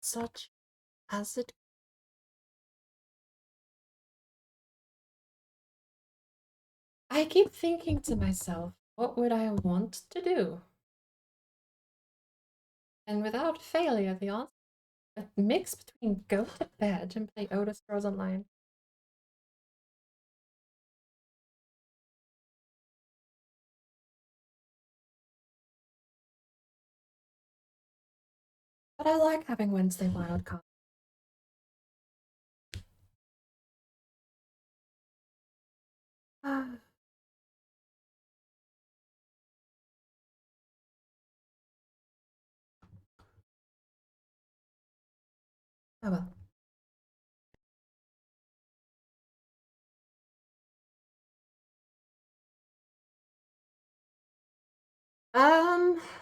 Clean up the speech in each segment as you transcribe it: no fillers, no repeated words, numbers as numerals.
such as it. I keep thinking to myself, what would I want to do? And without failure, the answer is a mix between go to bed and play Elder Scrolls Online. But I like having Wednesday wildcard. Ah, oh well.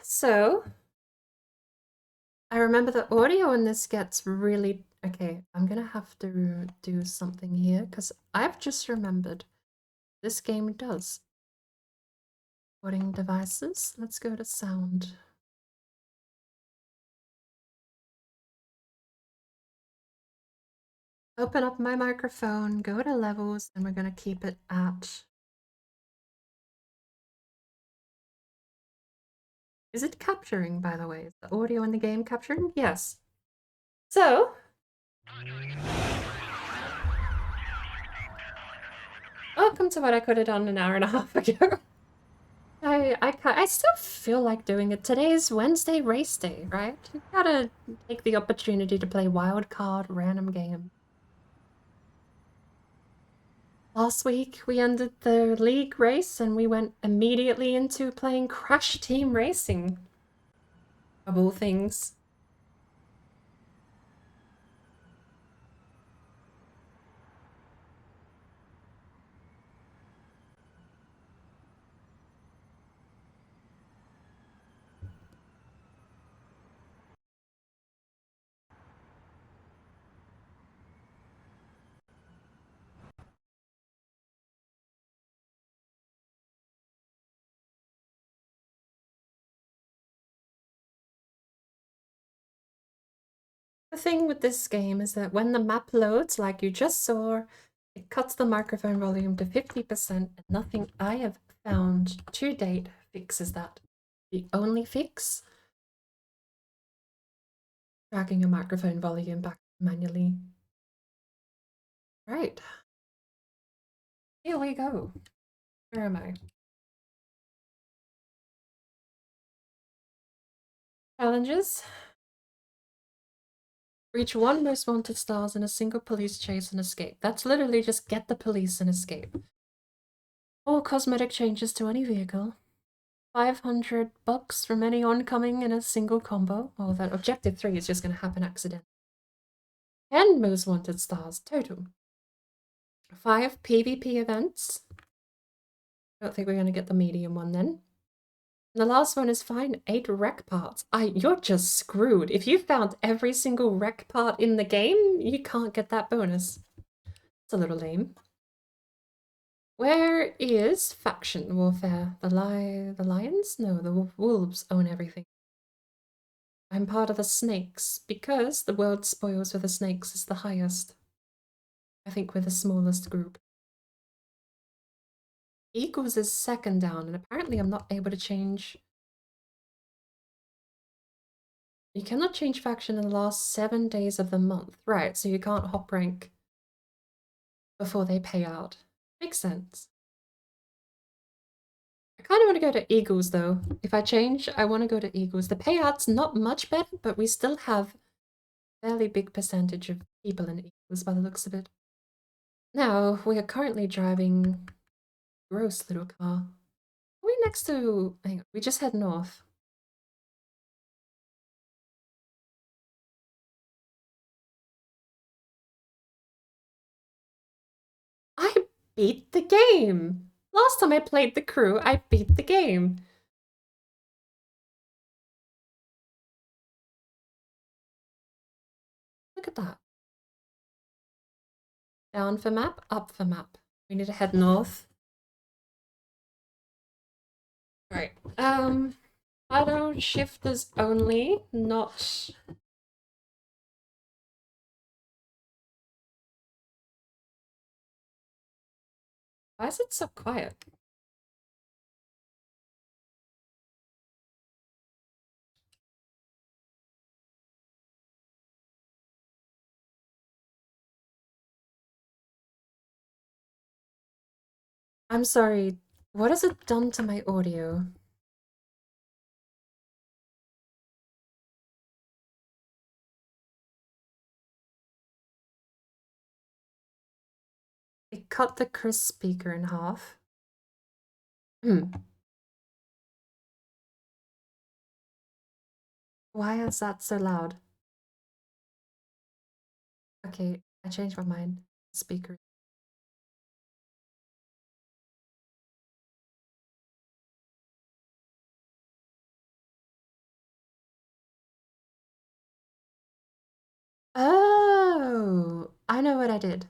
So I remember the audio in this gets really okay. I'm gonna have to do something here because I've just remembered this game does recording devices. Let's go to sound. Open up my microphone, go to levels, and we're gonna keep it at. Is it capturing, by the way? Is the audio in the game capturing? Yes. So, welcome to what I could have done an hour and a half ago. I still feel like doing it. Today's Wednesday race day, right? You gotta take the opportunity to play wildcard random game. Last week we ended the league race and we went immediately into playing Crash Team Racing. Of all things. The thing with this game is that when the map loads, like you just saw, it cuts the microphone volume to 50%, and nothing I have found to date fixes that. The only fix? Dragging a microphone volume back manually. Right. Here we go. Where am I? Challenges. Reach 1 most wanted stars in a single police chase and escape. That's literally just get the police and escape. 4 cosmetic changes to any vehicle. 500 bucks from any oncoming in a single combo. Oh, that objective 3 is just going to happen accidentally. 10 most wanted stars total. 5 PvP events. Don't think we're going to get the medium one then. And the last one is find 8 wreck parts. You're just screwed. If you found every single wreck part in the game, you can't get that bonus. It's a little lame. Where is faction warfare? The lions? No, the wolves own everything. I'm part of the snakes because the world spoils for the snakes is the highest. I think we're the smallest group. Eagles is second down, and apparently I'm not able to change. You cannot change faction in the last 7 days of the month. Right, so you can't hop rank before they pay out. Makes sense. I kind of want to go to Eagles though. If I change, I want to go to Eagles. The payout's not much better, but we still have a fairly big percentage of people in Eagles by the looks of it. Now, we are currently driving a gross little car. Are we next to... Hang on, we just head north. I beat the game! Last time I played the crew, I beat the game. Look at that. Down for map, up for map. We need to head north. Right. Auto shifters only, not Why is it so quiet? I'm sorry, what has it done to my audio? It cut the Chris speaker in half. Why is that so loud? Okay, I changed my mind. Speaker. Oh, I know what I did.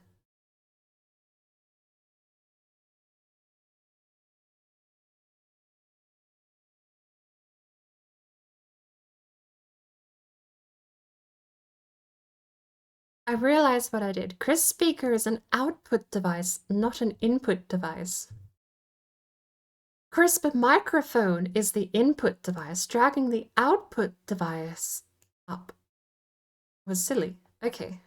I realized what I did. Chris speaker is an output device, not an input device. Crisp microphone is the input device. Dragging the output device up was silly. Okay.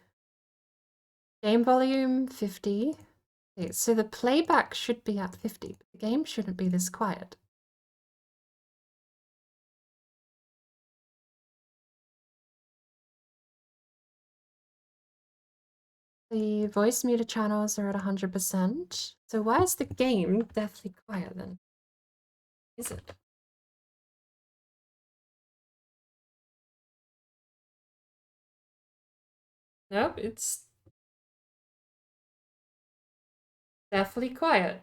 Game volume 50. Okay, so the playback should be at 50, but the game shouldn't be this quiet. The voice meter channels are at 100%. So why is the game deathly quiet then? Is it? Nope, it's deathly quiet.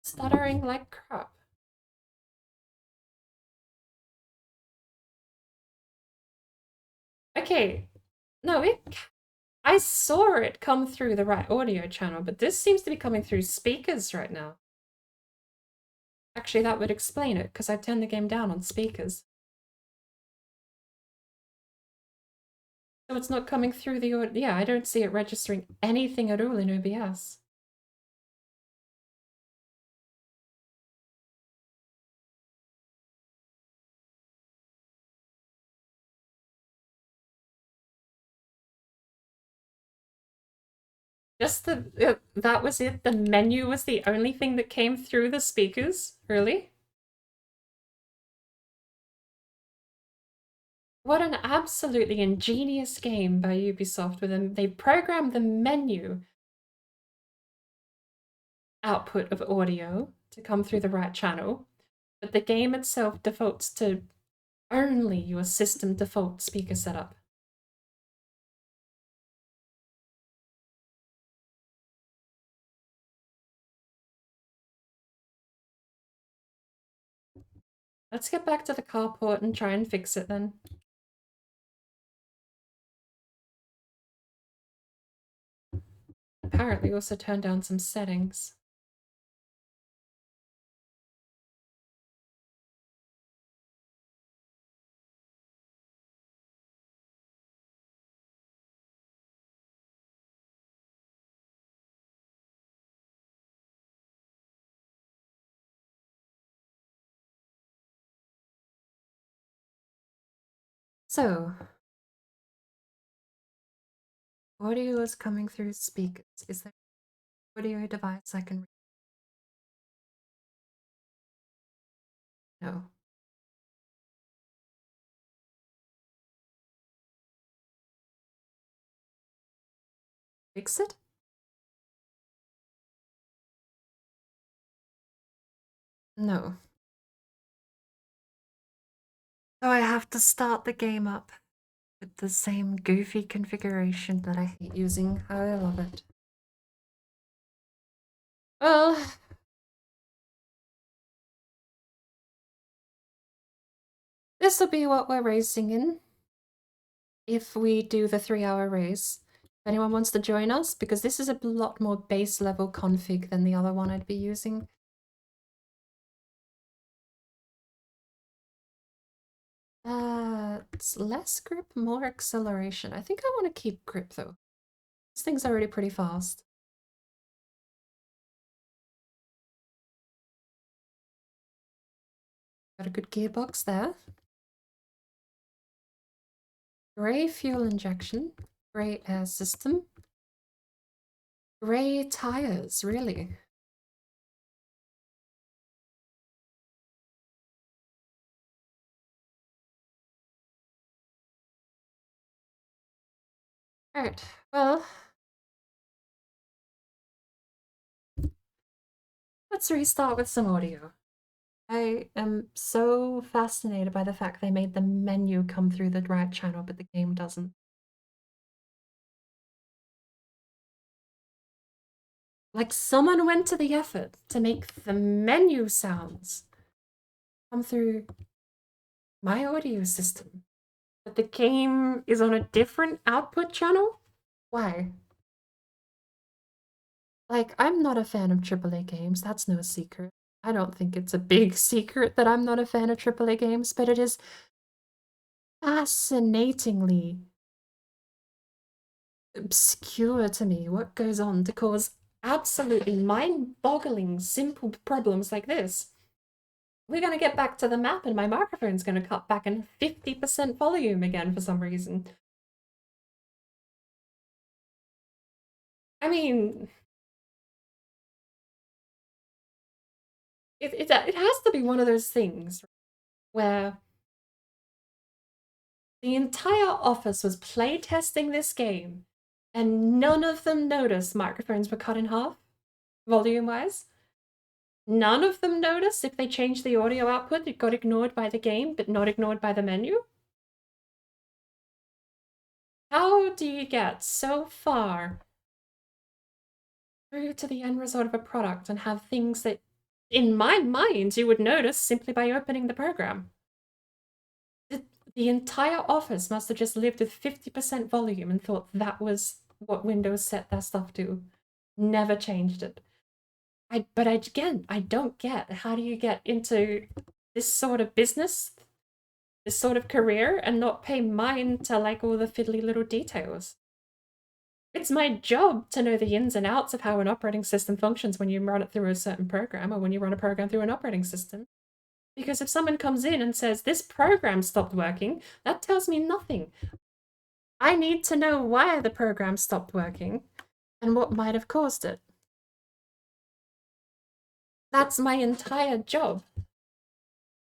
Stuttering like crap. Okay, no, I saw it come through the right audio channel, but this seems to be coming through speakers right now. Actually, that would explain it, because I turned the game down on speakers. So it's not coming through the audio. Yeah, I don't see it registering anything at all in OBS. Just that was it? The menu was the only thing that came through the speakers? Really? What an absolutely ingenious game by Ubisoft with them. They programmed the menu output of audio to come through the right channel, but the game itself defaults to only your system default speaker setup. Let's get back to the carport and try and fix it then. Apparently also turn down some settings. So, audio is coming through speakers. Is there an audio device I can read? No. Fix it? No. So I have to start the game up with the same goofy configuration that I hate using. How I love it. Well, this will be what we're racing in if we do the 3-hour race. If anyone wants to join us, because this is a lot more base level config than the other one I'd be using. It's less grip, more acceleration. I think I want to keep grip though. This thing's already pretty fast. Got a good gearbox there. Gray fuel injection. Gray air system. Gray tires, really. Alright, well, let's restart with some audio. I am so fascinated by the fact they made the menu come through the right channel, but the game doesn't. Like, someone went to the effort to make the menu sounds come through my audio system, but the game is on a different output channel? Why? Like, I'm not a fan of AAA games, that's no secret. I don't think it's a big secret that I'm not a fan of AAA games, but it is fascinatingly obscure to me what goes on to cause absolutely mind-boggling simple problems like this. We're gonna get back to the map and my microphone's gonna cut back in 50% volume again for some reason. I mean, it has to be one of those things where the entire office was playtesting this game and none of them noticed microphones were cut in half, volume-wise. None of them noticed if they changed the audio output, it got ignored by the game, but not ignored by the menu. How do you get so far through to the end result of a product and have things that, in my mind, you would notice simply by opening the program? The entire office must have just lived with 50% volume and thought that was what Windows set their stuff to. Never changed it. Again, I don't get, how do you get into this sort of business, this sort of career, and not pay mind to like all the fiddly little details? It's my job to know the ins and outs of how an operating system functions when you run it through a certain program or when you run a program through an operating system. Because if someone comes in and says, this program stopped working, that tells me nothing. I need to know why the program stopped working and what might have caused it. That's my entire job.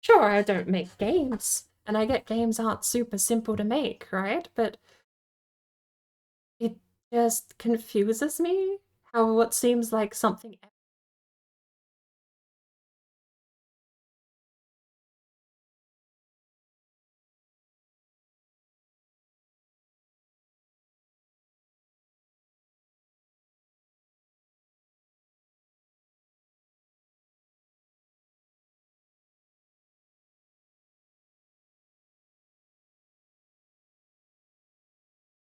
Sure, I don't make games, and I get games aren't super simple to make, right? But it just confuses me how what seems like something.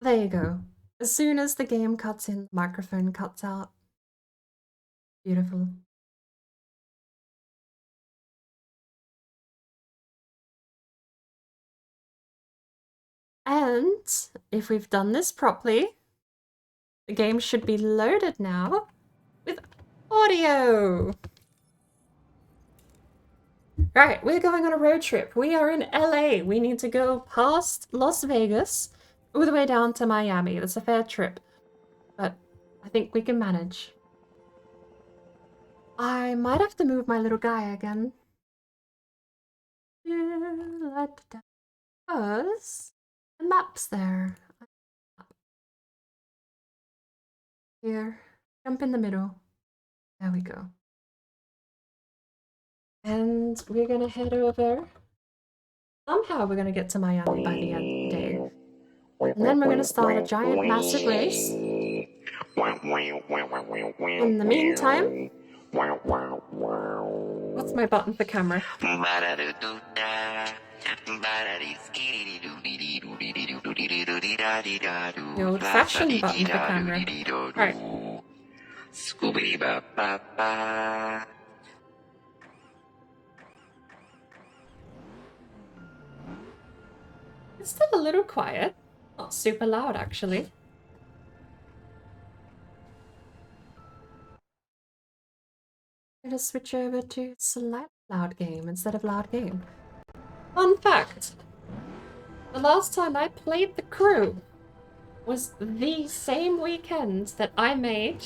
There you go. As soon as the game cuts in, the microphone cuts out. Beautiful. And if we've done this properly, the game should be loaded now with audio. Right, we're going on a road trip. We are in LA. We need to go past Las Vegas all the way down to Miami. That's a fair trip, but I think we can manage. I might have to move my little guy again. Because the map's there. Here, jump in the middle. There we go. And we're gonna head over. Somehow we're gonna get to Miami by the end of the day. And then we're gonna start a giant, massive race. In the meantime, what's my button for camera? The old-fashioned button for camera. Alright. It's still a little quiet. Not super loud, actually. I'm gonna switch over to select loud game instead of loud game. Fun fact. The last time I played The Crew was the same weekend that I made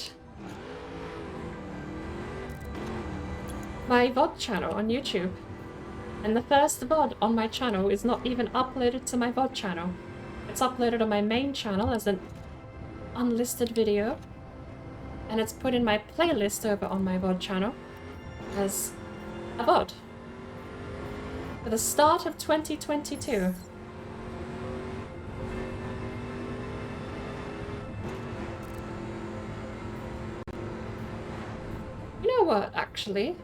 my VOD channel on YouTube. And the first VOD on my channel is not even uploaded to my VOD channel. It's uploaded on my main channel as an unlisted video. And it's put in my playlist over on my VOD channel as a VOD. For the start of 2022. You know what, actually?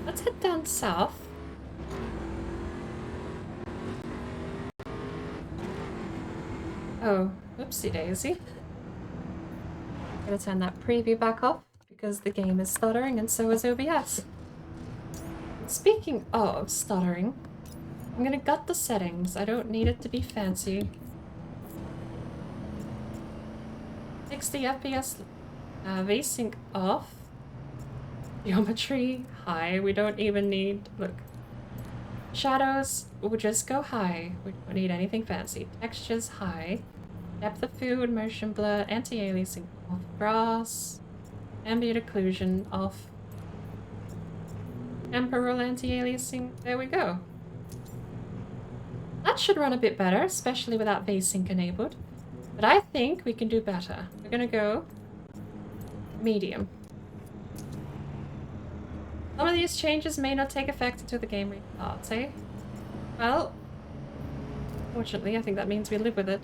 Let's head down south. Oh, whoopsie daisy. I'm gonna turn that preview back off because the game is stuttering and so is OBS. Speaking of stuttering, I'm gonna gut the settings. I don't need it to be fancy. 60 FPS, VSync off. Geometry high. We don't even need, look. Shadows will just go high. We don't need anything fancy. Textures high. Depth of field, motion blur, anti-aliasing off. Brass. Ambient occlusion off. Temporal anti-aliasing. There we go. That should run a bit better, especially without VSync enabled. But I think we can do better. We're gonna go medium. Some of these changes may not take effect until the game restarts, eh? Well, fortunately, I think that means we live with it.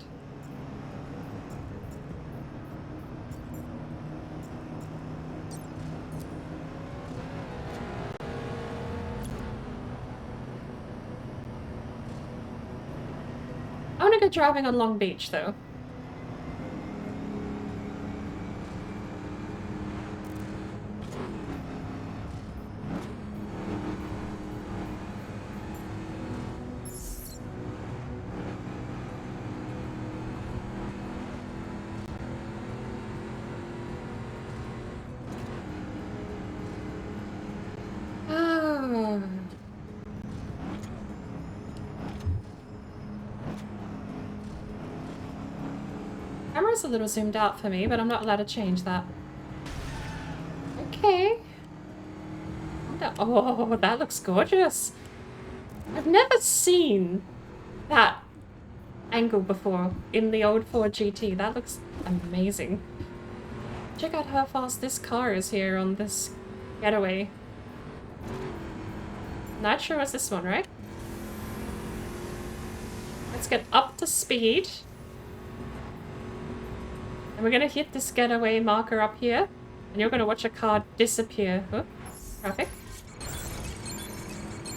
I want to go driving on Long Beach, though. Camera's a little zoomed out for me, but I'm not allowed to change that. Okay. Oh, that looks gorgeous. I've never seen that angle before in the old Ford GT. That looks amazing. Check out how fast this car is here on this getaway. Nitro is this one, right? Let's get up to speed. And we're gonna hit this getaway marker up here. And you're gonna watch a car disappear. Oh, traffic.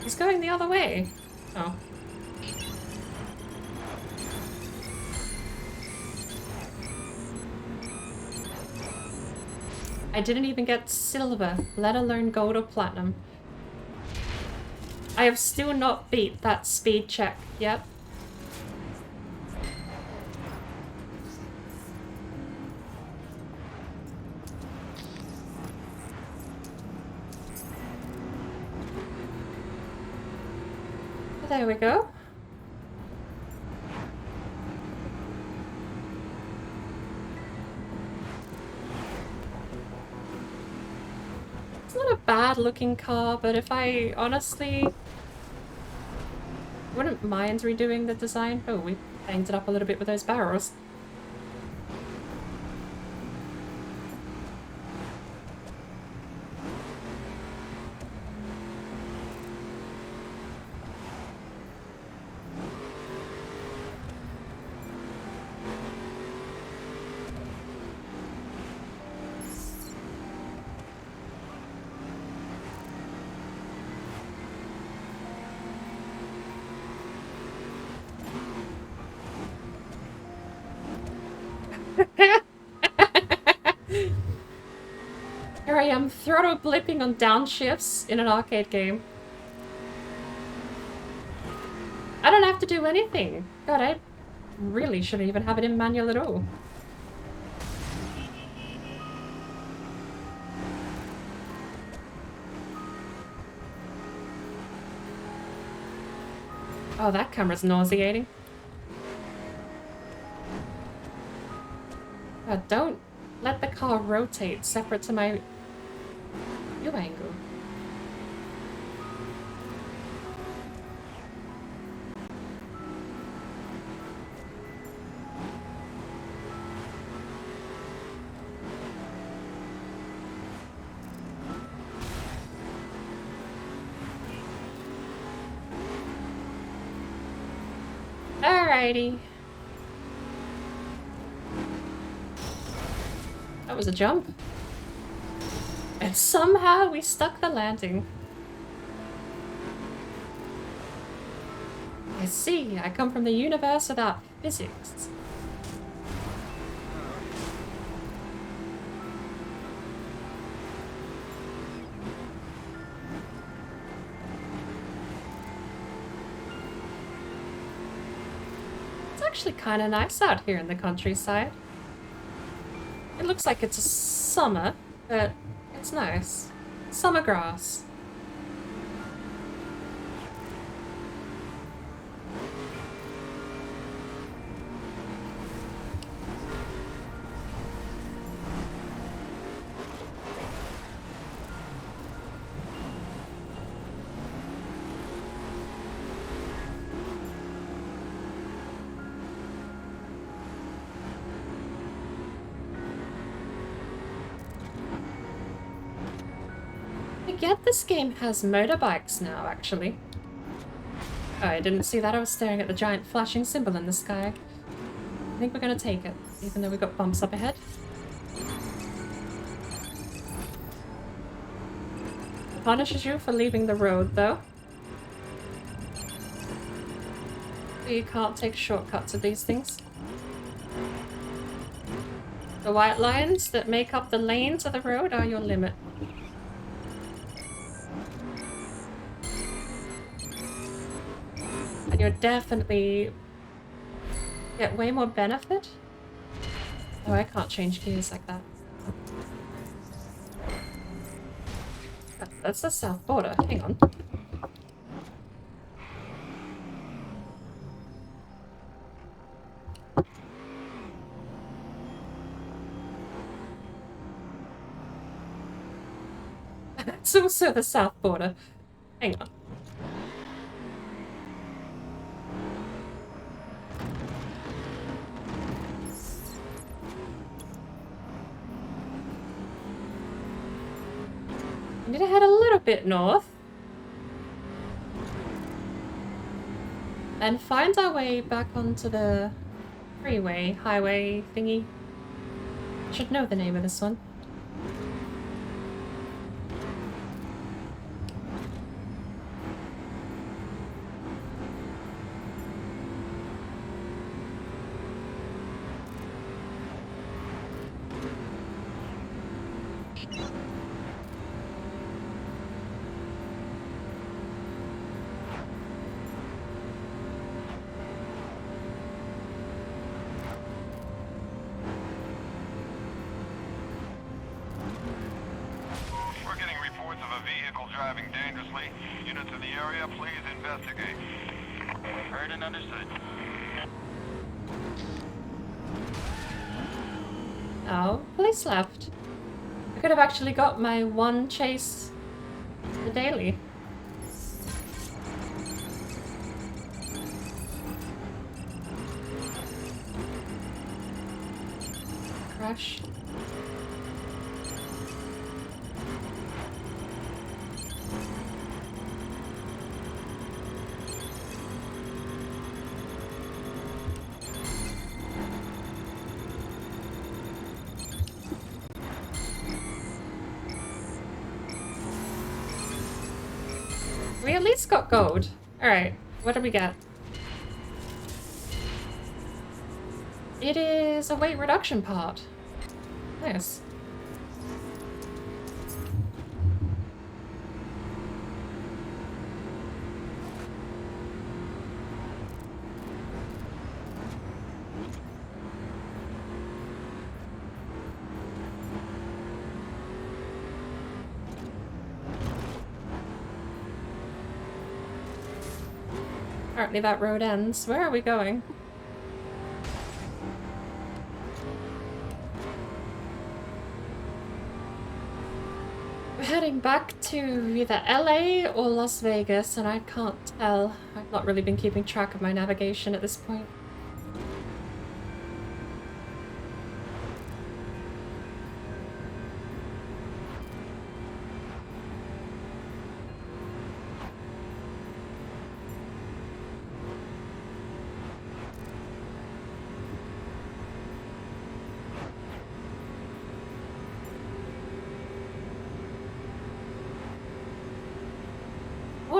He's going the other way. Oh. I didn't even get silver, let alone gold or platinum. I have still not beat that speed check yet. There we go. It's not a bad looking car, but if I honestly wouldn't mind redoing the design. Oh, we banged it up a little bit with those barrels. am throttle blipping on downshifts in an arcade game. I don't have to do anything. God, I really shouldn't even have it in manual at all. Oh, that camera's nauseating. God, don't let the car rotate separate to my view angle. Alrighty. That was a jump. And somehow we stuck the landing. I see. I come from the universe without physics. It's actually kind of nice out here in the countryside. It looks like it's a summer, but it's nice. Summer grass. I get this game has motorbikes now, actually. Oh, I didn't see that. I was staring at the giant flashing symbol in the sky. I think we're gonna take it, even though we got bumps up ahead. It punishes you for leaving the road, though. You can't take shortcuts of these things. The white lines that make up the lanes of the road are your limit. And you'll definitely get way more benefit. Oh, I can't change gears like that. That's the south border. Hang on. It's also the south border. Hang on. We need to head a little bit north. And find our way back onto the freeway, highway thingy. Should know the name of this one. Driving dangerously. Units in the area, please investigate. Heard and understood. Oh, police left. I could have actually got my one chase the daily. Crash. We at least got gold. Alright, what do we get? It is a weight reduction part. Nice. Apparently that road ends. Where are we going? We're heading back to either LA or Las Vegas, and I can't tell. I've not really been keeping track of my navigation at this point.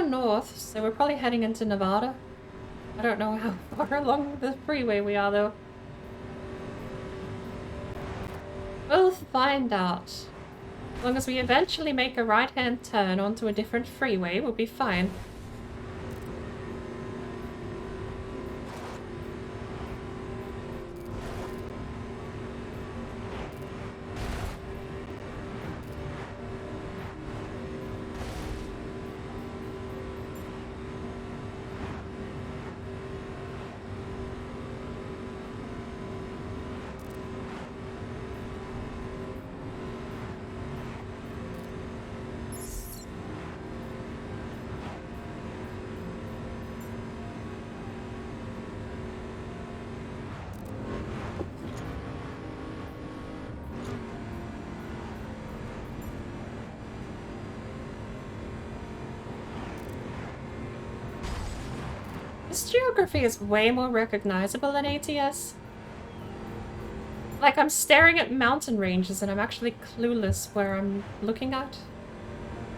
North, so we're probably heading into Nevada. I don't know how far along the freeway we are, though. We'll find out. As long as we eventually make a right-hand turn onto a different freeway, we'll be fine. This geography is way more recognizable than ATS. Like, I'm staring at mountain ranges and I'm actually clueless where I'm looking at.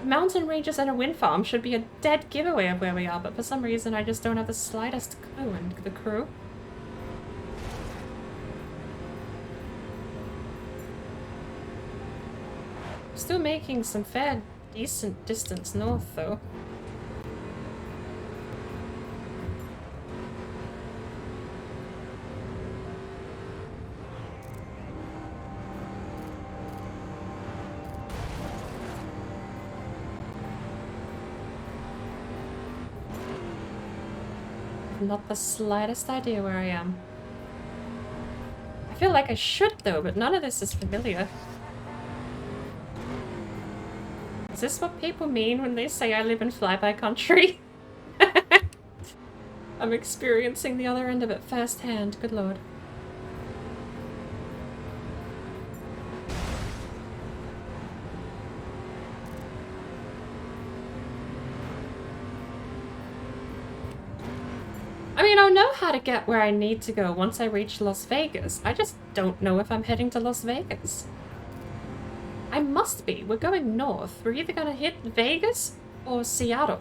Mountain ranges and a wind farm should be a dead giveaway of where we are, but for some reason I just don't have the slightest clue, and the crew. Still making some fair decent distance north, though. Not the slightest idea where I am. I feel like I should, though, but none of this is familiar. Is this what people mean when they say I live in flyby country? I'm experiencing the other end of it firsthand, good lord. I mean, I'll know how to get where I need to go once I reach Las Vegas. I just don't know if I'm heading to Las Vegas. I must be. We're going north. We're either gonna hit Vegas or Seattle.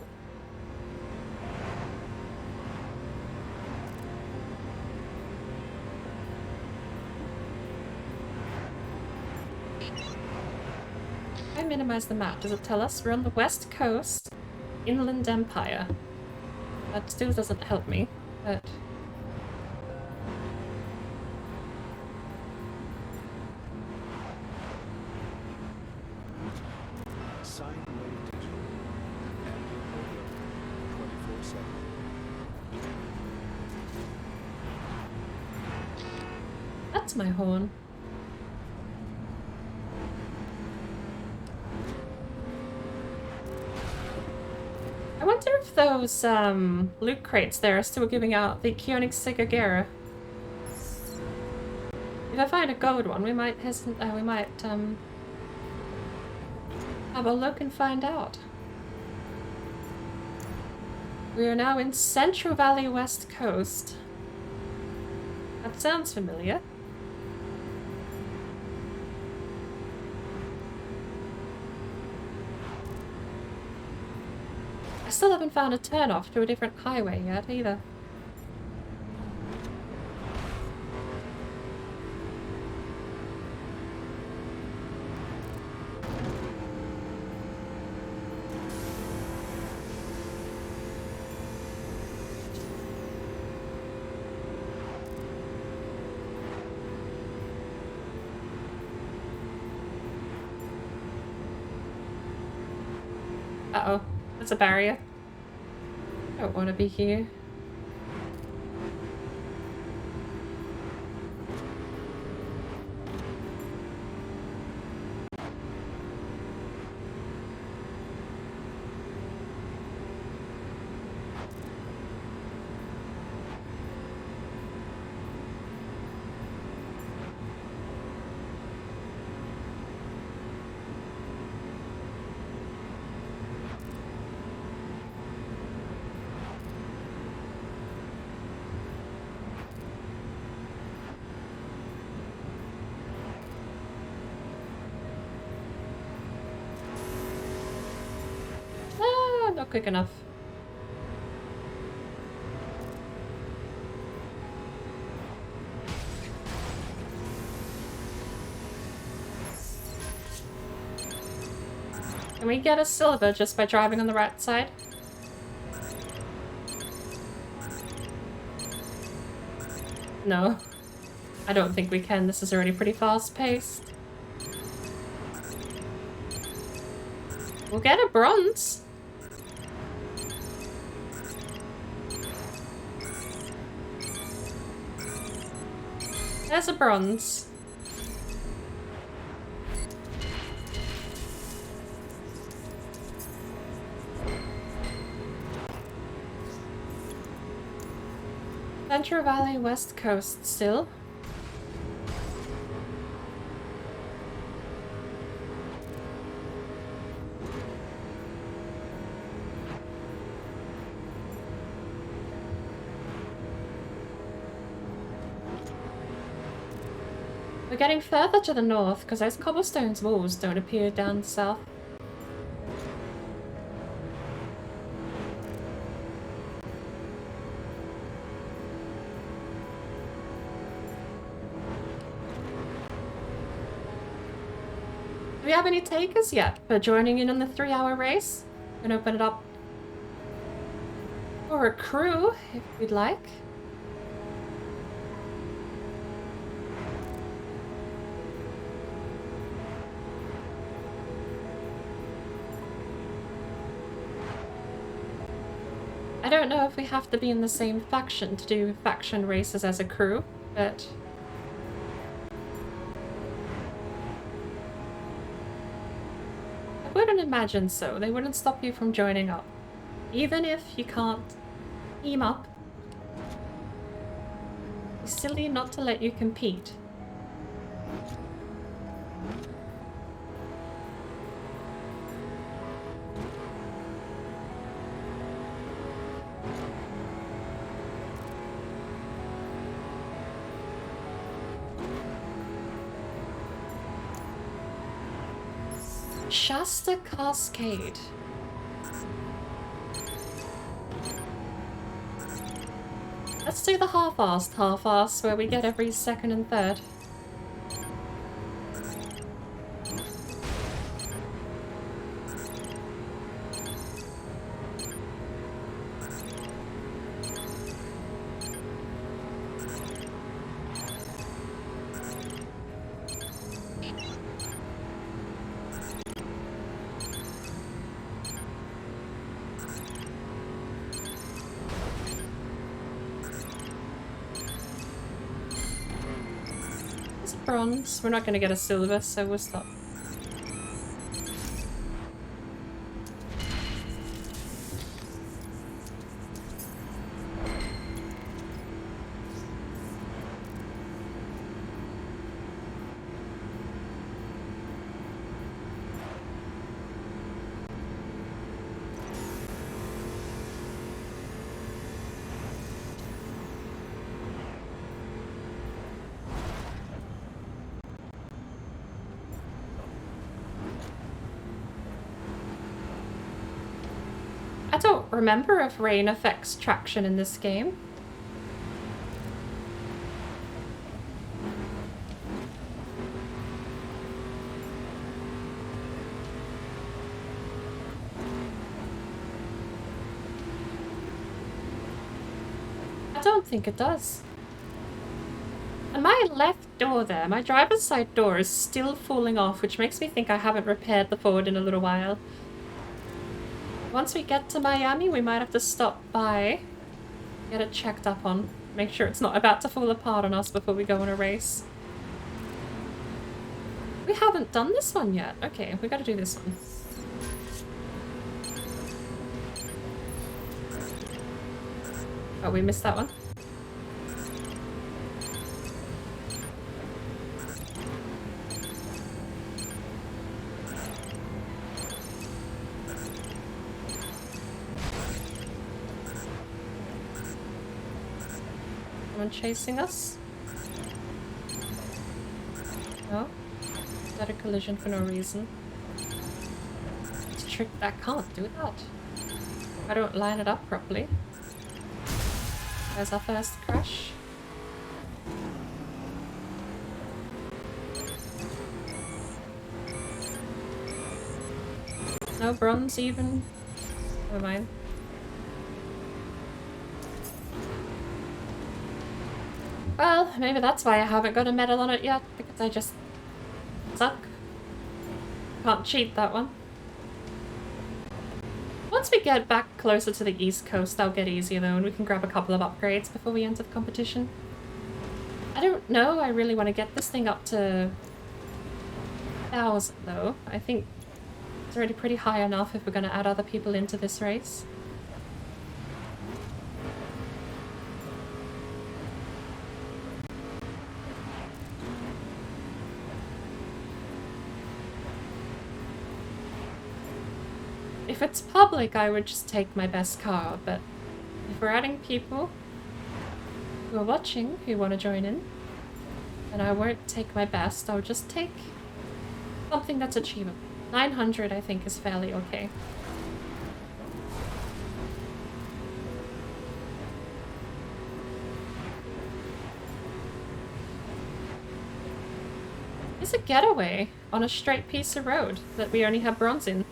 I minimize the map. Does it tell us we're on the west coast, Inland Empire? That still doesn't help me, but... That's my horn. I wonder if those loot crates there are still giving out the Koenigsegger. If I find a gold one, we might have a look and find out. We are now in Central Valley West Coast. That sounds familiar. I still haven't found a turn-off to a different highway yet, either. Uh-oh. That's a barrier. I don't want to be here. not quick enough. Can we get a silver just by driving on the right side? No. I don't think we can. This is already pretty fast-paced. We'll get a bronze. There's a bronze. Central Valley, West Coast still. We're getting further to the north because those cobblestone walls don't appear down south. Do we have any takers yet for joining in on the 3-hour race? And open it up for a crew if we'd like. I don't know if we have to be in the same faction to do faction races as a crew, but... I wouldn't imagine so. They wouldn't stop you from joining up. Even if you can't team up, it's silly not to let you compete. Shasta Cascade. Let's do the half-assed where we get every second and third. Bronze. We're not going to get a silver, so we'll stop. I don't remember if rain affects traction in this game. I don't think it does. And my left door there, my driver's side door is still falling off, which makes me think I haven't repaired the Ford in a little while. Once we get to Miami, we might have to stop by, get it checked up on, make sure it's not about to fall apart on us before we go on a race. We haven't done this one yet. Okay, we gotta do this one. Oh, we missed that one. Someone chasing us? No? Is that a collision for no reason? It's a trick that can't do that. I don't line it up properly. There's our first crash. No bronze even. Never mind. Well, maybe that's why I haven't got a medal on it yet, because I just suck. Can't cheat that one. Once we get back closer to the east coast, that'll get easier though, and we can grab a couple of upgrades before we enter the competition. I don't know, I really want to get this thing up to 1,000 though. I think it's already pretty high enough if we're going to add other people into this race. If it's public, I would just take my best car, but if we're adding people who are watching, who want to join in, then I won't take my best, I'll just take something that's achievable. 900 I think is fairly okay. It's a getaway on a straight piece of road that we only have bronze in.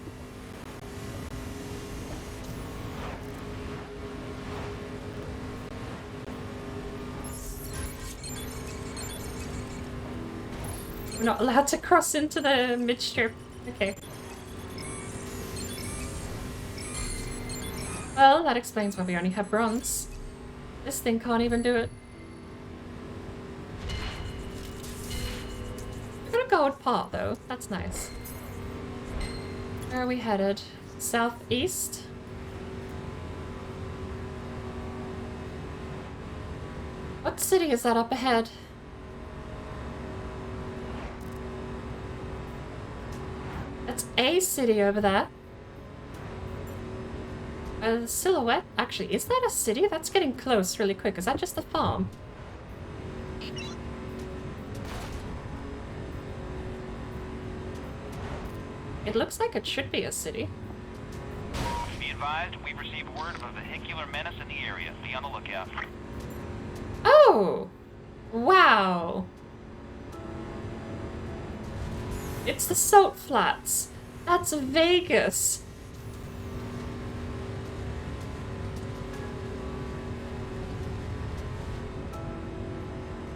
We're not allowed to cross into the mid-strip. Okay. Well, that explains why we only have bronze. This thing can't even do it. We've got a gold part though, that's nice. Where are we headed? Southeast? What city is that up ahead? That's a city over there. A silhouette? Actually, is that a city? That's getting close really quick. Is that just a farm? It looks like it should be a city. Be advised, we've received word of a vehicular menace in the area. Be on the lookout. Oh! Wow! It's the Salt Flats. That's Vegas.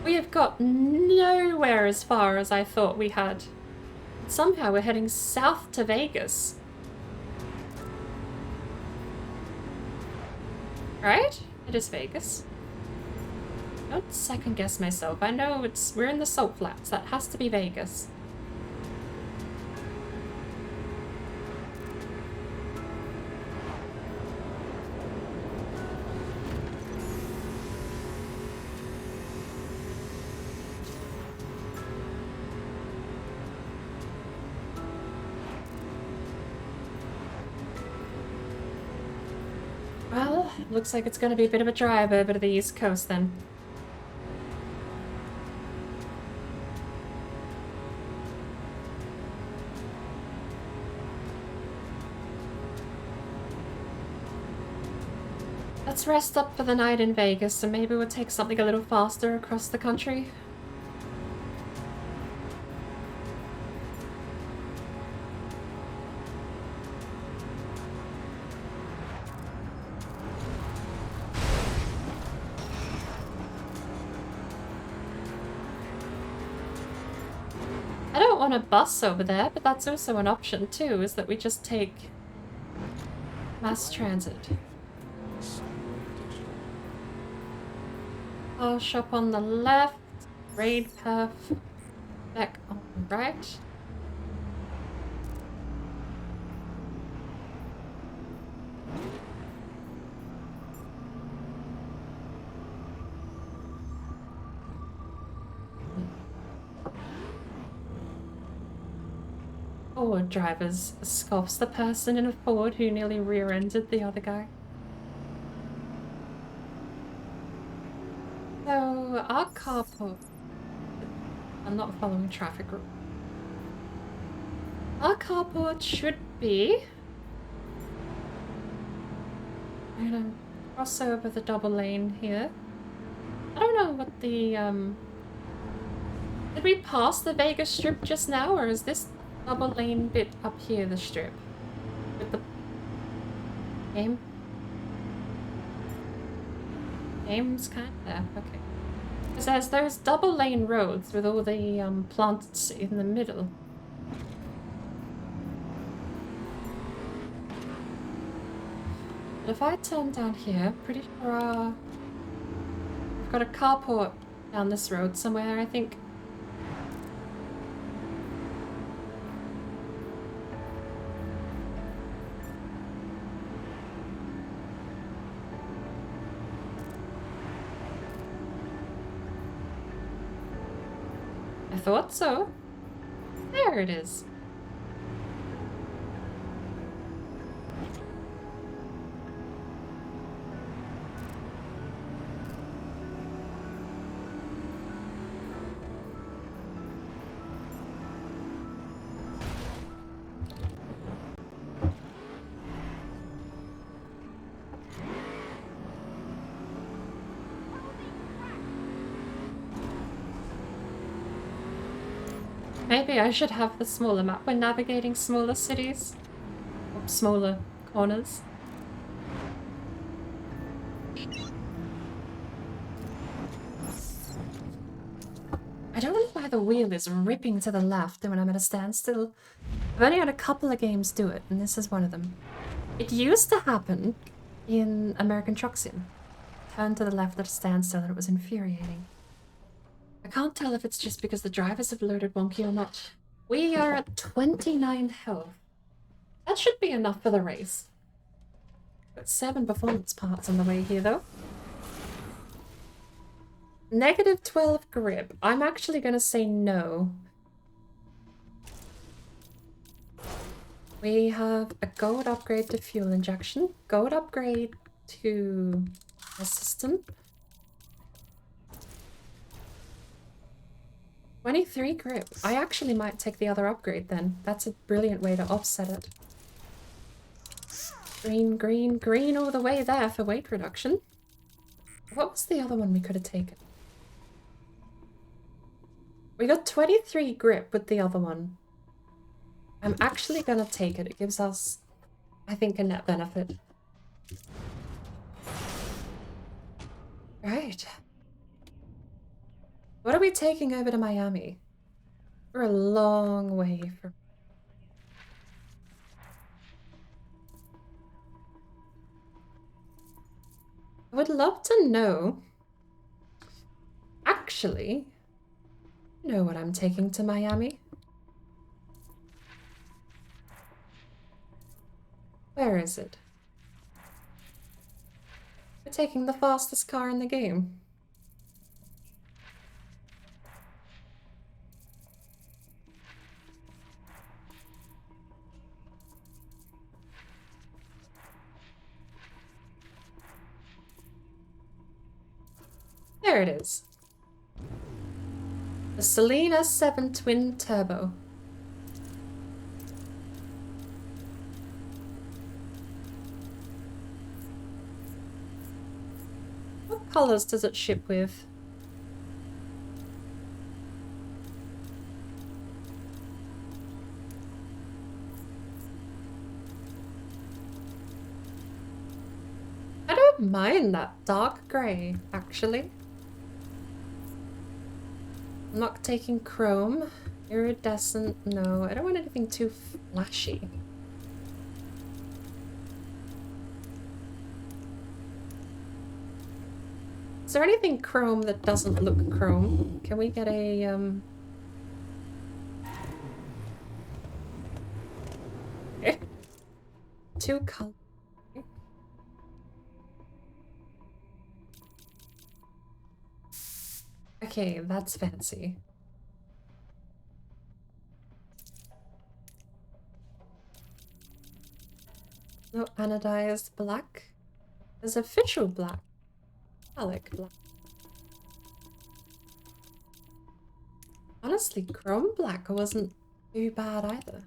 We have got nowhere as far as I thought we had. Somehow we're heading south to Vegas. Right? It is Vegas. Don't second guess myself. I know we're in the Salt Flats. That has to be Vegas. Well, looks like it's going to be a bit of a drive over to the East Coast then. Let's rest up for the night in Vegas and maybe we'll take something a little faster across the country. I don't want a bus over there, but that's also an option too, is that we just take mass transit. Car shop on the left, raid path back on the right. Ford drivers scoffs the person in a Ford who nearly rear-ended the other guy. So, our carport... I'm not following traffic rule. Our carport should be... I'm gonna cross over the double lane here. I don't know what the, Did we pass the Vegas Strip just now, or is this double lane bit up here the strip? With the game? Game's kind of there, okay. Because there's double lane roads with all the plants in the middle. But if I turn down here, pretty sure we've got a carport down this road somewhere, I think. I thought so. There it is. Maybe I should have the smaller map when navigating smaller cities. Or smaller corners. I don't know why the wheel is ripping to the left when I'm at a standstill. I've only had a couple of games do it, and this is one of them. It used to happen in American Truck Sim. Turn to the left at a standstill, and it was infuriating. I can't tell if it's just because the drivers have loaded wonky or not. We are at 29 health. That should be enough for the race. Got 7 performance parts on the way here, though. Negative 12 grip. I'm actually going to say no. We have a gold upgrade to fuel injection, gold upgrade to the system. 23 grip. I actually might take the other upgrade then. That's a brilliant way to offset it. Green, green, green all the way there for weight reduction. What was the other one we could have taken? We got 23 grip with the other one. I'm actually gonna take it. It gives us, I think, a net benefit. Right. What are we taking over to Miami? We're a long way from... I would love to know... Actually... know what I'm taking to Miami. Where is it? We're taking the fastest car in the game. There it is. The Selena 7 Twin Turbo. What colors does it ship with? I don't mind that dark grey, actually. I'm not taking chrome. Iridescent, no. I don't want anything too flashy. Is there anything chrome that doesn't look chrome? Can we get a, two colors? Okay, that's fancy. No anodized black. There's official black. Metallic black. Honestly, chrome black wasn't too bad either.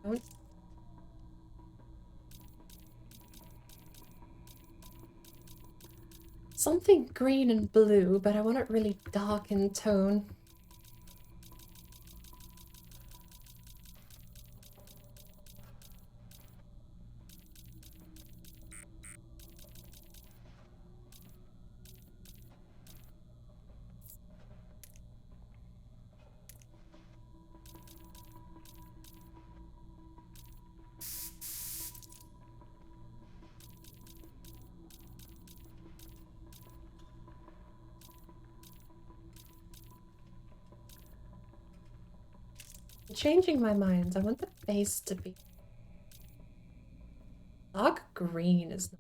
Don't. Something green and blue, but I want it really dark in tone. I'm changing my mind. I want the base to be dark green is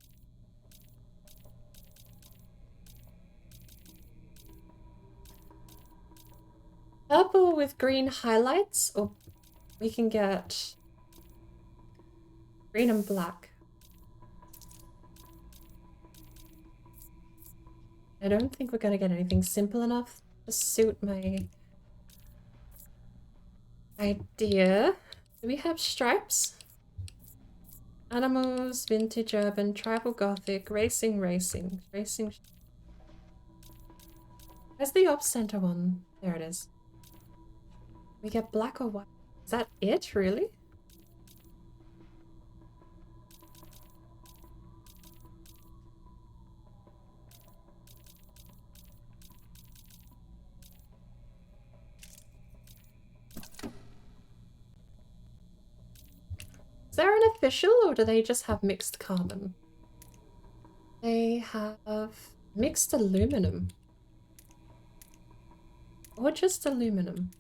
purple with green highlights, or we can get green and black. I don't think we're gonna get anything simple enough to suit my idea. Do we have stripes? Animals, vintage urban, tribal gothic, racing. Where's the op center one? There it is. We get black or white. Is that it, really? Is there an official, or do they just have mixed carbon? They have mixed aluminum. Or just aluminum.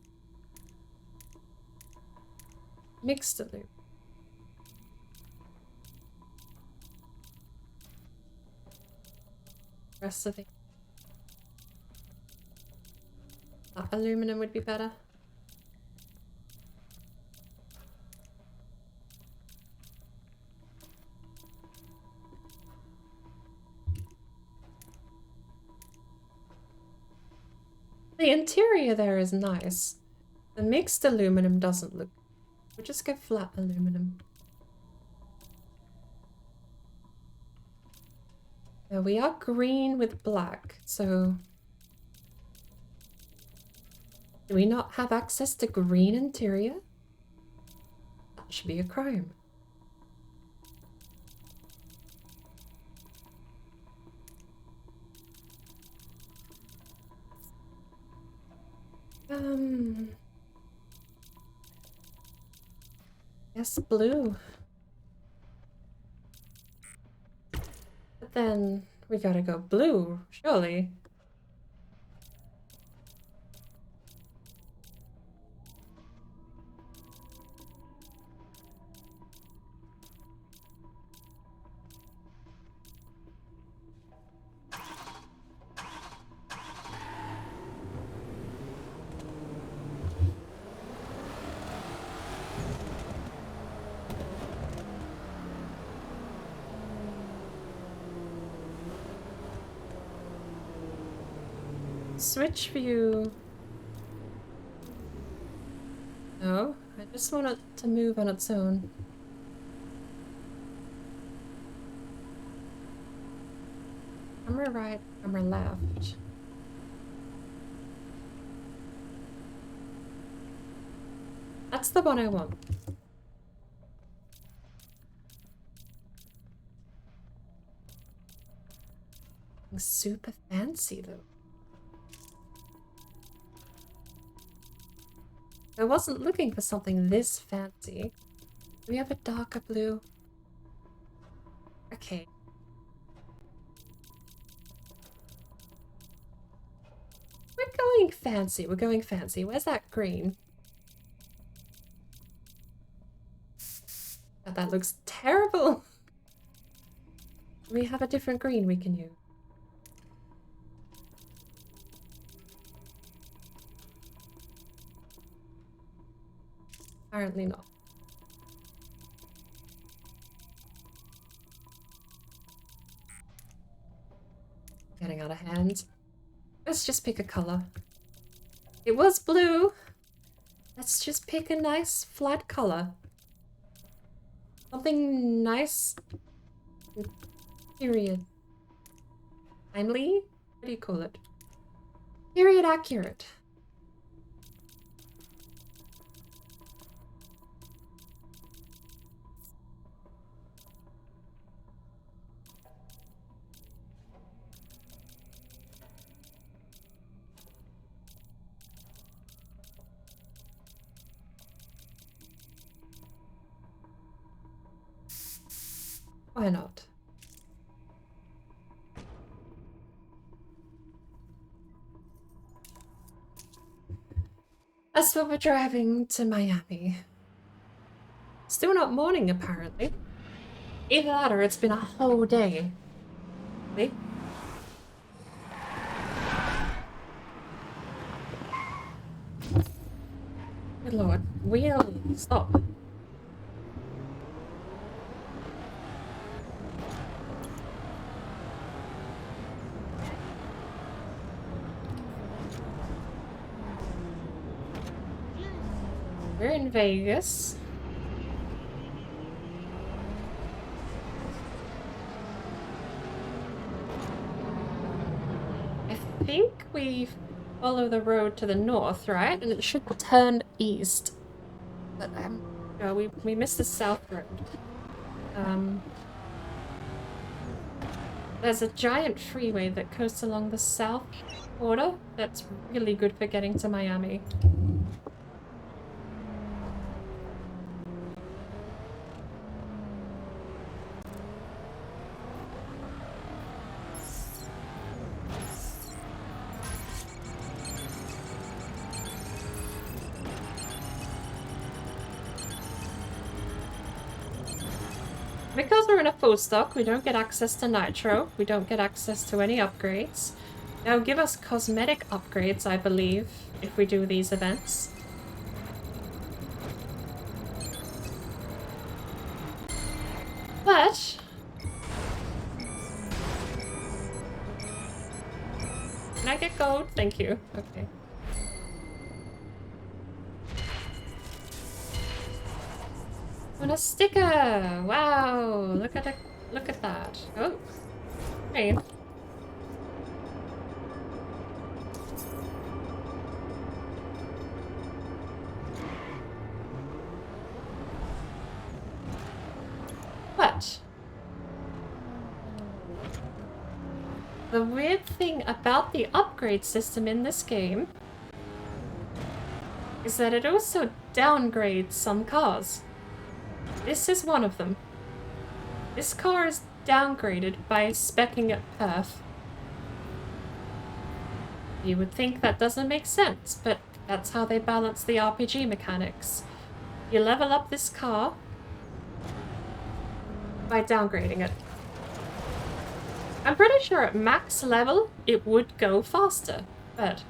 Mixed aluminum. Rest of it. Aluminum would be better. The interior there is nice. The mixed aluminum doesn't look. We'll just go flat aluminum. Now we are green with black, so do we not have access to green interior? That should be a crime. Yes, blue. But then we gotta go blue, surely. Switch view. No, I just want it to move on its own. Camera right, camera left. That's the one I want. Super fancy though. I wasn't looking for something this fancy. Do we have a darker blue? Okay. We're going fancy. We're going fancy. Where's that green? Oh, that looks terrible. We have a different green we can use. Apparently not. Getting out of hand. Let's just pick a color. It was blue. Let's just pick a nice flat color. Something nice. Period. Timely? What do you call it? Period accurate. Why not? That's what we're driving to Miami. Still not morning, apparently. Either that or it's been a whole day. Wait. Good lord. Wheel. Stop. We're in Vegas. I think we follow the road to the north, right? And it should turn east. But no, we missed the south road. There's a giant freeway that coasts along the south border that's really good for getting to Miami. Because we're in a full stock, we don't get access to nitro, we don't get access to any upgrades. They'll give us cosmetic upgrades, I believe, if we do these events. But... Can I get gold? Thank you. Okay. On a sticker! Wow! Look at it. Look at that. Oh. Hey. But the weird thing about the upgrade system in this game is that it also downgrades some cars. This is one of them. This car is downgraded by speccing it perf. You would think that doesn't make sense, but that's how they balance the RPG mechanics. You level up this car by downgrading it. I'm pretty sure at max level it would go faster, but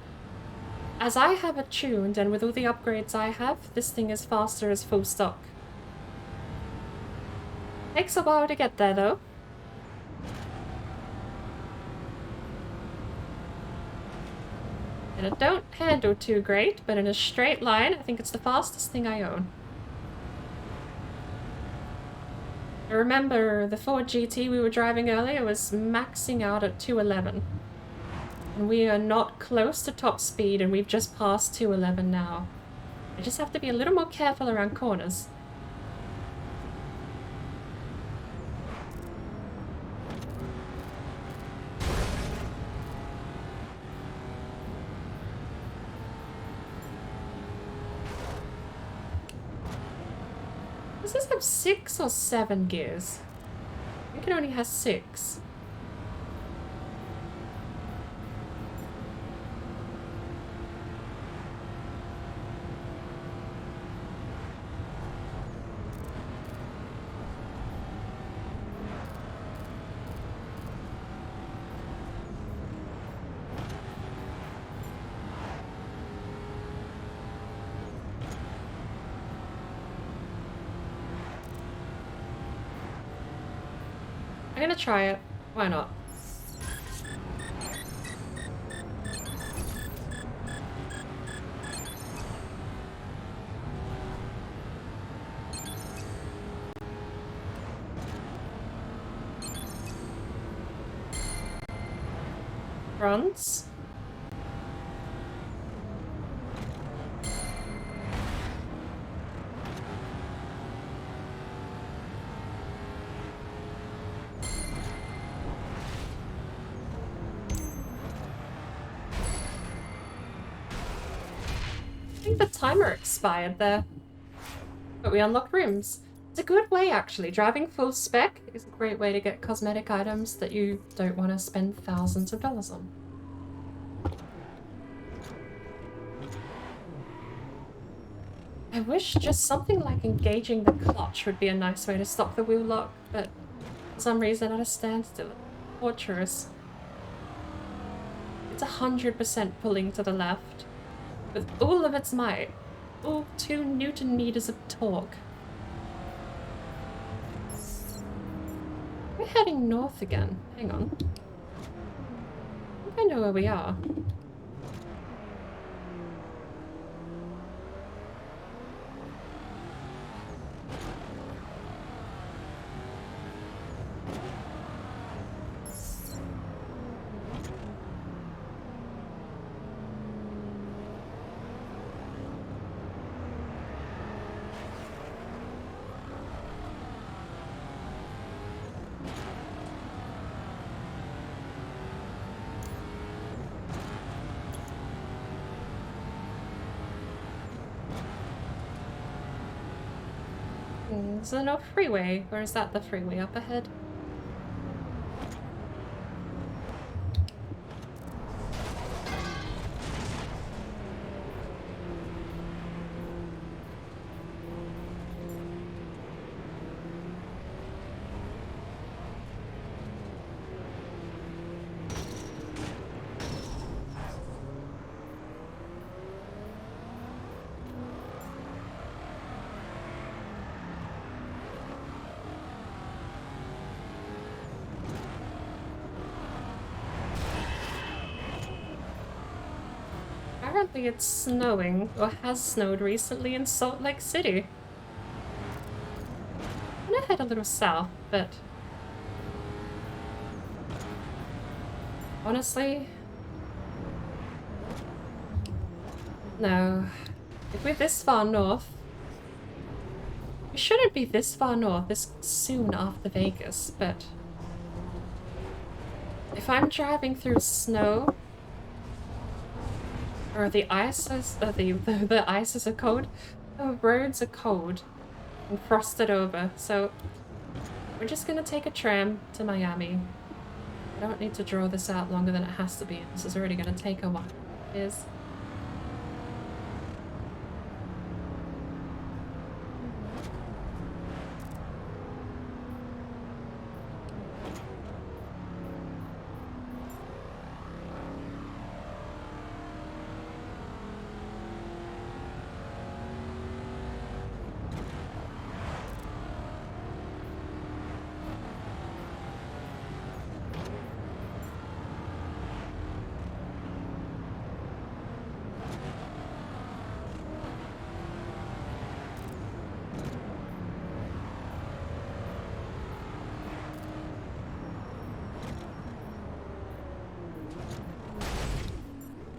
as I have it tuned and with all the upgrades I have, this thing is faster as full stock. Takes a while to get there, though. And it don't handle too great, but in a straight line, I think it's the fastest thing I own. I remember the Ford GT we were driving earlier was maxing out at 211. And we are not close to top speed, and we've just passed 211 now. I just have to be a little more careful around corners. Does this have 6 or 7 gears? I think it only has 6. I'm gonna try it. Why not? restaurants. I think the timer expired there. But we unlocked rooms. It's a good way, actually. Driving full spec is a great way to get cosmetic items that you don't want to spend thousands of dollars on. I wish just something like engaging the clutch would be a nice way to stop the wheel lock, but for some reason at a standstill. Torturous. It's 100% pulling to the left, with all of its might. All 2 Newton meters of torque. We're heading north again. Hang on. I think I know where we are. Is there no freeway? Or is that the freeway up ahead? Apparently it's snowing, or has snowed recently in Salt Lake City. I'm gonna head a little south, but... honestly... no. If we're this far north... we shouldn't be this far north this soon after Vegas, but... if I'm driving through snow... or the ice is the ices are cold. The roads are cold and frosted over, so we're just gonna take a tram to Miami. I don't need to draw this out longer than it has to be. This is already gonna take a while. It is.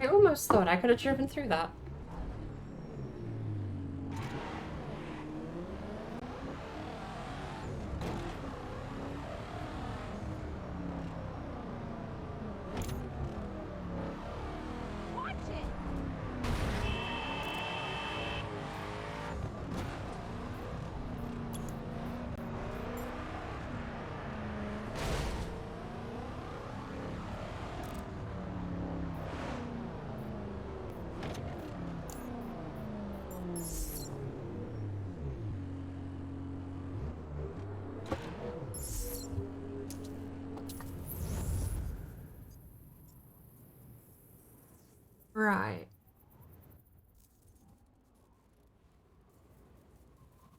I almost thought I could have driven through that. Right.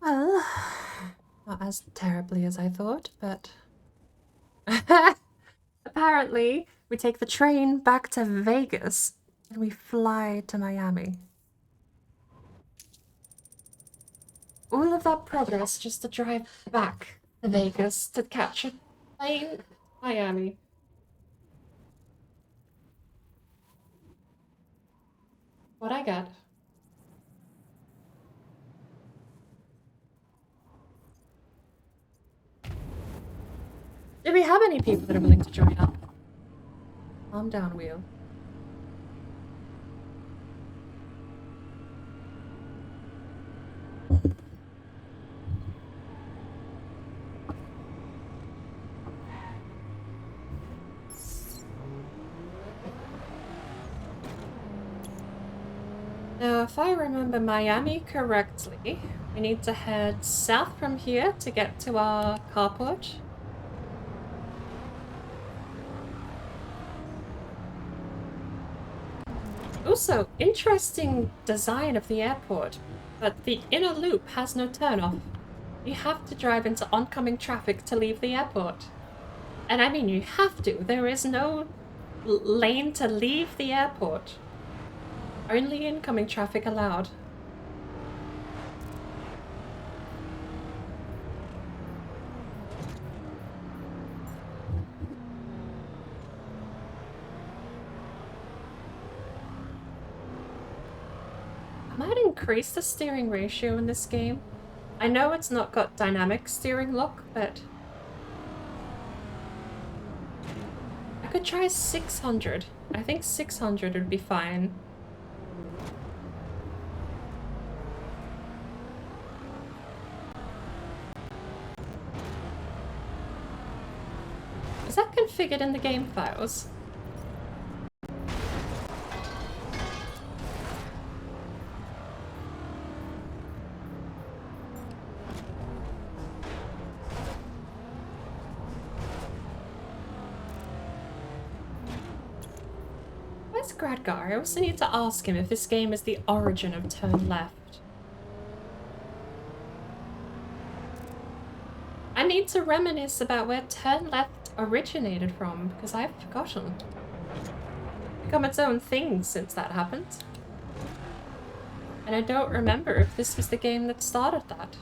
Well, not as terribly as I thought, but... apparently, we take the train back to Vegas, and we fly to Miami. All of that progress just to drive back to Vegas to catch a plane to Miami. What I got? Do we have any people that are willing to join up? Calm down, Wheel. Now, if I remember Miami correctly, we need to head south from here to get to our carport. Also, interesting design of the airport, but the inner loop has no turnoff. You have to drive into oncoming traffic to leave the airport. And I mean, you have to. There is no lane to leave the airport. Only incoming traffic allowed. I might increase the steering ratio in this game. I know it's not got dynamic steering lock, but I could try 600. I think 600 would be fine. Is that configured in the game files? Where's Gradgar? I also need to ask him if this game is the origin of turn left. I need to reminisce about where turn left originated from, because I've forgotten. It's become its own thing since that happened. And I don't remember if this was the game that started that.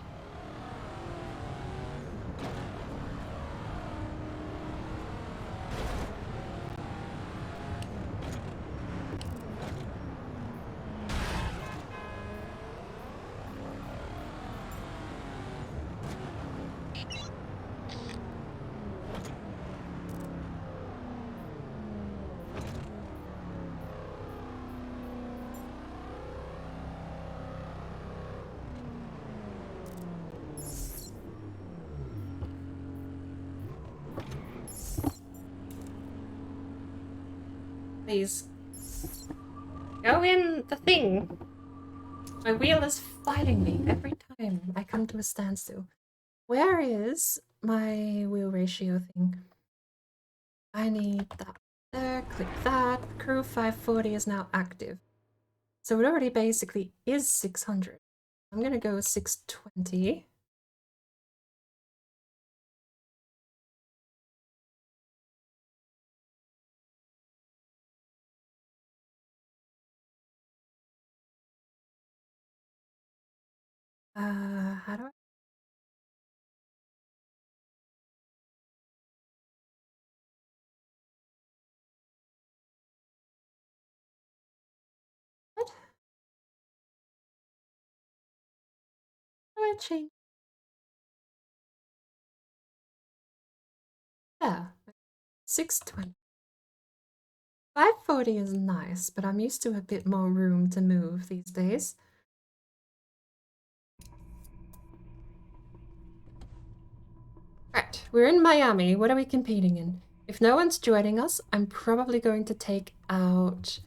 Please. Go in the thing. My wheel is fighting me every time I come to a standstill. Where is my wheel ratio thing? I need that there, click that. Crew 540 is now active. So it already basically is 600. I'm gonna go with 620. How do I? What? How do I change? Yeah, 620. 540 is nice, but I'm used to a bit more room to move these days. Right, we're in Miami. What are we competing in? If no one's joining us, I'm probably going to take out...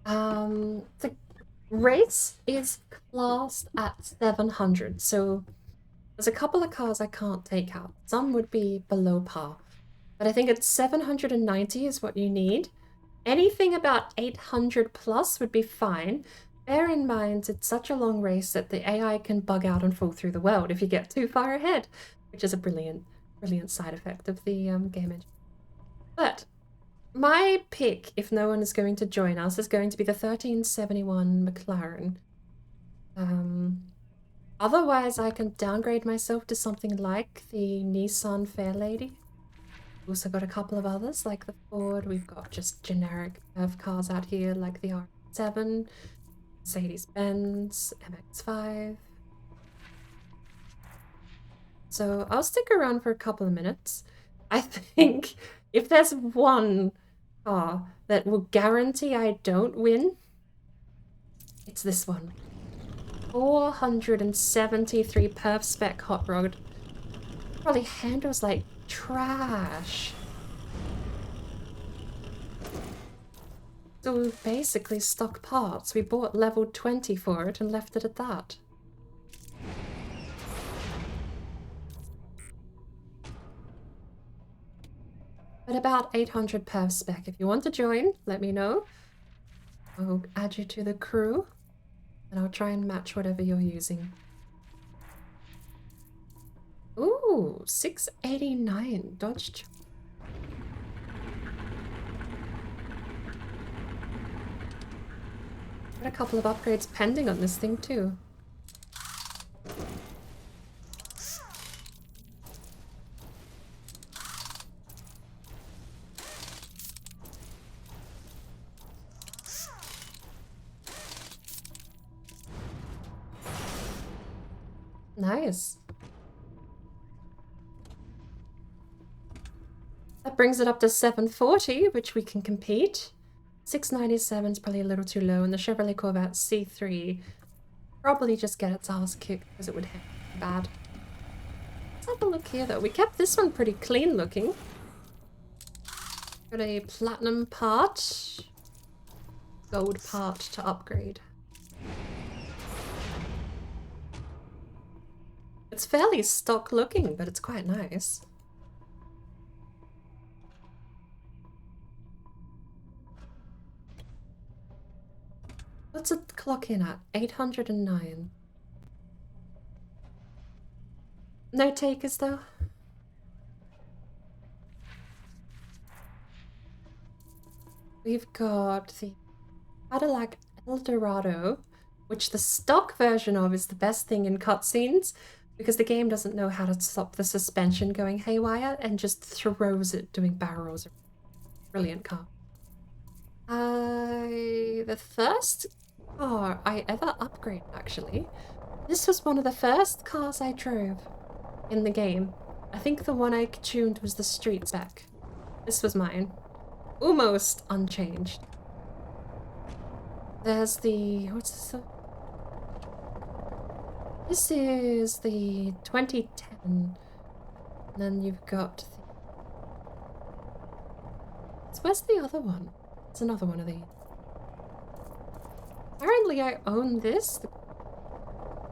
the race is classed at 700, so there's a couple of cars I can't take out. Some would be below par, but I think it's 790 is what you need. Anything about 800 plus would be fine. Bear in mind, it's such a long race that the AI can bug out and fall through the world if you get too far ahead, which is a brilliant side effect of the game engine. But my pick, if no one is going to join us, is going to be the 1371 McLaren. Otherwise, I can downgrade myself to something like the Nissan Fairlady. Also got a couple of others, like the Ford. We've got just generic cars out here, like the R. 7, Mercedes-Benz, MX-5. So I'll stick around for a couple of minutes. I think if there's one car that will guarantee I don't win, it's this one. 473 perf spec hot rod. Probably handles like trash. So basically stock parts. We bought level 20 for it and left it at that. But about 800 perf spec. If you want to join, let me know. I'll add you to the crew and I'll try and match whatever you're using. Ooh, 689 Dodge. Got a couple of upgrades pending on this thing too. Nice. That brings it up to 740, which we can compete. 697 is probably a little too low, and the Chevrolet Corvette C3 probably just get its ass kicked because it would hit bad. Let's have a look here though. We kept this one pretty clean looking. Got a platinum part, gold part to upgrade. It's fairly stock looking, but it's quite nice. What's it clock in at? 809. No takers though? We've got the Cadillac Eldorado, which the stock version of is the best thing in cutscenes because the game doesn't know how to stop the suspension going haywire and just throws it doing barrels. Brilliant car. The first car I ever upgraded, actually. This was one of the first cars I drove in the game. I think the one I tuned was the street spec. This was mine. Almost unchanged. There's the... what's this? This is the 2010. And then you've got the... so where's the other one? It's another one of these. Apparently I own this.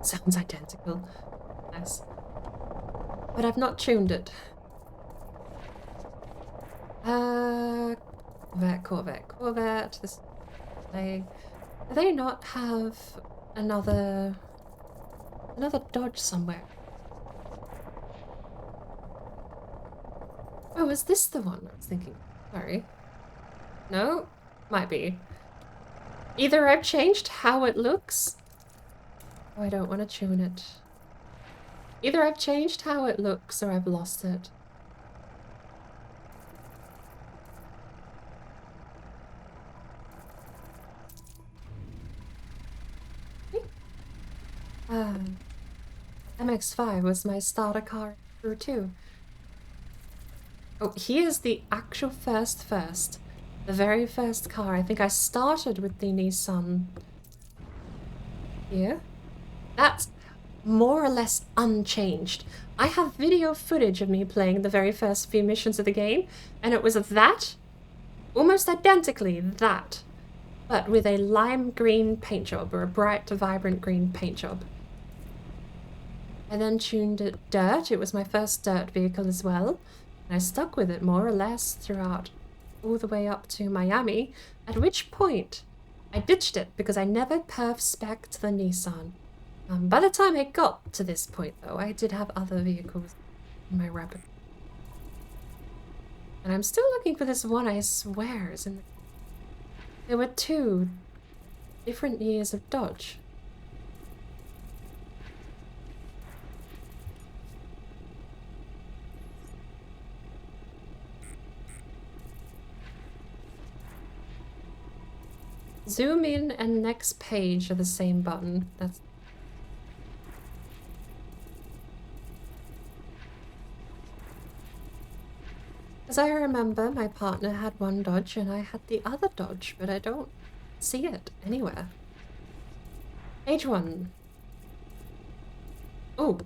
Sounds identical. Nice. But I've not tuned it. Corvette. This. Do they not have another Dodge somewhere? Oh, is this the one I was thinking? Sorry. No? Might be. Either I've changed how it looks. Oh, I don't want to tune it. Either I've changed how it looks or I've lost it. MX-5 was my starter car through too. Oh, here's the actual first. The very first car. I think I started with the Nissan here. That's more or less unchanged. I have video footage of me playing the very first few missions of the game, and it was that, almost identically that, but with a lime green paint job, or a bright, vibrant green paint job. I then tuned it dirt. It was my first dirt vehicle as well. And I stuck with it more or less throughout, all the way up to Miami, at which point I ditched it because I never perf-spec'd the Nissan. By the time I got to this point, though, I did have other vehicles in my repertoire. And I'm still looking for this one, I swear, is in the... There were 2 different years of Dodge. Zoom in and next page are the same button. That's... As I remember, my partner had one dodge and I had the other dodge, but I don't see it anywhere. Page 1. Oh.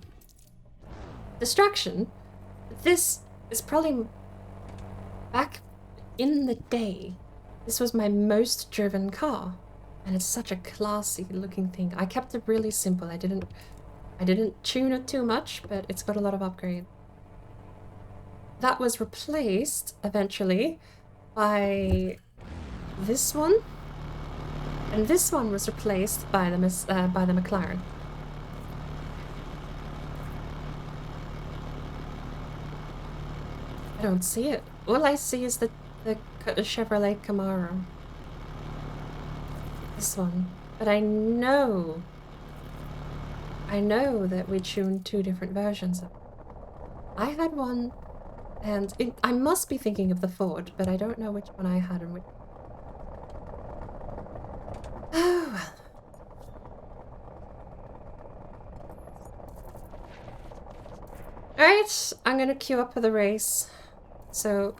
Distraction? This is probably... Back in the day, this was my most driven car. And it's such a classy looking thing. I kept it really simple. I didn't tune it too much, but it's got a lot of upgrades. That was replaced eventually by this one, and this one was replaced by the McLaren. I don't see it. All I see is the Chevrolet Camaro. This one, but I know that we tuned 2 different versions of it. I had one. And I must be thinking of the Ford, but I don't know which one I had and which... Oh, well. Alright, I'm gonna queue up for the race. So,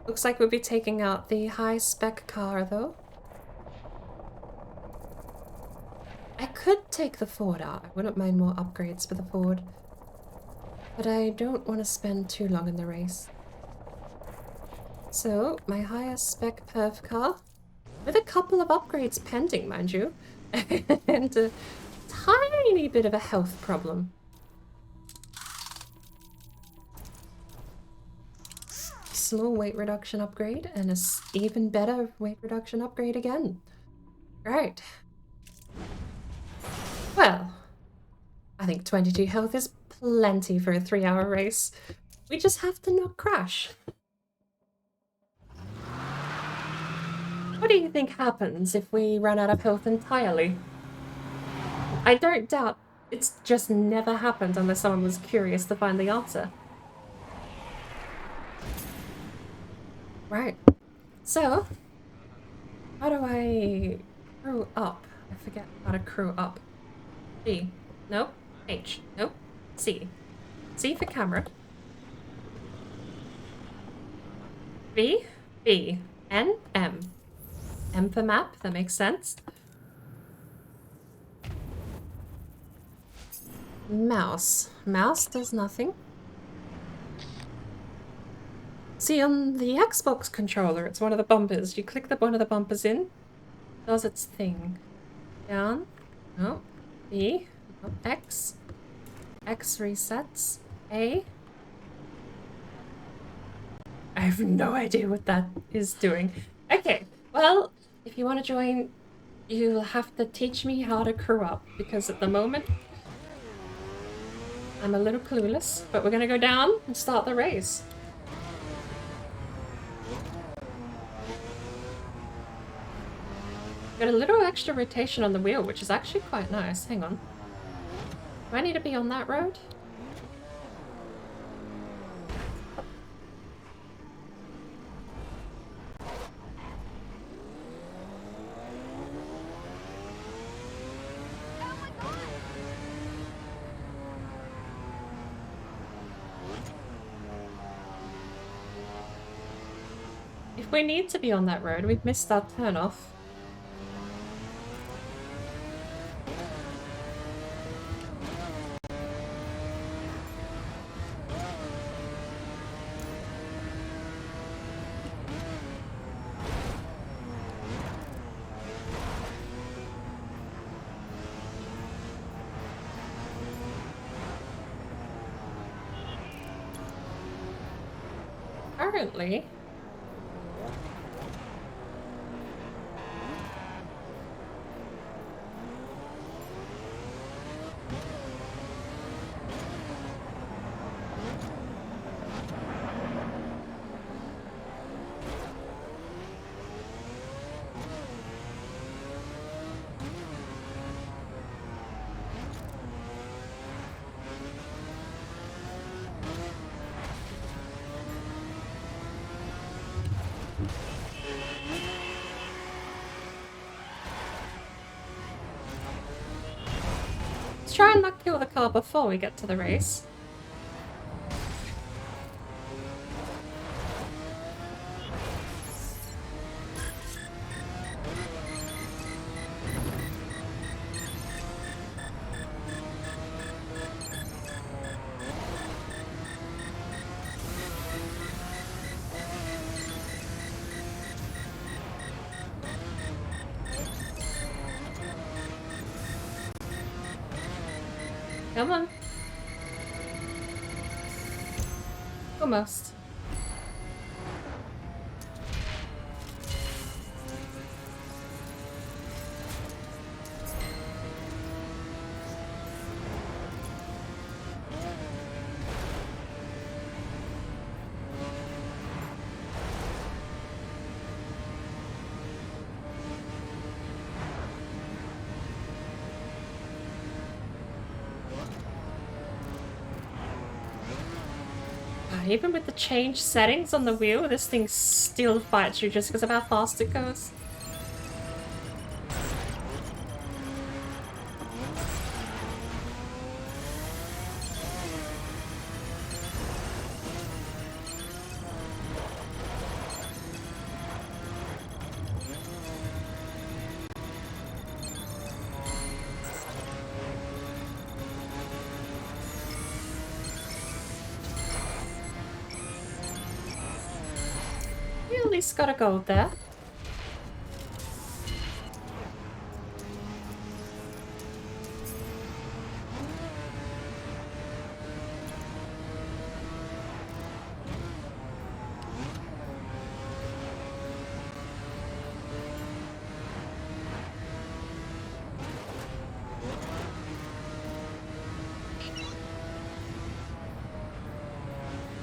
looks like we'll be taking out the high-spec car, though. I could take the Ford out. I wouldn't mind more upgrades for the Ford. But I don't want to spend too long in the race. So, my highest spec perf car, with a couple of upgrades pending, mind you, and a tiny bit of a health problem. Small weight reduction upgrade, and a even better weight reduction upgrade again. Right. Well, I think 22 health is plenty for a 3-hour race. We just have to not crash. What do you think happens if we run out of health entirely? I don't doubt it's just never happened unless someone was curious to find the answer. Right. So, how do I crew up? I forget how to crew up. C. Nope. H. Nope. C. C for camera. B. B. N. M. M for map. That makes sense. Mouse. Mouse does nothing. See, on the Xbox controller, it's one of the bumpers. You click one of the bumpers in, does its thing. Down. No. B. No. X. X resets. A. I have no idea what that is doing. Okay, well, if you want to join, you'll have to teach me how to crew up, because at the moment, I'm a little clueless, but we're gonna go down and start the race. Got a little extra rotation on the wheel, which is actually quite nice. Hang on. Do I need to be on that road? If we need to be on that road, we've missed our turnoff. Apparently, Let's try and not kill the car before we get to the race. Come on. Almost. Even with the changed settings on the wheel, this thing still fights you just because of how fast it goes. You at least got a gold there.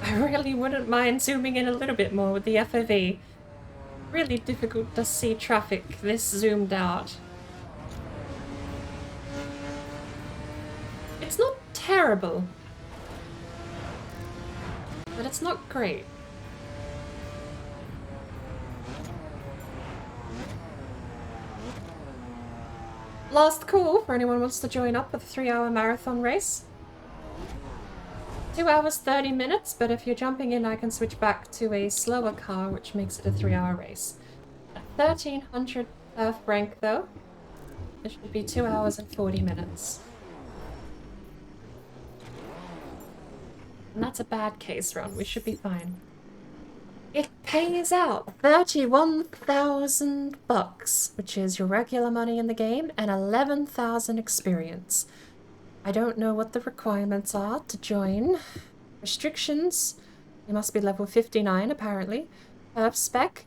I really wouldn't mind zooming in a little bit more with the FOV. Really difficult to see traffic this zoomed out. It's not terrible, but it's not great. Last call for anyone who wants to join up with a 3-hour marathon race. 2 hours 30 minutes, but if you're jumping in I can switch back to a slower car, which makes it a 3-hour race. At 1300 Earth rank though, it should be 2 hours and 40 minutes. And that's a bad case run, we should be fine. It pays out 31,000 bucks, which is your regular money in the game, and 11,000 experience. I don't know what the requirements are to join. Restrictions, you must be level 59 apparently. Perf spec,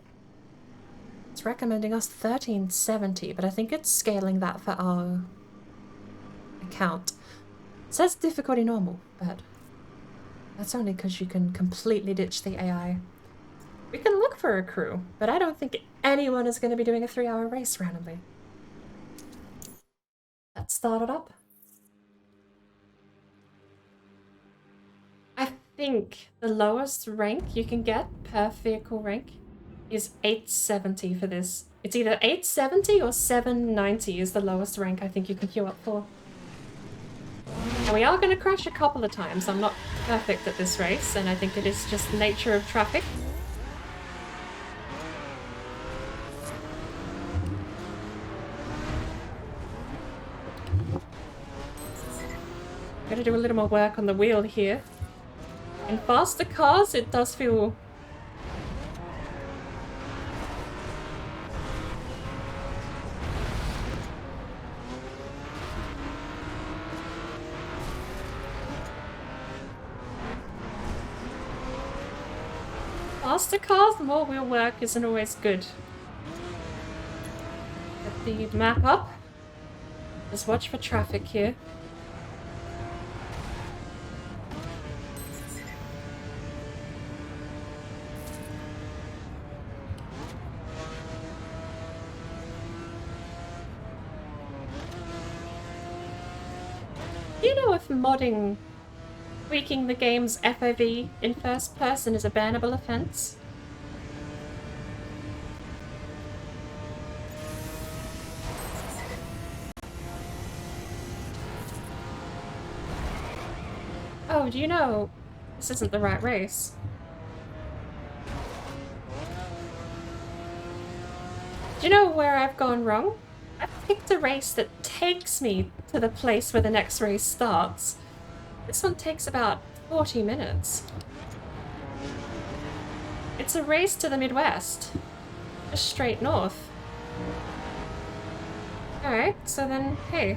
it's recommending us 1370, but I think it's scaling that for our account. It says difficulty normal, but that's only because you can completely ditch the AI. We can look for a crew, but I don't think anyone is going to be doing a 3-hour race randomly. Let's start it up. I think the lowest rank you can get per vehicle rank is 870 for this. It's either 870 or 790 is the lowest rank I think you can queue up for. And we are going to crash a couple of times. I'm not perfect at this race, and I think it is just the nature of traffic. Gotta do a little more work on the wheel here. In faster cars, it does feel... Faster cars, more wheel work isn't always good. Get the map up. Just watch for traffic here. Do you know if modding, tweaking the game's FOV in first person is a bannable offense? do you know this isn't the right race? Do you know where I've gone wrong? I've picked a race that takes me to the place where the next race starts. This one takes about 40 minutes. It's a race to the Midwest. Just straight north. Alright, so then, hey.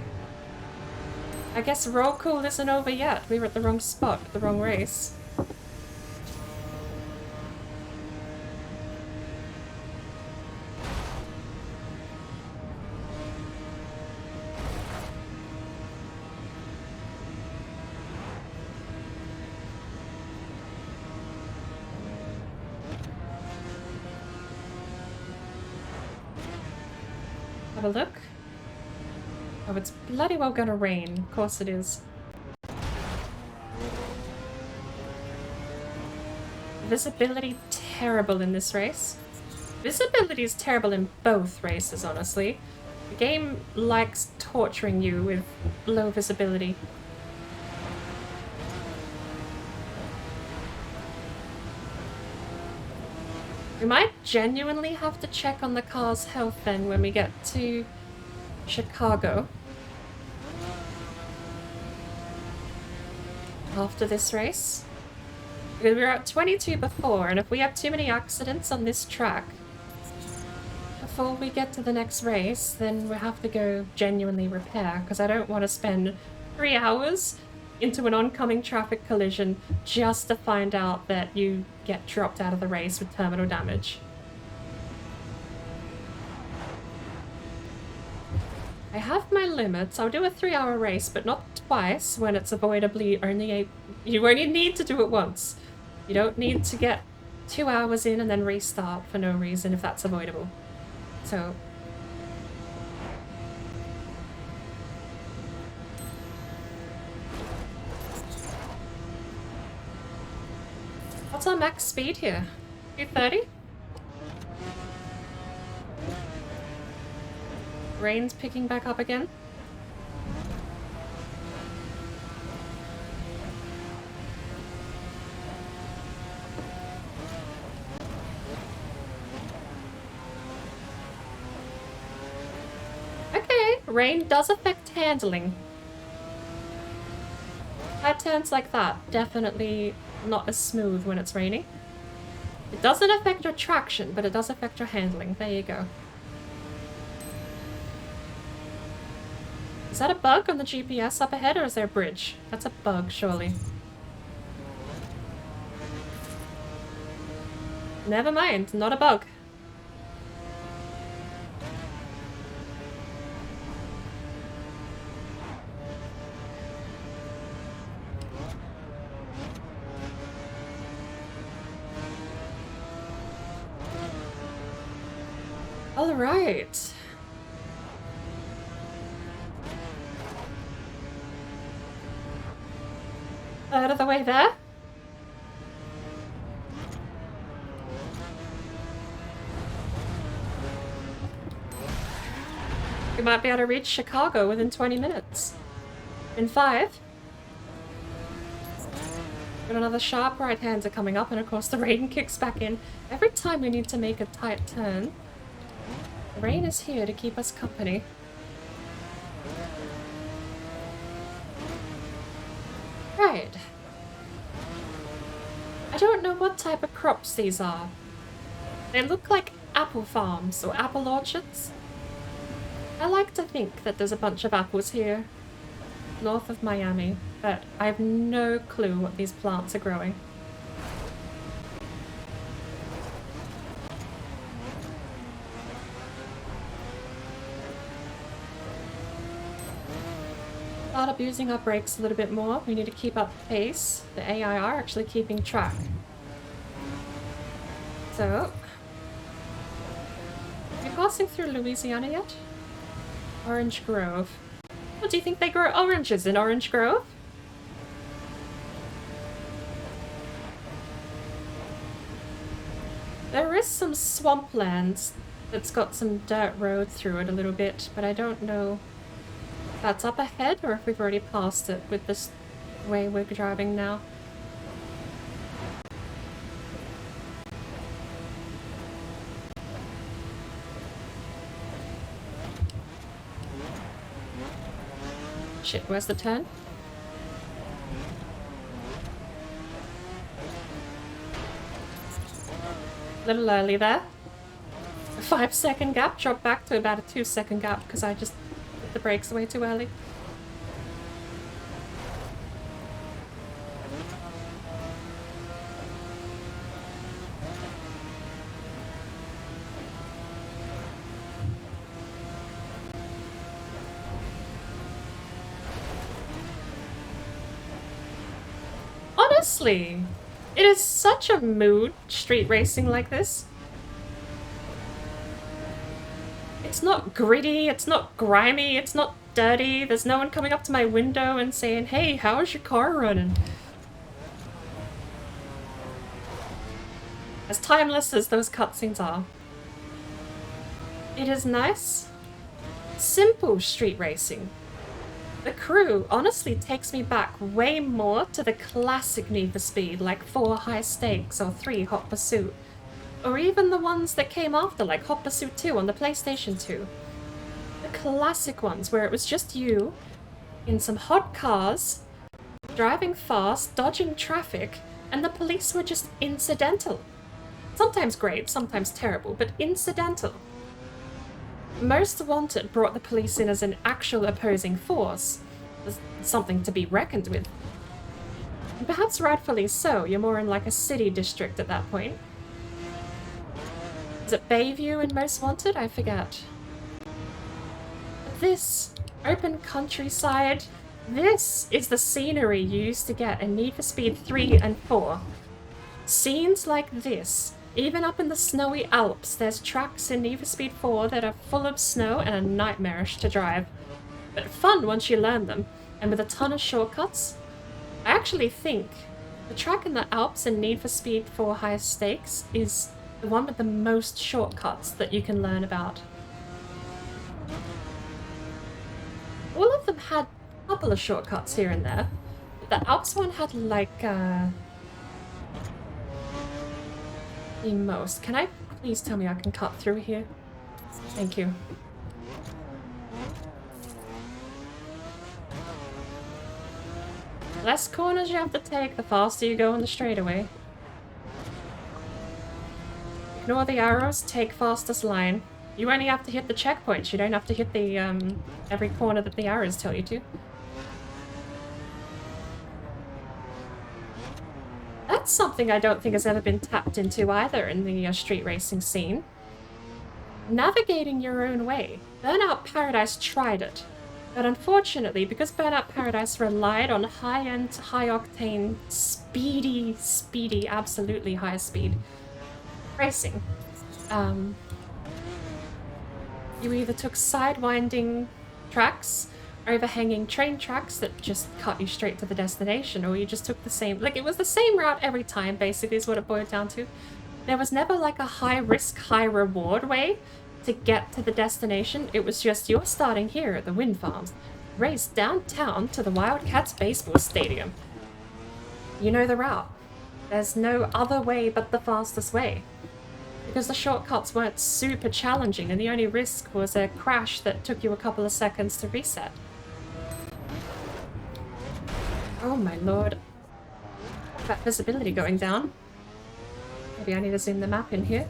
I guess roll call isn't over yet. We were at the wrong spot, the wrong race. Have a look. Oh, it's bloody well gonna rain. Of course it is. Visibility terrible in this race. Visibility is terrible in both races, honestly. The game likes torturing you with low visibility. We might genuinely have to check on the car's health then when we get to Chicago. After this race. Because we were at 22 before, and if we have too many accidents on this track before we get to the next race, then we have to go genuinely repair, because I don't want to spend 3 hours into an oncoming traffic collision just to find out that you get dropped out of the race with terminal damage. I have my limits. I'll do a 3-hour race, but not twice when it's avoidably only you only need to do it once. You don't need to get 2 hours in and then restart for no reason if that's avoidable. So... what's our max speed here? 230? Rain's picking back up again. Okay, rain does affect handling. Side turns like that, definitely not as smooth when it's raining. It doesn't affect your traction, but it does affect your handling. There you go. Is that a bug on the GPS up ahead, or is there a bridge? That's a bug, surely. Never mind, not a bug. All right. Out of the way there. We might be able to reach Chicago within 20 minutes. In 5. Got another sharp right-hander coming up, and of course the rain kicks back in. Every time we need to make a tight turn, the rain is here to keep us company. Right. I don't know what type of crops these are. They look like apple farms or apple orchards. I like to think that there's a bunch of apples here, north of Miami, but I have no clue what these plants are growing. Start abusing our brakes a little bit more. We need to keep up the pace. The AI are actually keeping track. So, are we passing through Louisiana yet? Orange Grove. Oh, do you think they grow oranges in Orange Grove? There is some swamplands that's got some dirt road through it a little bit, but I don't know if that's up ahead or if we've already passed it with this the way we're driving now. Shit, where's the turn? A little early there. A 5-second gap, dropped back to about a 2-second gap because I just hit the brakes way too early. Honestly, it is such a mood, street racing like this. It's not gritty, it's not grimy, it's not dirty, there's no one coming up to my window and saying, hey, how's your car running? As timeless as those cutscenes are. It is nice, simple street racing. The crew honestly takes me back way more to the classic Need for Speed, like 4 High Stakes or 3 Hot Pursuit. Or even the ones that came after, like Hot Pursuit 2 on the PlayStation 2. The classic ones where it was just you, in some hot cars, driving fast, dodging traffic, and the police were just incidental. Sometimes great, sometimes terrible, but incidental. Most Wanted brought the police in as an actual opposing force, as something to be reckoned with. And perhaps rightfully so, you're more in like a city district at that point. Is it Bayview in Most Wanted? I forget. But this open countryside, this is the scenery you used to get in Need for Speed 3 and 4. Scenes like this. Even up in the snowy Alps, there's tracks in Need for Speed 4 that are full of snow and are nightmarish to drive. But fun once you learn them, and with a ton of shortcuts. I actually think the track in the Alps in Need for Speed 4 High Stakes is the one with the most shortcuts that you can learn about. All of them had a couple of shortcuts here and there, but the Alps one had like the most. Can I please tell me I can cut through here? Thank you. The less corners you have to take, the faster you go on the straightaway. Ignore the arrows, take fastest line. You only have to hit the checkpoints, you don't have to hit the every corner that the arrows tell you to. That's something I don't think has ever been tapped into either in the street racing scene. Navigating your own way. Burnout Paradise tried it, but unfortunately, because Burnout Paradise relied on high-end, high-octane, speedy, absolutely high-speed racing, you either took sidewinding tracks, overhanging train tracks that just cut you straight to the destination, or you just took the same, like it was the same route every time, basically is what it boiled down to. There was never like a high risk, high reward way to get to the destination. It was just, you're starting here at the wind farms, race downtown to the Wildcats baseball stadium. You know the route. There's no other way but the fastest way. Because the shortcuts weren't super challenging and the only risk was a crash that took you a couple of seconds to reset. Oh my lord. That visibility going down. Maybe I need to zoom the map in here.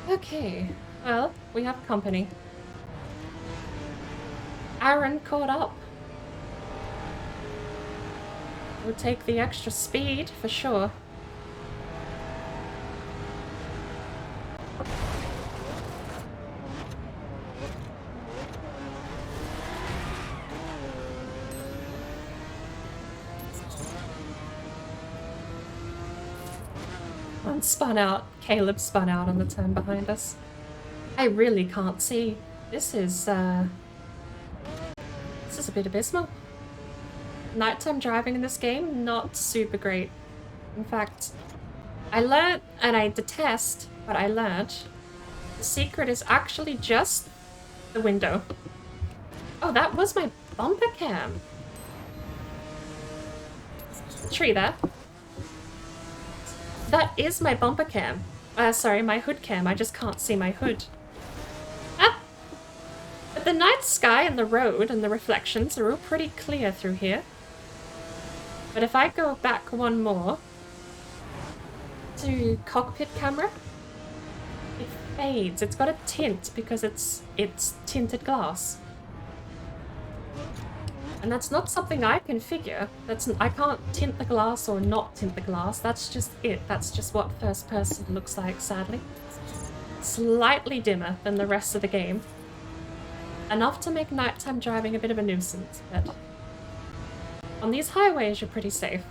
Okay, well, we have company. Aaron caught up. We'll take the extra speed for sure. One spun out. Caleb spun out on the turn behind us. I really can't see. This is a bit abysmal. Nighttime driving in this game, not super great. In fact, I learned, and I detest, but I learned, the secret is actually just the window. Oh, that was my bumper cam. Tree there. That is my bumper cam. Sorry, my hood cam. I just can't see my hood. Ah! But the night sky and the road and the reflections are all pretty clear through here. But if I go back one more to cockpit camera, it fades. It's got a tint because it's tinted glass. And that's not something I configure. I can't tint the glass or not tint the glass. That's just it. That's just what first person looks like, sadly. Slightly dimmer than the rest of the game. Enough to make nighttime driving a bit of a nuisance, but on these highways you're pretty safe.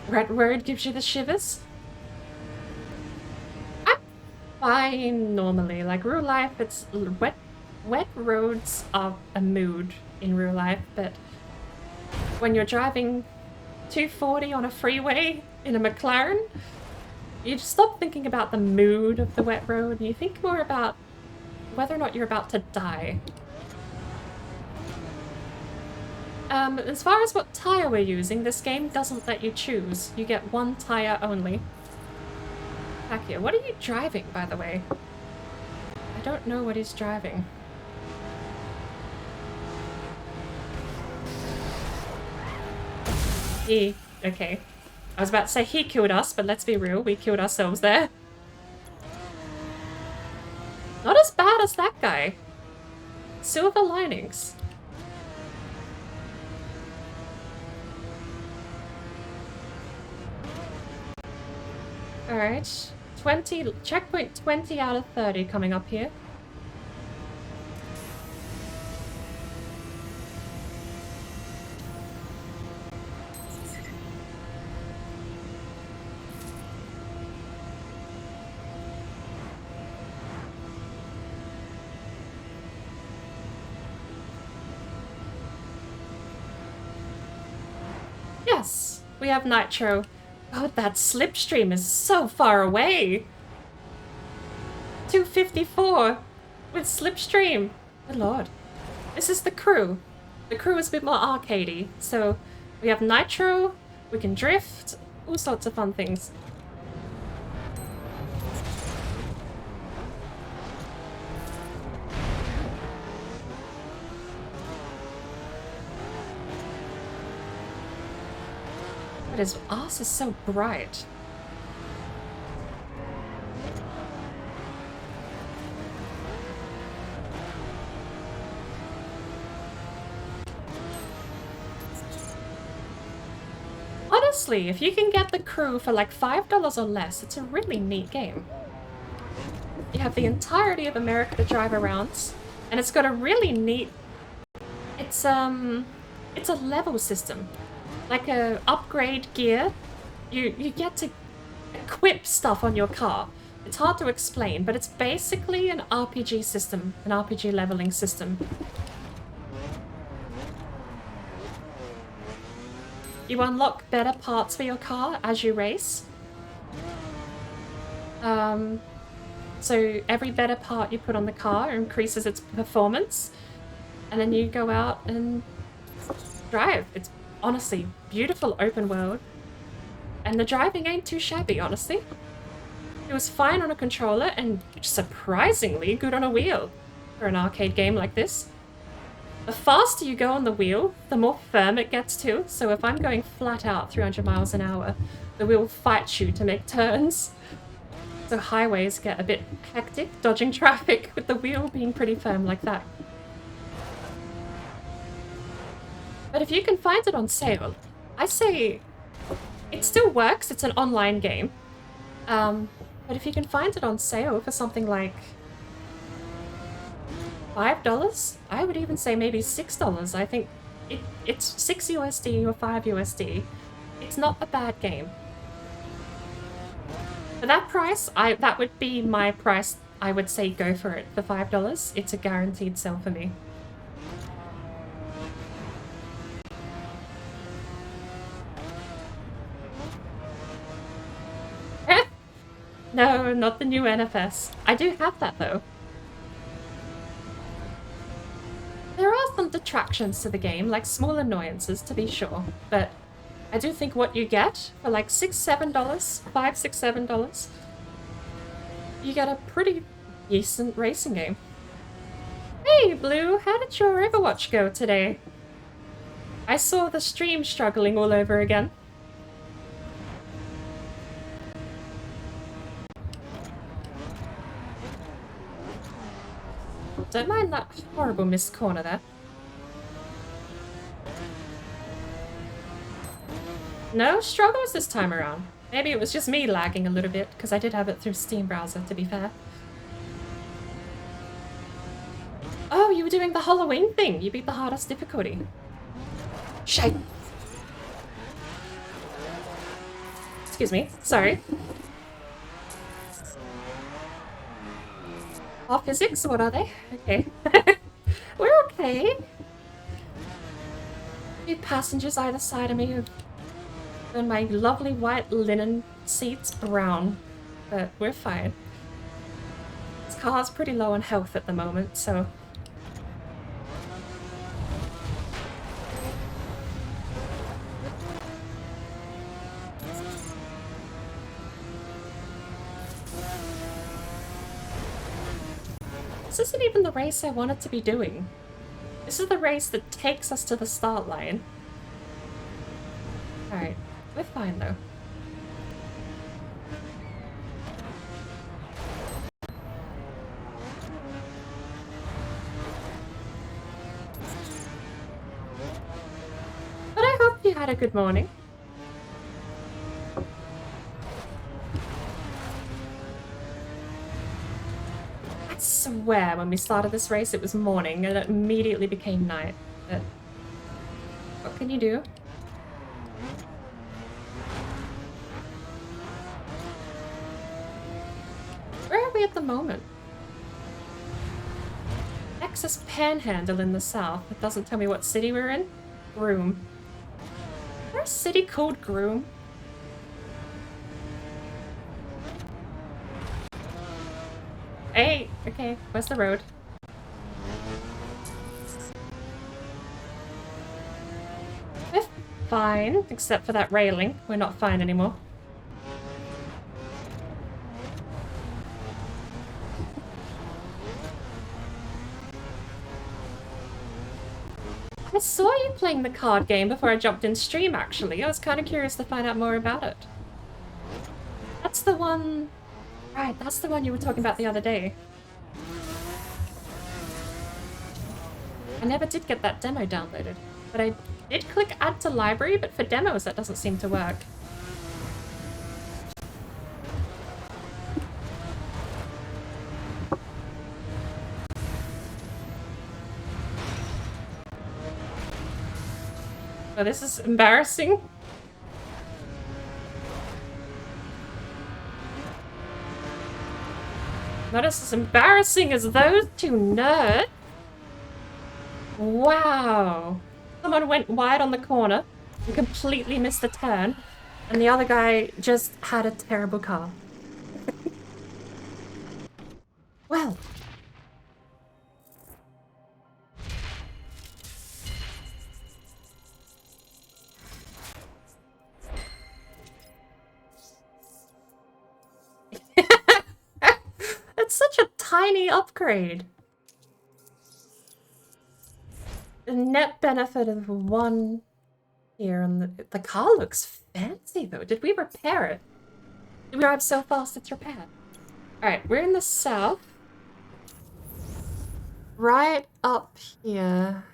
Red Road gives you the shivers. I'm fine normally. Like real life, it's wet roads are a mood in real life, but when you're driving 240 on a freeway in a McLaren, you just stop thinking about the mood of the wet road and you think more about whether or not you're about to die. As far as what tire we're using, this game doesn't let you choose. You get one tire only. Back here. What are you driving, by the way? I don't know what he's driving. Okay. I was about to say he killed us, but let's be real, we killed ourselves there. Not as bad as that guy. Silver linings. Alright. 20, checkpoint 20 out of 30 coming up here. Yes, we have Nitro. God, that slipstream is so far away. 254 with slipstream. Good lord. This is the crew. The crew is a bit more arcadey. So we have Nitro, we can drift, all sorts of fun things. But his ass is so bright. Honestly, if you can get the crew for like $5 or less, it's a really neat game. You have the entirety of America to drive around, and it's got a really neat... It's a level system. Like a upgrade gear, you get to equip stuff on your car. It's hard to explain, but it's basically an RPG system, an RPG leveling system. You unlock better parts for your car as you race. So every better part you put on the car increases its performance, and then you go out and drive. It's honestly beautiful open world, and the driving ain't too shabby, honestly. It was fine on a controller and surprisingly good on a wheel for an arcade game like this. The faster you go on the wheel, the more firm it gets too. So if I'm going flat out 300 miles an hour, the wheel fights you to make turns. So highways get a bit hectic, dodging traffic with the wheel being pretty firm like that. But if you can find it on sale, I say it still works. It's an online game. But if you can find it on sale for something like $5, I would even say maybe $6. I think it's 6 USD or 5 USD. It's not a bad game. For that price, that would be my price. I would say go for it for $5. It's a guaranteed sell for me. No, not the new NFS. I do have that though. There are some detractions to the game, like small annoyances to be sure, but I do think what you get for like $6, $7, $5, $6, $7, you get a pretty decent racing game. Hey Blue, how did your Overwatch go today? I saw the stream struggling all over again. Don't mind that horrible missed corner there. No struggles this time around. Maybe it was just me lagging a little bit, because I did have it through Steam browser, to be fair. Oh, you were doing the Halloween thing! You beat the hardest difficulty. Shite! Excuse me, sorry. All physics? What are they? Okay. We're okay. Two passengers either side of me have turned my lovely white linen seats brown, but we're fine. This car's pretty low on health at the moment, so... This isn't even the race I wanted to be doing. This is the race that takes us to the start line. Alright, we're fine though. But I hope you had a good morning. I swear when we started this race it was morning and it immediately became night. But what can you do? Where are we at the moment? Texas Panhandle in the south. It doesn't tell me what city we're in. Groom. Is there a city called Groom? Hey, okay, where's the road? We're fine, except for that railing. We're not fine anymore. I saw you playing the card game before I jumped in stream, actually. I was kind of curious to find out more about it. That's the one... Right, that's the one you were talking about the other day. I never did get that demo downloaded, but I did click add to library, but for demos that doesn't seem to work. Oh, this is embarrassing. Not as embarrassing as those two nerds. Wow. Someone went wide on the corner and completely missed the turn, and the other guy just had a terrible car. Well. It's such a tiny upgrade. The net benefit of one here, and the car looks fancy though. Did we repair it? Did we drive so fast it's repaired? Alright, we're in the south. Right up here.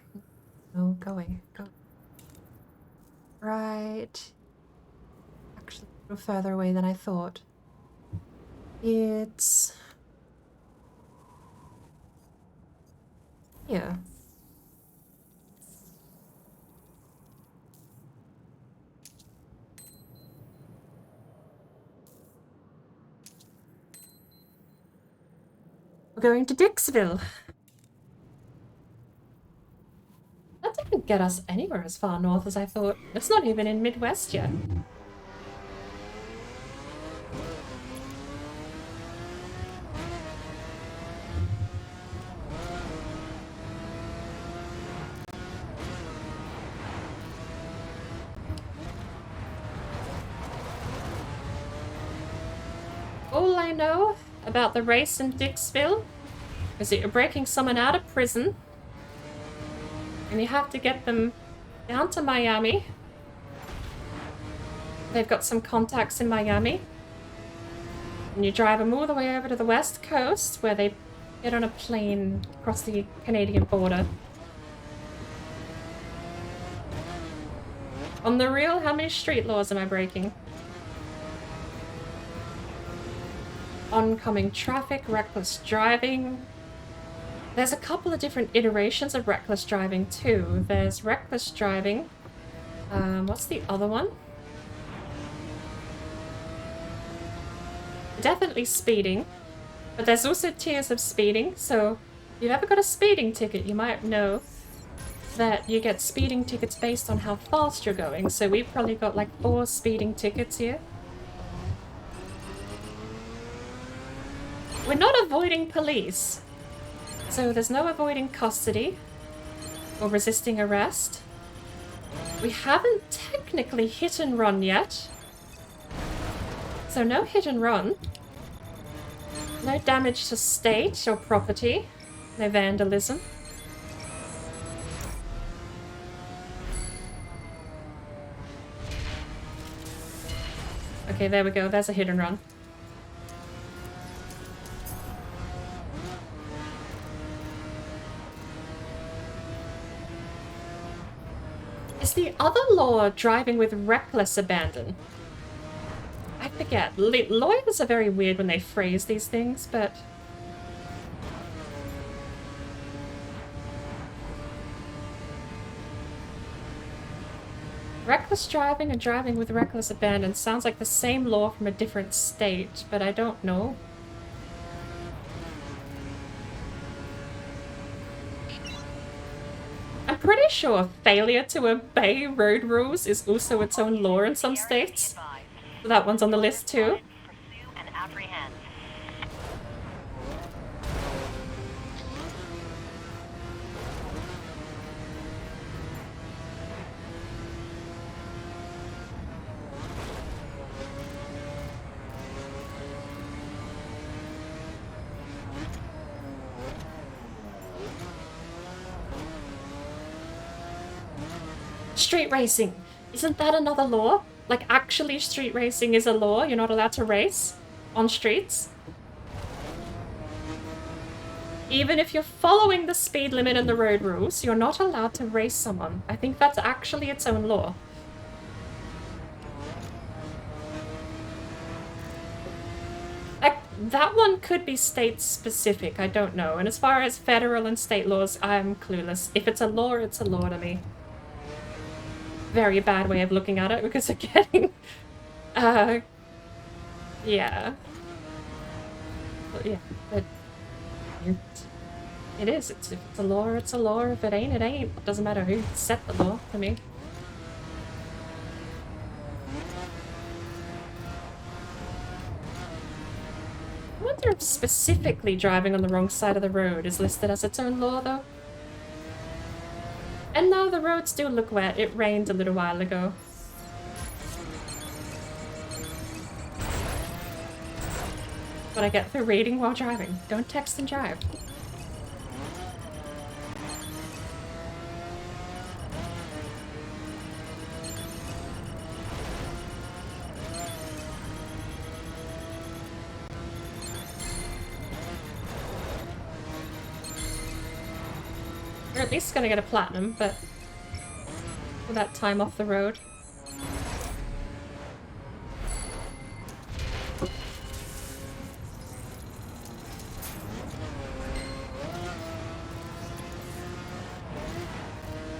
Oh, go away. Go. Right. Actually, a little further away than I thought. It's... yeah. We're going to Dixville. That didn't get us anywhere as far north as I thought. It's not even in Midwest yet. all I know about the race in Dixville is that you're breaking someone out of prison and you have to get them down to Miami. They've got some contacts in Miami. And you drive them all the way over to the west coast where they get on a plane across the Canadian border. On the real, how many street laws am I breaking? Oncoming traffic, reckless driving. There's a couple of different iterations of reckless driving too. There's reckless driving. What's the other one? Definitely speeding. But there's also tiers of speeding, so if you've ever got a speeding ticket, you might know that you get speeding tickets based on how fast you're going. So we've probably got like 4 speeding tickets here. We're not avoiding police. So there's no avoiding custody or resisting arrest. We haven't technically hit and run yet. So no hit and run. No damage to state or property. No vandalism. Okay, there we go. There's a hit and run. Is the other law driving with reckless abandon? I forget. Lawyers are very weird when they phrase these things, but... Reckless driving and driving with reckless abandon sounds like the same law from a different state, but I don't know. I'm pretty sure failure to obey road rules is also its own law in some states. So that one's on the list too. Street racing. Isn't that another law? Like, actually street racing is a law. You're not allowed to race on streets. Even if you're following the speed limit and the road rules, you're not allowed to race someone. I think that's actually its own law. Like, that one could be state-specific, I don't know. And as far as federal and state laws, I'm clueless. If it's a law, it's a law to me. Very bad way of looking at it because of getting yeah. But yeah, but it is. If it's a law, it's a law. If it ain't, it ain't. It doesn't matter who set the law for me. I wonder if specifically driving on the wrong side of the road is listed as its own law though. And no, the roads do look wet. It rained a little while ago. What I get for reading while driving. Don't text and drive. We're at least gonna get a platinum, but for that time off the road.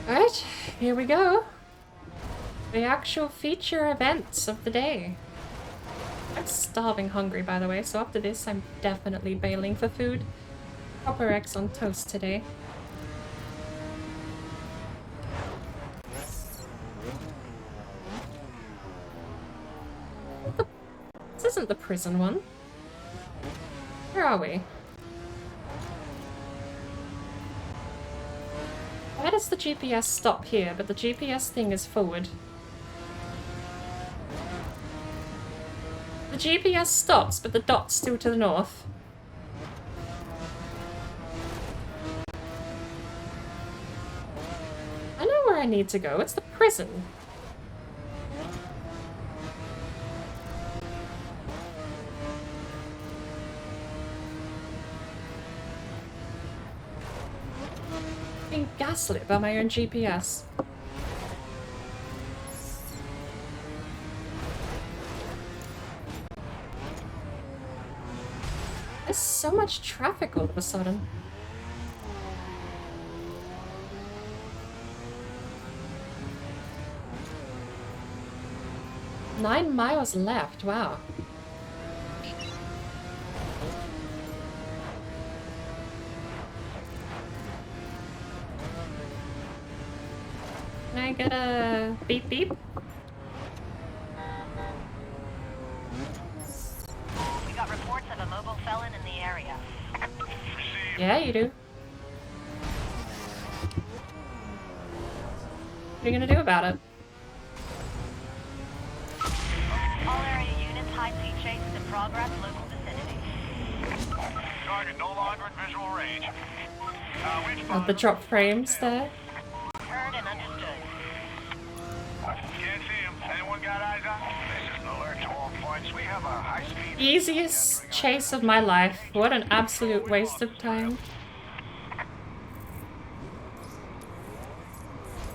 Alright, here we go. The actual feature events of the day. I'm starving hungry, by the way, so after this I'm definitely bailing for food. Proper eggs on toast today. This isn't the prison one. Where are we? Why does the GPS stop here, but the GPS thing is forward? The GPS stops, but the dot's still to the north. I know where I need to go. It's the prison. Being gaslit by my own GPS. There's so much traffic all of a sudden. "9 miles left, wow. Can I get a beep beep? We got reports of a mobile felon in the area. Yeah, you do. What are you gonna do about it? All area units, high-speed chase is in progress, local vicinity. Target no longer in visual range. Oh, the drop frames there. Heard and understood. Can't see him. Anyone got eyes on? This is an alert to all points. We have a high-speed... Easiest chase of my life. What an absolute waste of time.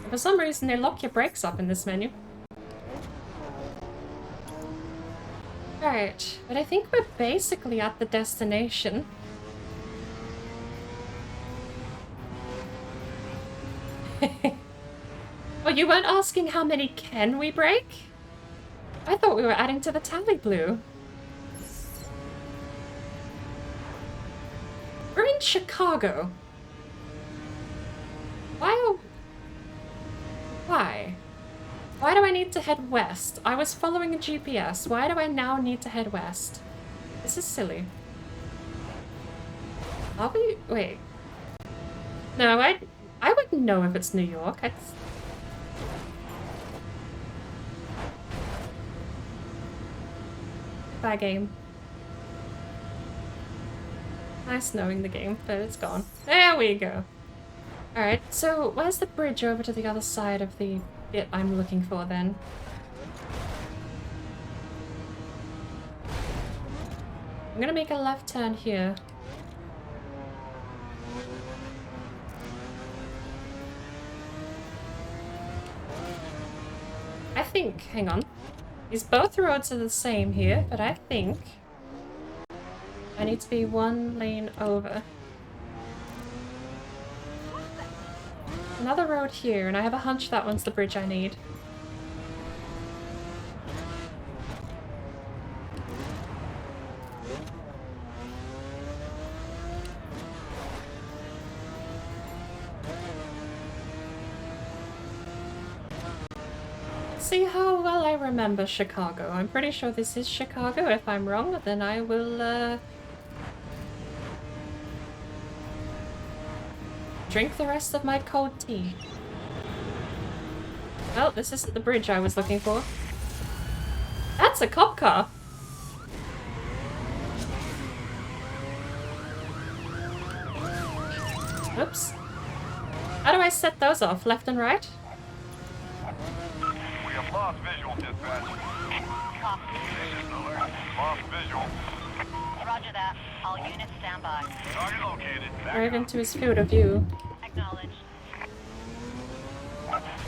For some reason, they lock your brakes up in this menu. Alright, but I think we're basically at the destination. Oh, you weren't asking how many can we break? I thought we were adding to the tally blue. We're in Chicago. Why? Why do I need to head west? I was following a GPS. Why do I now need to head west? This is silly. Are we? Wait. No, I wouldn't know if it's New York. Bad game. Nice knowing the game, but it's gone. There we go. Alright, so where's the bridge over to the other side of the bit I'm looking for then? I'm gonna make a left turn here. I think, hang on. These both roads are the same here, but I think I need to be one lane over. Another road here, and I have a hunch that one's the bridge I need. See how well I remember Chicago. I'm pretty sure this is Chicago. If I'm wrong, then I will, drink the rest of my cold tea. Well, this isn't the bridge I was looking for. That's a cop car! Oops. How do I set those off? Left and right? We have lost visual, dispatch. Copy. This is an alert. Lost visual. Roger that. All units stand by. Target located. Drive into his field of view. Acknowledged.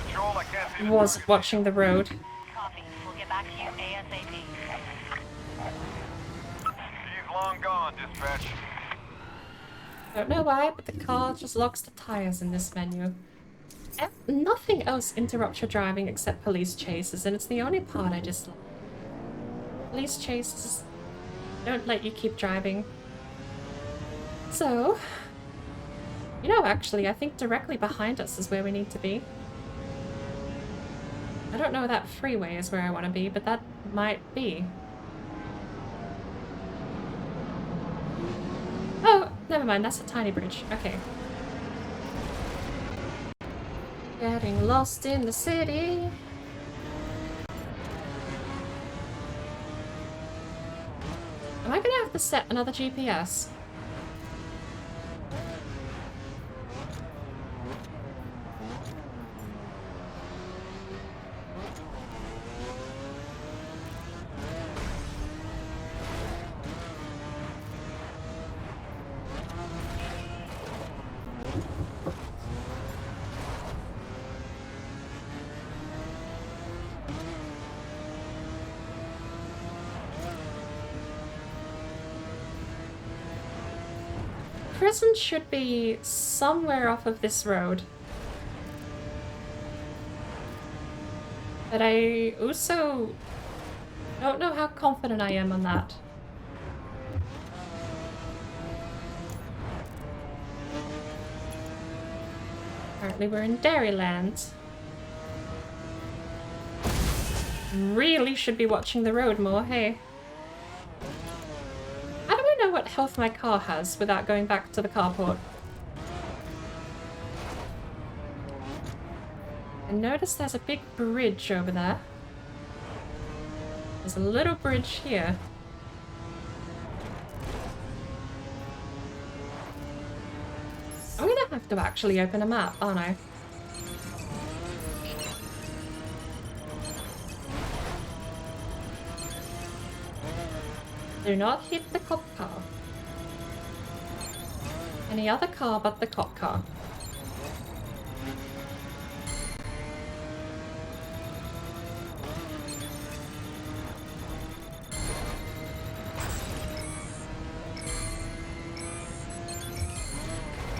Control, I can't see the Was target. watching the road. Copy. We'll get back to you ASAP. He's long gone, dispatch. Don't know why, but the car just locks the tires in this menu. Nothing else interrupts your driving except police chases, and it's the only part I dislike. Police chases don't let you keep driving. So, you know, actually, I think directly behind us is where we need to be. I don't know that freeway is where I want to be, but that might be. Oh, never mind, that's a tiny bridge. Okay. Getting lost in the city. to set another GPS? Prison should be somewhere off of this road. But I also don't know how confident I am on that. Apparently we're in Dairyland. Really should be watching the road more, hey? How do I know what health my car has without going back to the carport? I noticed there's a big bridge over there. There's a little bridge here. I'm gonna have to actually open a map, aren't I? Do not hit the cop car. Any other car but the cop car.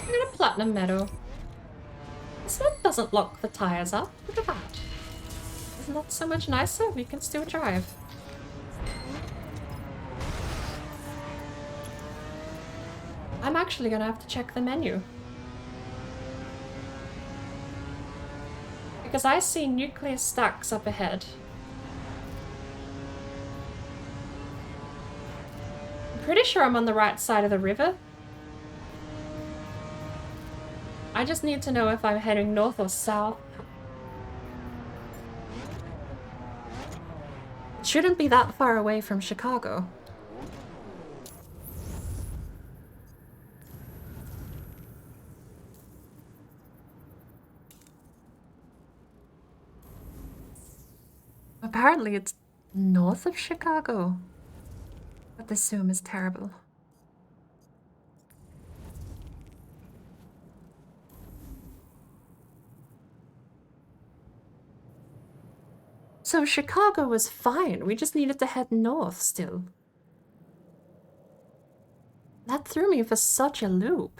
I'm gonna platinum medal. This one doesn't lock the tires up. Look at that. Isn't that so much nicer? We can still drive. I'm actually gonna have to check the menu. Because I see nuclear stacks up ahead. I'm pretty sure I'm on the right side of the river. I just need to know if I'm heading north or south. It shouldn't be that far away from Chicago. Apparently it's north of Chicago. But this Zoom is terrible. So Chicago was fine. We just needed to head north still. That threw me for such a loop.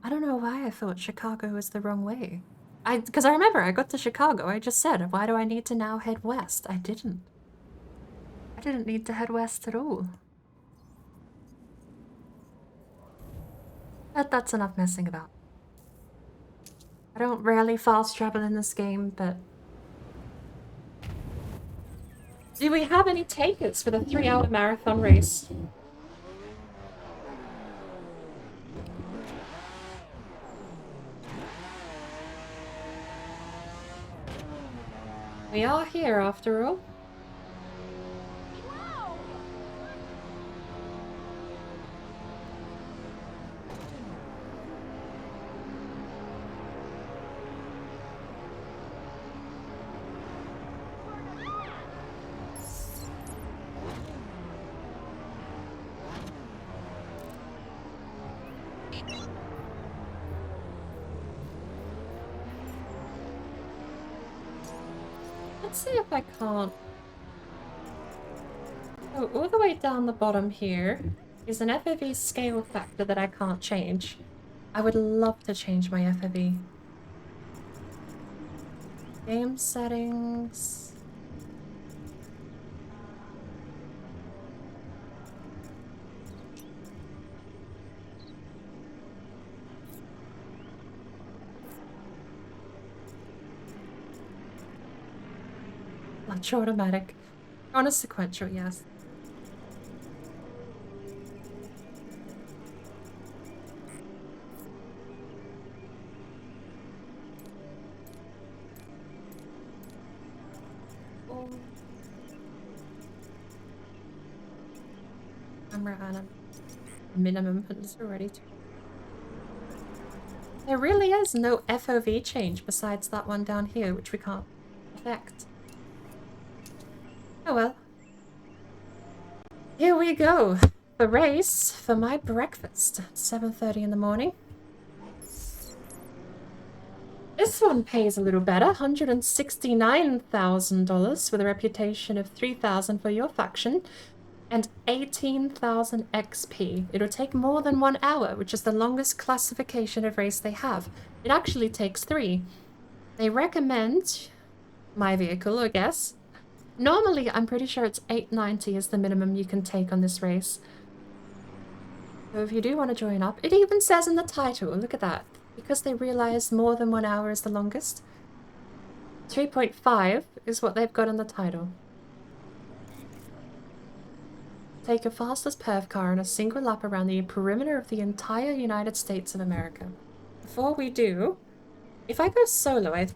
I don't know why I thought Chicago was the wrong way. Because I remember I got to Chicago, I just said, why do I need to now head west? I didn't. I didn't need to head west at all. But that's enough messing about. I don't rarely fast travel in this game, but... Do we have any takers for the 3-hour marathon race? We are here, after all. Let's see if I can't... Oh, all the way down the bottom here is an FOV scale factor that I can't change. I would love to change my FOV. Game settings... Launch automatic. On a sequential, yes. camera and a minimum, and it's already there really is no FOV change besides that one down here, which we can't affect. Oh well. Here we go. The race for my breakfast at 7:30 in the morning. This one pays a little better, $169,000 with a reputation of 3,000 for your faction and 18,000 XP. It'll take more than 1 hour, which is the longest classification of race they have. It actually takes 3. They recommend my vehicle, I guess. Normally, I'm pretty sure it's 890 is the minimum you can take on this race. So if you do want to join up, it even says in the title, look at that. Because they realized more than 1 hour is the longest. 3.5 is what they've got in the title. Take your fastest perf car in a single lap around the perimeter of the entire United States of America. Before we do, if I go solo, I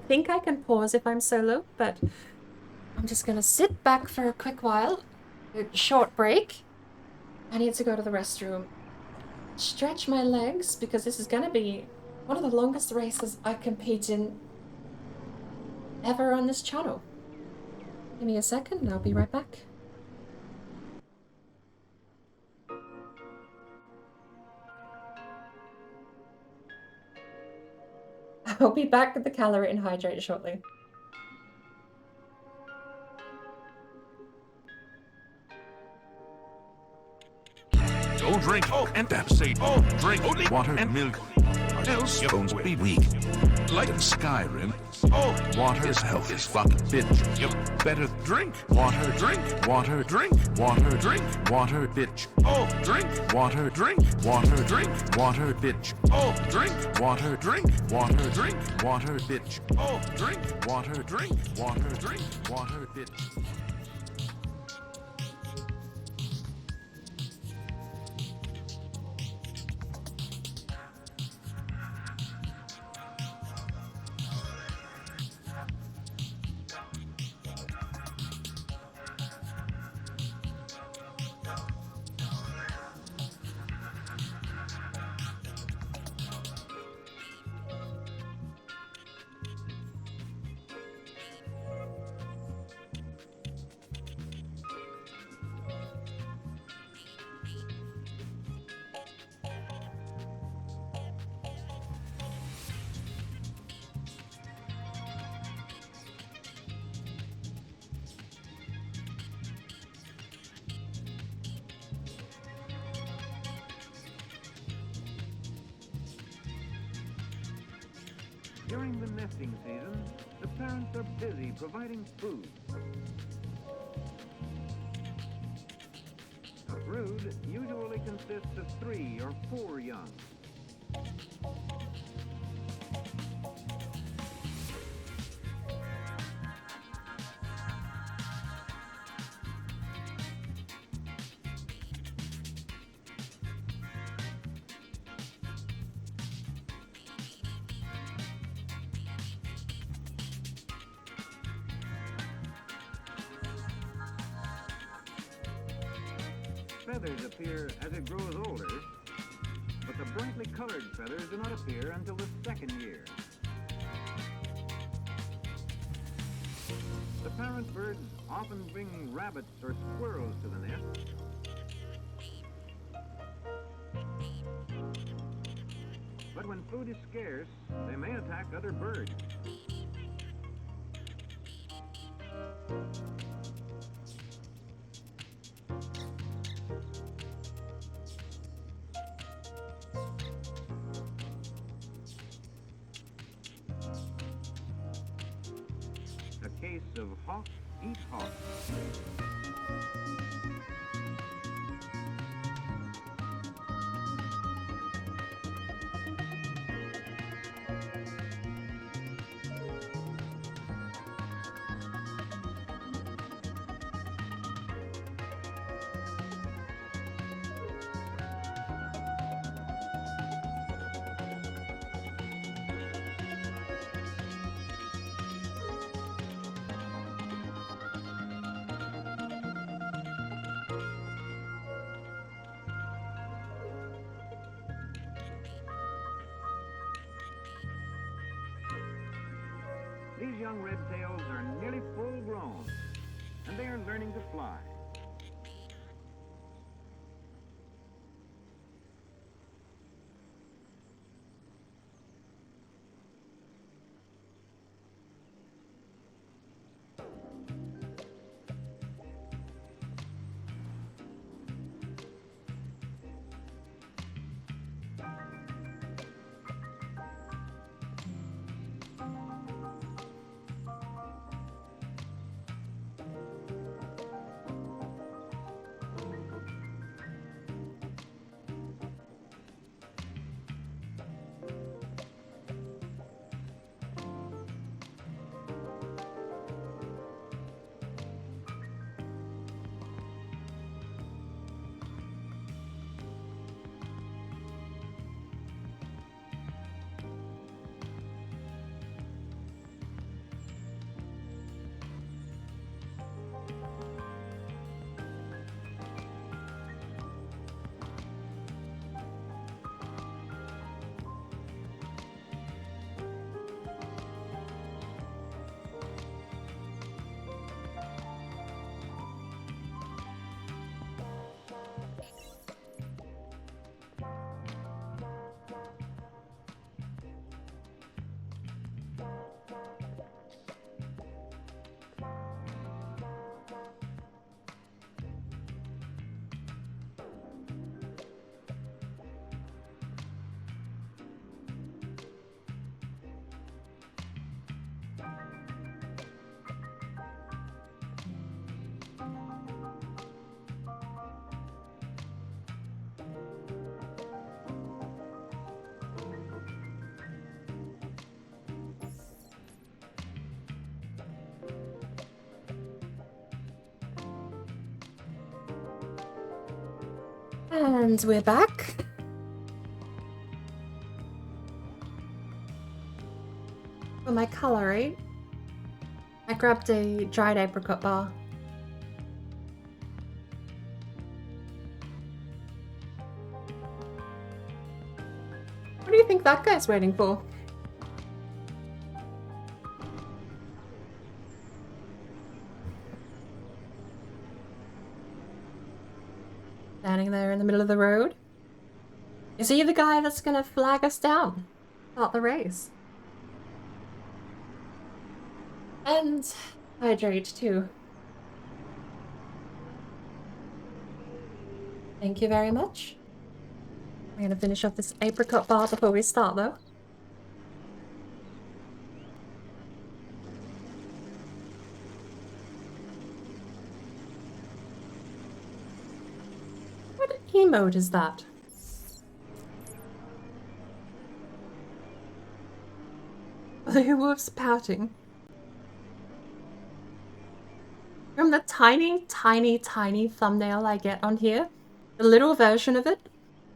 think I can pause if I'm solo, but I'm just gonna sit back for a quick while, a short break. I need to go to the restroom. Stretch my legs because this is gonna be one of the longest races I compete in ever on this channel. Give me a second and I'll be right back. I'll be back with the calorie and hydrate shortly. Don't drink and say drink only water and milk, or else your bones will be weak. Like in Skyrim, water's health is fucking bitch. You better drink water, drink water, drink water, drink water, bitch. Drink water, drink water, drink water, bitch. Drink water, drink water, drink water, bitch. Drink water, drink water, drink water, bitch. During the nesting season, the parents are busy providing food. A brood usually consists of 3 or 4 young. Feathers appear as it grows older, but the brightly colored feathers do not appear until the 2nd year. The parent birds often bring rabbits or squirrels to the nest. But when food is scarce, they may attack other birds. A case of hawk eat hawk. These young red tails are nearly full grown, and they are learning to fly. And we're back. For my calorie, I grabbed a dried apricot bar. What do you think that guy's waiting for? Standing there in the middle of the road? Is he the guy that's gonna flag us down? Start the race. And hydrate too. Thank you very much. I'm gonna finish off this apricot bar before we start though. What emote is that? The wolf's pouting. From the tiny, tiny, tiny thumbnail I get on here, the little version of it,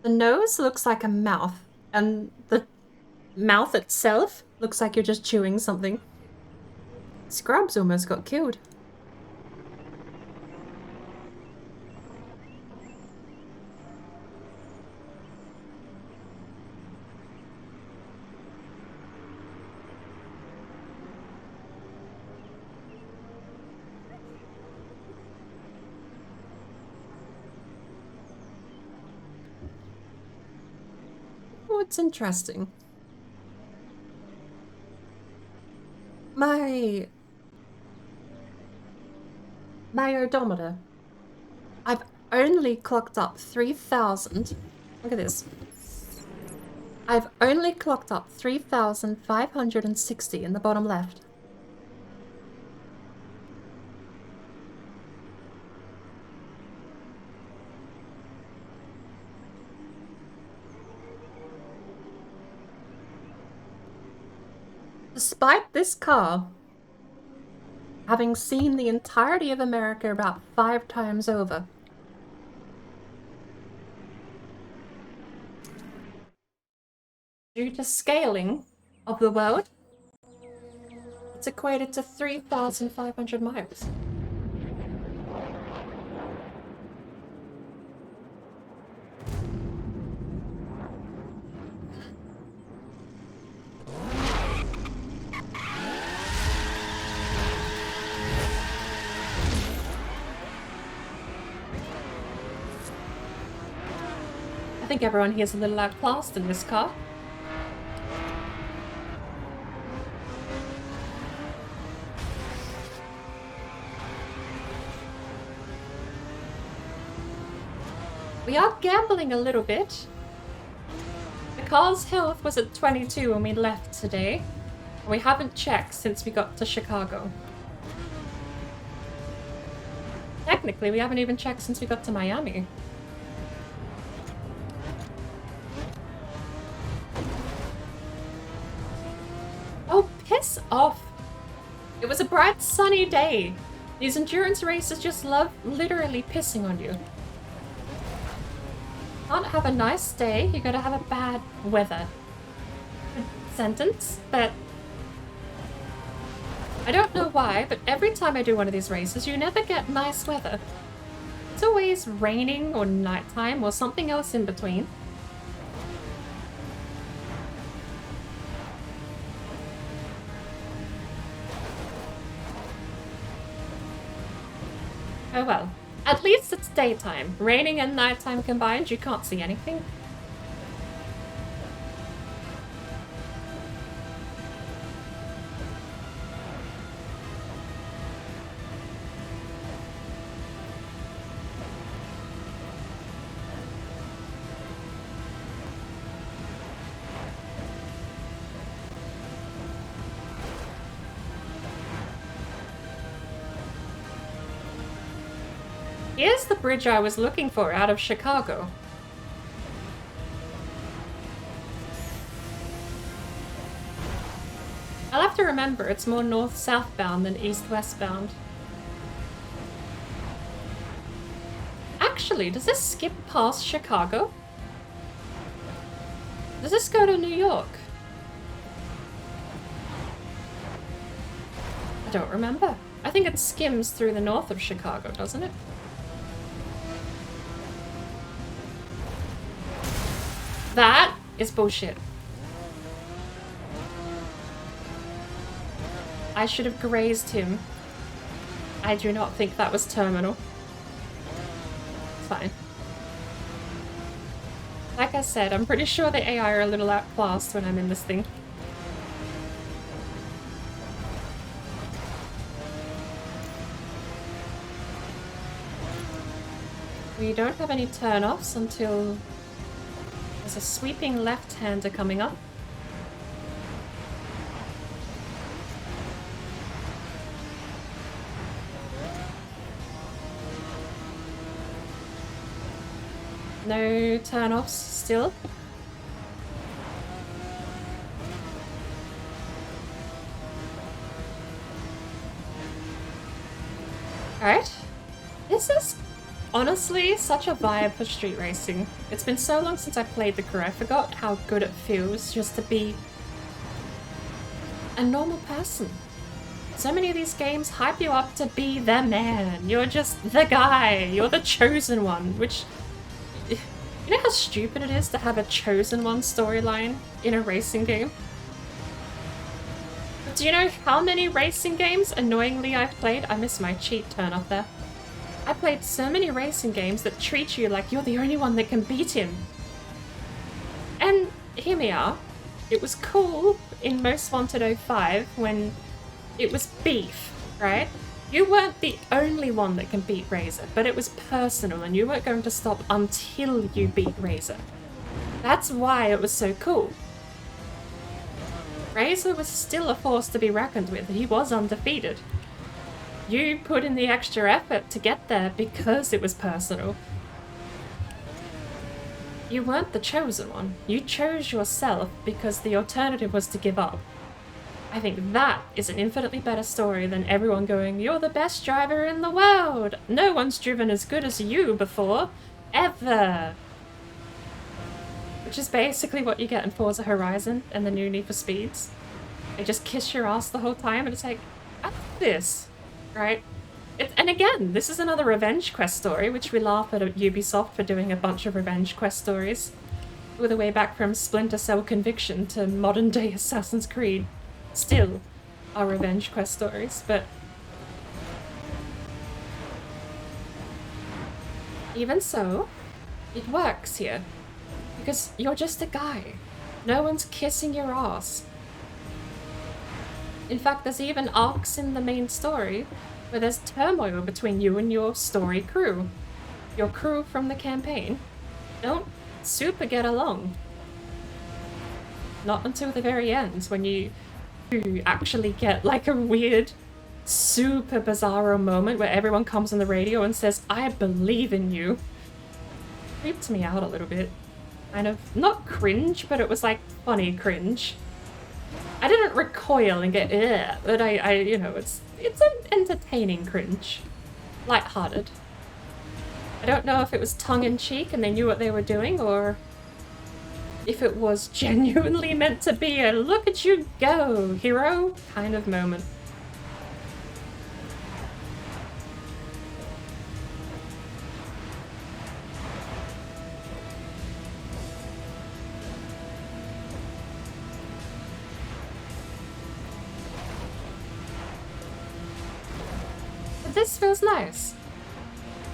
the nose looks like a mouth, and the mouth itself looks like you're just chewing something. Scrubs almost got killed. Oh, it's interesting. My odometer. I've only clocked up 3,000. Look at this. I've only clocked up 3,560 in the bottom left. Despite this car having seen the entirety of America about 5 times over. Due to scaling of the world, it's equated to 3,500 miles. I think everyone here's a little outclassed in this car. We are gambling a little bit. The car's health was at 22 when we left today. We haven't checked since we got to Chicago. Technically, we haven't even checked since we got to Miami. Oh, piss off. It was a bright, sunny day. These endurance races just love literally pissing on you. Can't have a nice day, you gotta have a bad weather. Sentence, but I don't know why, but every time I do one of these races, you never get nice weather. It's always raining or nighttime or something else in between. Oh well. At least it's daytime. Raining and nighttime combined, you can't see anything. Here's the bridge I was looking for out of Chicago. I'll have to remember it's more north-southbound than east-westbound. Actually, does this skip past Chicago? Does this go to New York? I don't remember. I think it skims through the north of Chicago, doesn't it? That is bullshit. I should have grazed him. I do not think that was terminal. It's fine. Like I said, I'm pretty sure the AI are a little outclassed when I'm in this thing. We don't have any turn-offs until there's a sweeping left-hander coming up. No turn-offs still. Alright. This is honestly such a vibe for street racing. It's been so long since I played the crew, I forgot how good it feels just to be a normal person. So many of these games hype you up to be the man. You're just the guy. You're the chosen one, which... You know how stupid it is to have a chosen one storyline in a racing game? Do you know how many racing games, annoyingly, I've played? I missed my cheat turn off there. I played so many racing games that treat you like you're the only one that can beat him. And here we are. It was cool in Most Wanted 05 when it was beef, right? You weren't the only one that can beat Razor, but it was personal and you weren't going to stop until you beat Razor. That's why it was so cool. Razor was still a force to be reckoned with. He was undefeated. You put in the extra effort to get there because it was personal. You weren't the chosen one. You chose yourself because the alternative was to give up. I think that is an infinitely better story than everyone going, "You're the best driver in the world! No one's driven as good as you before, ever!" Which is basically what you get in Forza Horizon and the new Need for Speeds. They just kiss your ass the whole time and it's like, I like this, right? And again, this is another Revenge Quest story, which we laugh at Ubisoft for doing a bunch of Revenge Quest stories. All the way back from Splinter Cell Conviction to modern day Assassin's Creed. Still are Revenge Quest stories, but even so, it works here. Because you're just a guy. No one's kissing your ass. In fact, there's even arcs in the main story where there's turmoil between you and your story crew. Your crew from the campaign don't super get along. Not until the very end, when you actually get like a weird, super bizarro moment where everyone comes on the radio and says, "I believe in you." Creeped me out a little bit. Kind of, not cringe, but it was like funny cringe. I didn't recoil and get ugh, but I you know, it's an entertaining cringe. Lighthearted. I don't know if it was tongue-in-cheek and they knew what they were doing, or if it was genuinely meant to be a "look at you go, hero" kind of moment. But this feels nice.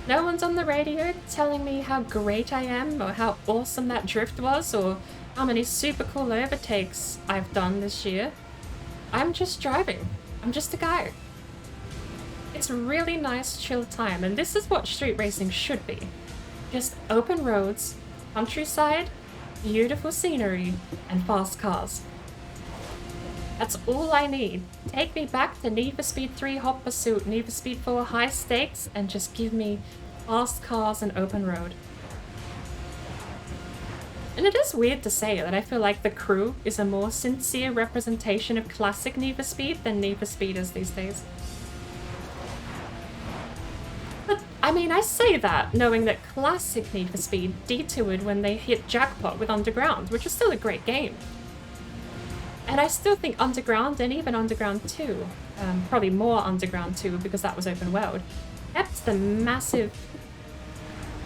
No one's on the radio telling me how great I am, or how awesome that drift was, or how many super cool overtakes I've done this year. I'm just driving. I'm just a guy. It's a really nice, chill time, and this is what street racing should be. Just open roads, countryside, beautiful scenery, and fast cars. That's all I need. Take me back to Need for Speed 3 Hot Pursuit, Need for Speed 4 High Stakes, and just give me fast cars and open road. And it is weird to say that I feel like the crew is a more sincere representation of classic Need for Speed than Need for Speed is these days. But, I mean, I say that knowing that classic Need for Speed detoured when they hit jackpot with Underground, which is still a great game. And I still think Underground, and even Underground 2, probably more Underground 2 because that was open world, kept the massive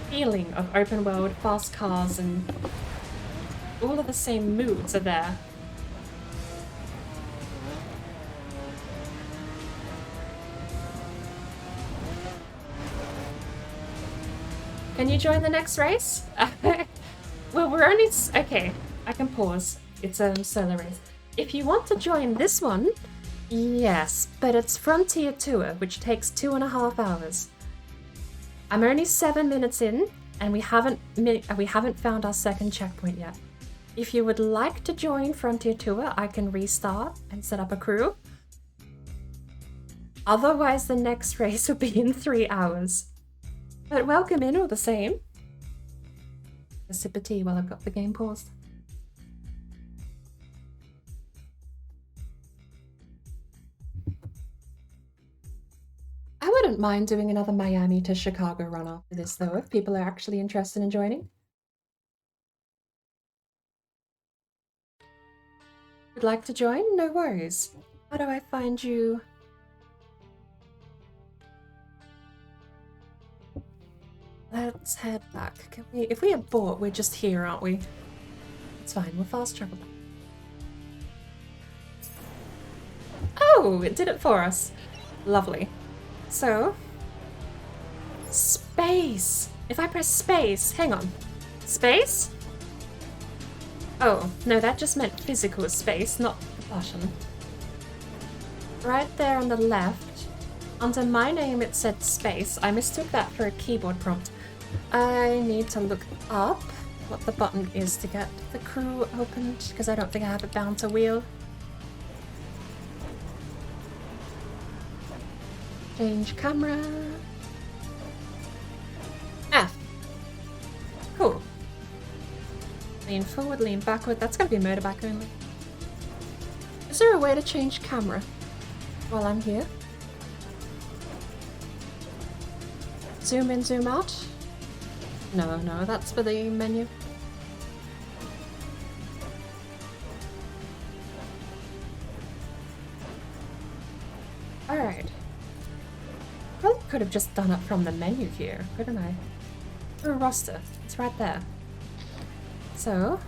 feeling of open world, fast cars, and all of the same moods are there. Can you join the next race? Well, we're only... Okay, I can pause. It's a solo race. If you want to join this one, yes, but it's Frontier Tour, which takes 2.5 hours. I'm only 7 minutes in, and we haven't found our second checkpoint yet. If you would like to join Frontier Tour, I can restart and set up a crew. Otherwise, the next race will be in 3 hours. But welcome in all the same. A sip of tea while I've got the game paused. I wouldn't mind doing another Miami to Chicago run after this, though, if people are actually interested in joining. Would like to join? No worries. How do I find you? Let's head back. Can we, if we abort, we're just here, aren't we? It's fine, we'll fast travel back. Oh, it did it for us. Lovely. So, space. If I press space, hang on. Space? Oh, no, that just meant physical space, not the button. Right there on the left, under my name it said space. I mistook that for a keyboard prompt. I need to look up what the button is to get the crew opened, because I don't think I have it bound to wheel. Change camera. F. Cool. Lean forward, lean backward. That's gonna be motorbike only. Is there a way to change camera while I'm here? Zoom in, zoom out? No, that's for the menu. Alright. Probably could have just done it from the menu here, couldn't I? Or a roster. It's right there. So,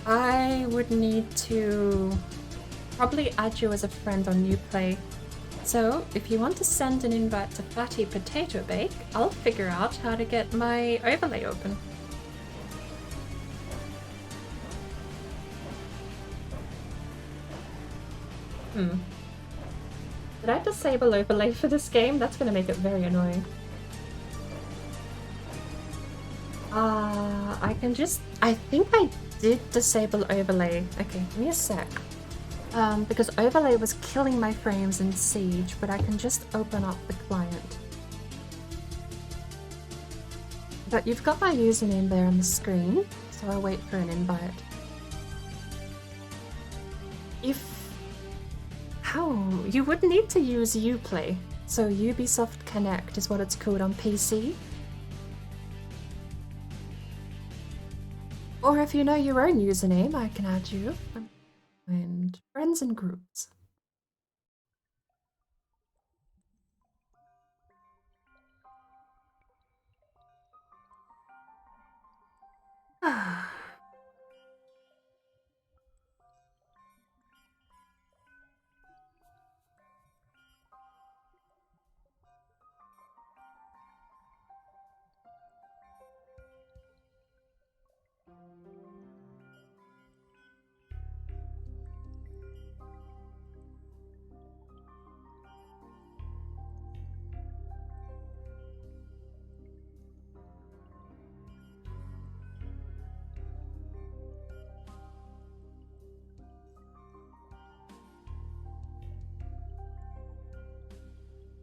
I would need to probably add you as a friend on Uplay So, if you want to send an invite to Fatty Potato Bake, I'll figure out how to get my overlay open. Did I disable overlay for this game? That's gonna make it very annoying. I think I did disable overlay. Okay, give me a sec. Because overlay was killing my frames in Siege, but I can just open up the client. But you've got my username there on the screen, so I'll wait for an invite. You would need to use Uplay. So Ubisoft Connect is what it's called on PC. Or if you know your own username, I can add you. And friends and groups.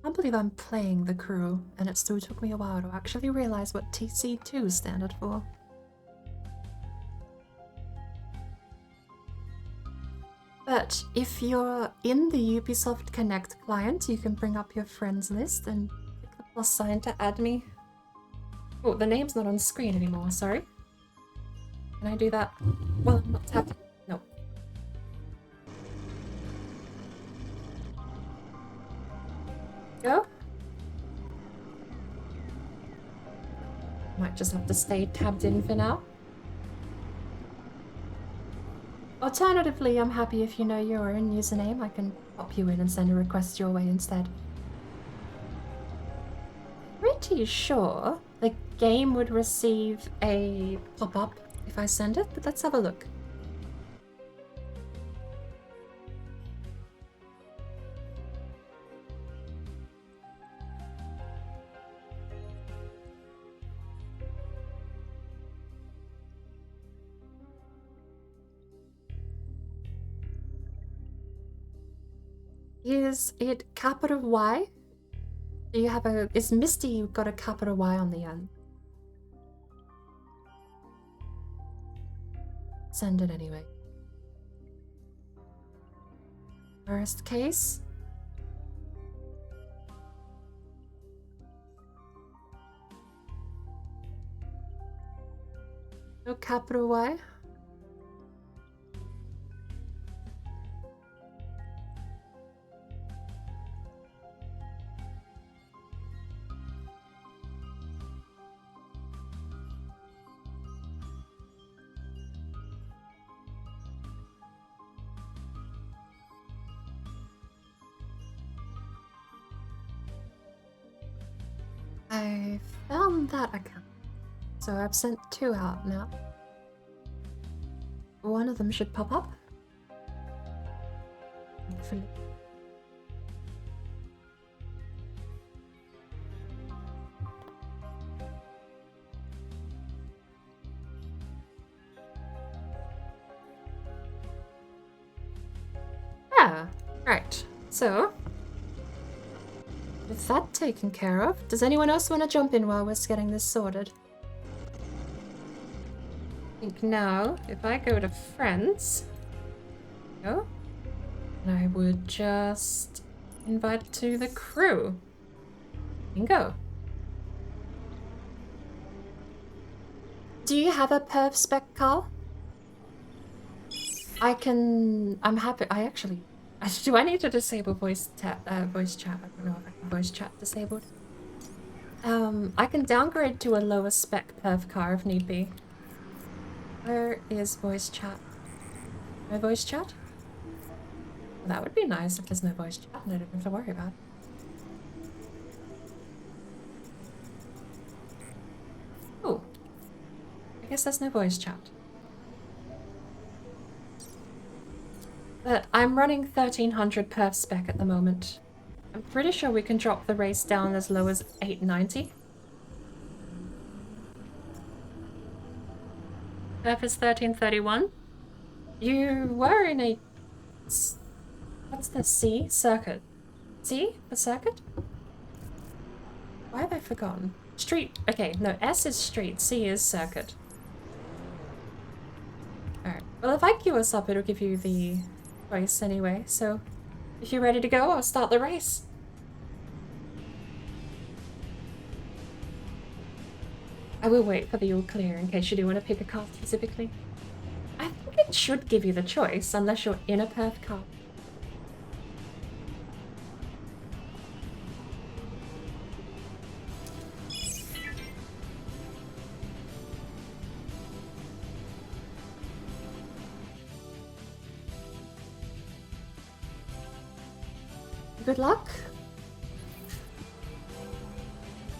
I can't believe I'm playing the crew, and it still took me a while to actually realize what TC2 standard for. But if you're in the Ubisoft Connect client, you can bring up your friends list and click the plus sign to add me. Oh, the name's not on screen anymore, sorry. Can I do that? Well, I'm not tapped. No. Go. Might just have to stay tabbed in for now. Alternatively, I'm happy if you know your own username, I can pop you in and send a request your way instead. Pretty sure the game would receive a pop-up if I send it, but let's have a look. Is it capital Y? Do you have a... Is Misty got a capital Y on the end? Send it anyway. Worst case? No capital Y? I found that account. So I've sent 2 out now. One of them should pop up. Hopefully. Yeah, right. So, with that taken care of, does anyone else want to jump in while we're getting this sorted? I think now, if I go to friends, go, and I would just invite to the crew. Bingo. Do you have a perv spec, Carl? I'm happy. Do I need to disable voice chat? I don't know if I have voice chat disabled. I can downgrade to a lower spec perv car if need be. Where is voice chat? My voice chat? That would be nice if there's no voice chat and I don't have to worry about it. Oh. I guess there's no voice chat. But I'm running 1300 perf spec at the moment. I'm pretty sure we can drop the race down as low as 890. Perf is 1331. You were in a... What's the C? Circuit. C? The circuit? Why have I forgotten? Street. Okay, no, S is street, C is circuit. Alright. Well, if I queue us up, it'll give you the choice anyway, so if you're ready to go, I'll start the race. I will wait for the all clear in case you do want to pick a car specifically. I think it should give you the choice, unless you're in a perf car. Good luck.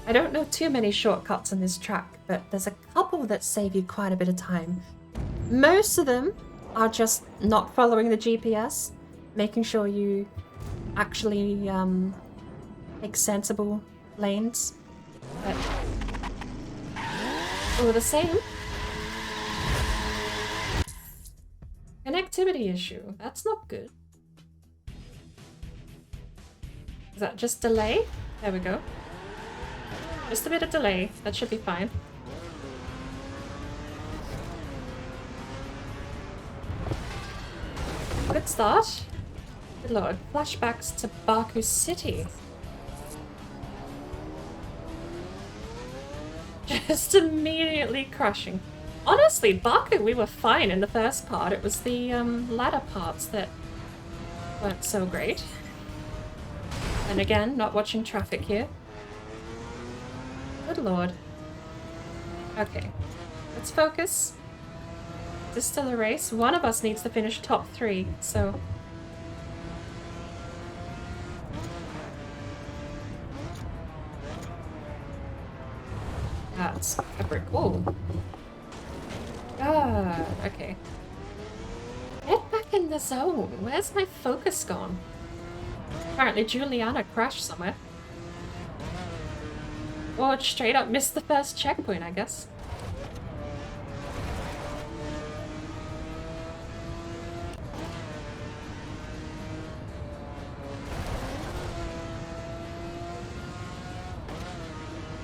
I don't know too many shortcuts on this track, but there's a couple that save you quite a bit of time. Most of them are just not following the GPS, making sure you actually take sensible lanes. But all the same. Connectivity issue. That's not good. Is that just delay? There we go. Just a bit of delay. That should be fine. Good start. Good lord. Flashbacks to Baku City. Just immediately crushing. Honestly, Baku, we were fine in the first part. It was the latter parts that weren't so great. And again, not watching traffic here. Good lord. Okay. Let's focus. This is still a race. One of us needs to finish top 3, so... That's a brick wall. Ah, okay. Get back in the zone. Where's my focus gone? Apparently Juliana crashed somewhere. Or straight up missed the first checkpoint, I guess.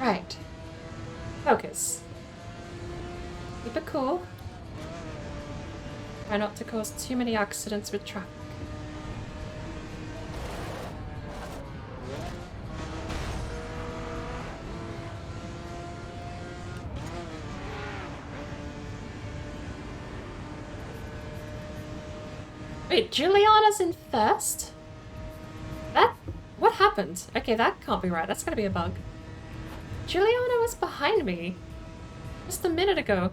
Right. Focus. Keep it cool. Try not to cause too many accidents with traffic. Wait, Juliana's in first? What happened? Okay, that can't be right. That's gotta be a bug. Juliana was behind me just a minute ago.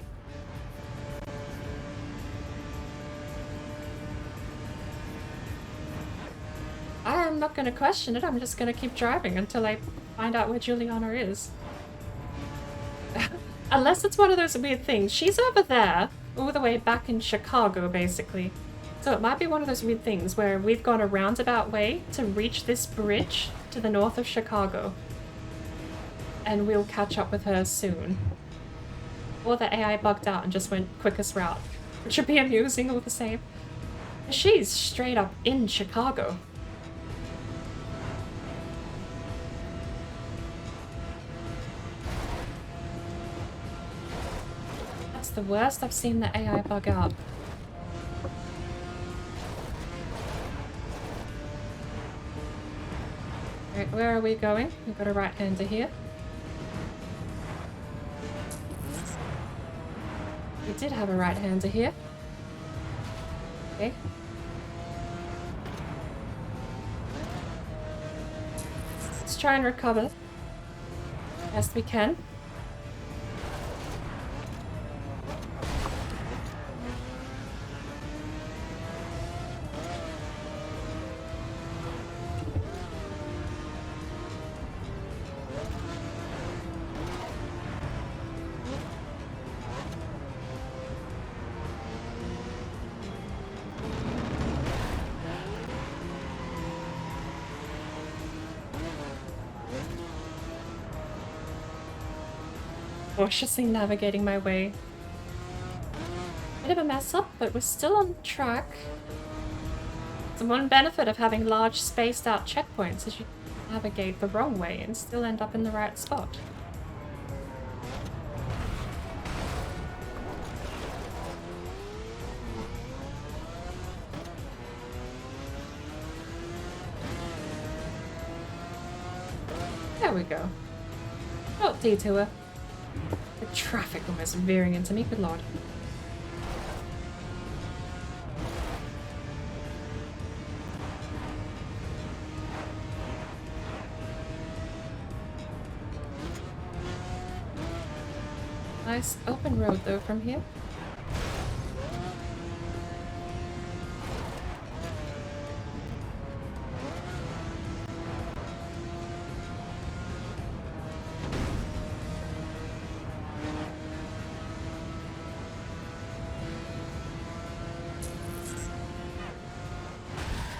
I'm not gonna question it. I'm just gonna keep driving until I find out where Juliana is. Unless it's one of those weird things. She's over there, all the way back in Chicago, basically. So it might be one of those weird things where we've gone a roundabout way to reach this bridge to the north of Chicago. And we'll catch up with her soon. Or the AI bugged out and just went quickest route. Which would be amusing all the same. She's straight up in Chicago. That's the worst I've seen the AI bug out. Alright, where are we going? We've got a right-hander here. We did have a right-hander here. Okay. Let's try and recover. Best we can. cautiously navigating my way. Bit of a mess up, but we're still on track. The one benefit of having large spaced out checkpoints is you can navigate the wrong way and still end up in the right spot. There we go. Oh, detour. The traffic almost veering into me, good lord. Nice open road though from here.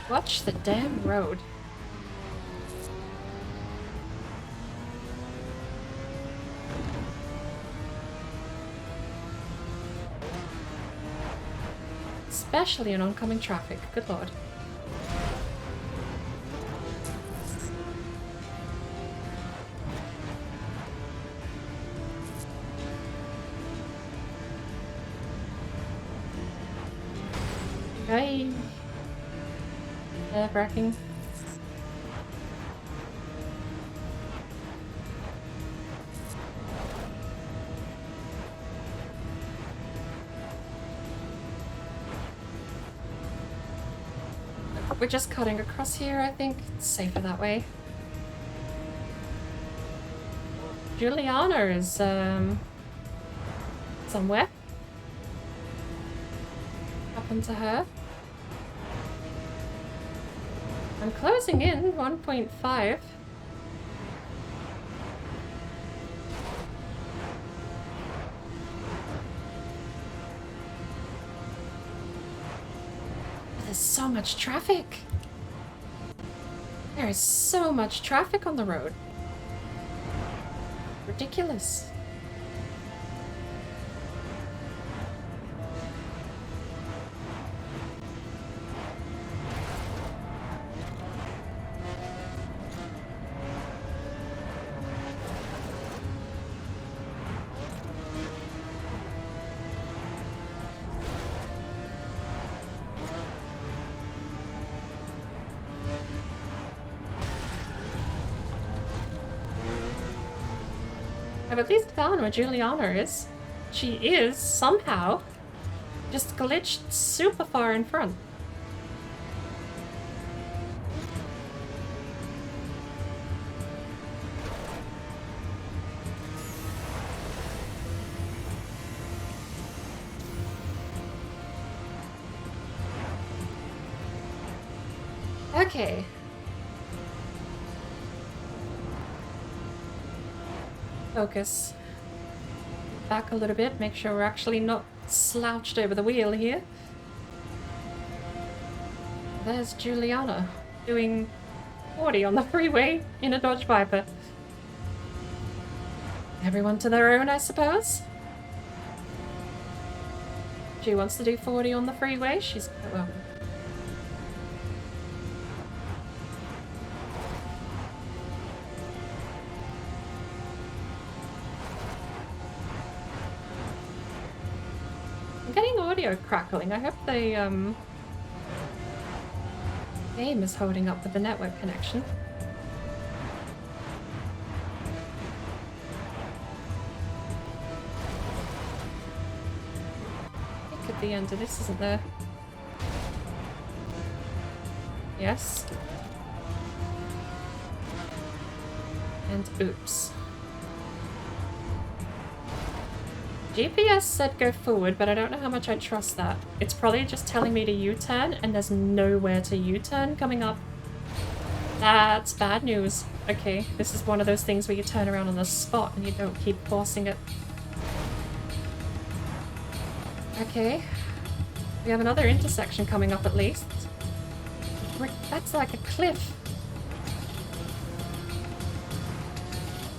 Watch the damn road. Especially in oncoming traffic, good lord. Okay. Nerve-wracking. We're just cutting across here, I think. It's safer that way. Juliana is, somewhere. Happened to her. I'm closing in 1.5. There's so much traffic. There is so much traffic on the road. Ridiculous. I've at least found where Juliana is. She is, somehow, just glitched super far in front. Okay. Focus. Back a little bit, make sure we're actually not slouched over the wheel here. There's Juliana doing 40 on the freeway in a Dodge Viper. Everyone to their own, I suppose. She wants to do 40 on the freeway, she's welcome. Audio crackling. I hope the game is holding up with the network connection. I think at the end of this, isn't there? Yes. And oops. GPS said go forward, but I don't know how much I trust that. It's probably just telling me to U-turn, and there's nowhere to U-turn coming up. That's bad news. Okay, this is one of those things where you turn around on the spot and you don't keep forcing it. Okay. We have another intersection coming up at least. That's like a cliff.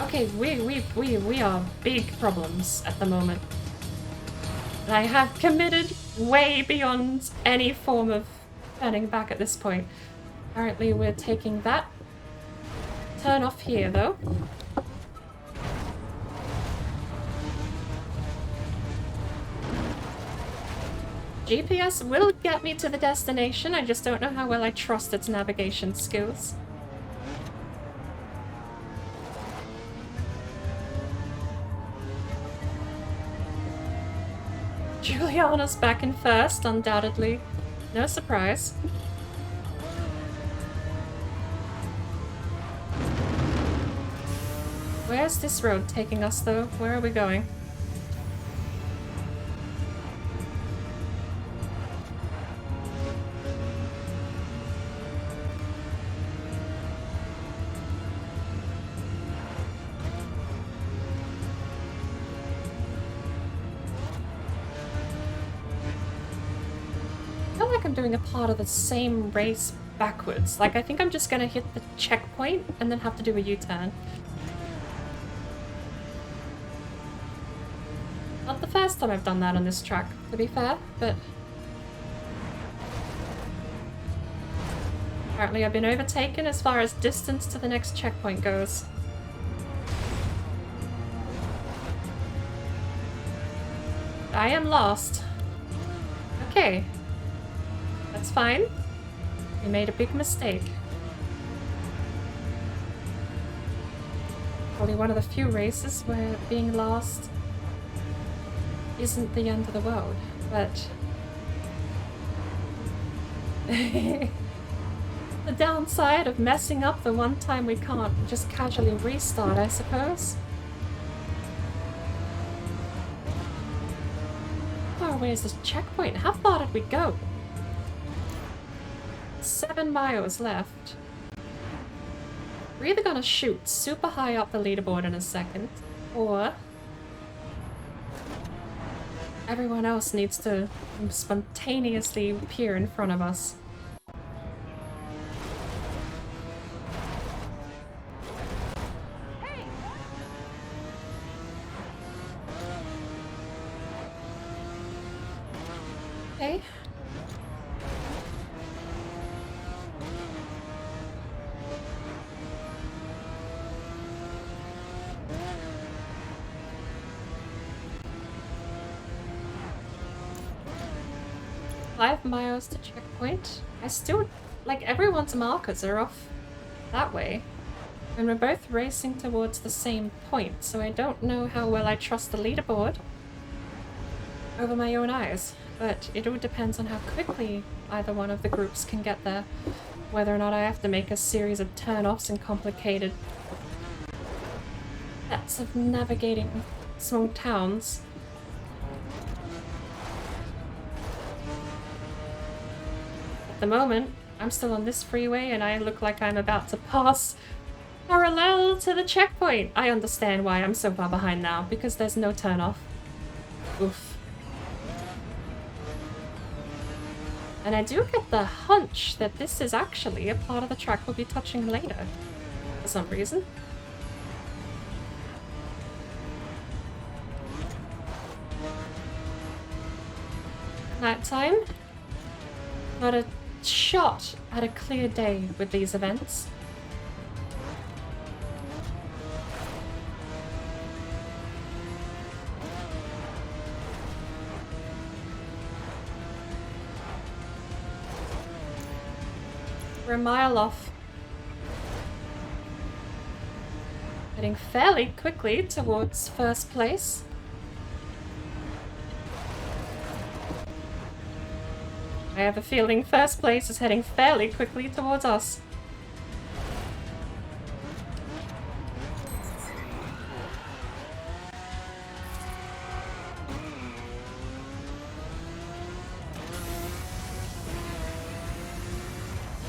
Okay, we are big problems at the moment. And I have committed way beyond any form of turning back at this point. Apparently we're taking that turn off here, though. GPS will get me to the destination, I just don't know how well I trust its navigation skills. Juliana's back in first, undoubtedly. No surprise. Where's this road taking us, though? Where are we going? I feel like I'm doing a part of the same race backwards. Like, I think I'm just gonna hit the checkpoint and then have to do a U-turn. Not the first time I've done that on this track, to be fair, but... apparently I've been overtaken as far as distance to the next checkpoint goes. I am lost. Okay. That's fine. We made a big mistake. Probably one of the few races where being lost isn't the end of the world, but... the downside of messing up the one time we can't just casually restart, I suppose. How far away is this checkpoint? How far did we go? 7 miles left. We're either gonna shoot super high up the leaderboard in a second, or everyone else needs to spontaneously appear in front of us. Okay. Five miles to checkpoint. I still, like, everyone's markers are off that way. And we're both racing towards the same point, so I don't know how well I trust the leaderboard over my own eyes. But it all depends on how quickly either one of the groups can get there. Whether or not I have to make a series of turn-offs and complicated steps of navigating small towns. At the moment, I'm still on this freeway and I look like I'm about to pass parallel to the checkpoint. I understand why I'm so far behind now, because there's no turn-off. Oof. And I do get the hunch that this is actually a part of the track we'll be touching later, for some reason. Nighttime. Not a shot at a clear day with these events. We're a mile off. Heading fairly quickly towards first place. I have a feeling first place is heading fairly quickly towards us.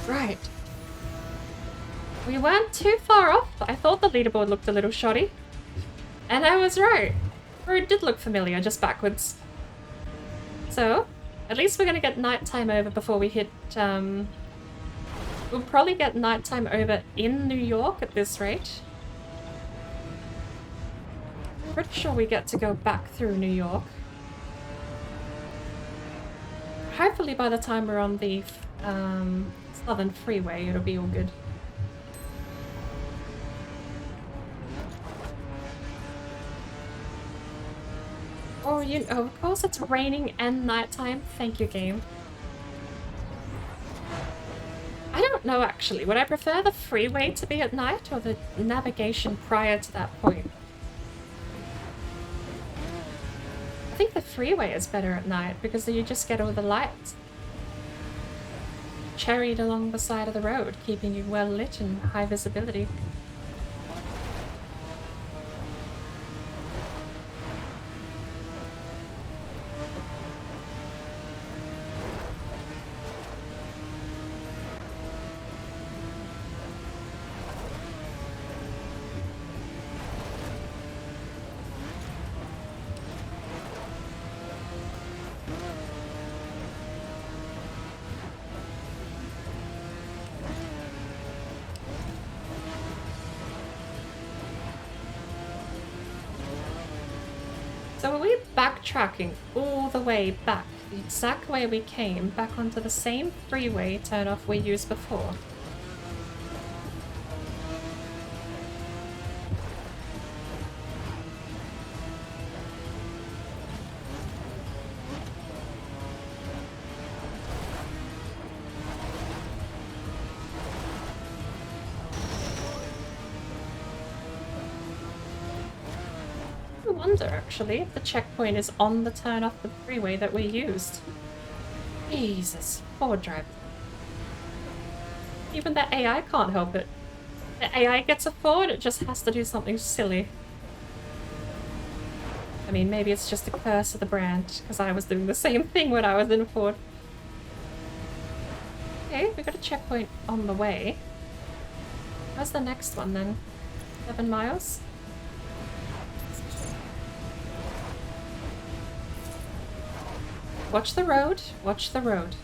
Right. We weren't too far off. I thought the leaderboard looked a little shoddy. And I was right. Or it did look familiar, just backwards. So, at least we're gonna get nighttime over before we hit, we'll probably get nighttime over in New York at this rate. Pretty sure we get to go back through New York. Hopefully by the time we're on the Southern Freeway, it'll be all good. Oh, of course it's raining and nighttime. Thank you, game. I don't know, actually. Would I prefer the freeway to be at night or the navigation prior to that point? I think the freeway is better at night because you just get all the lights cherried along the side of the road, keeping you well lit and high visibility. So are we backtracking all the way back, the exact way we came, back onto the same freeway turnoff we used before? Actually, if the checkpoint is on the turn off the freeway that we used. Jesus, forward drive. Even the AI can't help it. The AI gets a forward, it just has to do something silly. I mean, maybe it's just a curse of the brand, because I was doing the same thing when I was in forward. Okay, we got a checkpoint on the way. Where's the next one then? 7 miles? Watch the road. Watch the road.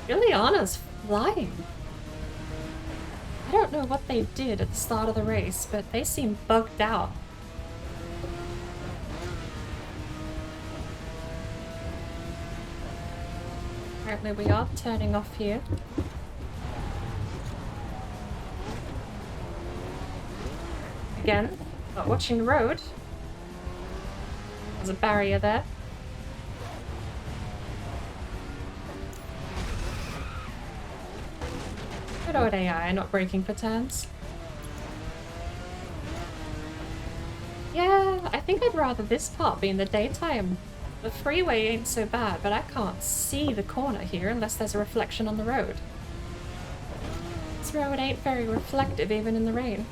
Juliana's flying. I don't know what they did at the start of the race, but they seem bugged out. Apparently we are turning off here. Again, not watching the road. There's a barrier there. Good old AI, not braking for turns. Yeah, I think I'd rather this part be in the daytime. The freeway ain't so bad, but I can't see the corner here unless there's a reflection on the road. This road ain't very reflective even in the rain.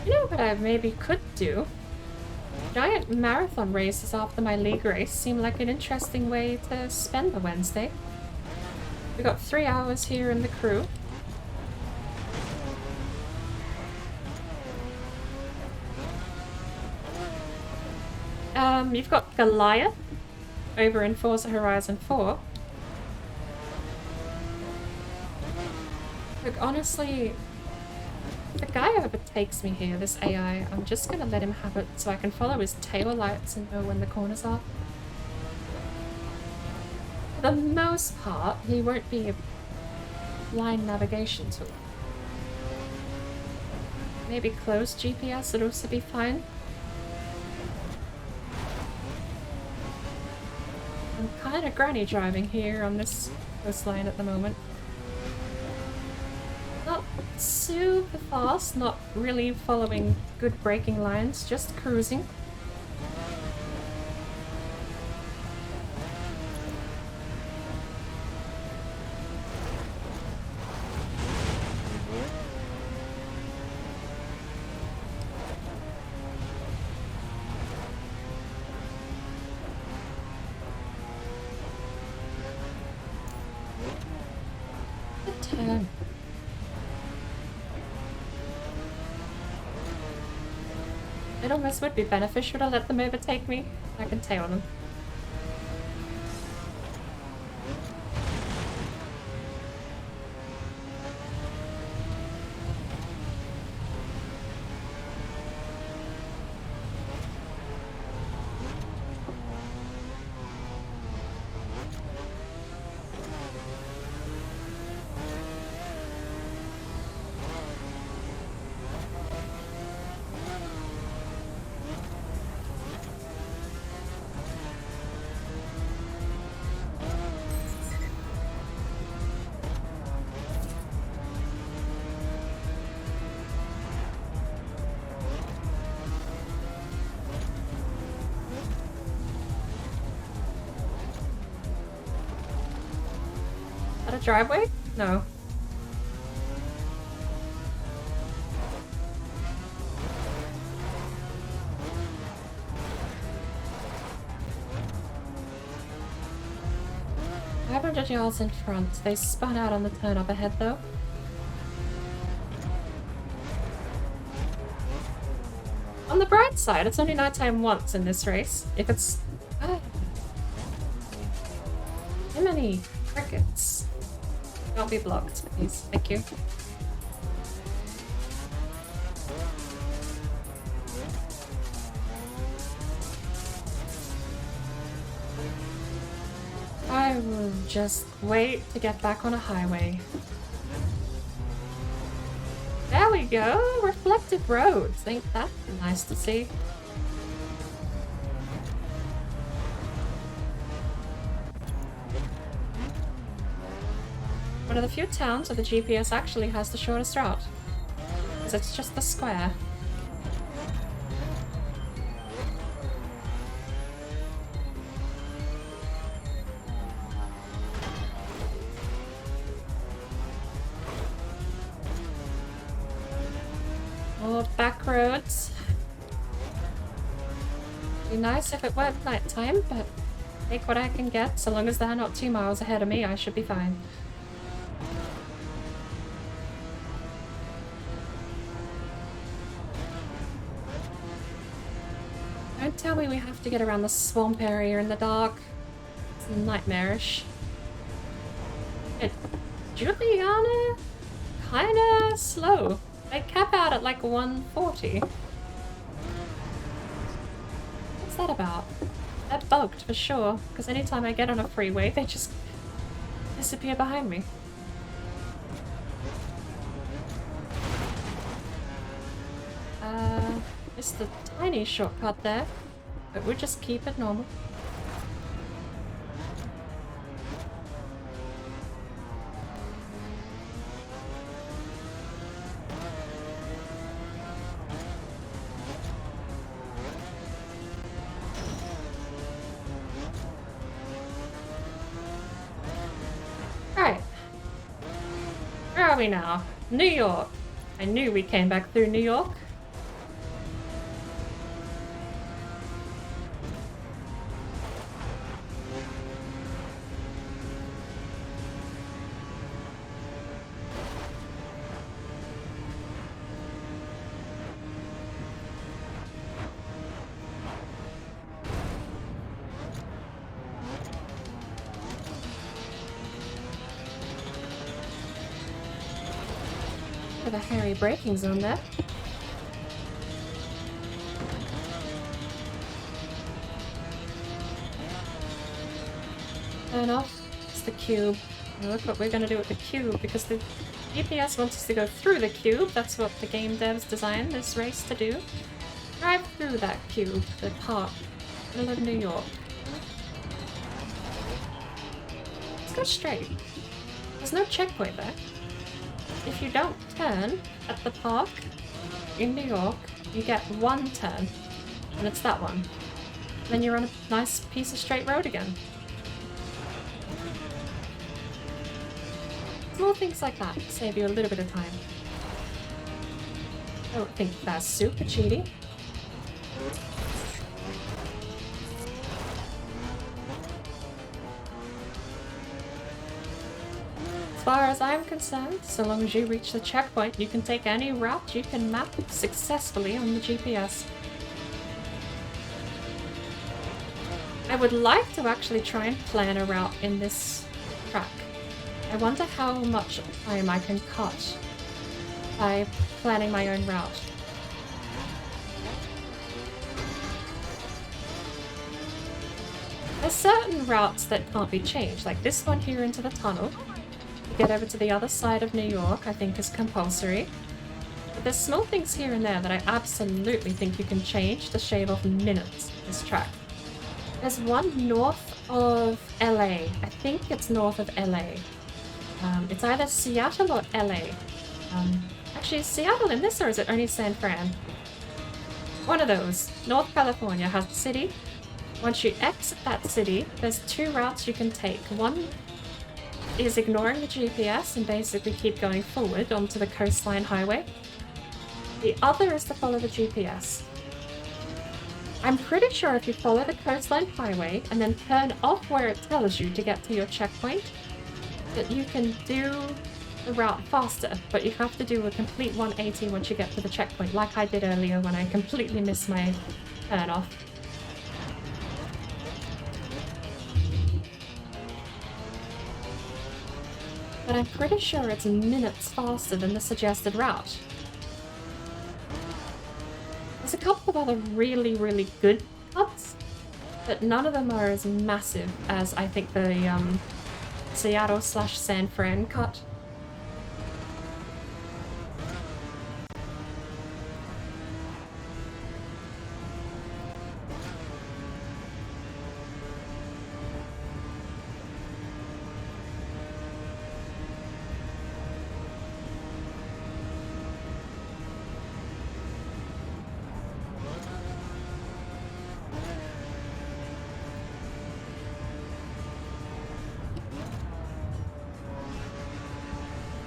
You know what I maybe could do? Giant marathon races after my league race seem like an interesting way to spend the Wednesday. We got 3 hours here in the crew. You've got Goliath over in Forza Horizon 4. Look, honestly, if the guy overtakes me here, this AI, I'm just gonna let him have it so I can follow his tail lights and know when the corners are. For the most part, he won't be a blind navigation tool. Maybe closed GPS would also be fine. I'm kind of granny driving here on this coastline at the moment. Not super fast, not really following good braking lines, just cruising. It almost would be beneficial to let them overtake me. I can tail them. Is that a driveway? No. $500 in front. They spun out on the turn up ahead though. On the bright side, it's only nighttime once in this race. If it's... Too many crickets. Don't be blocked, please. Thank you. I will just wait to get back on a highway. There we go! Reflective roads! Ain't that nice to see? One of the few towns where the GPS actually has the shortest route. Because it's just the square. More back roads. Be nice if it weren't nighttime, but take what I can get. So long as they're not 2 miles ahead of me, I should be fine. Don't tell me we have to get around the swamp area in the dark. It's nightmarish. Juliana? Kinda slow. They cap out at like 140. What's that about? They're bugged for sure, because anytime I get on a freeway, they just disappear behind me. Missed the tiny shortcut there, but we'll just keep it normal. Right. Where are we now? New York. I knew we came back through New York. Bit of a hairy braking zone there. Turn off. It's the cube. Now look what we're gonna do with the cube, because the GPS wants us to go through the cube. That's what the game devs designed this race to do. Drive through that cube, the park, middle of New York. Let's go straight. There's no checkpoint there. If you don't turn at the park in New York, you get one turn, and it's that one. Then you're on a nice piece of straight road again. Small things like that save you a little bit of time. I don't think that's super cheaty. As far as I'm concerned, so long as you reach the checkpoint, you can take any route you can map successfully on the GPS. I would like to actually try and plan a route in this track. I wonder how much time I can cut by planning my own route. There's certain routes that can't be changed, like this one here into the tunnel. To get over to the other side of New York, I think is compulsory. But there's small things here and there that I absolutely think you can change to shave off minutes this track. There's one north of LA. I think it's north of LA. It's either Seattle or LA. Actually, is Seattle in this or is it only San Fran? One of those. North California has a city. Once you exit that city, there's two routes you can take. One is ignoring the GPS and basically keep going forward onto the coastline highway. The other is to follow the GPS. I'm pretty sure if you follow the coastline highway and then turn off where it tells you to get to your checkpoint, that you can do the route faster, but you have to do a complete 180 once you get to the checkpoint, like I did earlier when I completely missed my turn off. But I'm pretty sure it's minutes faster than the suggested route. There's a couple of other really, really good cuts, but none of them are as massive as I think the Seattle/San Fran cut.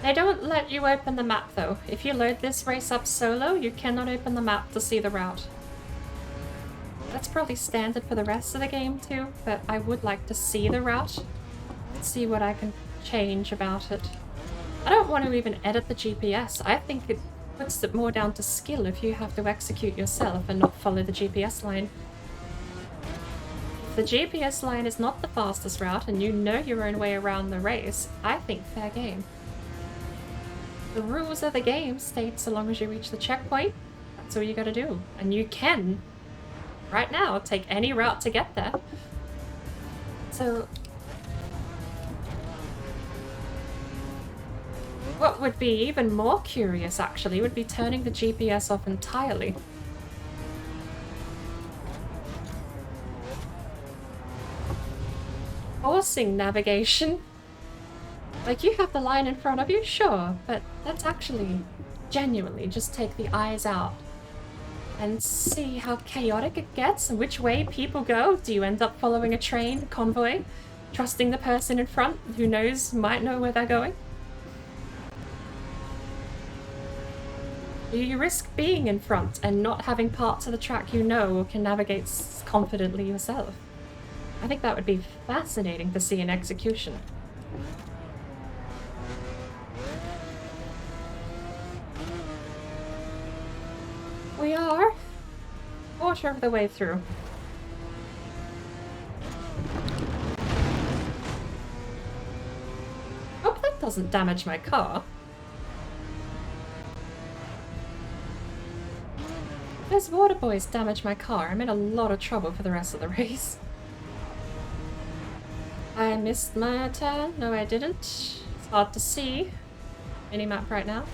They don't let you open the map though. If you load this race up solo, you cannot open the map to see the route. That's probably standard for the rest of the game too, but I would like to see the route, see what I can change about it. I don't want to even edit the GPS. I think it puts it more down to skill if you have to execute yourself and not follow the GPS line. If the GPS line is not the fastest route and you know your own way around the race, I think fair game. The rules of the game state so long as you reach the checkpoint, that's all you gotta do. And you can, right now, take any route to get there. So, what would be even more curious, actually, would be turning the GPS off entirely. Forcing navigation. Like, you have the line in front of you, sure, but let's actually genuinely just take the eyes out and see how chaotic it gets and which way people go. Do you end up following a train, convoy, trusting the person in front who might know where they're going? Do you risk being in front and not having parts of the track you know or can navigate confidently yourself? I think that would be fascinating to see in execution. We are a quarter of the way through. Hope that doesn't damage my car. If those water boys damage my car, I'm in a lot of trouble for the rest of the race. I missed my turn. No, I didn't. It's hard to see. Minimap right now.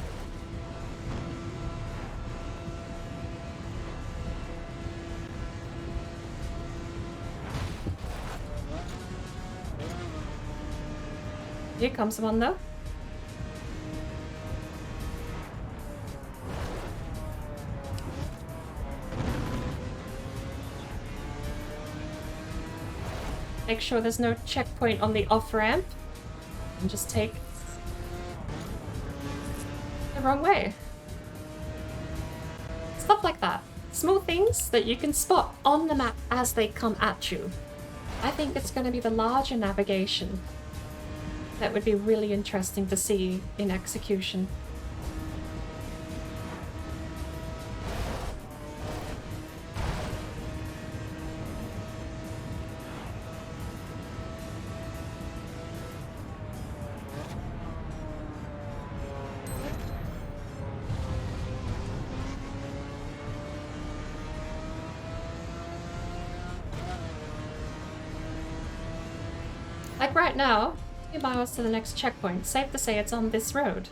Here comes one though. Make sure there's no checkpoint on the off-ramp and just take the wrong way. Stuff like that. Small things that you can spot on the map as they come at you. I think it's going to be the larger navigation that would be really interesting to see in execution. Like right now, 2 miles to the next checkpoint. Safe to say it's on this road.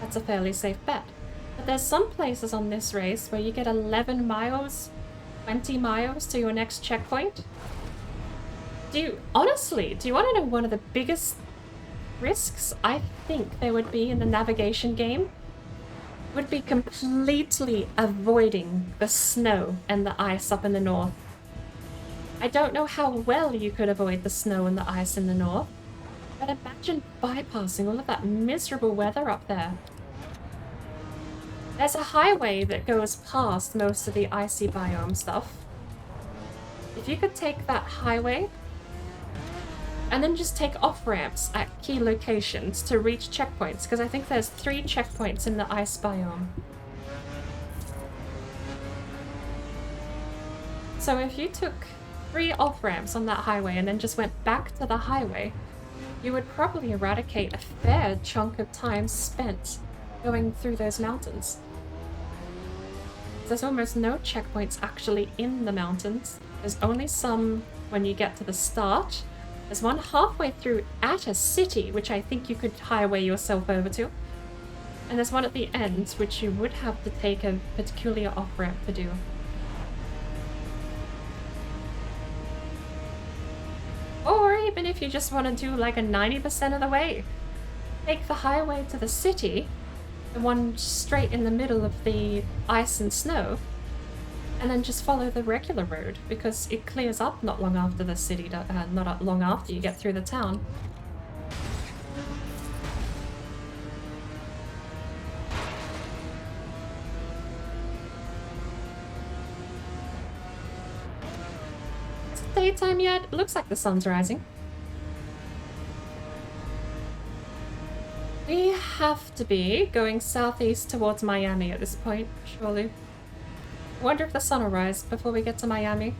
That's a fairly safe bet. But there's some places on this race where you get 11 miles, 20 miles to your next checkpoint. Honestly, do you want to know one of the biggest risks I think there would be in the navigation game? Would be completely avoiding the snow and the ice up in the north. I don't know how well you could avoid the snow and the ice in the north, but imagine bypassing all of that miserable weather up there. There's a highway that goes past most of the icy biome stuff. If you could take that highway and then just take off-ramps at key locations to reach checkpoints, because I think there's 3 checkpoints in the ice biome. So if you took 3 off-ramps on that highway and then just went back to the highway, you would probably eradicate a fair chunk of time spent going through those mountains. There's almost no checkpoints actually in the mountains. There's only some when you get to the start. There's one halfway through at a city, which I think you could highway yourself over to. And there's one at the end, which you would have to take a peculiar off-ramp to do. Or even if you just want to do like a 90% of the way, take the highway to the city, the one straight in the middle of the ice and snow, and then just follow the regular road, because it clears up not long after the city, not long after you get through the town. Is it daytime yet? It looks like the sun's rising. We have to be going southeast towards Miami at this point, surely. I wonder if the sun will rise before we get to Miami.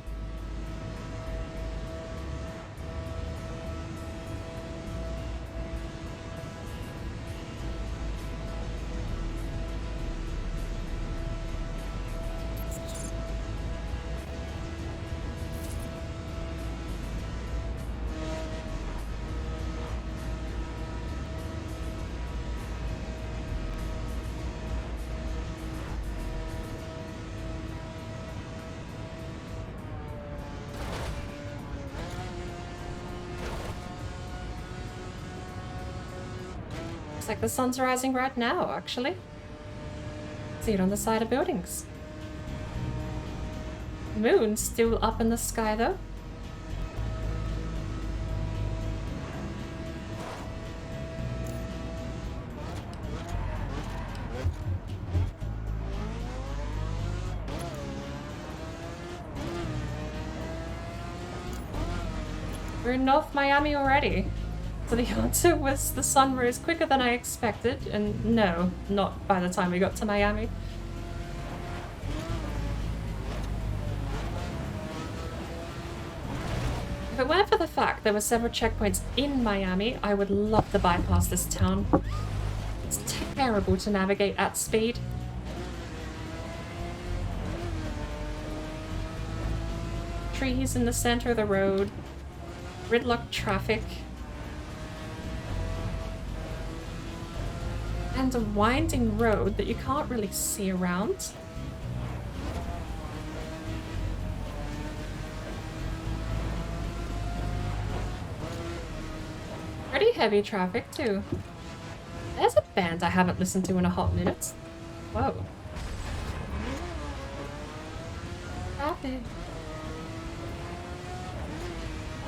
Like the sun's rising right now, actually. See it on the side of buildings. Moon's still up in the sky, though. We're in North Miami already. So the answer was the sun rose quicker than I expected, and no, not by the time we got to Miami. If it weren't for the fact there were several checkpoints in Miami, I would love to bypass this town. It's terrible to navigate at speed. Trees in the center of the road, gridlock traffic. And a winding road that you can't really see around. Pretty heavy traffic too. There's a band I haven't listened to in a hot minute. Whoa. Traffic.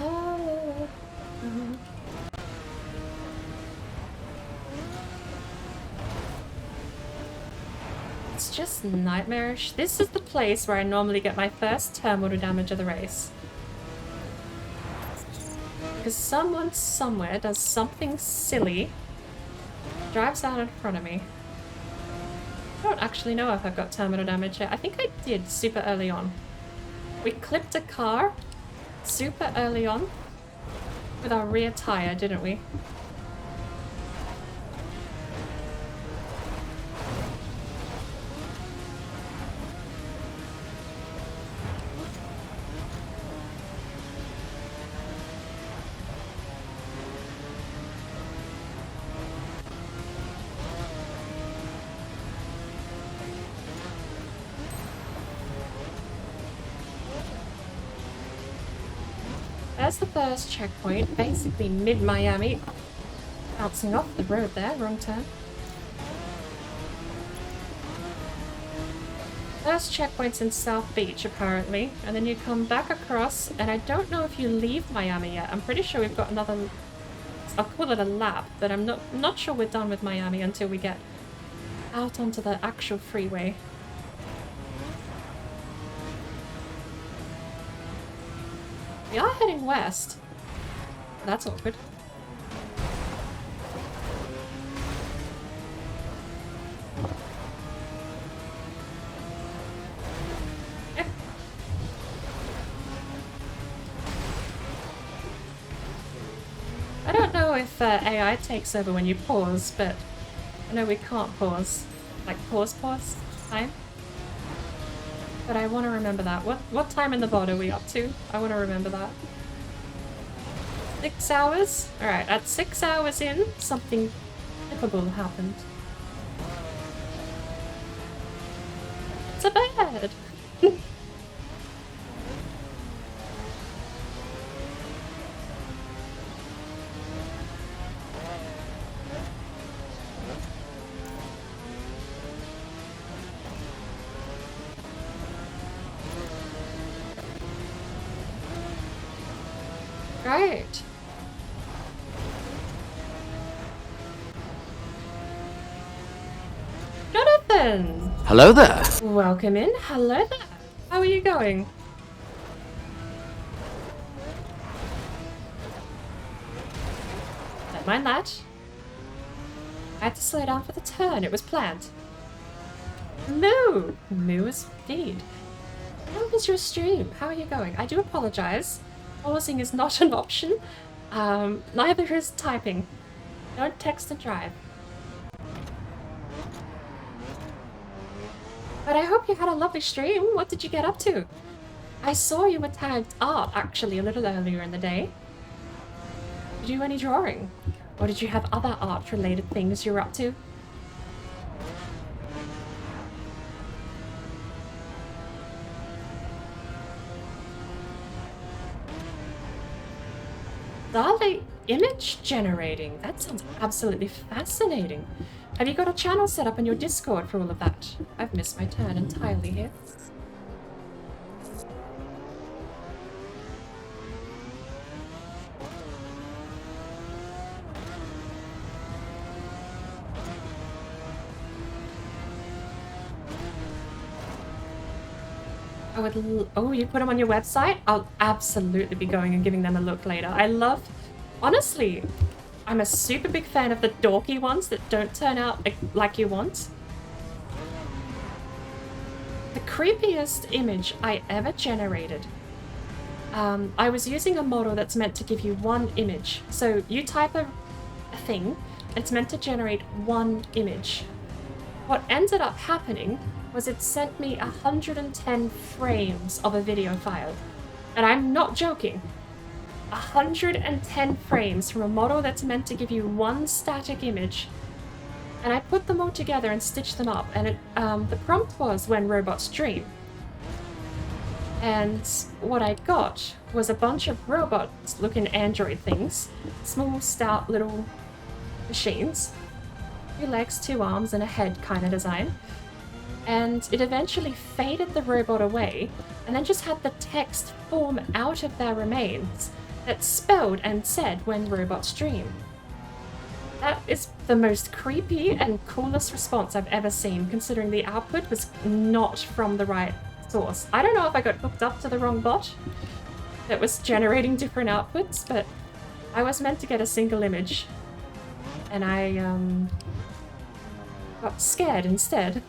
Oh. It's just nightmarish. This is the place where I normally get my first terminal damage of the race. Because someone somewhere does something silly, drives out in front of me. I don't actually know if I've got terminal damage yet. I think I did super early on. We clipped a car super early on with our rear tire, didn't we? There's the first checkpoint, basically mid-Miami. Bouncing off the road there, wrong turn. First checkpoint's in South Beach, apparently, and then you come back across, and I don't know if you leave Miami yet. I'm pretty sure we've got another... I'll call it a lap, but I'm not sure we're done with Miami until we get out onto the actual freeway. We are heading west. That's awkward. Yeah. I don't know if AI takes over when you pause, but I know we can't pause. Like pause time. But I want to remember that. What time in the VOD are we up to? I want to remember that. 6 hours? Alright, at 6 hours in, something typical happened. It's a bird! Right. Jonathan! Hello there. Welcome in. Hello there. How are you going? Don't mind that. I had to slow down for the turn. It was planned. Moo! Moo is indeed. How is your stream? How are you going? I do apologize. Pausing is not an option. Neither is typing. Don't text and drive. But I hope you had a lovely stream. What did you get up to? I saw you were tagged art, actually, a little earlier in the day. Did you do any drawing? Or did you have other art-related things you were up to? Dali image generating. That sounds absolutely fascinating. Have you got a channel set up in your Discord for all of that? I've missed my turn entirely here. Oh, you put them on your website? I'll absolutely be going and giving them a look later. I love... Honestly, I'm a super big fan of the dorky ones that don't turn out like you want. The creepiest image I ever generated. I was using a model that's meant to give you one image. So you type a thing, it's meant to generate one image. What ended up happening was it sent me 110 frames of a video file. And I'm not joking. 110 frames from a model that's meant to give you one static image. And I put them all together and stitched them up. And the prompt was "When Robots Dream." And what I got was a bunch of robot-looking android things. Small, stout little machines. 2 legs, 2 arms, and a head kind of design. And it eventually faded the robot away, and then just had the text form out of their remains that spelled and said "When Robots Dream." That is the most creepy and coolest response I've ever seen, considering the output was not from the right source. I don't know if I got hooked up to the wrong bot that was generating different outputs, but I was meant to get a single image, and I got scared instead.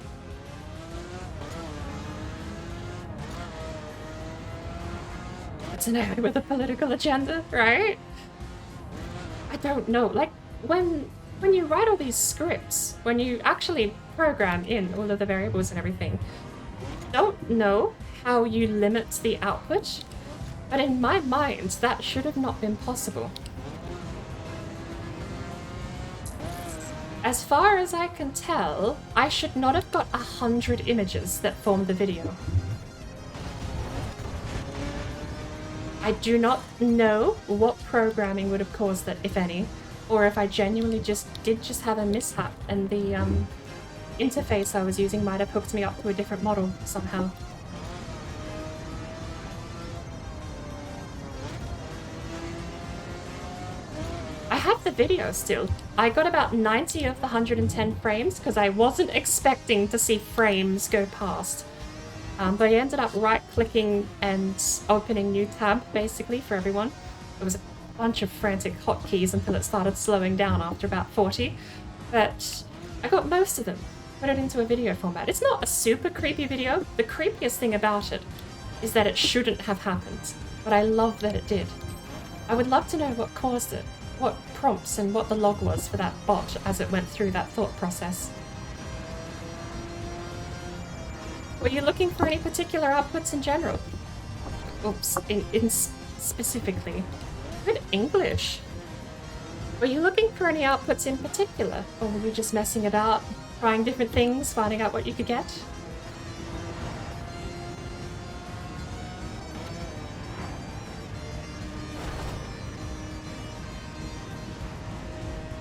An AI with a political agenda, right? I don't know. Like, when you write all these scripts, when you actually program in all of the variables and everything, don't know how you limit the output, but in my mind, that should have not been possible. As far as I can tell, I should not have got 100 images that formed the video. I do not know what programming would have caused it, if any, or if I genuinely just have a mishap and the interface I was using might have hooked me up to a different model somehow. I have the video still. I got about 90 of the 110 frames because I wasn't expecting to see frames go past. But I ended up right-clicking and opening new tab, basically, for everyone. It was a bunch of frantic hotkeys until it started slowing down after about 40. But I got most of them, put it into a video format. It's not a super creepy video. The creepiest thing about it is that it shouldn't have happened. But I love that it did. I would love to know what caused it, what prompts and what the log was for that bot as it went through that thought process. Were you looking for any particular outputs in general? Oops, in specifically. Good English. Were you looking for any outputs in particular? Or were you just messing about, trying different things, finding out what you could get?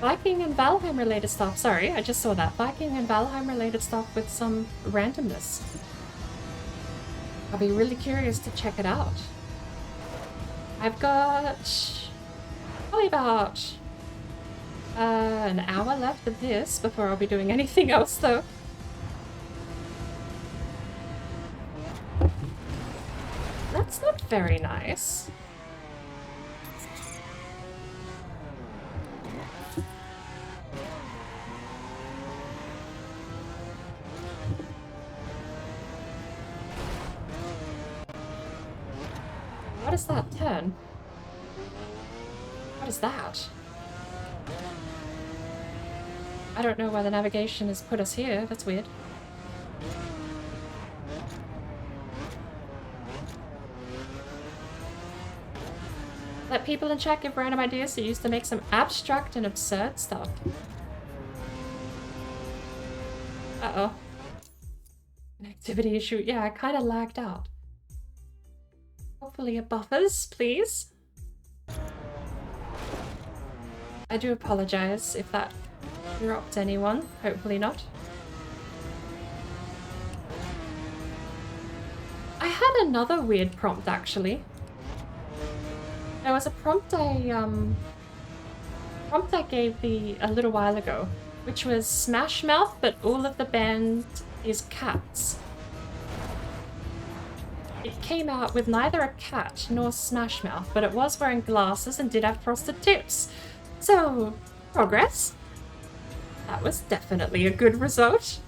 Viking and Valheim related stuff. Sorry, I just saw that. Viking and Valheim related stuff with some randomness. I'll be really curious to check it out. I've got probably about an hour left of this before I'll be doing anything else though. That's not very nice. What is that turn? What is that? I don't know why the navigation has put us here. That's weird. Let people in chat give random ideas to use to make some abstract and absurd stuff. Uh-oh. An activity issue. Yeah, I kind of lagged out. Hopefully it buffers, please. I do apologize if that dropped anyone. Hopefully not. I had another weird prompt actually. There was a prompt I gave a little while ago, which was Smash Mouth, but all of the band is cats. It came out with neither a cat nor Smash Mouth, but it was wearing glasses and did have frosted tips. So, progress. That was definitely a good result.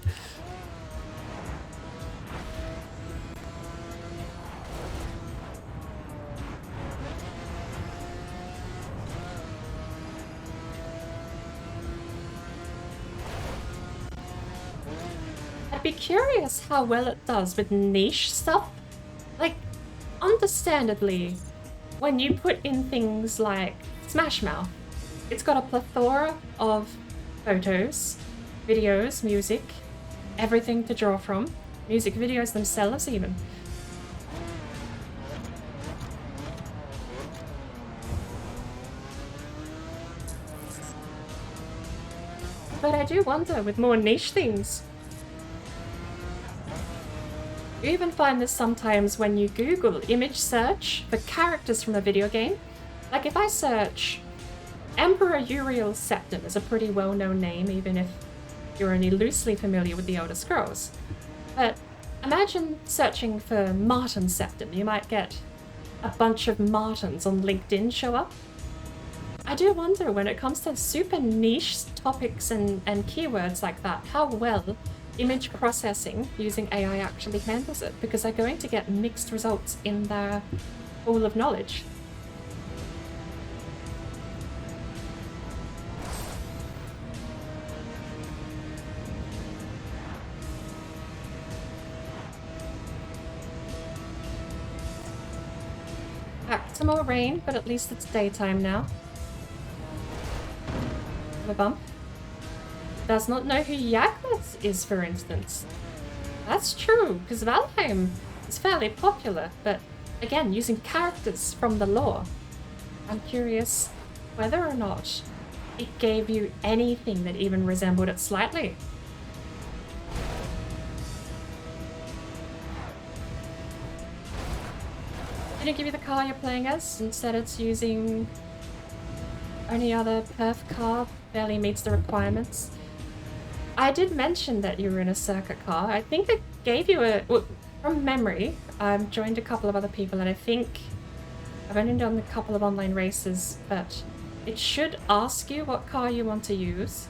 I'd be curious how well it does with niche stuff. Like, understandably, when you put in things like Smash Mouth, it's got a plethora of photos, videos, music, everything to draw from, music videos themselves even. But I do wonder with more niche things. You even find this sometimes when you Google image search for characters from a video game. Like if I search Emperor Uriel's Septim is a pretty well-known name, even if you're only loosely familiar with the Elder Scrolls. But imagine searching for Martin Septim. You might get a bunch of Martins on LinkedIn show up. I do wonder when it comes to super niche topics and keywords like that, how well image processing using AI actually handles it, because they're going to get mixed results in their pool of knowledge. Back to more rain, but at least it's daytime now. A bump. Does not know who Yagmoth is, for instance. That's true, because Valheim is fairly popular, but again, using characters from the lore. I'm curious whether or not it gave you anything that even resembled it slightly. Did it give you the car you're playing as? Instead it's using any other perf car, barely meets the requirements. I did mention that you were in a circuit car. I think it gave you a... Well, from memory, I've joined a couple of other people and I think I've only done a couple of online races, but it should ask you what car you want to use.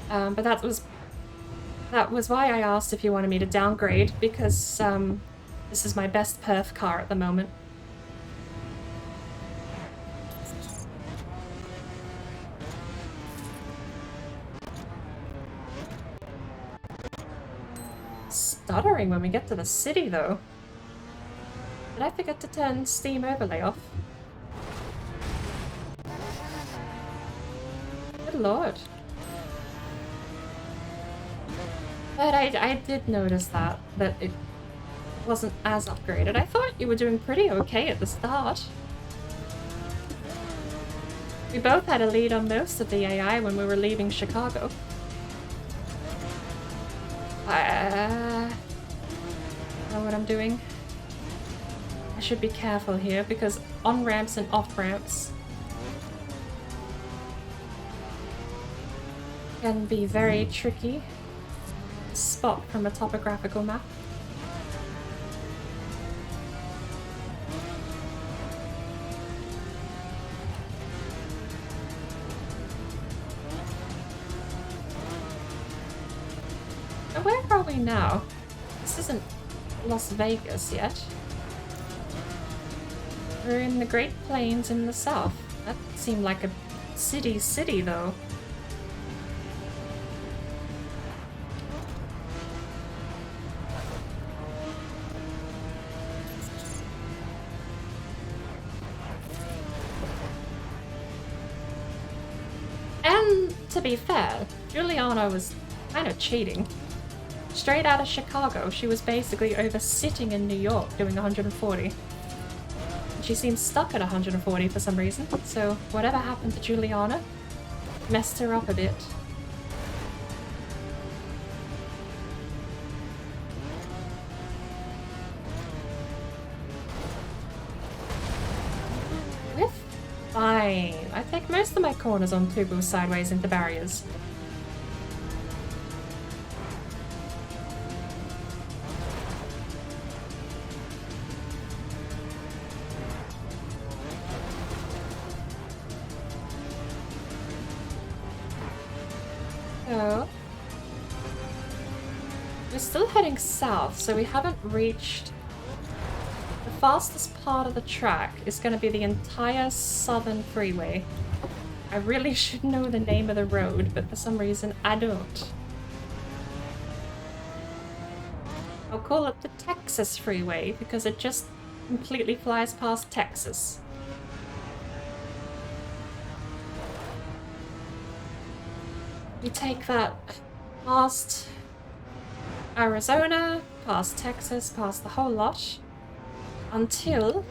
But that was why I asked if you wanted me to downgrade, because this is my best perf car at the moment. Stuttering when we get to the city, though. Did I forget to turn Steam overlay off? Good lord. But I did notice that it wasn't as upgraded. I thought you were doing pretty okay at the start. We both had a lead on most of the AI when we were leaving Chicago. I know what I'm doing. I should be careful here because on-ramps and off-ramps can be very tricky to spot from a topographical map. So where are we now? This isn't Las Vegas yet. We're in the Great Plains in the south. That seemed like a city though. And to be fair, Juliana was kind of cheating. Straight out of Chicago, she was basically over sitting in New York doing 140. She seems stuck at 140 for some reason, so whatever happened to Juliana messed her up a bit. We're fine. I take most of my corners on Tubu sideways into barriers. So, we're still heading south, so we haven't reached... The fastest part of the track is going to be the entire southern freeway. I really should know the name of the road, but for some reason I don't. I'll call it the Texas Freeway because it just completely flies past Texas. We take that past Arizona, past Texas, past the whole lot, until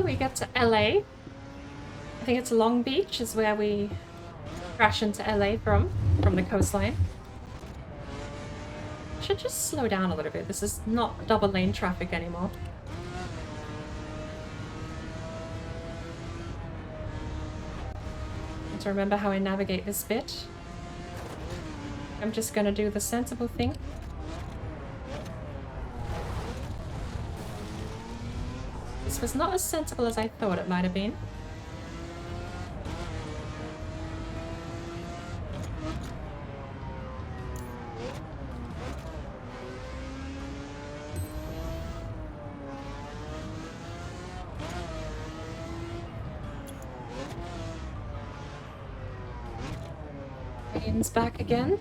we get to LA. I think it's Long Beach is where we crash into LA from the coastline. Should just slow down a little bit. This is not double lane traffic anymore. To remember how I navigate this bit. I'm just gonna do the sensible thing. This was not as sensible as I thought it might have been. Ian's back again.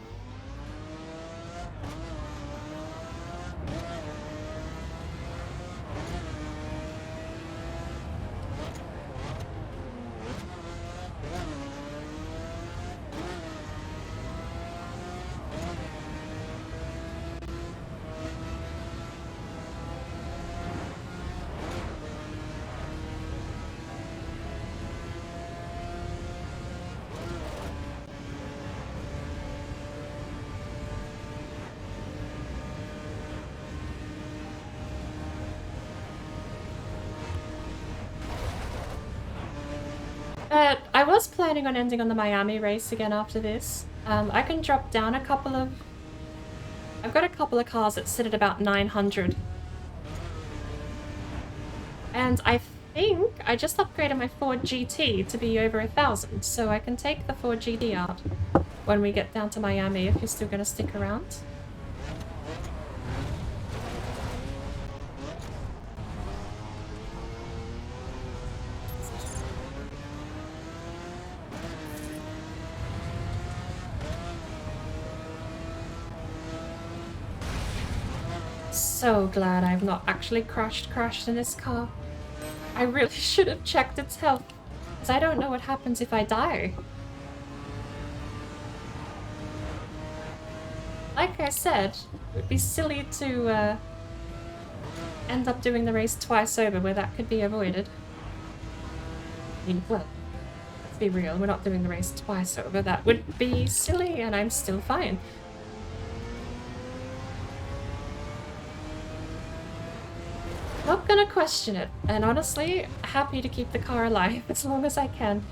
But I was planning on ending on the Miami race again after this. I can drop down a couple of... I've got a couple of cars that sit at about 900. And I think I just upgraded my Ford GT to be over 1,000, so I can take the Ford GT out when we get down to Miami if you're still going to stick around. So glad I've not actually crashed in this car. I really should have checked its health, because I don't know what happens if I die. Like I said, it would be silly to end up doing the race twice over where that could be avoided. I mean, well, let's be real, we're not doing the race twice over. That would be silly, and I'm still fine. Not gonna question it, and honestly, happy to keep the car alive as long as I can.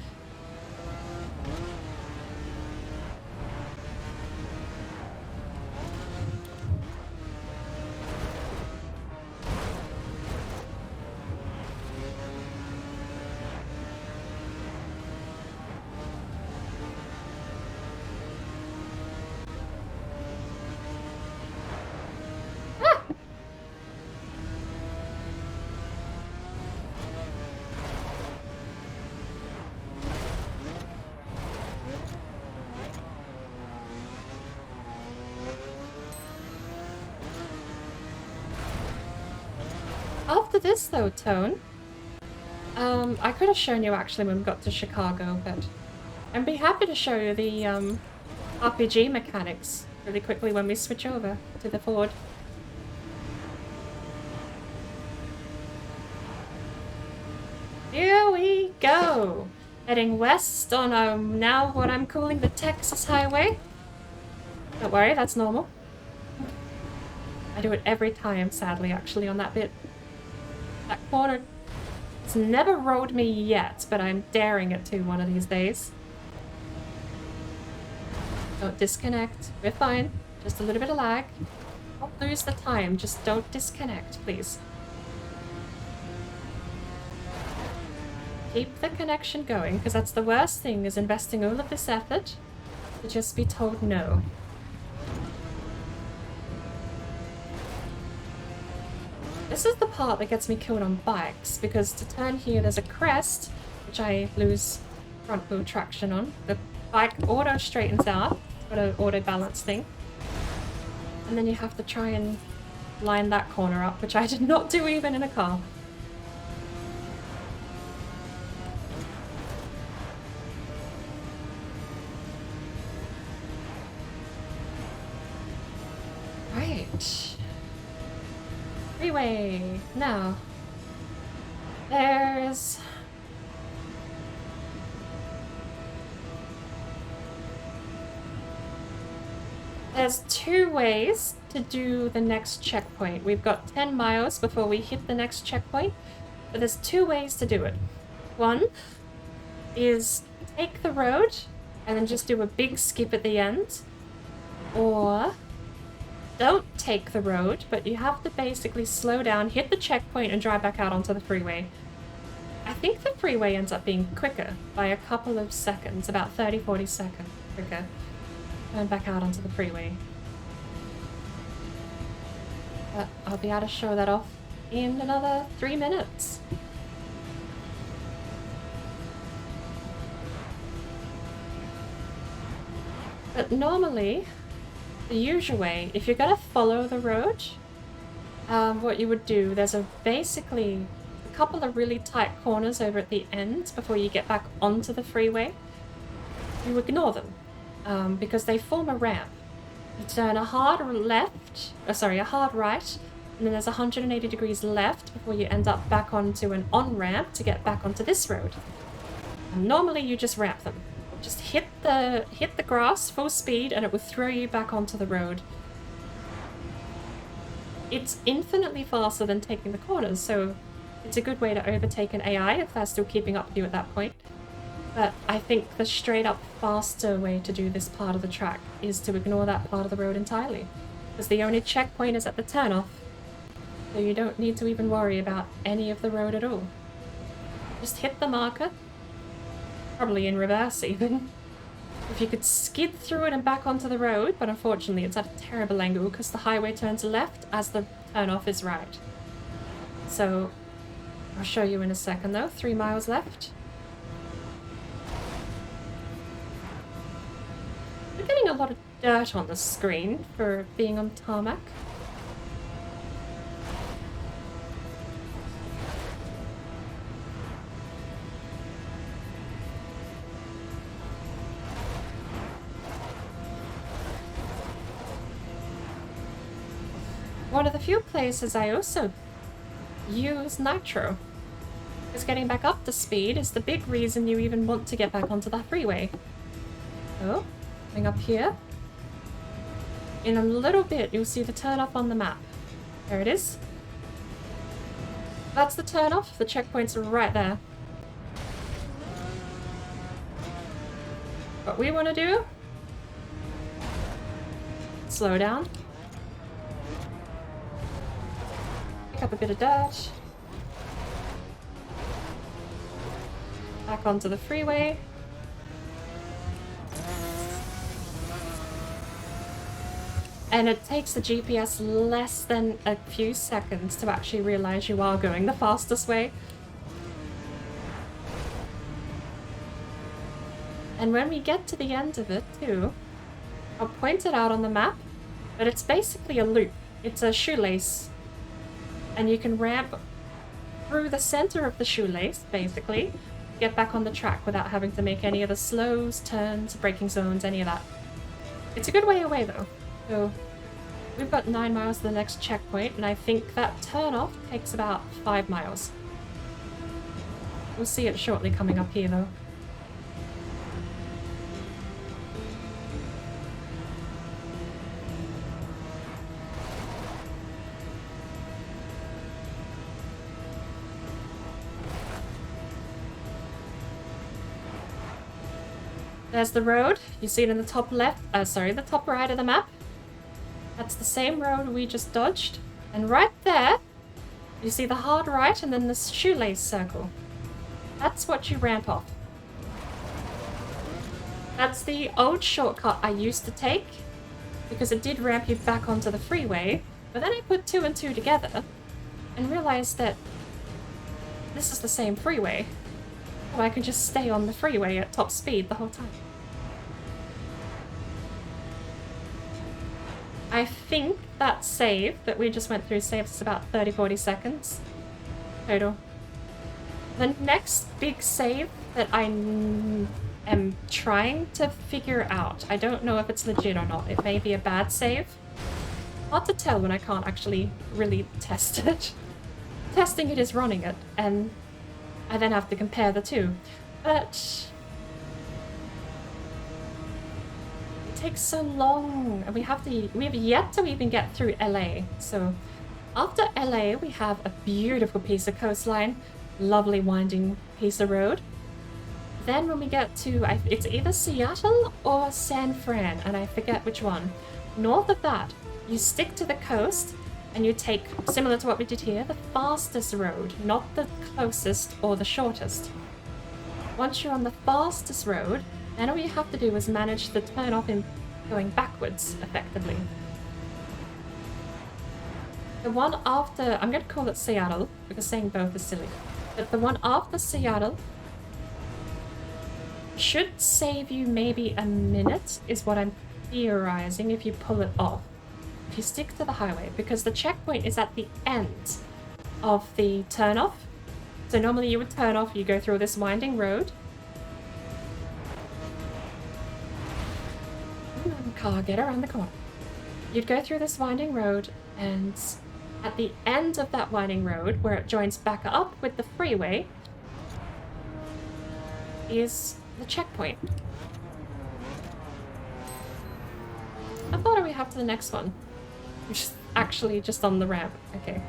After this though, Tone, I could have shown you actually when we got to Chicago, but I'd be happy to show you the RPG mechanics really quickly when we switch over to the Ford. Here we go! Heading west on now what I'm calling the Texas Highway. Don't worry, that's normal. I do it every time, sadly, actually, on that bit. That corner, it's never rolled me yet, but I'm daring it to one of these days. Don't disconnect. We're fine. Just a little bit of lag. Don't lose the time. Just don't disconnect, please. Keep the connection going, because that's the worst thing, is investing all of this effort to just be told no. This is the part that gets me killed on bikes, because to turn here there's a crest, which I lose front wheel traction on. The bike auto straightens out, it's got an auto balance thing. And then you have to try and line that corner up, which I did not do even in a car. Right. Freeway! Now, there's... There's two ways to do the next checkpoint. We've got 10 miles before we hit the next checkpoint, but there's two ways to do it. One is take the road and then just do a big skip at the end, or don't take the road, but you have to basically slow down, hit the checkpoint, and drive back out onto the freeway. I think the freeway ends up being quicker by a couple of seconds, about 30-40 seconds quicker. Turn back out onto the freeway. But I'll be able to show that off in another 3 minutes. But normally, the usual way, if you're gonna follow the road, what you would do, there's basically a couple of really tight corners over at the end before you get back onto the freeway. You ignore them, because they form a ramp. You turn a hard left, a hard right, and then there's 180 degrees left before you end up back onto an on-ramp to get back onto this road. And normally you just ramp them. Just hit the grass full speed and it will throw you back onto the road. It's infinitely faster than taking the corners, so it's a good way to overtake an AI if they're still keeping up with you at that point. But I think the straight up faster way to do this part of the track is to ignore that part of the road entirely. Because the only checkpoint is at the turnoff. So you don't need to even worry about any of the road at all. Just hit the marker. Probably in reverse even. If you could skid through it and back onto the road, but unfortunately it's at a terrible angle because the highway turns left as the turnoff is right. So I'll show you in a second though. 3 miles left. We're getting a lot of dirt on the screen for being on tarmac. One of the few places I also use nitro. Because getting back up to speed is the big reason you even want to get back onto the freeway. So, going up here. In a little bit, you'll see the turnoff on the map. There it is. That's the turnoff. The checkpoint's right there. What we want to do, slow down. Pick up a bit of dirt. Back onto the freeway. And it takes the GPS less than a few seconds to actually realize you are going the fastest way. And when we get to the end of it too, I'll point it out on the map, but it's basically a loop. It's a shoelace. And you can ramp through the center of the shoelace, basically, get back on the track without having to make any of the slows, turns, braking zones, any of that. It's a good way away though. So we've got 9 miles to the next checkpoint, and I think that turnoff takes about 5 miles. We'll see it shortly coming up here though. There's the road. You see it in the top left, the top right of the map. That's the same road we just dodged. And right there, you see the hard right and then the shoelace circle. That's what you ramp off. That's the old shortcut I used to take because it did ramp you back onto the freeway. But then I put 2 and 2 together and realized that this is the same freeway. So I can just stay on the freeway at top speed the whole time. I think that save that we just went through saves us about 30-40 seconds total. The next big save that I am trying to figure out, I don't know if it's legit or not. It may be a bad save. Hard to tell when I can't actually really test it. Testing it is running it, and I then have to compare the two. But it takes so long, and we have yet to even get through LA. So after LA, we have a beautiful piece of coastline, lovely winding piece of road. Then when we get to, it's either Seattle or San Fran, and I forget which one. North of that, you stick to the coast, and you take, similar to what we did here, the fastest road, not the closest or the shortest. Once you're on the fastest road, then all you have to do is manage the turn off in going backwards, effectively. The one after, I'm going to call it Seattle, because saying both is silly, but the one after Seattle should save you maybe a minute, is what I'm theorizing, if you pull it off. If you stick to the highway, because the checkpoint is at the end of the turnoff. So normally you would turn off, you go through this winding road. Car, get around the corner. You'd go through this winding road, and at the end of that winding road, where it joins back up with the freeway, is the checkpoint. I thought we have to the next one. Which is actually just on the ramp. Okay.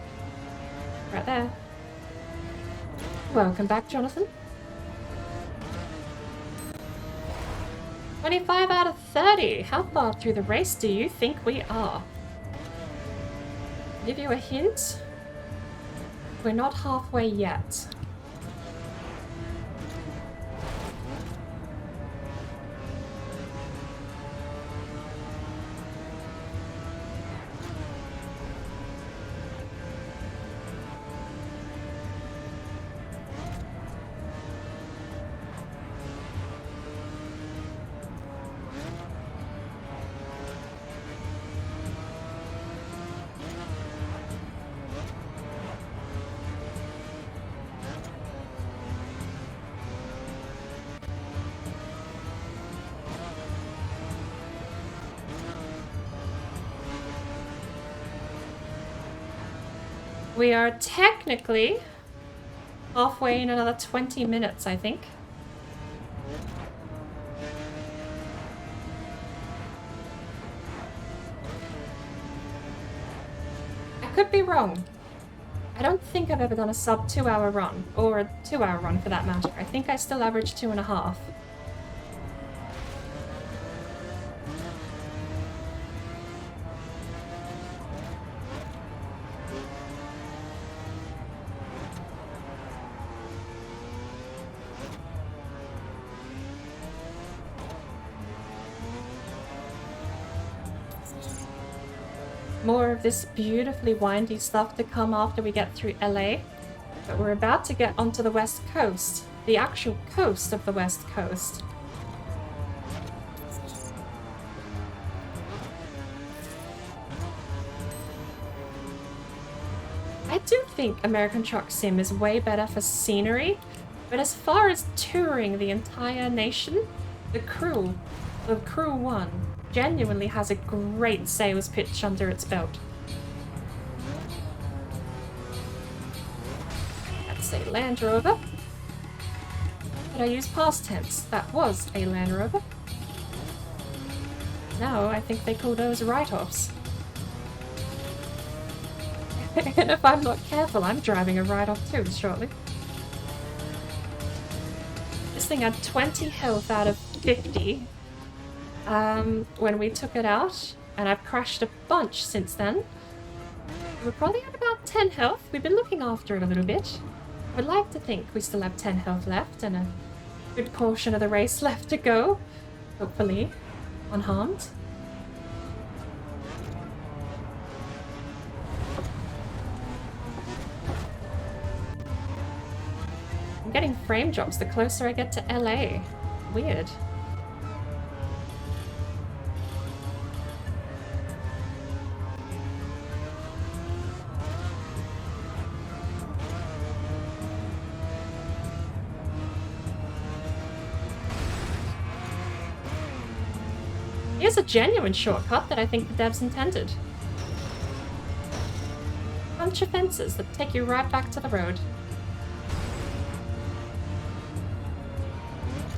Right there. Welcome back, Jonathan. 25 out of 30. How far through the race do you think we are? Give you a hint. We're not halfway yet. We are technically halfway in another 20 minutes, I think. I could be wrong. I don't think I've ever done a sub 2-hour run, or a 2-hour run for that matter. I think I still average 2.5. More of this beautifully windy stuff to come after we get through LA. But we're about to get onto the west coast. The actual coast of the west coast. I do think American Truck Sim is way better for scenery, but as far as touring the entire nation, the Crew 1 genuinely has a great sales pitch under its belt. That's a Land Rover. But I use past tense. That was a Land Rover. Now I think they call those write-offs. And if I'm not careful, I'm driving a write-off too shortly. This thing had 20 health out of 50. When we took it out, and I've crashed a bunch since then. We're probably at about 10 health. We've been looking after it a little bit. I'd like to think we still have 10 health left and a good portion of the race left to go. Hopefully, unharmed. I'm getting frame drops the closer I get to LA. Weird. Here's a genuine shortcut that I think the devs intended. Bunch of fences that take you right back to the road.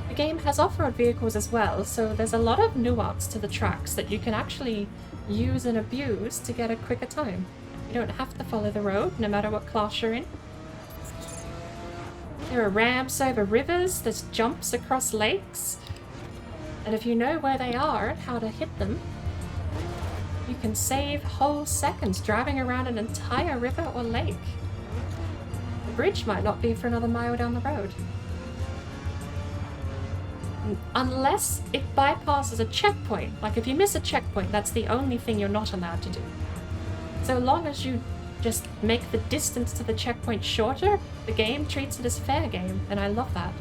The game has off-road vehicles as well, so there's a lot of nuance to the tracks that you can actually use and abuse to get a quicker time. You don't have to follow the road, no matter what class you're in. There are ramps over rivers, there's jumps across lakes. And if you know where they are and how to hit them, you can save whole seconds driving around an entire river or lake. The bridge might not be for another mile down the road. Unless it bypasses a checkpoint. Like if you miss a checkpoint, that's the only thing you're not allowed to do. So long as you just make the distance to the checkpoint shorter, the game treats it as fair game, and I love that.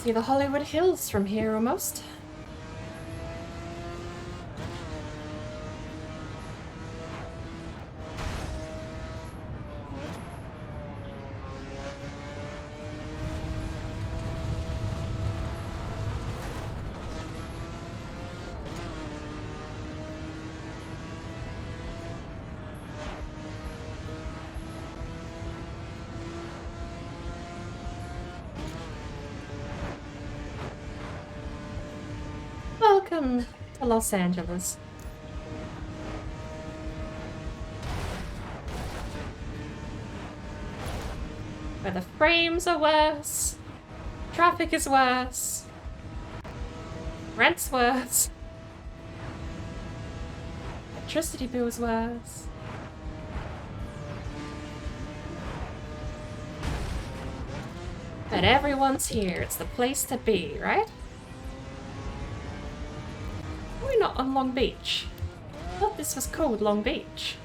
See the Hollywood Hills from here almost. Welcome to Los Angeles. Where the frames are worse, traffic is worse, rent's worse, electricity bill's worse. But everyone's here, it's the place to be, right? We're not on Long Beach. I thought this was called Long Beach.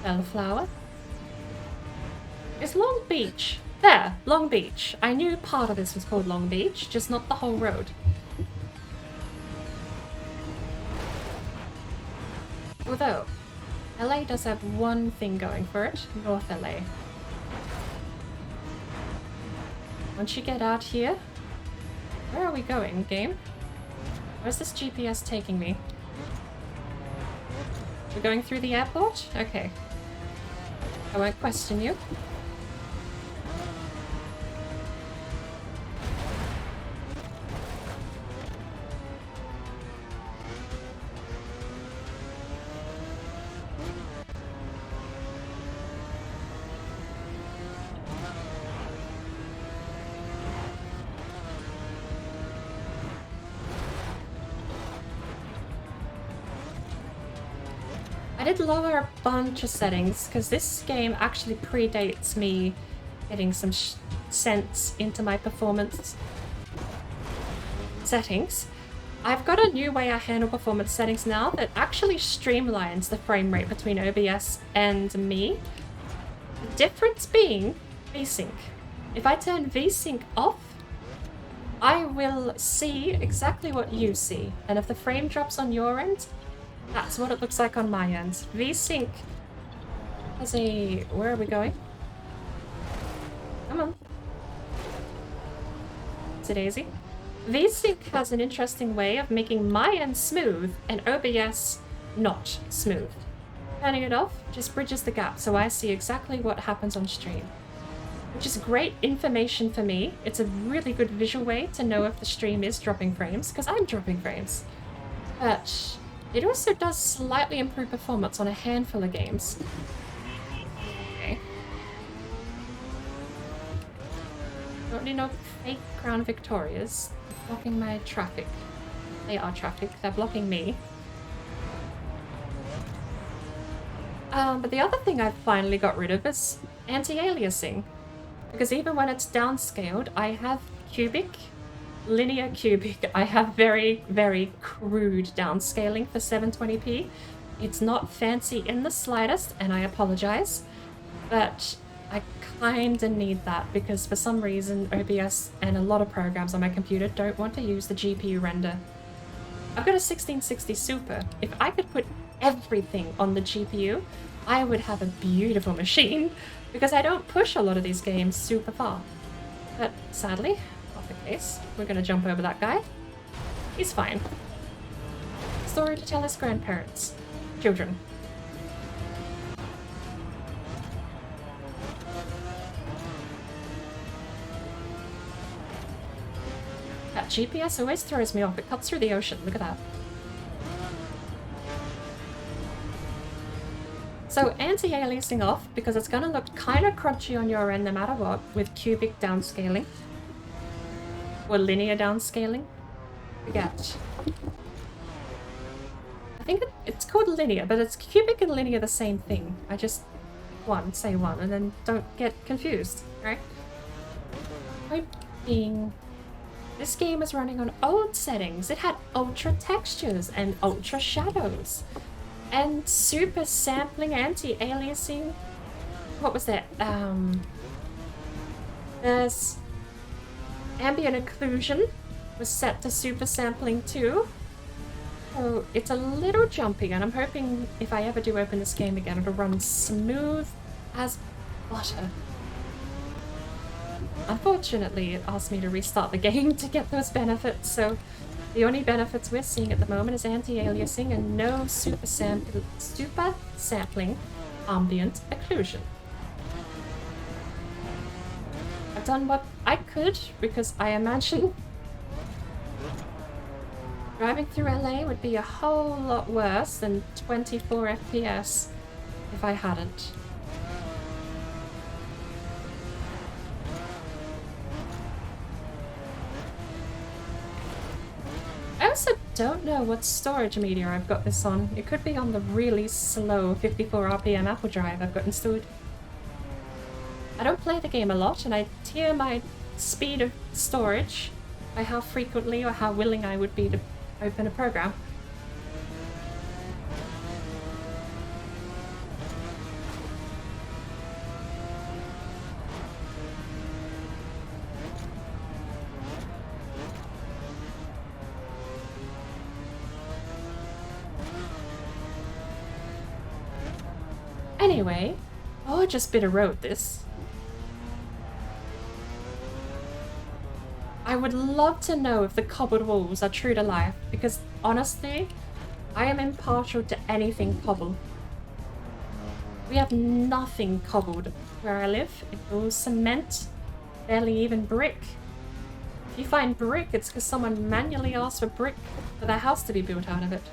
Bellflower. Is Long Beach? There, Long Beach. I knew part of this was called Long Beach, just not the whole road. Although, LA does have one thing going for it, North LA. Once you get out here, where are we going, game? Where's this GPS taking me? We're going through the airport? Okay. I won't question you. I did lower a bunch of settings because this game actually predates me getting some sense into my performance settings. I've got a new way I handle performance settings now that actually streamlines the frame rate between OBS and me. The difference being VSync. If I turn VSync off, I will see exactly what you see, and if the frame drops on your end, that's what it looks like on my end. VSync has a... Where are we going? Come on. Is it easy? VSync has an interesting way of making my end smooth and OBS not smooth. Turning it off just bridges the gap so I see exactly what happens on stream. Which is great information for me. It's a really good visual way to know if the stream is dropping frames, because I'm dropping frames. But it also does slightly improve performance on a handful of games. Okay. Don't need no fake Crown Victorias. They're blocking my traffic. They are traffic. They're blocking me. But the other thing I've finally got rid of is anti-aliasing. Because even when it's downscaled, I have linear cubic. I have very, very crude downscaling for 720p. It's not fancy in the slightest, and I apologize. But I kinda need that because for some reason OBS and a lot of programs on my computer don't want to use the GPU render. I've got a 1660 Super. If I could put everything on the GPU, I would have a beautiful machine because I don't push a lot of these games super far. But sadly, not the case. We're gonna jump over that guy. He's fine. Story to tell his grandparents. Children. That GPS always throws me off. It cuts through the ocean. Look at that. So anti-aliasing off because it's going to look kind of crunchy on your end no matter what with cubic downscaling. Or linear downscaling. Forget. I think it's called linear, but it's cubic and linear the same thing. I just say one and then don't get confused, right? Point being, this game is running on old settings. It had ultra textures and ultra shadows. And super sampling, anti-aliasing. What was that? There's ambient occlusion was set to super sampling too. So it's a little jumpy, and I'm hoping if I ever do open this game again, it'll run smooth as butter. Unfortunately, it asked me to restart the game to get those benefits, so the only benefits we're seeing at the moment is anti-aliasing and no super sampling ambient occlusion. I've done what I could, because I imagine driving through LA would be a whole lot worse than 24 FPS if I hadn't. I also don't know what storage media I've got this on. It could be on the really slow 54 RPM Apple drive I've got installed. I don't play the game a lot, and I tier my speed of storage by how frequently or how willing I would be to open a program. Anyway, gorgeous bit of road this. I would love to know if the cobbled walls are true to life, because honestly, I am impartial to anything cobbled. We have nothing cobbled where I live. It's all cement, barely even brick. If you find brick, it's because someone manually asked for brick for their house to be built out of it.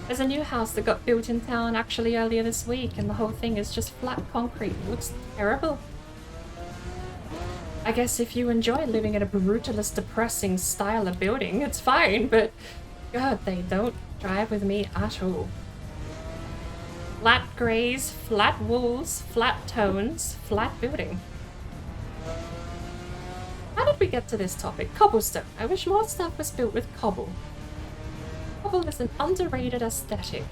There's a new house that got built in town actually earlier this week, and the whole thing is just flat concrete. It looks terrible. I guess if you enjoy living in a brutalist, depressing style of building, it's fine, but God, they don't drive with me at all. Flat greys, flat walls, flat tones, flat building. How did we get to this topic? Cobblestone. I wish more stuff was built with cobble. Cobble is an underrated aesthetic.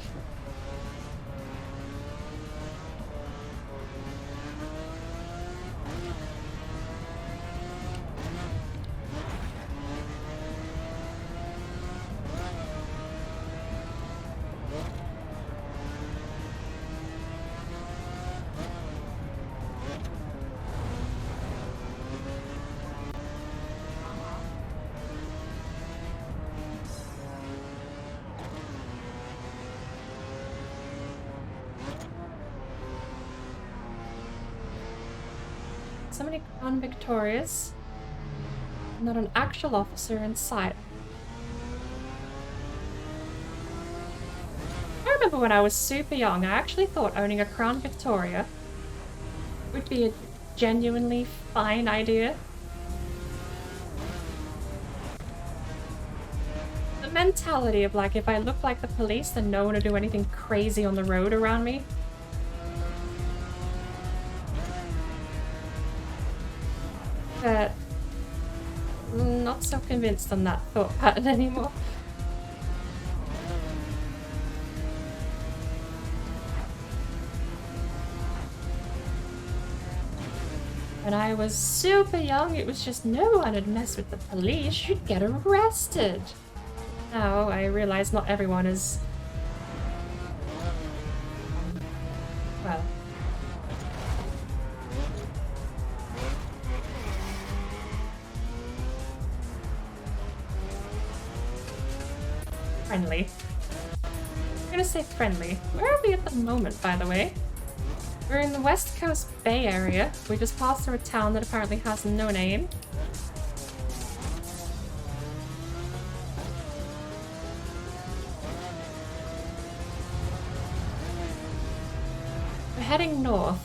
So many Crown Victorias. Not an actual officer in sight. I remember when I was super young, I actually thought owning a Crown Victoria would be a genuinely fine idea. The mentality of like, if I look like the police, then no one will do anything crazy on the road around me. But I'm not so convinced on that thought pattern anymore. When I was super young, it was just no one would mess with the police, you'd get arrested. Now I realize not everyone is... well... friendly. I'm gonna say friendly. Where are we at the moment, by the way? We're in the West Coast Bay Area. We just passed through a town that apparently has no name. We're heading north.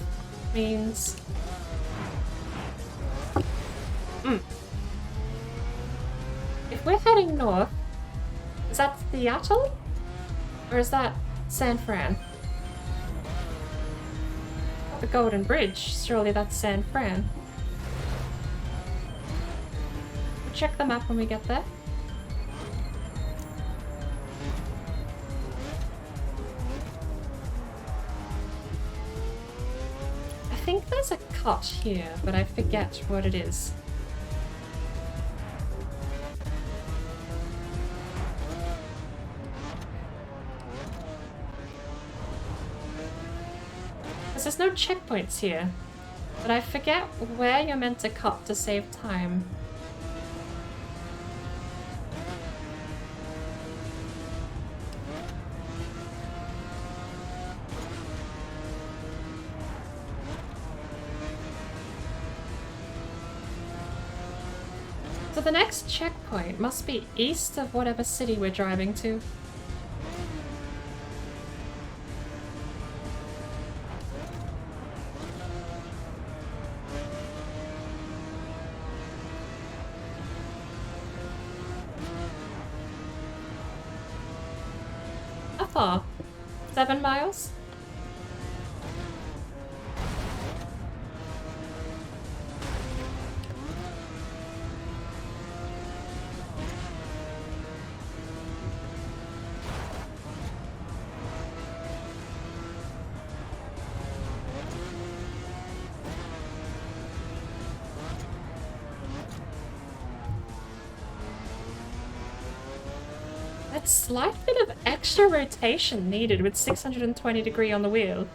Means... if we're heading north, is that Seattle? Or is that San Fran? The Golden Bridge, surely that's San Fran. We'll check the map when we get there. I think there's a cut here, but I forget what it is. There's no checkpoints here, but I forget where you're meant to cut to save time. So the next checkpoint must be east of whatever city we're driving to. How far? 7 miles? That slight bit of extra rotation needed with 620 degree on the wheel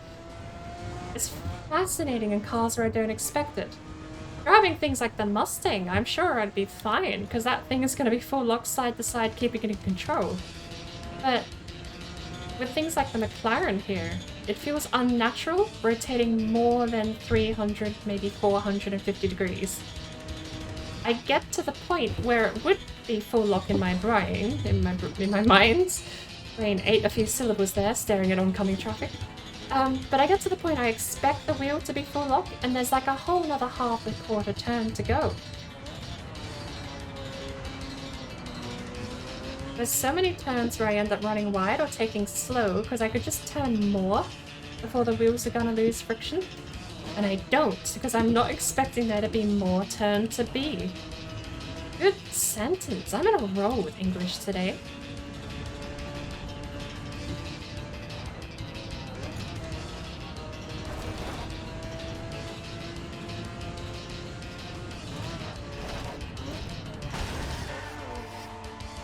is fascinating in cars where I don't expect it. Driving things like the Mustang, I'm sure I'd be fine, because that thing is going to be full locked side to side, keeping it in control. But with things like the McLaren here, it feels unnatural, rotating more than 300, maybe 450 degrees. I get to the point where it would be full lock in my brain, in my mind. Brain ate a few syllables there, staring at oncoming traffic. But I get to the point I expect the wheel to be full lock, and there's like a whole other half and quarter turn to go. There's so many turns where I end up running wide or taking slow because I could just turn more before the wheels are gonna lose friction. And I don't, because I'm not expecting there to be more turn to be. Good sentence. I'm in a roll with English today.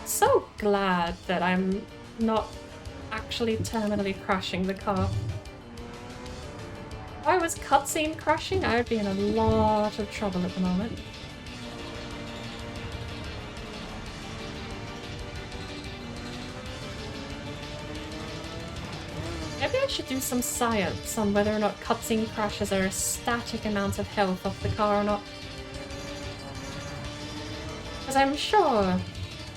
So glad that I'm not actually terminally crashing the car. If I was cutscene crashing, I would be in a lot of trouble at the moment. Maybe I should do some science on whether or not cutscene crashes are a static amount of health off the car or not. Because I'm sure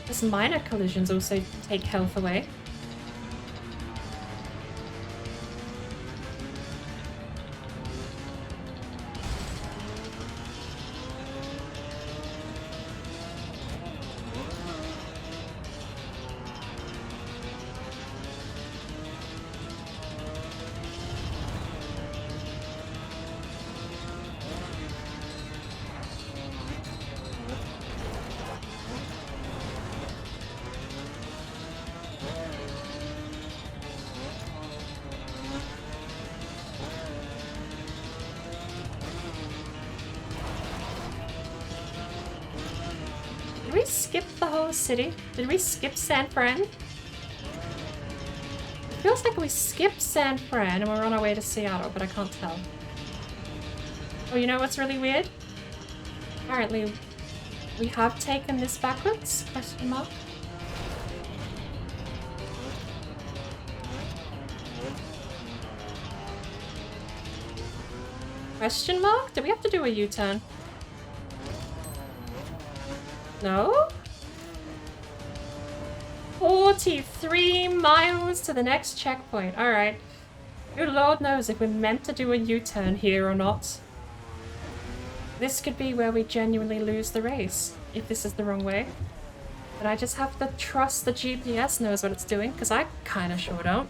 just minor collisions also take health away. Did we skip the whole city? Did we skip San Fran? It feels like we skipped San Fran and we're on our way to Seattle, but I can't tell. Oh, you know what's really weird? Apparently, we have taken this backwards? Question mark. Question mark? Do we have to do a U-turn? No? 43 miles to the next checkpoint. Alright. Good Lord knows if we're meant to do a U-turn here or not. This could be where we genuinely lose the race, if this is the wrong way. But I just have to trust the GPS knows what it's doing, because I kinda sure don't.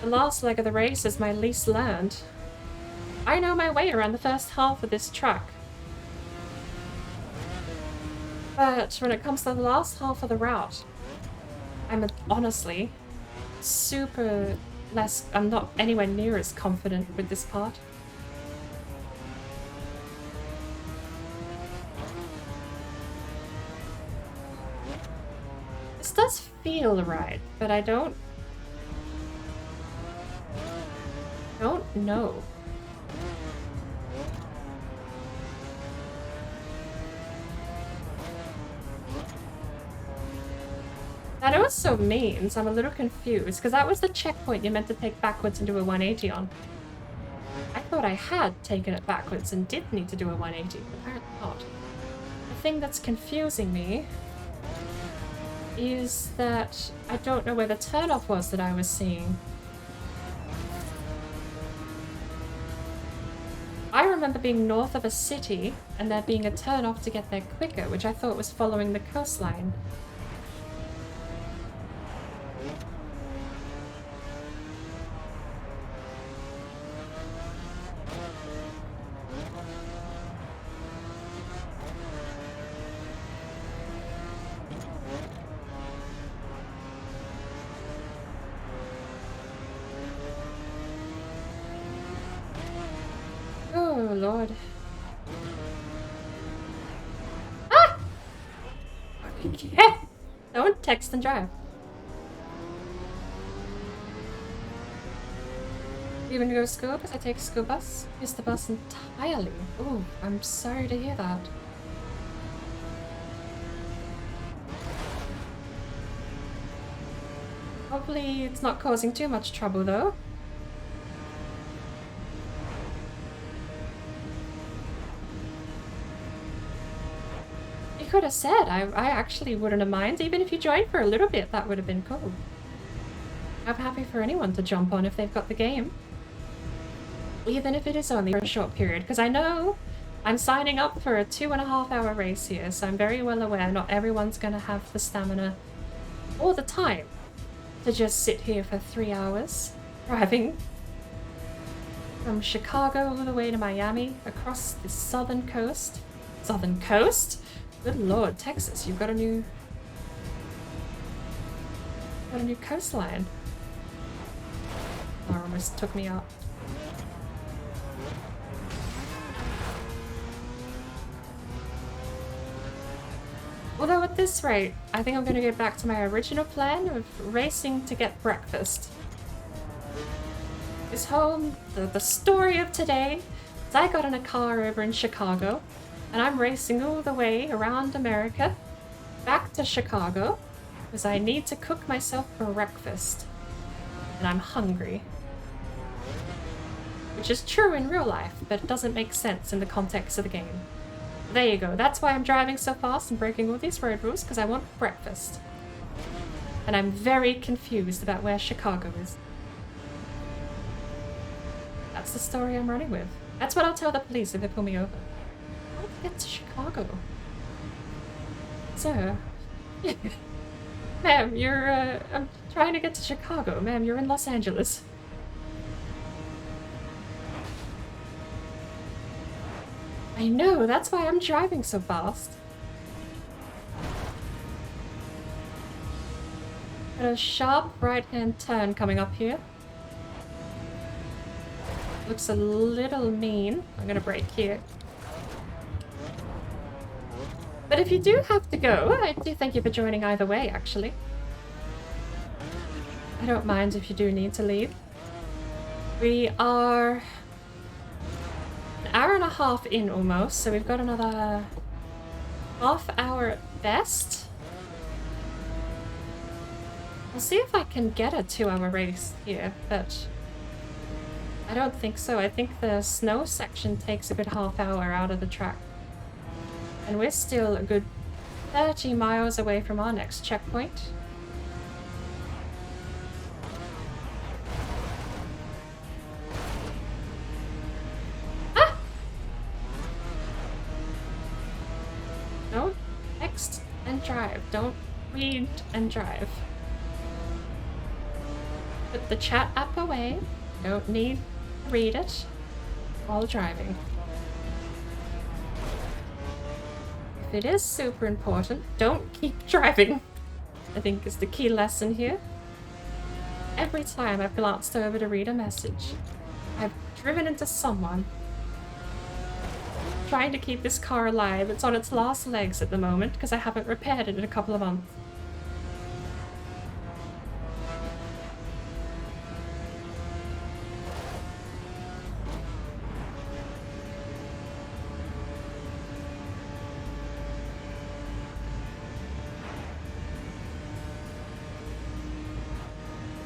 The last leg of the race is my least learned. I know my way around the first half of this track. But when it comes to the last half of the route, I'm honestly super less... I'm not anywhere near as confident with this part. This does feel right, but I don't know. That also means I'm a little confused, because that was the checkpoint you meant to take backwards and do a 180 on. I thought I had taken it backwards and did need to do a 180, but apparently not. I thing that's confusing me is that I don't know where the turnoff was that I was seeing. I remember being north of a city and there being a turnoff to get there quicker, which I thought was following the coastline. Oh, Lord. Ah! Yeah. Don't text and drive. You gonna go to school? Because I take a school bus. Miss the bus entirely. Oh, I'm sorry to hear that. Hopefully it's not causing too much trouble, though. You could have said. I actually wouldn't have minded. Even if you joined for a little bit, that would have been cool. I'm happy for anyone to jump on if they've got the game. Even if it is only for a short period. Because I know I'm signing up for a 2.5-hour race here, so I'm very well aware not everyone's going to have the stamina or the time to just sit here for 3 hours driving from Chicago all the way to Miami across the southern coast. Southern coast? Good lord, Texas, you've got a new coastline. Oh, almost took me out. Although at this rate, I think I'm going to go back to my original plan of racing to get breakfast. This whole, the story of today is I got in a car over in Chicago, and I'm racing all the way around America, back to Chicago, because I need to cook myself breakfast. And I'm hungry. Which is true in real life, but it doesn't make sense in the context of the game. There you go. That's why I'm driving so fast and breaking all these road rules, because I want breakfast. And I'm very confused about where Chicago is. That's the story I'm running with. That's what I'll tell the police if they pull me over. How do I get to Chicago? Sir. Ma'am, you're, I'm trying to get to Chicago. Ma'am, you're in Los Angeles. I know, that's why I'm driving so fast. Got a sharp right-hand turn coming up here. Looks a little mean. I'm gonna brake here. But if you do have to go, I do thank you for joining either way, actually. I don't mind if you do need to leave. We are an hour and a half in almost, so we've got another half hour at best. I'll see if I can get a 2-hour race here, but I don't think so. I think the snow section takes a good half hour out of the track. And we're still a good 30 miles away from our next checkpoint. Ah! Don't text and drive. Don't read and drive. Put the chat app away. Don't need to read it while driving. If it is super important, don't keep driving, I think is the key lesson here. Every time I've glanced over to read a message, I've driven into someone trying to keep this car alive. It's on its last legs at the moment because I haven't repaired it in a couple of months.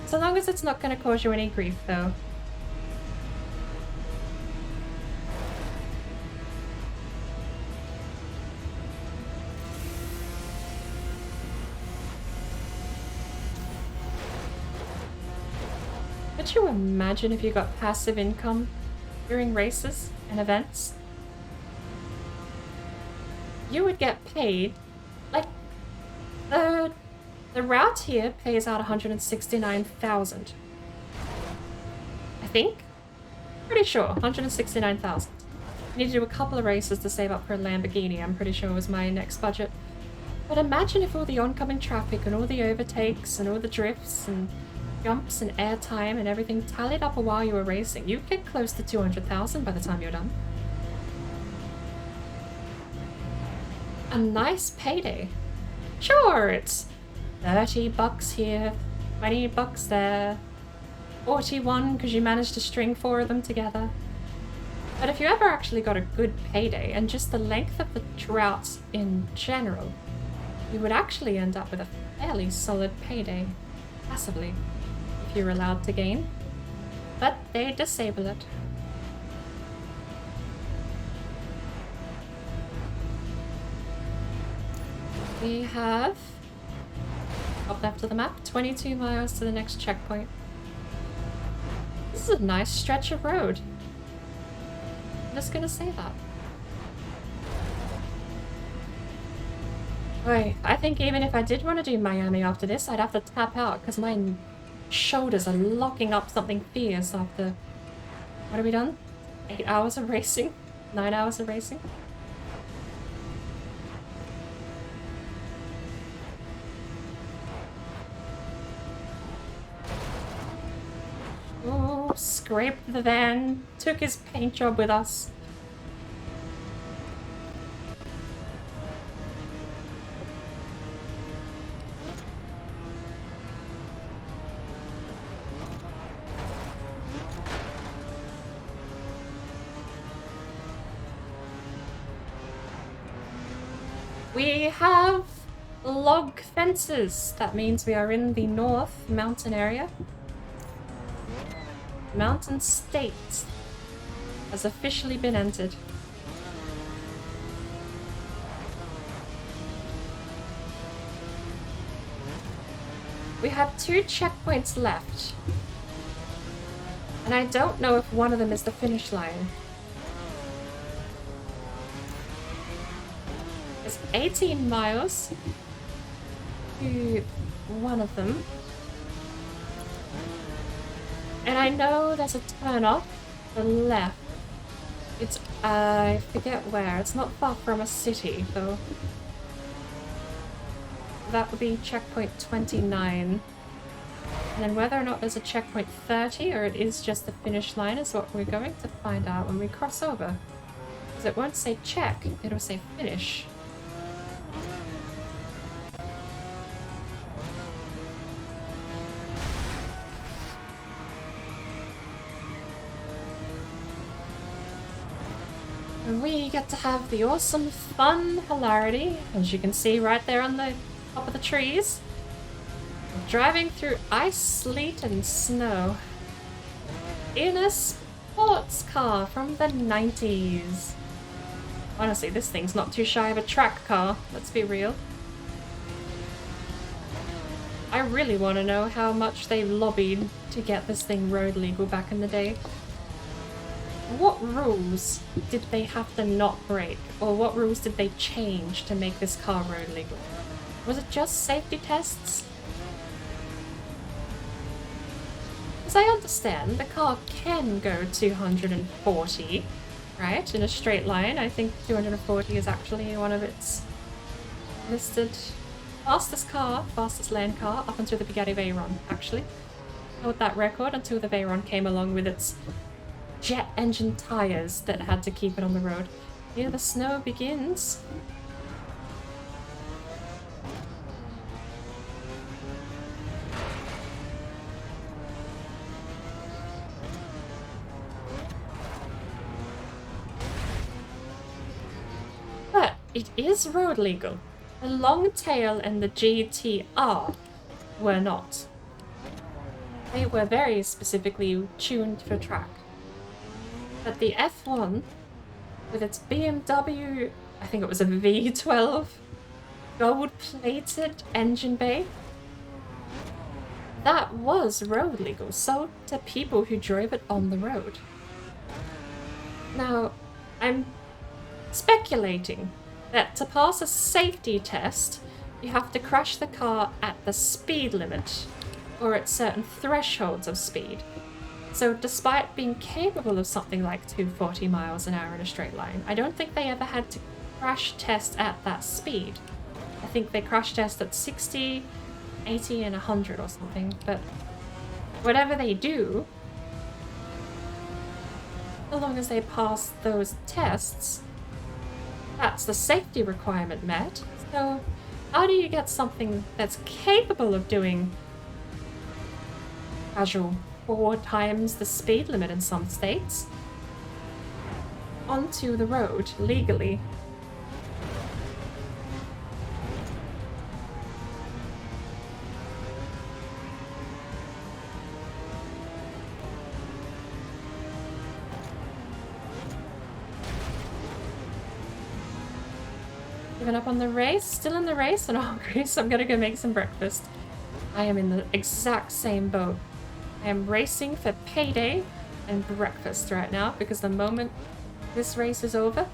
So long as it's not going to cause you any grief, though. Could you imagine if you got passive income during races and events? You would get paid, like, the route here pays out 169,000. I think? Pretty sure, 169,000. I need to do a couple of races to save up for a Lamborghini, I'm pretty sure was my next budget. But imagine if all the oncoming traffic and all the overtakes and all the drifts and jumps and airtime and everything tallied up while you were racing. You'd get close to 200,000 by the time you're done. A nice payday. Sure, it's 30 bucks here, 20 bucks there, 41 because you managed to string 4 of them together. But if you ever actually got a good payday and just the length of the routes in general, you would actually end up with a fairly solid payday, passively, if you're allowed to gain. But they disable it. We have, up left of the map, 22 miles to the next checkpoint. This is a nice stretch of road. I'm just gonna say that. Wait, I think even if I did want to do Miami after this, I'd have to tap out because my shoulders are locking up something fierce after... What have we done? 8 hours of racing? 9 hours of racing? Oh, scraped the van, took his paint job with us. We have log fences. That means we are in the North Mountain area. Mountain State has officially been entered. We have 2 checkpoints left. And I don't know if one of them is the finish line. It's 18 miles to one of them. And I know there's a turn off to the left. It's, I forget where. It's not far from a city, though. That would be checkpoint 29. And then whether or not there's a checkpoint 30 or it is just the finish line is what we're going to find out when we cross over. Because it won't say check, it'll say finish. And we get to have the awesome fun hilarity, as you can see right there on the top of the trees, of driving through ice, sleet, and snow in a sports car from the 90s. Honestly, this thing's not too shy of a track car, let's be real. I really want to know how much they lobbied to get this thing road legal back in the day. What rules did they have to not break? Or what rules did they change to make this car road legal? Was it just safety tests? Because I understand the car can go 240, right? In a straight line. I think 240 is actually one of its listed fastest car, fastest land car, up until the Bugatti Veyron, actually. Held that record until the Veyron came along with its jet engine tires that had to keep it on the road. Here the snow begins. But it is road legal. The Longtail and the GTR were not. They were very specifically tuned for track. But the F1, with its BMW, I think it was a V12, gold-plated engine bay, that was road legal, so to people who drove it on the road. Now, I'm speculating that to pass a safety test, you have to crash the car at the speed limit, or at certain thresholds of speed. So despite being capable of something like 240 miles an hour in a straight line, I don't think they ever had to crash test at that speed. I think they crash test at 60, 80 and 100 or something, but whatever they do, so long as they pass those tests, that's the safety requirement met. So how do you get something that's capable of doing casual 4 times the speed limit in some states onto the road legally? Giving up on the race? Still in the race and hungry, so I'm gonna go make some breakfast. I am in the exact same boat. I am racing for payday and breakfast right now because the moment this race is over,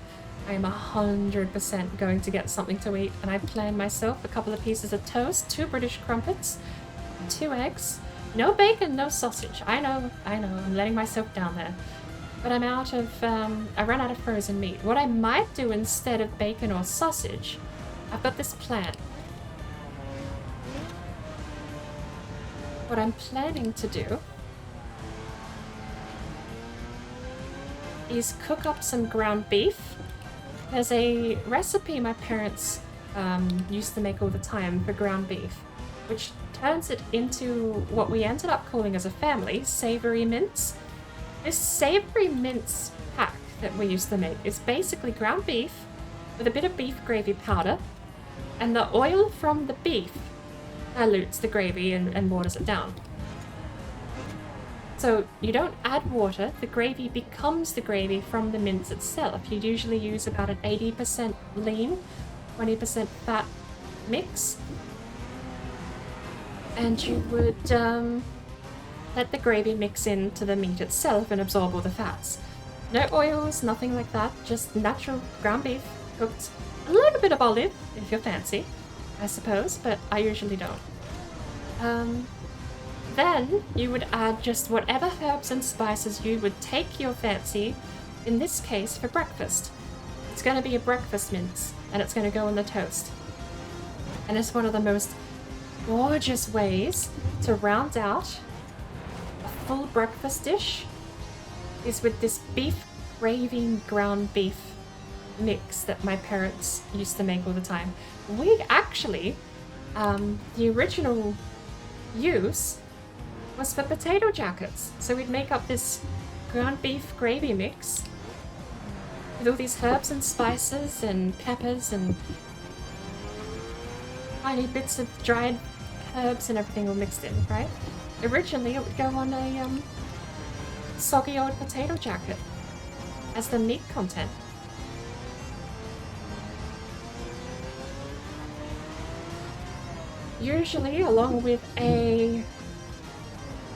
I am 100% going to get something to eat, and I planned myself a couple of pieces of toast, 2 British crumpets, 2 eggs, no bacon, no sausage. I know, I'm letting myself down there. But I'm out of, I ran out of frozen meat. What I might do instead of bacon or sausage, I've got this plan. What I'm planning to do is cook up some ground beef. There's a recipe my parents used to make all the time for ground beef, which turns it into what we ended up calling as a family, savory mince. This savory mince pack that we used to make is basically ground beef with a bit of beef gravy powder, and the oil from the beef dilutes the gravy and waters it down. So you don't add water, the gravy becomes the gravy from the mince itself. You usually use about an 80% lean, 20% fat mix. And you would let the gravy mix into the meat itself and absorb all the fats. No oils, nothing like that, just natural ground beef cooked. A little bit of olive, if you're fancy, I suppose, but I usually don't. Then you would add just whatever herbs and spices you would take your fancy, in this case for breakfast. It's going to be a breakfast mince, and it's going to go on the toast. And it's one of the most gorgeous ways to round out a full breakfast dish is with this beef gravy ground beef mix that my parents used to make all the time. We actually, the original use was for potato jackets. So we'd make up this ground beef gravy mix with all these herbs and spices and peppers and tiny bits of dried herbs and everything all mixed in, right? Originally it would go on a soggy old potato jacket as the meat content. Usually along with a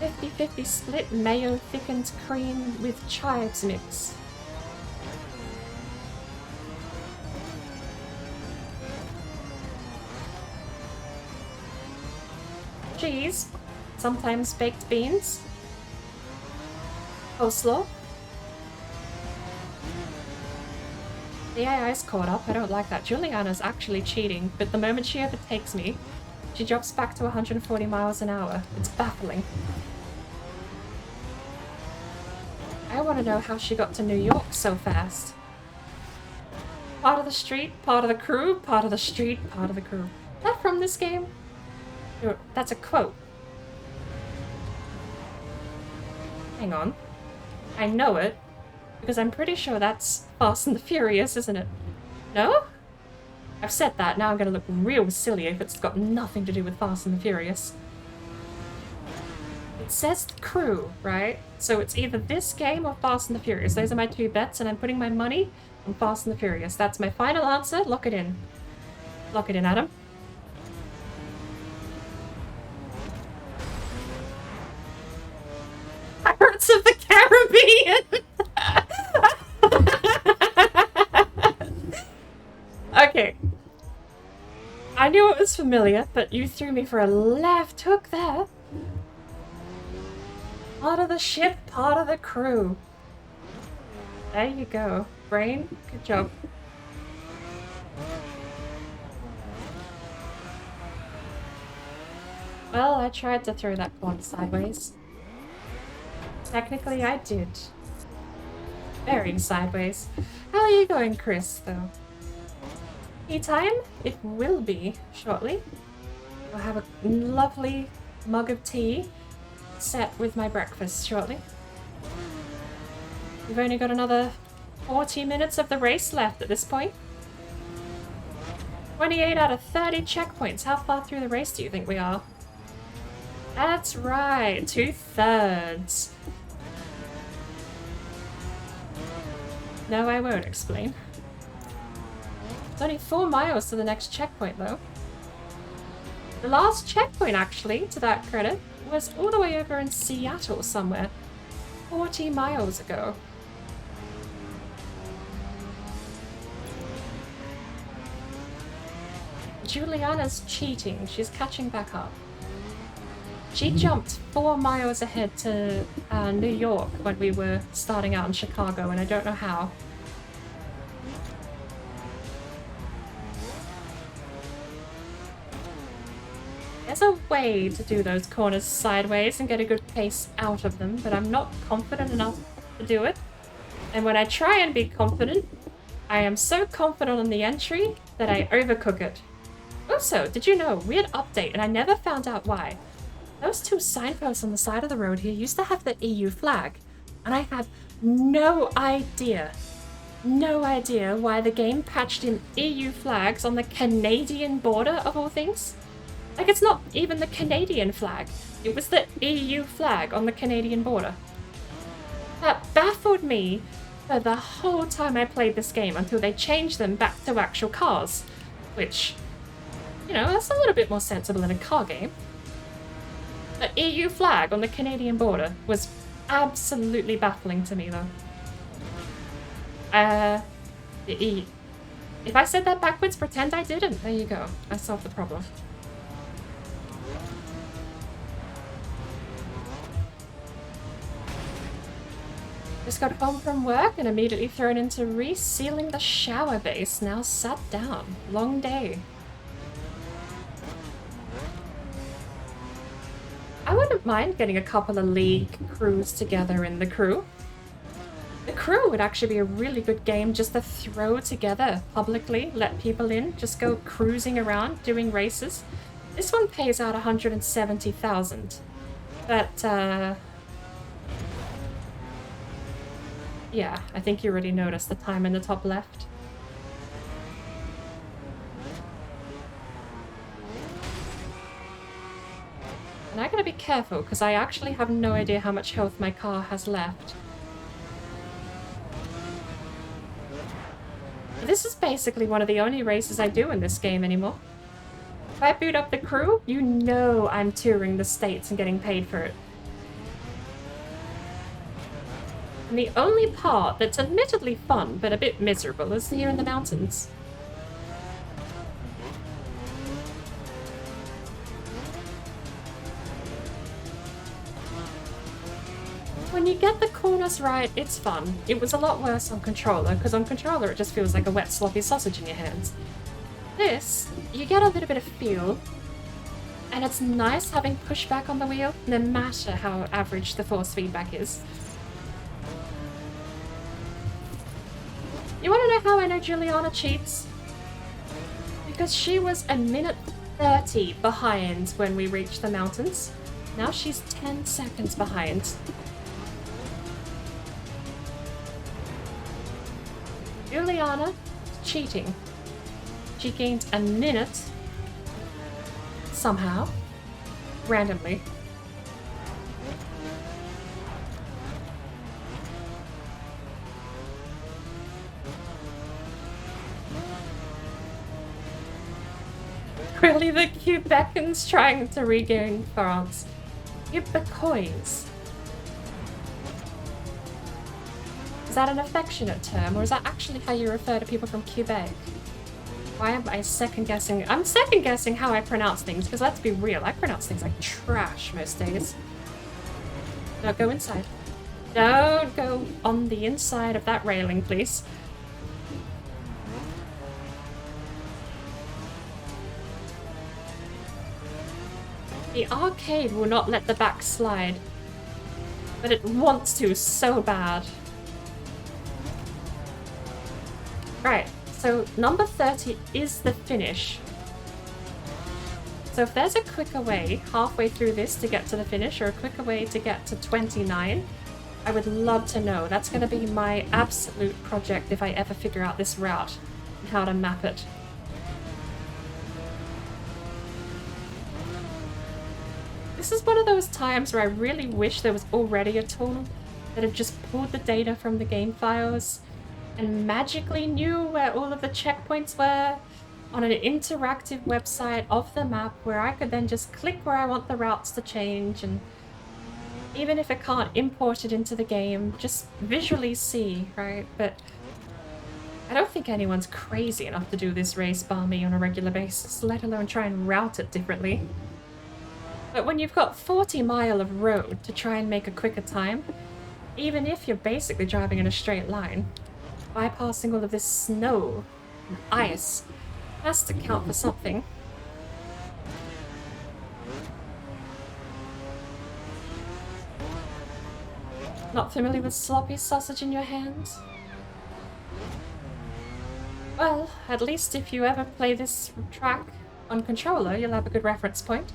50-50 split mayo thickened cream with chives mix. Cheese, sometimes baked beans, coleslaw. The AI's caught up, I don't like that. Juliana's actually cheating, but the moment she overtakes me, she drops back to 140 miles an hour. It's baffling. I want to know how she got to New York so fast. Part of the street, part of the crew, part of the street, part of the crew. Is that from this game? No, that's a quote. Hang on. I know it, because I'm pretty sure that's Fast and the Furious, isn't it? No? I've said that, now I'm gonna look real silly if it's got nothing to do with Fast and the Furious. It says crew, right? So it's either this game or Fast and the Furious. Those are my 2 bets, and I'm putting my money on Fast and the Furious. That's my final answer. Lock it in. Lock it in, Adam. familiar, but you threw me for a left hook there. Part of the ship, part of the crew. There you go. Brain, good job. Well, I tried to throw that quad sideways. Technically, I did. Very sideways. How are you going, Chris, though? Tea time? It will be shortly. I'll have a lovely mug of tea set with my breakfast shortly. We've only got another 40 minutes of the race left at this point. 28 out of 30 checkpoints. How far through the race do you think we are? That's right, 2/3. No, I won't explain. It's only 4 miles to the next checkpoint, though. The last checkpoint, actually, to that credit, was all the way over in Seattle somewhere. 40 miles ago. Juliana's cheating. She's catching back up. She jumped 4 miles ahead to New York when we were starting out in Chicago, and I don't know how. There's a way to do those corners sideways and get a good pace out of them, but I'm not confident enough to do it. And when I try and be confident, I am so confident on the entry that I overcook it. Also, did you know, weird update, and I never found out why. Those 2 signposts on the side of the road here used to have the EU flag, and I have no idea why the game patched in EU flags on the Canadian border of all things. Like, it's not even the Canadian flag, it was the EU flag on the Canadian border. That baffled me for the whole time I played this game until they changed them back to actual cars, which, you know, that's a little bit more sensible in a car game. The EU flag on the Canadian border was absolutely baffling to me, though. If I said that backwards, pretend I didn't. There you go. I solved the problem. Just got home from work and immediately thrown into resealing the shower base. Now sat down. Long day. I wouldn't mind getting a couple of league crews together in the crew. The crew would actually be a really good game just to throw together publicly, let people in, just go cruising around doing races. This one pays out 170,000. But, yeah, I think you already noticed the time in the top left. And I gotta be careful, because I actually have no idea how much health my car has left. This is basically one of the only races I do in this game anymore. If I boot up the crew, you know I'm touring the States and getting paid for it. And the only part that's admittedly fun, but a bit miserable, is here in the mountains. When you get the corners right, it's fun. It was a lot worse on controller, because on controller it just feels like a wet sloppy sausage in your hands. This, you get a little bit of feel, and it's nice having pushback on the wheel, no matter how average the force feedback is. You want to know how I know Juliana cheats? Because she was a minute 30 behind when we reached the mountains. Now she's 10 seconds behind. Juliana cheating. She gained a minute somehow, randomly. Really, the Quebecans trying to regain France. Quebecois. Is that an affectionate term, or is that actually how you refer to people from Quebec? Why am I second guessing? I'm second guessing how I pronounce things, because let's be real, I pronounce things like trash most days. No, go inside. Don't go on the inside of that railing, please. The arcade will not let the back slide, but it wants to so bad. Right, so number 30 is the finish. So if there's a quicker way halfway through this to get to the finish, or a quicker way to get to 29, I would love to know. That's going to be my absolute project if I ever figure out this route and how to map it. This is one of those times where I really wish there was already a tool that had just pulled the data from the game files and magically knew where all of the checkpoints were on an interactive website of the map, where I could then just click where I want the routes to change, and even if it can't import it into the game, just visually see, right? But I don't think anyone's crazy enough to do this race bar me on a regular basis, let alone try and route it differently. But when you've got 40 miles of road to try and make a quicker time, even if you're basically driving in a straight line, bypassing all of this snow and ice has to count for something. Not familiar with sloppy sausage in your hands? Well, at least if you ever play this track on controller, you'll have a good reference point.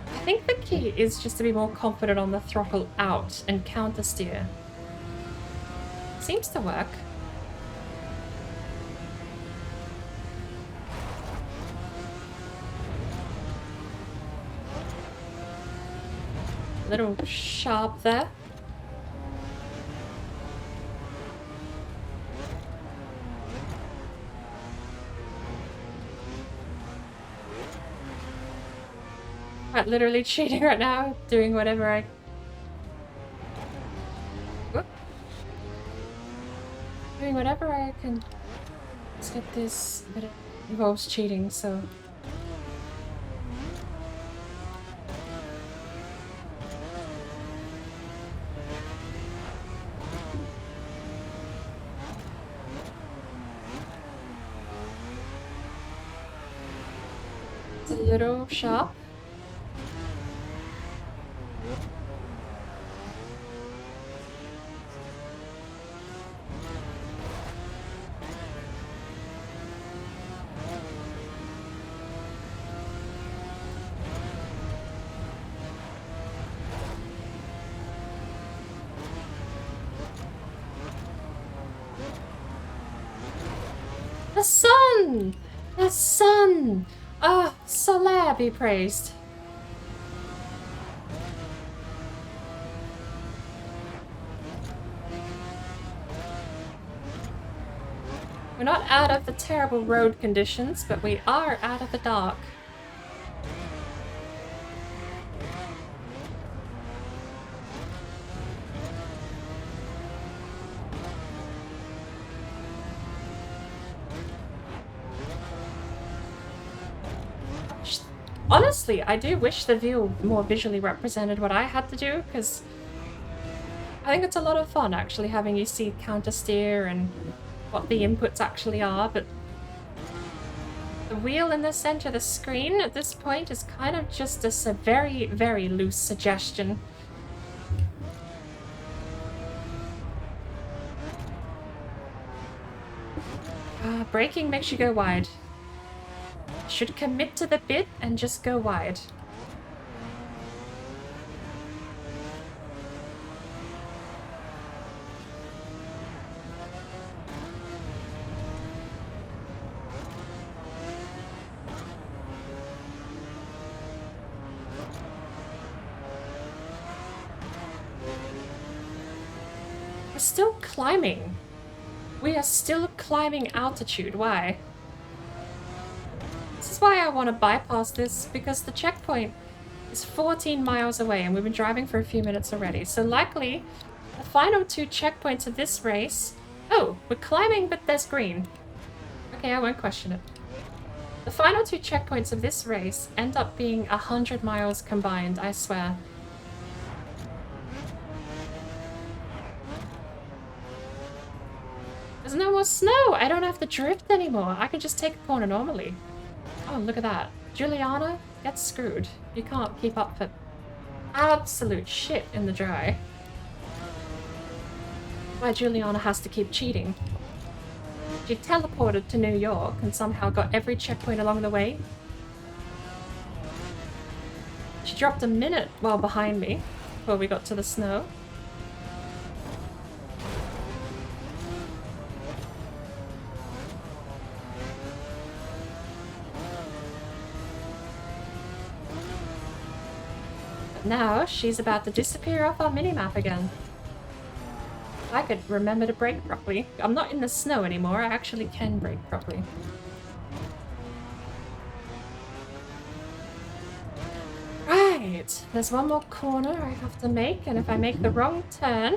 I think the key is just to be more confident on the throttle out and counter steer. Seems to work. Little sharp there. I'm literally cheating right now, doing whatever I... Whoop. Doing whatever I can. Let's get this, but it involves cheating, so... It's a little sharp. The sun! The sun! Ah, Solar be praised. We're not out of the terrible road conditions, but we are out of the dark. Honestly, I do wish the view more visually represented what I had to do, because I think it's a lot of fun actually having you see counter steer and what the inputs actually are, but the wheel in the center of the screen at this point is kind of just a very, very loose suggestion. Braking makes you go wide. Should commit to the bit and just go wide. still climbing. We are still climbing altitude. Why? This is why I want to bypass this, because the checkpoint is 14 miles away and we've been driving for a few minutes already. So likely, the final 2 checkpoints of this race... Oh, we're climbing, but there's green. Okay, I won't question it. The final 2 checkpoints of this race end up being 100 miles combined, I swear. There's no more snow! I don't have to drift anymore. I can just take a corner normally. Oh, look at that. Juliana gets screwed. You can't keep up for absolute shit in the dry. Why Juliana has to keep cheating. She teleported to New York and somehow got every checkpoint along the way. She dropped a minute while behind me before we got to the snow. But now she's about to disappear off our minimap again. If I could remember to brake properly. I'm not in the snow anymore, I actually can brake properly. Right, there's one more corner I have to make, and if I make the wrong turn...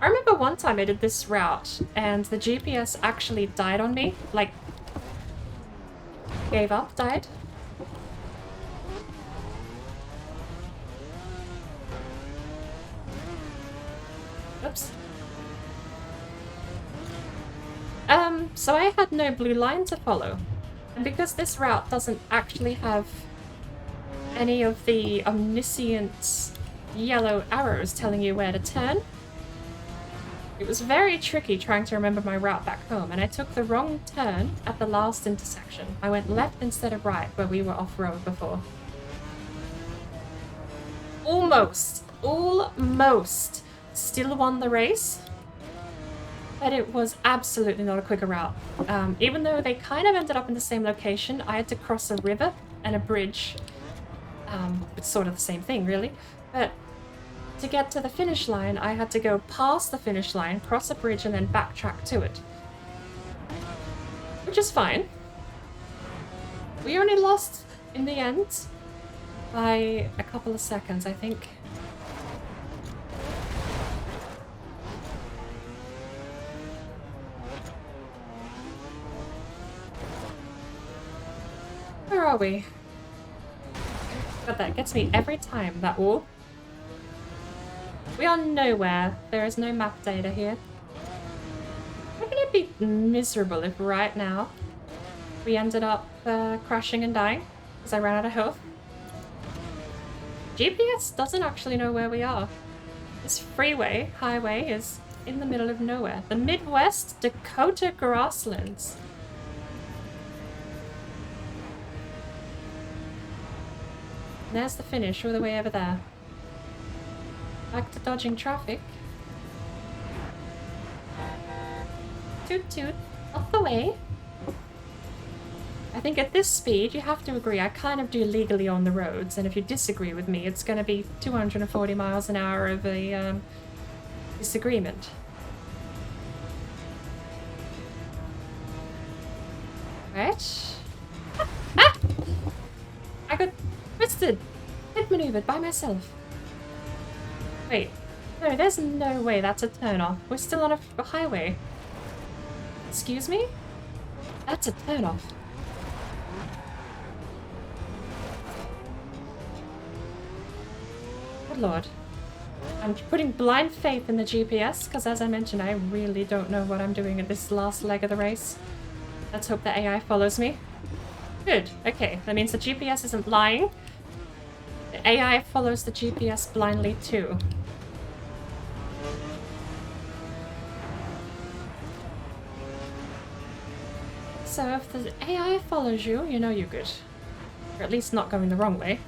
I remember one time I did this route, and the GPS actually died on me. Like, gave up, died. Oops. So I had no blue line to follow. And because this route doesn't actually have any of the omniscient yellow arrows telling you where to turn, it was very tricky trying to remember my route back home, and I took the wrong turn at the last intersection. I went left instead of right where we were off-road before. Almost still won the race, but it was absolutely not a quicker route. Even though they kind of ended up in the same location, I had to cross a river and a bridge. It's sort of the same thing, really. But to get to the finish line, I had to go past the finish line, cross a bridge, and then backtrack to it. Which is fine. We only lost, in the end, by a couple of seconds, I think. Where are we? God, that gets me every time, that wall. We are nowhere. There is no map data here. Wouldn't it be miserable if right now we ended up crashing and dying because I ran out of health? GPS doesn't actually know where we are. This highway is in the middle of nowhere. The Midwest Dakota grasslands. There's the finish, all the way over there. Back to dodging traffic. Toot toot, off the way. I think at this speed, you have to agree, I kind of do legally on the roads, and if you disagree with me, it's going to be 240 miles an hour of a disagreement. Right? Ah! I got twisted! Hit maneuvered by myself. Wait. No, there's no way that's a turn-off. We're still on a highway. Excuse me? That's a turn-off. Good lord. I'm putting blind faith in the GPS, because as I mentioned, I really don't know what I'm doing at this last leg of the race. Let's hope the AI follows me. Good. Okay, that means the GPS isn't lying. The AI follows the GPS blindly too. So if the AI follows you, you know you're good. Or at least not going the wrong way.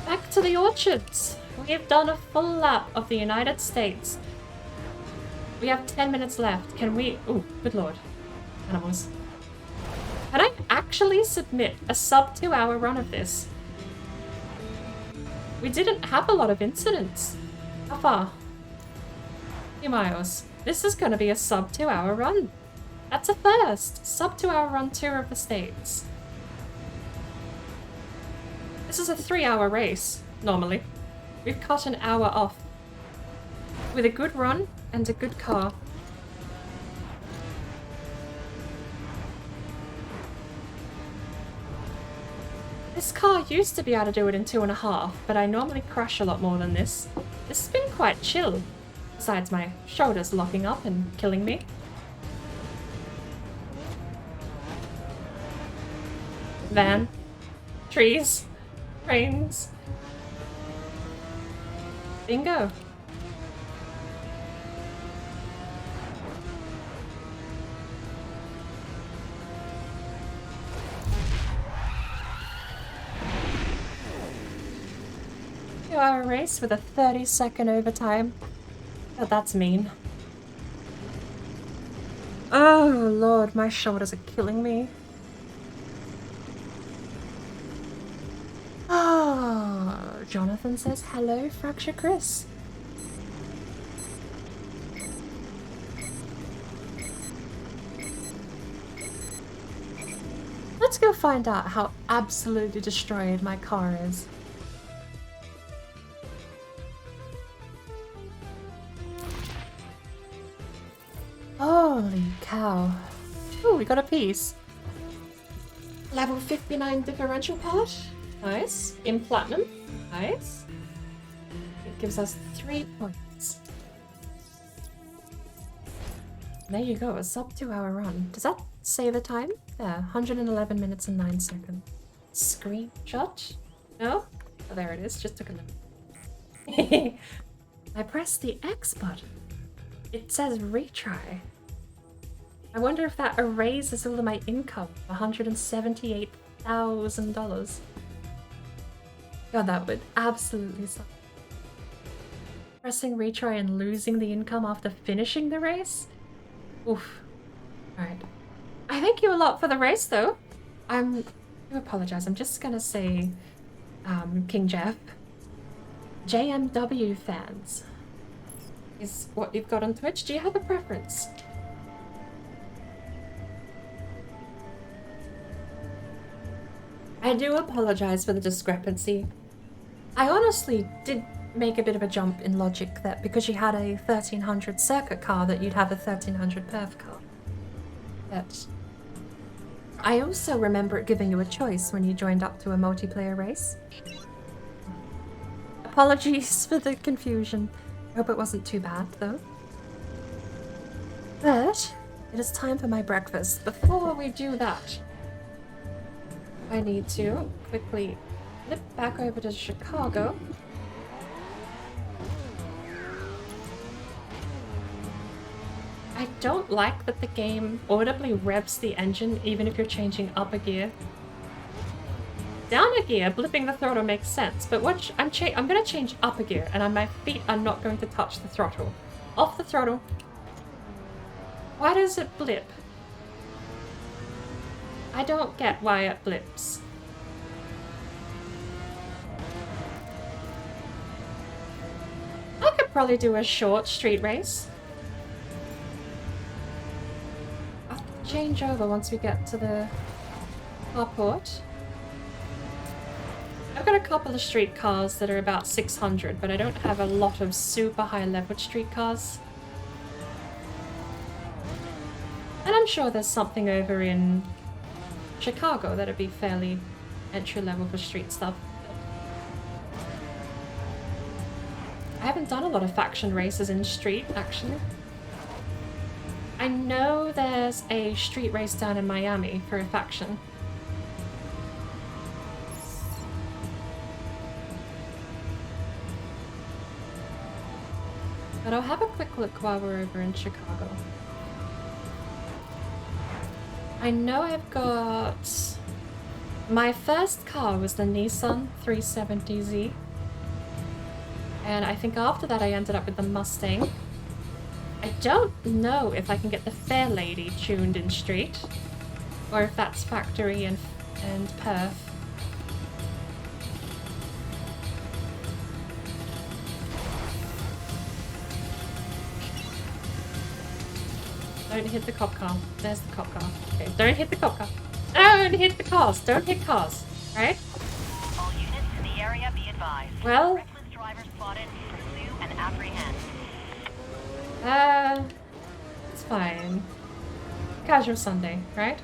Back to the orchards! We've done a full lap of the United States. We have 10 minutes left. Can we... Oh, good lord. Animals. Can I actually submit a sub 2 hour run of this? We didn't have a lot of incidents. How far? 2 miles. This is going to be a sub 2 hour run. That's a first. Sub 2 hour run tour of the states. This is a 3 hour race, normally. We've cut an hour off. With a good run and a good car. This car used to be able to do it in 2.5, but I normally crash a lot more than this. This has been quite chill, besides my shoulders locking up and killing me. Van. Trees. Trains. Bingo. Two-hour race with a 30-second overtime. Oh, that's mean. Oh, Lord, my shoulders are killing me. Oh, Jonathan says hello, Fracture Chris. Let's go find out how absolutely destroyed my car is. Holy cow. Oh, we got a piece. Level 59 differential part. Nice. In platinum. Nice. It gives us 3 points. There you go, a sub 2 hour run. Does that say the time? There, 111 minutes and 9 seconds. Screenshot? No? Oh, there it is, just took a minute. I pressed the X button. It says retry. I wonder if that erases all of my income, $178,000. God, that would absolutely suck. Pressing retry and losing the income after finishing the race? Oof. Alright. I thank you a lot for the race, though. I apologize. I'm just gonna say, King Jeff. JMW fans is what you've got on Twitch. Do you have a preference? I do apologize for the discrepancy. I honestly did make a bit of a jump in logic that because you had a 1300 circuit car that you'd have a 1300 perf car. But I also remember it giving you a choice when you joined up to a multiplayer race. Apologies for the confusion. I hope it wasn't too bad though. But it is time for my breakfast. Before we do that, I need to quickly flip back over to Chicago. I don't like that the game audibly revs the engine even if you're changing up a gear. Down a gear, blipping the throttle makes sense, but watch, I'm gonna change up a gear and my feet are not going to touch the throttle. Off the throttle. Why does it blip? I don't get why it blips. I could probably do a short street race. I'll change over once we get to the carport. I've got a couple of street cars that are about 600, but I don't have a lot of super high level street cars. And I'm sure there's something over in Chicago that'd be fairly entry level for street stuff. I haven't done a lot of faction races in street, actually. I know there's a street race down in Miami for a faction. But I'll have a quick look while we're over in Chicago. I know I've got... My first car was the Nissan 370Z. And I think after that I ended up with the Mustang. I don't know if I can get the Fair Lady tuned in street, or if that's factory and perf. Don't hit the cop car. There's the cop car. Okay, don't hit the cop car. Don't hit the cars. Don't hit cars. Right? All units in the area be advised. Well. Reckless driver spotted. Pursue and apprehend. It's fine. Casual Sunday, right?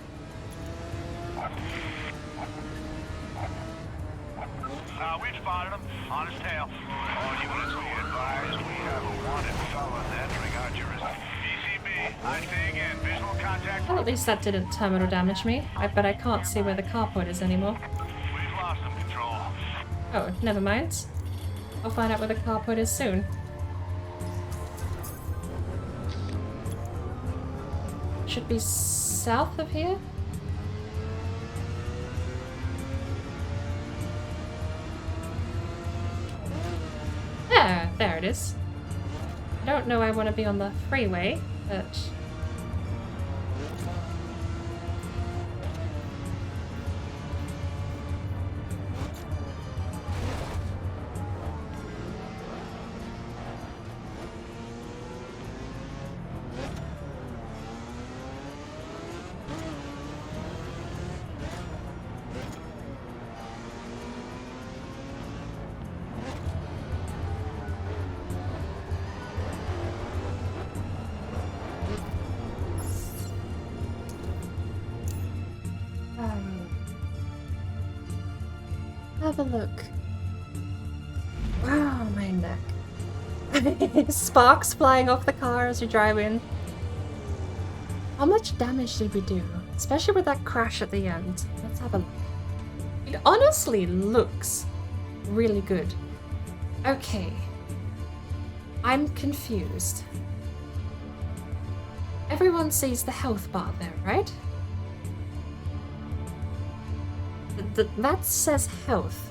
We've spotted him on his tail. All units be advised, we have a wanted felon entering our jurisdiction. BCB, I say again, visual contact. Well, at least that didn't terminal damage me. But I can't see where the carport is anymore. We've lost some control. Oh, never mind. I'll find out where the carport is soon. Should be south of here? There it is. I don't know I want to be on the freeway, but... have a look. Wow, my neck. Sparks flying off the car as you drive in. How much damage did we do? Especially with that crash at the end. Let's have a look. It honestly looks really good. Okay. I'm confused. Everyone sees the health bar there, right? That says health.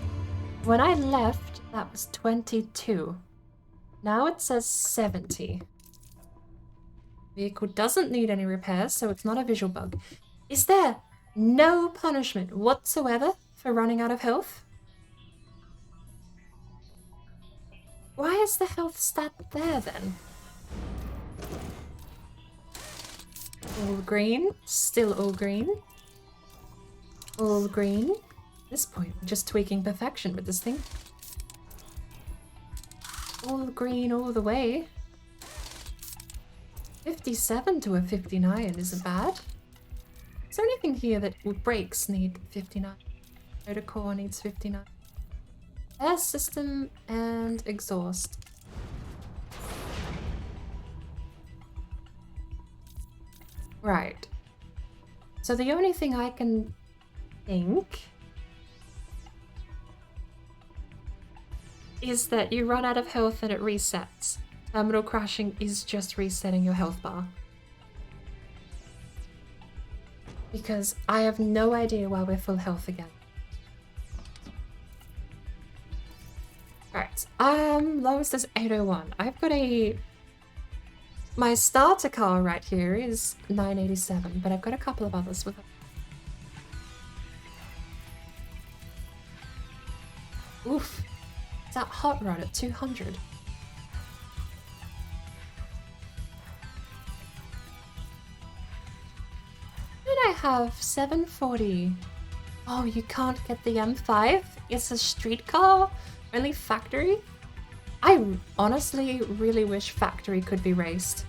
When I left, that was 22. Now it says 70. Vehicle doesn't need any repairs, so it's not a visual bug. Is there no punishment whatsoever for running out of health? Why is the health stat there then? All green. Still all green. All green. At this point, we're just tweaking perfection with this thing. All green all the way. 57 to a 59 isn't bad. Is there anything here that brakes need 59? Motor core needs 59. Air system and exhaust. Right. So the only thing I can think is that you run out of health and it resets. Terminal crashing is just resetting your health bar. Because I have no idea why we're full health again. Alright, lowest is 801. I've got my starter car right here is 987, but I've got a couple of others with it. Oof. Is that hot rod at 200? Did I have 740? Oh, you can't get the M5? It's a streetcar? Only factory? I honestly really wish factory could be raced.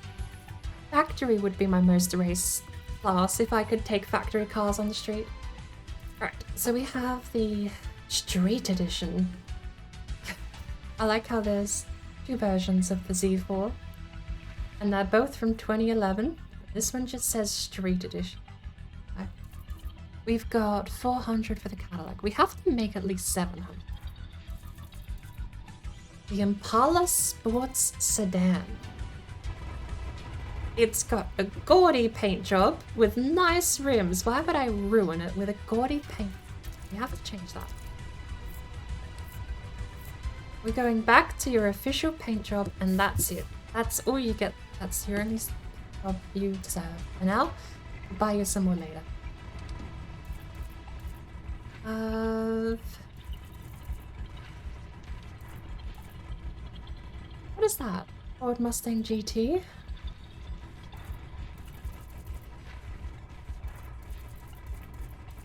Factory would be my most race class if I could take factory cars on the street. Right, so we have the street edition. I like how there's two versions of the Z4, and they're both from 2011. This one just says street edition. Okay. We've got 400 for the Cadillac. We have to make at least 700. The Impala Sports Sedan. It's got a gaudy paint job with nice rims. Why would I ruin it with a gaudy paint? You have to change that. We're going back to your official paint job and that's it. That's all you get That's your only job you deserve. And now, I'll buy you some more later. What is that? Ford Mustang GT?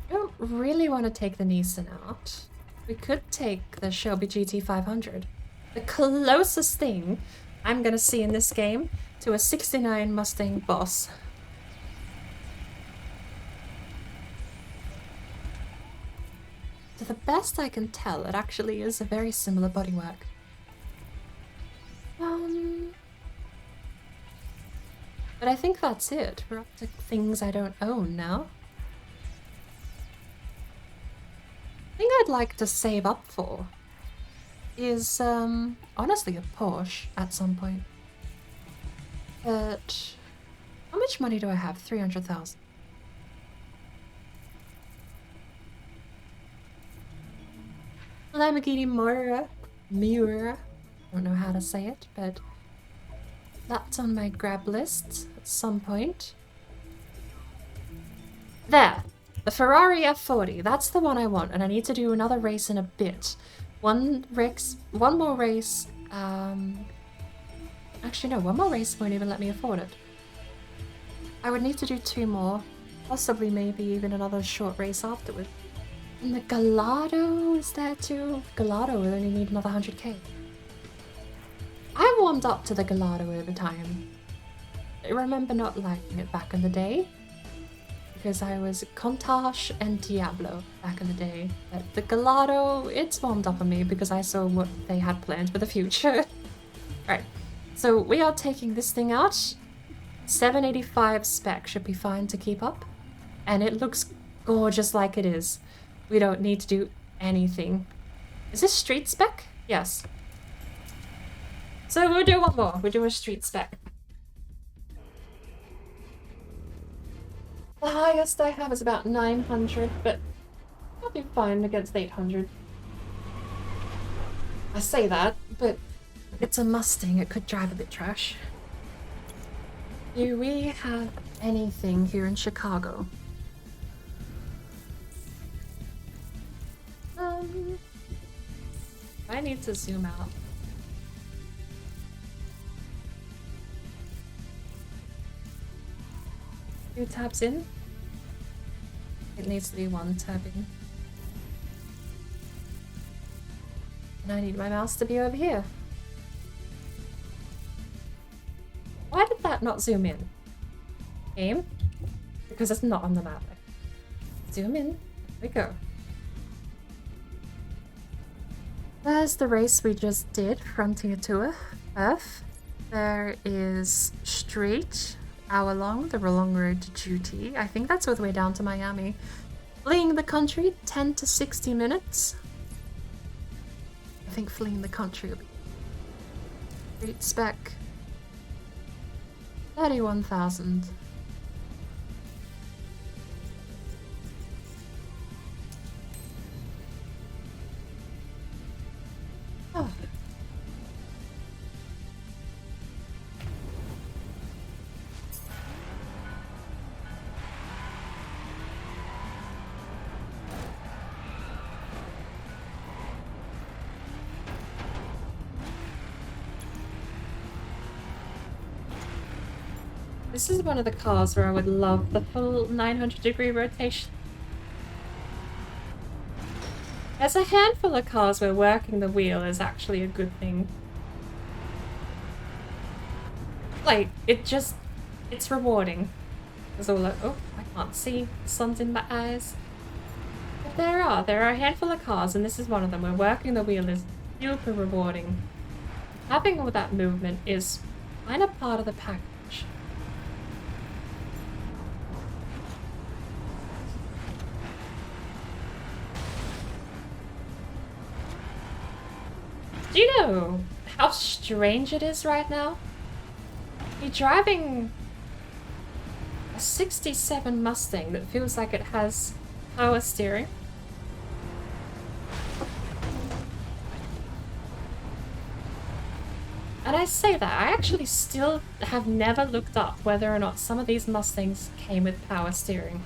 I don't really want to take the Nissan out. We could take the Shelby GT 500. The closest thing I'm gonna see in this game to a 69 Mustang Boss. To the best I can tell, it actually is a very similar bodywork. But I think that's it. We're up to things I don't own now. I think I'd like to save up for is, honestly a Porsche at some point. But how much money do I have? 300,000. Lamborghini Miura. I don't know how to say it, but that's on my grab list at some point. There! The Ferrari F40. That's the one I want, and I need to do another race in a bit. One more race. Actually, no, one more race won't even let me afford it. I would need to do 2 more. Possibly, maybe even another short race afterward. And the Gallardo is there too. Gallardo will only need another 100k. I warmed up to the Gallardo over time. I remember not liking it back in the day, because I was Countach and Diablo back in the day. But the Gallardo, it's warmed up on me because I saw what they had planned for the future. Right, so we are taking this thing out. 785 spec should be fine to keep up. And it looks gorgeous like it is. We don't need to do anything. Is this street spec? Yes. So we'll do one more. We'll do a street spec. The highest I have is about 900, but I'll be fine against 800. I say that, but it's a Mustang. It could drive a bit trash. Do we have anything here in Chicago? I need to zoom out. Two tabs in. It needs to be 1 tab in. And I need my mouse to be over here. Why did that not zoom in? Game? Because it's not on the map. Zoom in. There we go. There's the race we just did, Frontier Tour, Earth. There is Street, hour long, the long road to duty. I think that's all the way down to Miami. Fleeing the country, 10 to 60 minutes. I think fleeing the country will be Street spec. 31,000. Oh. This is one of the cars where I would love the full 900-degree rotation. There's a handful of cars where working the wheel is actually a good thing. Like, it's rewarding. It's all like, oh, I can't see, the sun's in my eyes. But there are a handful of cars, and this is one of them, where working the wheel is super rewarding. Having all that movement is kind of part of the package. Do you know how strange it is right now? You're driving a 67 Mustang that feels like it has power steering. And I say that, I actually still have never looked up whether or not some of these Mustangs came with power steering.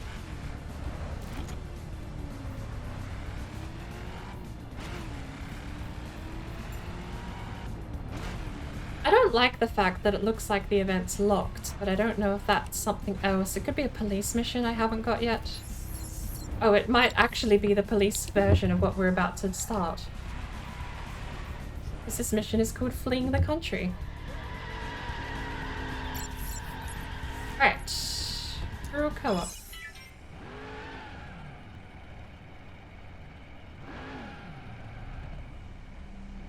I don't like the fact that it looks like the event's locked, but I don't know if that's something else. It could be a police mission I haven't got yet. Oh, it might actually be the police version of what we're about to start. Because this mission is called Fleeing the Country. Right. Through co-op.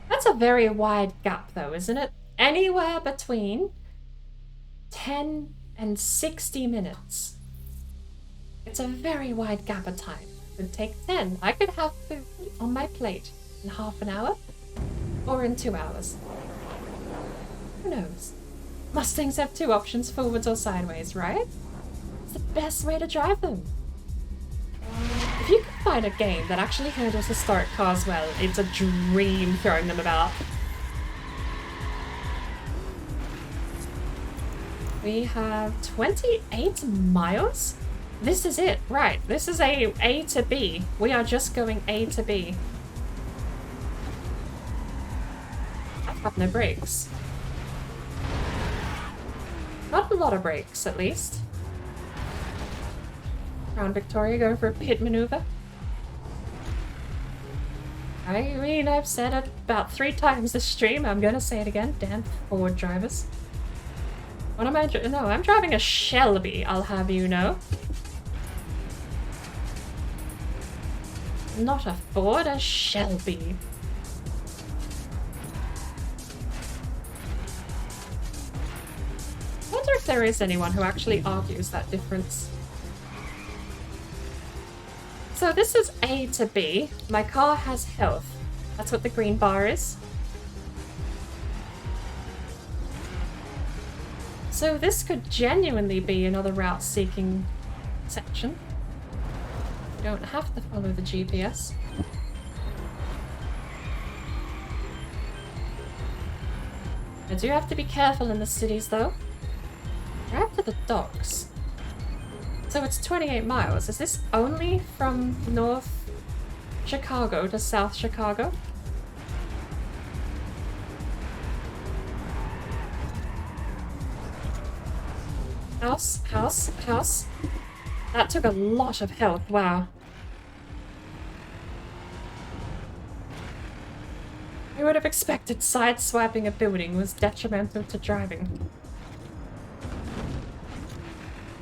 That's a very wide gap though, isn't it? Anywhere between 10 and 60 minutes. It's a very wide gap of time. It would take 10. I could have food on my plate in half an hour or in 2 hours. Who knows? Mustangs have 2 options, forwards or sideways, right? It's the best way to drive them. If you can find a game that actually handles historic cars well, it's a dream throwing them about. We have 28 miles? This is it, right. This is A to B. We are just going A to B. I have no brakes. Not a lot of brakes, at least. Crown Victoria going for a pit maneuver. I mean, I've said it about 3 times this stream. I'm gonna say it again. Damn Ford drivers. What am I no, I'm driving a Shelby, I'll have you know. Not a Ford, a Shelby. I wonder if there is anyone who actually argues that difference. So this is A to B. My car has health. That's what the green bar is. So this could genuinely be another route-seeking section. You don't have to follow the GPS. I do have to be careful in the cities though. Drive to the docks. So it's 28 miles. Is this only from North Chicago to South Chicago? House, house, house. That took a lot of health, wow. I would have expected sideswiping a building was detrimental to driving.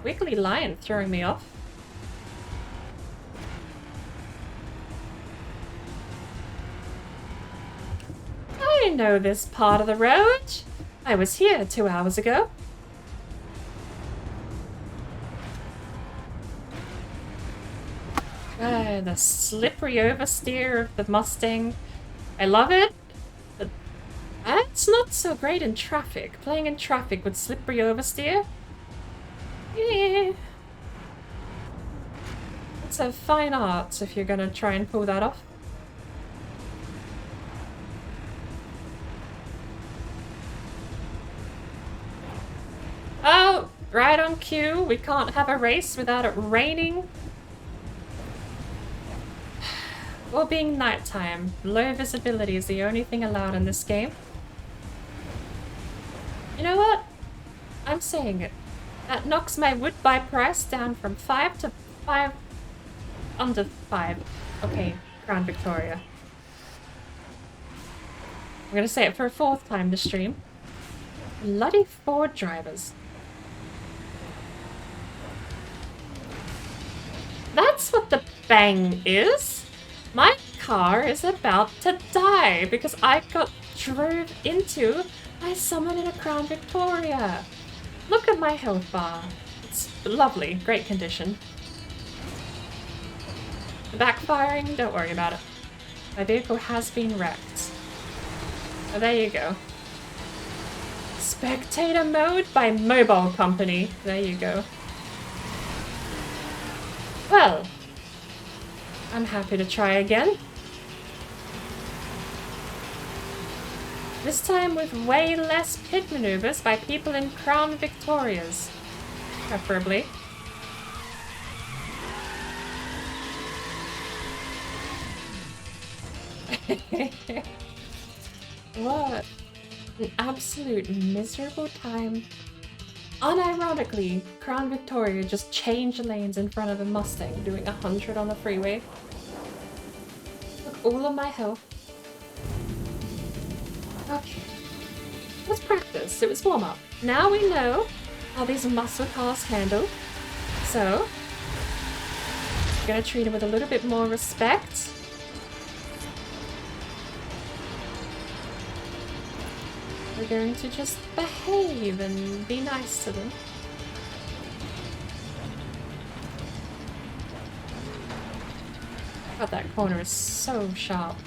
Wiggly lion throwing me off. I know this part of the road. I was here 2 hours ago. The slippery oversteer of the Mustang. I love it, but it's not so great in traffic. Playing in traffic with slippery oversteer? Yeah. It's a fine art if you're gonna try and pull that off. Oh, right on cue. We can't have a race without it raining. Or being nighttime. Low visibility is the only thing allowed in this game. You know what? I'm saying it. That knocks my would buy price down from 5 to 5... under 5. Okay, Crown Victoria. I'm gonna say it for a 4th time this stream. Bloody Ford drivers. That's what the bang is. My car is about to die because I got drove into by someone in a Crown Victoria. Look at my health bar. It's lovely, great condition. Backfiring, don't worry about it. My vehicle has been wrecked. Oh, there you go. Spectator mode by Mobile Company. There you go. Well, I'm happy to try again. This time with way less pit maneuvers by people in Crown Victorias. Preferably. What an absolute miserable time. Unironically, Crown Victoria just changed lanes in front of a Mustang doing 100 on the freeway. Took all of my health. Okay. Let's practice. It was warm-up. Now we know how these muscle cars handle. So, we're gonna treat them with a little bit more respect. We're going to just behave and be nice to them. God, that corner is so sharp.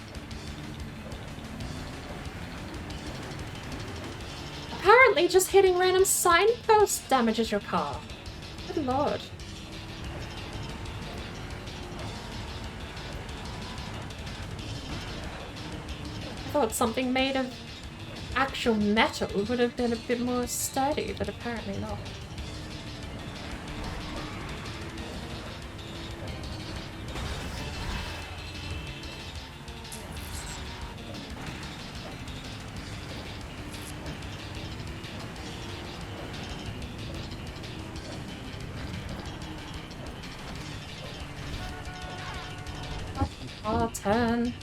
Apparently just hitting random signposts damages your car. Good lord. I thought something made of actual metal would have been a bit more sturdy, but apparently not. Our turn.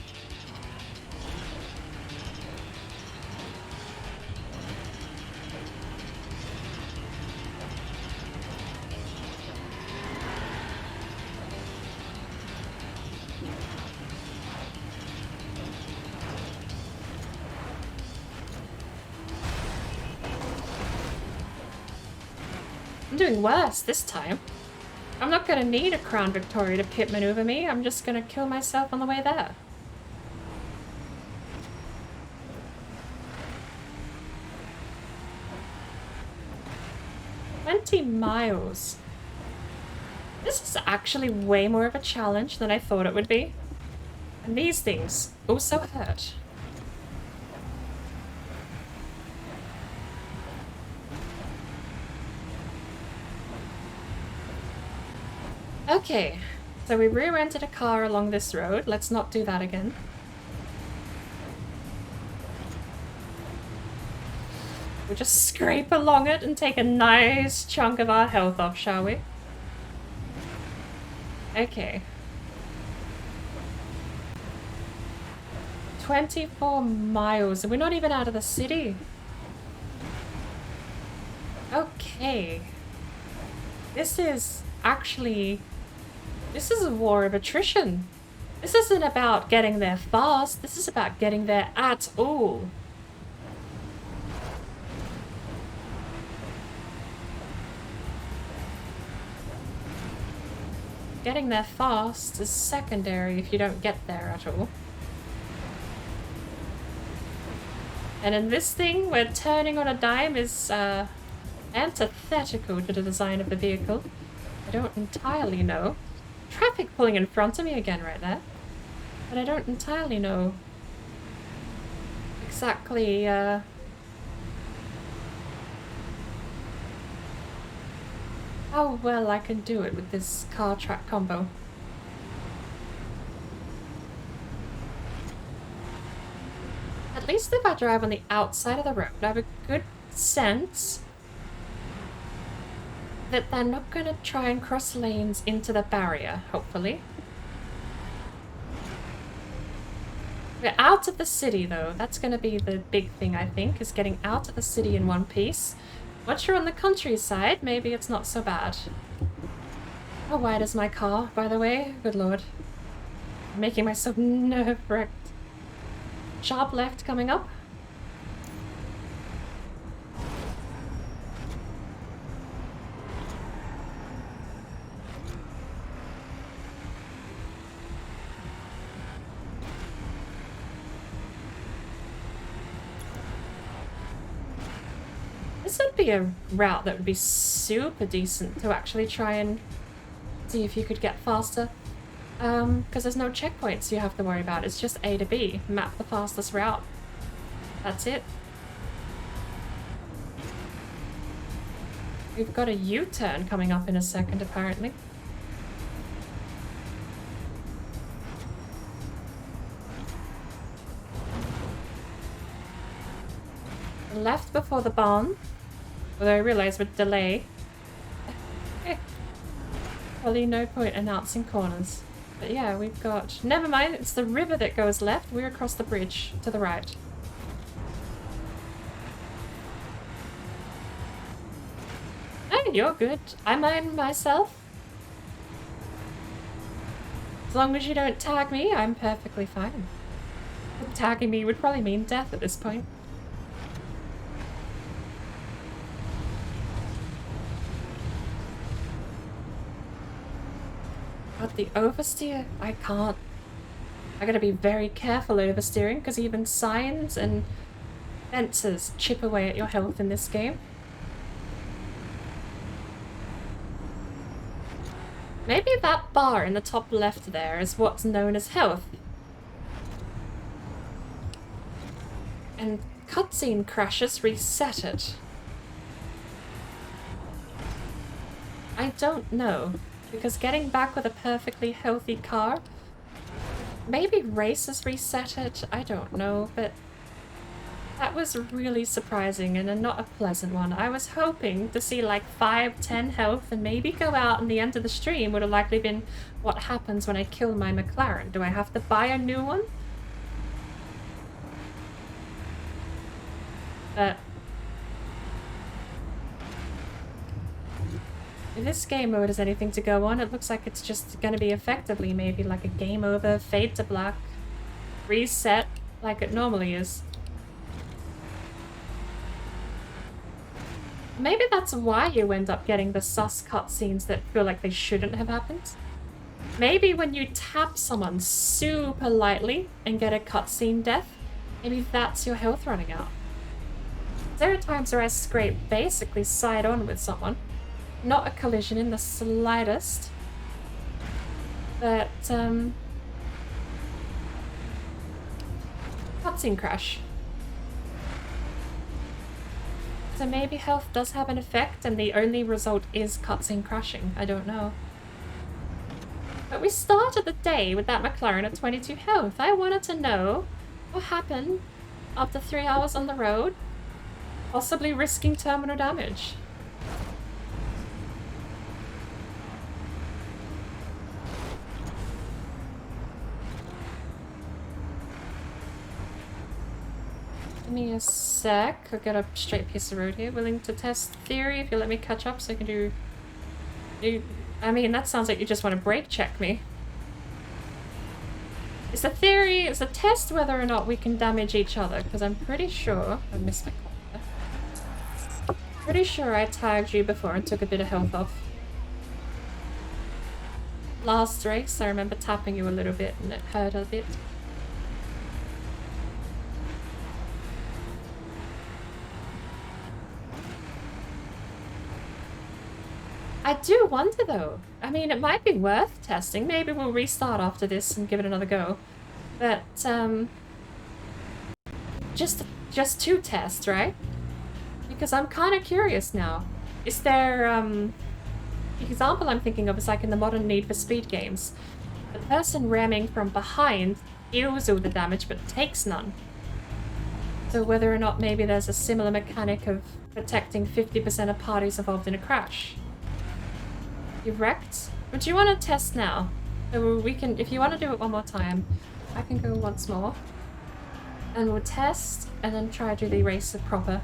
I'm doing worse this time. I'm not gonna need a Crown Victoria to pit maneuver me. I'm just gonna kill myself on the way there. $20 miles. This is actually way more of a challenge than I thought it would be. And these things also hurt. Okay, so we re-rented a car along this road. Let's not do that again. We'll just scrape along it and take a nice chunk of our health off, shall we? Okay. 24 miles, and we're not even out of the city. Okay. This is actually... This is a war of attrition. This isn't about getting there fast. This is about getting there at all. Getting there fast is secondary if you don't get there at all. And in this thing, where turning on a dime is antithetical to the design of the vehicle, I don't entirely know. Traffic pulling in front of me again right there. But I don't entirely know exactly how well I can do it with this car track combo. At least if I drive on the outside of the road, I have a good sense that they're not going to try and cross lanes into the barrier, hopefully. We're out of the city, though. That's going to be the big thing, I think, is getting out of the city in one piece. Once you're on the countryside, maybe it's not so bad. How wide is my car, by the way? Good lord. I'm making myself nerve-wrecked. Sharp left coming up. This would be a route that would be super decent to actually try and see if you could get faster. Because there's no checkpoints you have to worry about. It's just A to B. Map the fastest route. That's it. We've got a U-turn coming up in a second, apparently. Left before the barn. Although I realise with delay, probably no point announcing corners. But yeah, we've got... Never mind, it's the river that goes left. We're across the bridge to the right. Oh, you're good. I mind myself. As long as you don't tag me, I'm perfectly fine. Tagging me would probably mean death at this point. But the oversteer, I can't. I gotta be very careful oversteering because even signs and fences chip away at your health in this game. Maybe that bar in the top left there is what's known as health. And cutscene crashes reset it. I don't know. Because getting back with a perfectly healthy car, maybe races reset it, I don't know, but that was really surprising and not a pleasant one. I was hoping to see like 5-10 health and maybe go out, and the end of the stream would have likely been what happens when I kill my McLaren. Do I have to buy a new one? But if this game mode has anything to go on, it looks like it's just going to be effectively maybe like a game over, fade to black, reset like it normally is. Maybe that's why you end up getting the sus cutscenes that feel like they shouldn't have happened. Maybe when you tap someone super lightly and get a cutscene death, maybe that's your health running out. There are times where I scrape basically side on with someone. Not a collision in the slightest. But, cutscene crash. So maybe health does have an effect and the only result is cutscene crashing. I don't know. But we started the day with that McLaren at 22 health. I wanted to know what happened after 3 hours on the road, possibly risking terminal damage. Give me a sec. I'll get a straight piece of road here. Willing to test theory if you let me catch up so I can do... I mean, that sounds like you just want to brake check me. It's a theory, it's a test whether or not we can damage each other, because I'm pretty sure... I missed my call. Pretty sure I tagged you before and took a bit of health off. Last race, I remember tapping you a little bit and it hurt a bit. I do wonder though. I mean, it might be worth testing. Maybe we'll restart after this and give it another go. But, just to test, right? Because I'm kind of curious now. Is there, the example I'm thinking of is like in the modern Need for Speed games. The person ramming from behind deals all the damage but takes none. So whether or not maybe there's a similar mechanic of protecting 50% of parties involved in a crash. You wrecked? Would you want to test now? So we can, if you want to do it one more time, I can go once more. And we'll test, and then try to do the race proper.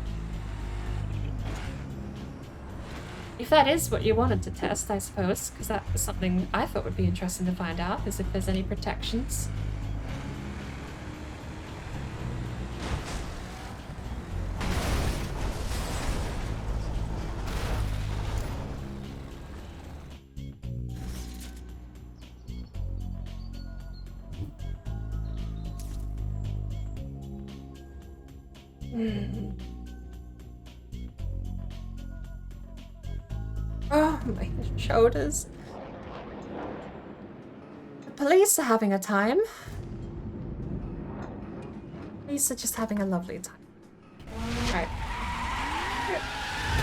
If that is what you wanted to test, I suppose, because that was something I thought would be interesting to find out, is if there's any protections. Oh, my shoulders. The police are having a time. Police are just having a lovely time.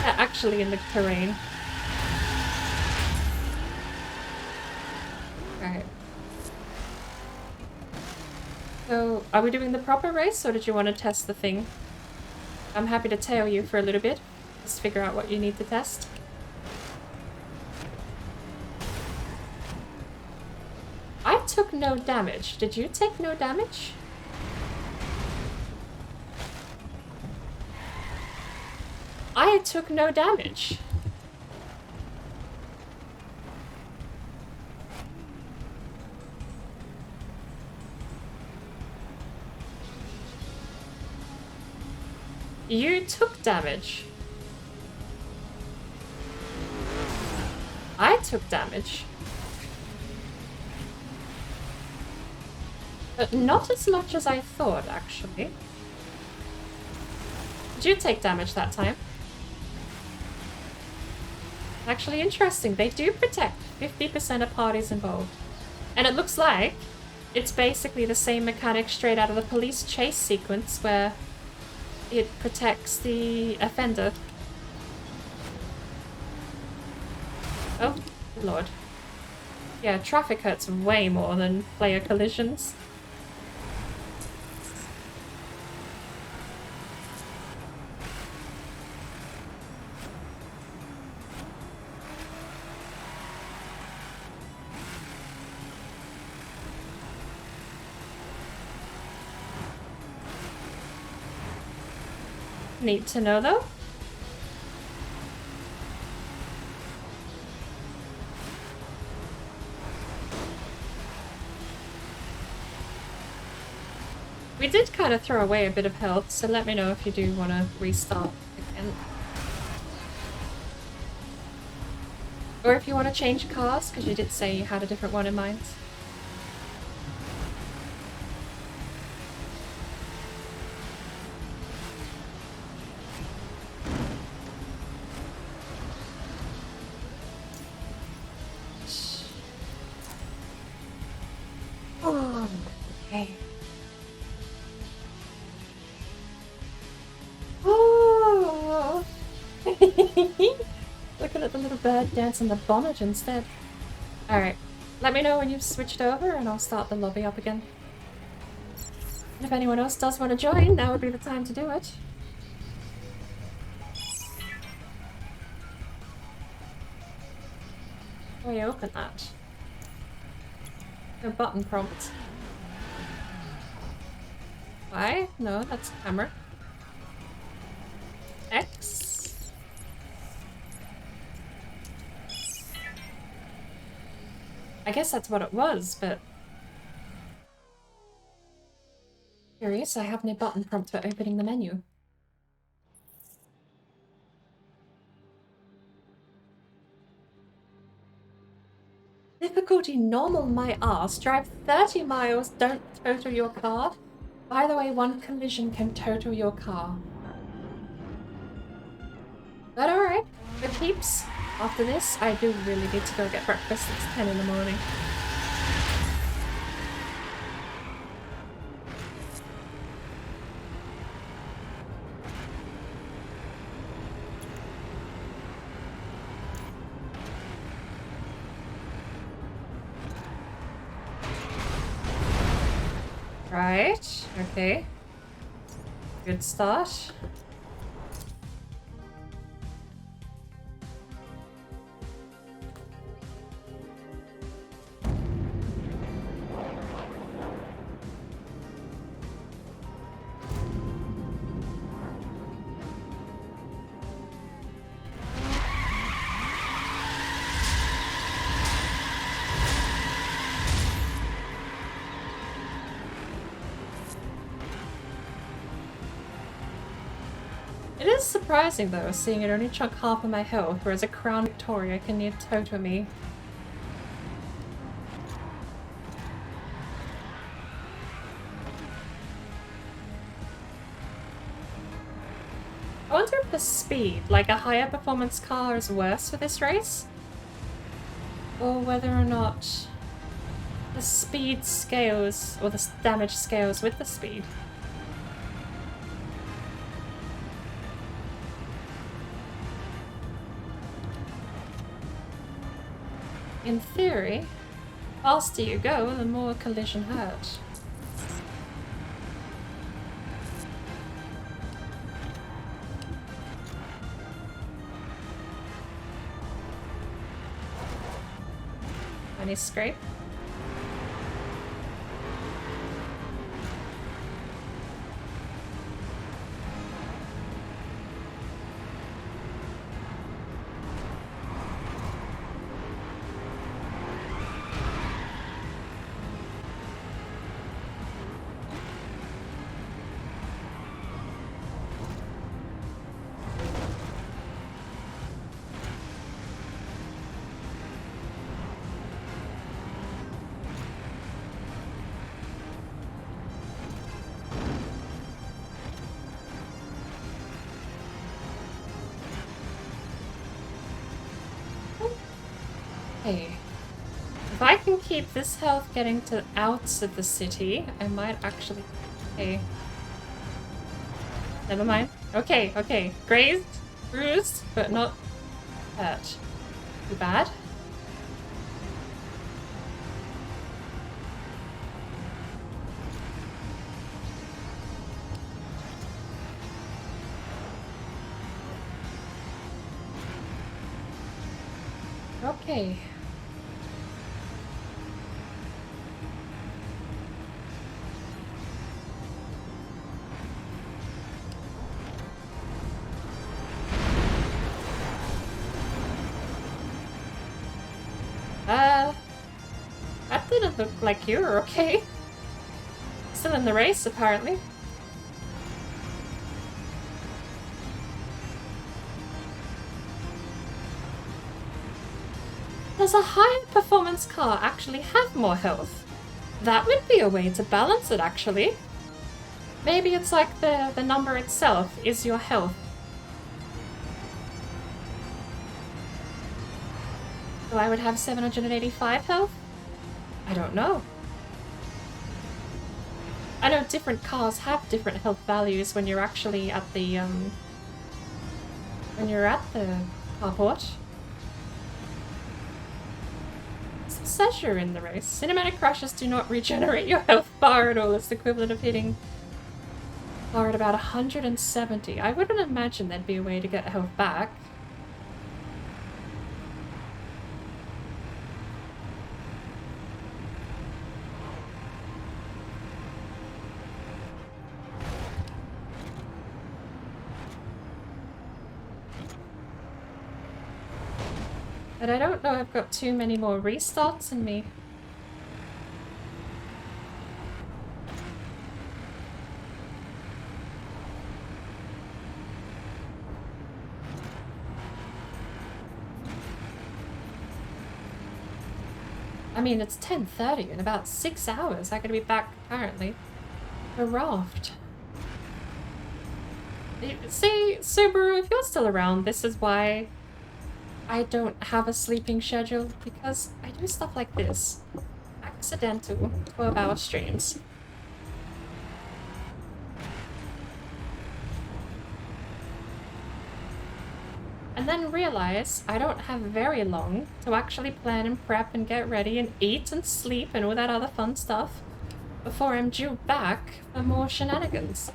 They're actually in the terrain. Alright. So, are we doing the proper race, or did you want to test the thing? I'm happy to tail you for a little bit. Just figure out what you need to test. I took no damage. Did you take no damage? I took no damage. You took damage. I took damage. But not as much as I thought, actually. Did you take damage that time? Actually interesting. They do protect 50% of parties involved. And it looks like it's basically the same mechanic straight out of the police chase sequence where it protects the offender. Oh, good lord. Yeah, traffic hurts way more than player collisions. Neat to know, though. We did kind of throw away a bit of health, so let me know if you do want to restart again. Or if you want to change cars, because you did say you had a different one in mind. Oh, okay. Oh. Looking at the little bird dance in the bonnet instead. Alright, let me know when you've switched over and I'll start the lobby up again. And if anyone else does want to join, now would be the time to do it. How do you open that? No button prompt. Y? No, that's camera. X? I guess that's what it was, but... Curious, I have no button prompt for opening the menu. Difficulty normal, my ass. Drive 30 miles, don't total your car. By the way, one collision can total your car. But alright, for keeps. After this, I do really need to go get breakfast. It's 10 in the morning. Right, okay. Good start. It is surprising though, seeing it only chunk half of my health, whereas a Crown Victoria can near total me. I wonder if the speed, like a higher performance car, is worse for this race? Or whether or not the speed scales, or the damage scales with the speed. in theory, faster you go, the more collision hurt. Any scrape? Okay. If I can keep this health getting to outs of the city, I might actually... Okay. Never mind. Okay, okay. Grazed, bruised, but not hurt. Too bad. Okay. That didn't look like you were okay. Still in the race, apparently. Does a higher performance car actually have more health? That would be a way to balance it, actually. Maybe it's like the number itself is your health. So I would have 785 health? I don't know. I know different cars have different health values when you're actually at the carport. It says you're in the race. Cinematic crashes do not regenerate your health bar at all. It's the equivalent of hitting bar at about 170. I wouldn't imagine there'd be a way to get health back. But I don't know I've got too many more restarts in me. I mean, it's 10:30 in about 6 hours. I gotta be back, apparently. A raft. See, Subaru, if you're still around, this is why I don't have a sleeping schedule, because I do stuff like this. Accidental 12-hour streams. And then realize I don't have very long to actually plan and prep and get ready and eat and sleep and all that other fun stuff before I'm due back for more shenanigans.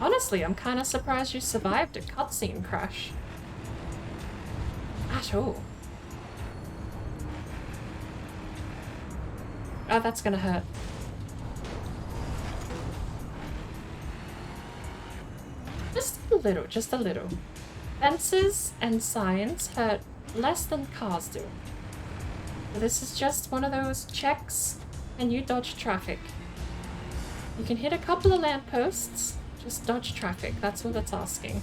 Honestly, I'm kind of surprised you survived a cutscene crash. At all. Oh, that's gonna hurt. Just a little, just a little. Fences and signs hurt less than cars do. So this is just one of those checks and you dodge traffic. You can hit a couple of lampposts, just dodge traffic, that's all it's asking.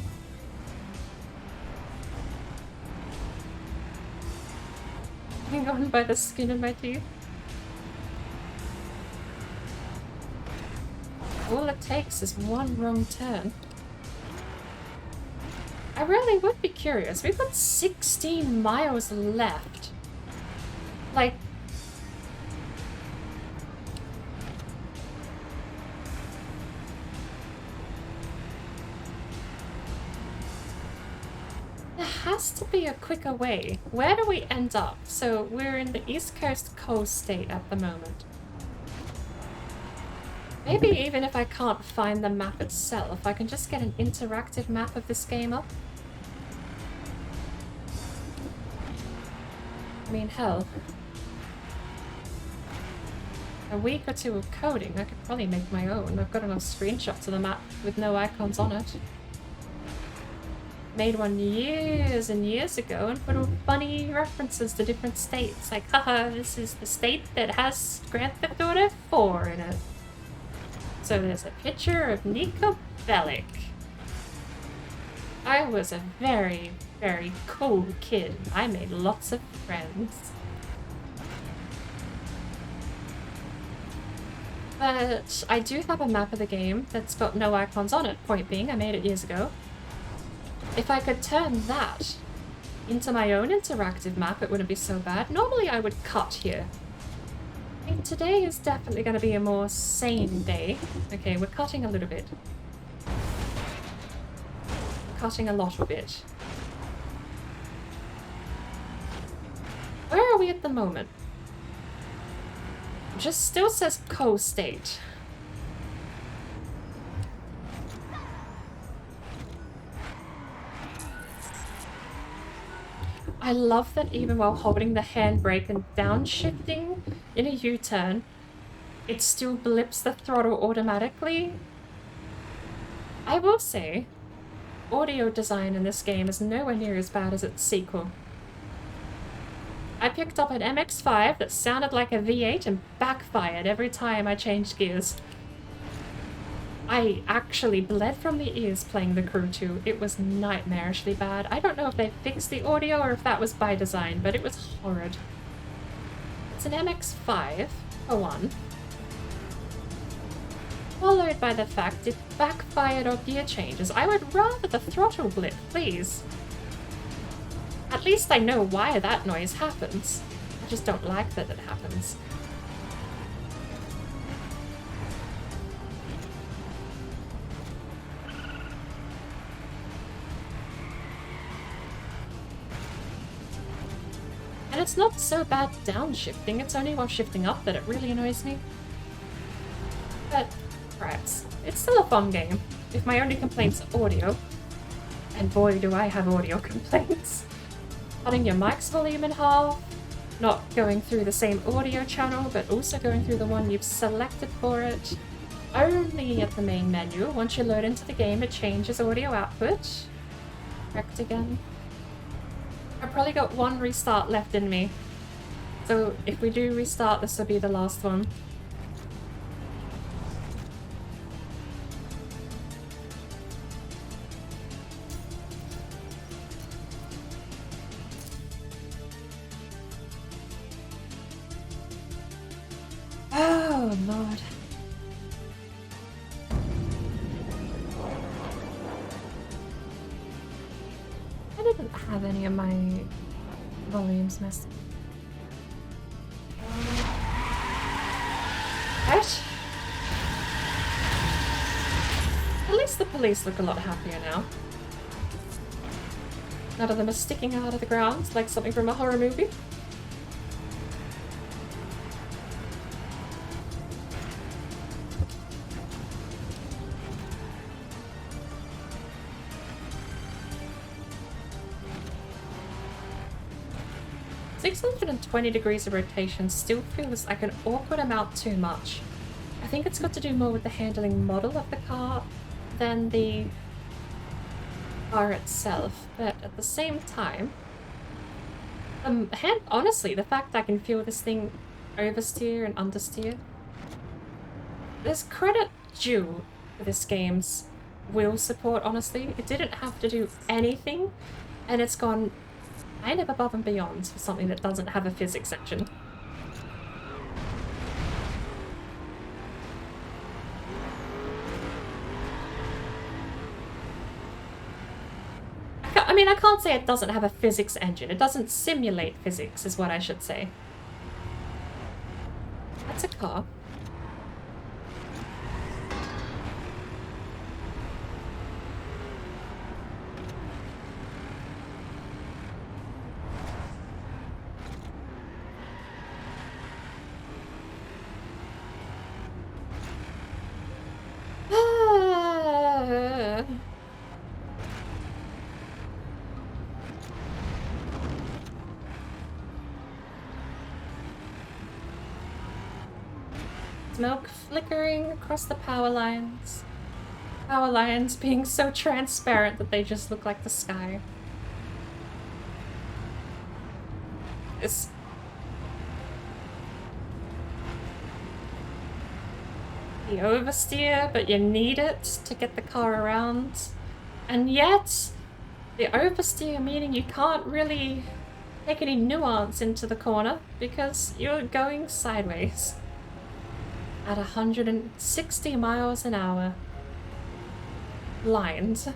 Hang on by the skin of my teeth. All it takes is one wrong turn. I really would be curious. We've got 16 miles left. Like... has to be a quicker way. Where do we end up? So we're in the East Coast coast state at the moment. Maybe even if I can't find the map itself, I can just get an interactive map of this game up. I mean, hell. A week or two of coding, I could probably make my own. I've got enough screenshots of the map with no icons on it. Made one years and years ago and put all funny references to different states. Like, haha, this is the state that has Grand Theft Auto 4 in it. So there's a picture of Niko Bellic. I was a very, very cool kid. I made lots of friends. But I do have a map of the game that's got no icons on it. Point being, I made it years ago. If I could turn that into my own interactive map, it wouldn't be so bad. Normally I would cut here. I mean, today is definitely going to be a more sane day. Okay, we're cutting a little bit. Cutting a lot of it. Where are we at the moment? Just still says co-state. I love that even while holding the handbrake and downshifting in a U-turn, it still blips the throttle automatically. I will say, audio design in this game is nowhere near as bad as its sequel. I picked up an MX-5 that sounded like a V8 and backfired every time I changed gears. I actually bled from the ears playing The Crew 2. It was nightmarishly bad. I don't know if they fixed the audio or if that was by design, but it was horrid. It's an MX-5, for one. Followed by the fact it backfired on gear changes. I would rather the throttle blip, please. At least I know why that noise happens. I just don't like that it happens. And it's not so bad downshifting, it's only while shifting up that it really annoys me. But, perhaps, it's still a fun game, if my only complaints are audio. And boy do I have audio complaints. Cutting your mic's volume in half, not going through the same audio channel, but also going through the one you've selected for it. Only at the main menu. Once you load into the game, it changes audio output. Correct again. I've probably got one restart left in me. So if we do restart, this will be the last one. Oh, Lord. I didn't have any of my volumes messed. Right? At least the police look a lot happier now. None of them are sticking out of the ground like something from a horror movie. $620 of rotation still feels like an awkward amount too much. I think it's got to do more with the handling model of the car than the car itself, but at the same time, honestly, the fact I can feel this thing oversteer and understeer, there's credit due for this game's wheel support, honestly. It didn't have to do anything, and it's gone kind of above and beyond for something that doesn't have a physics engine. I mean, I can't say it doesn't have a physics engine. It doesn't simulate physics, is what I should say. That's a car. smoke flickering across the power lines. Power lines being so transparent that they just look like the sky. It's... the oversteer, but you need it to get the car around. And yet, the oversteer meaning you can't really take any nuance into the corner because you're going sideways at 160 miles an hour. Blind.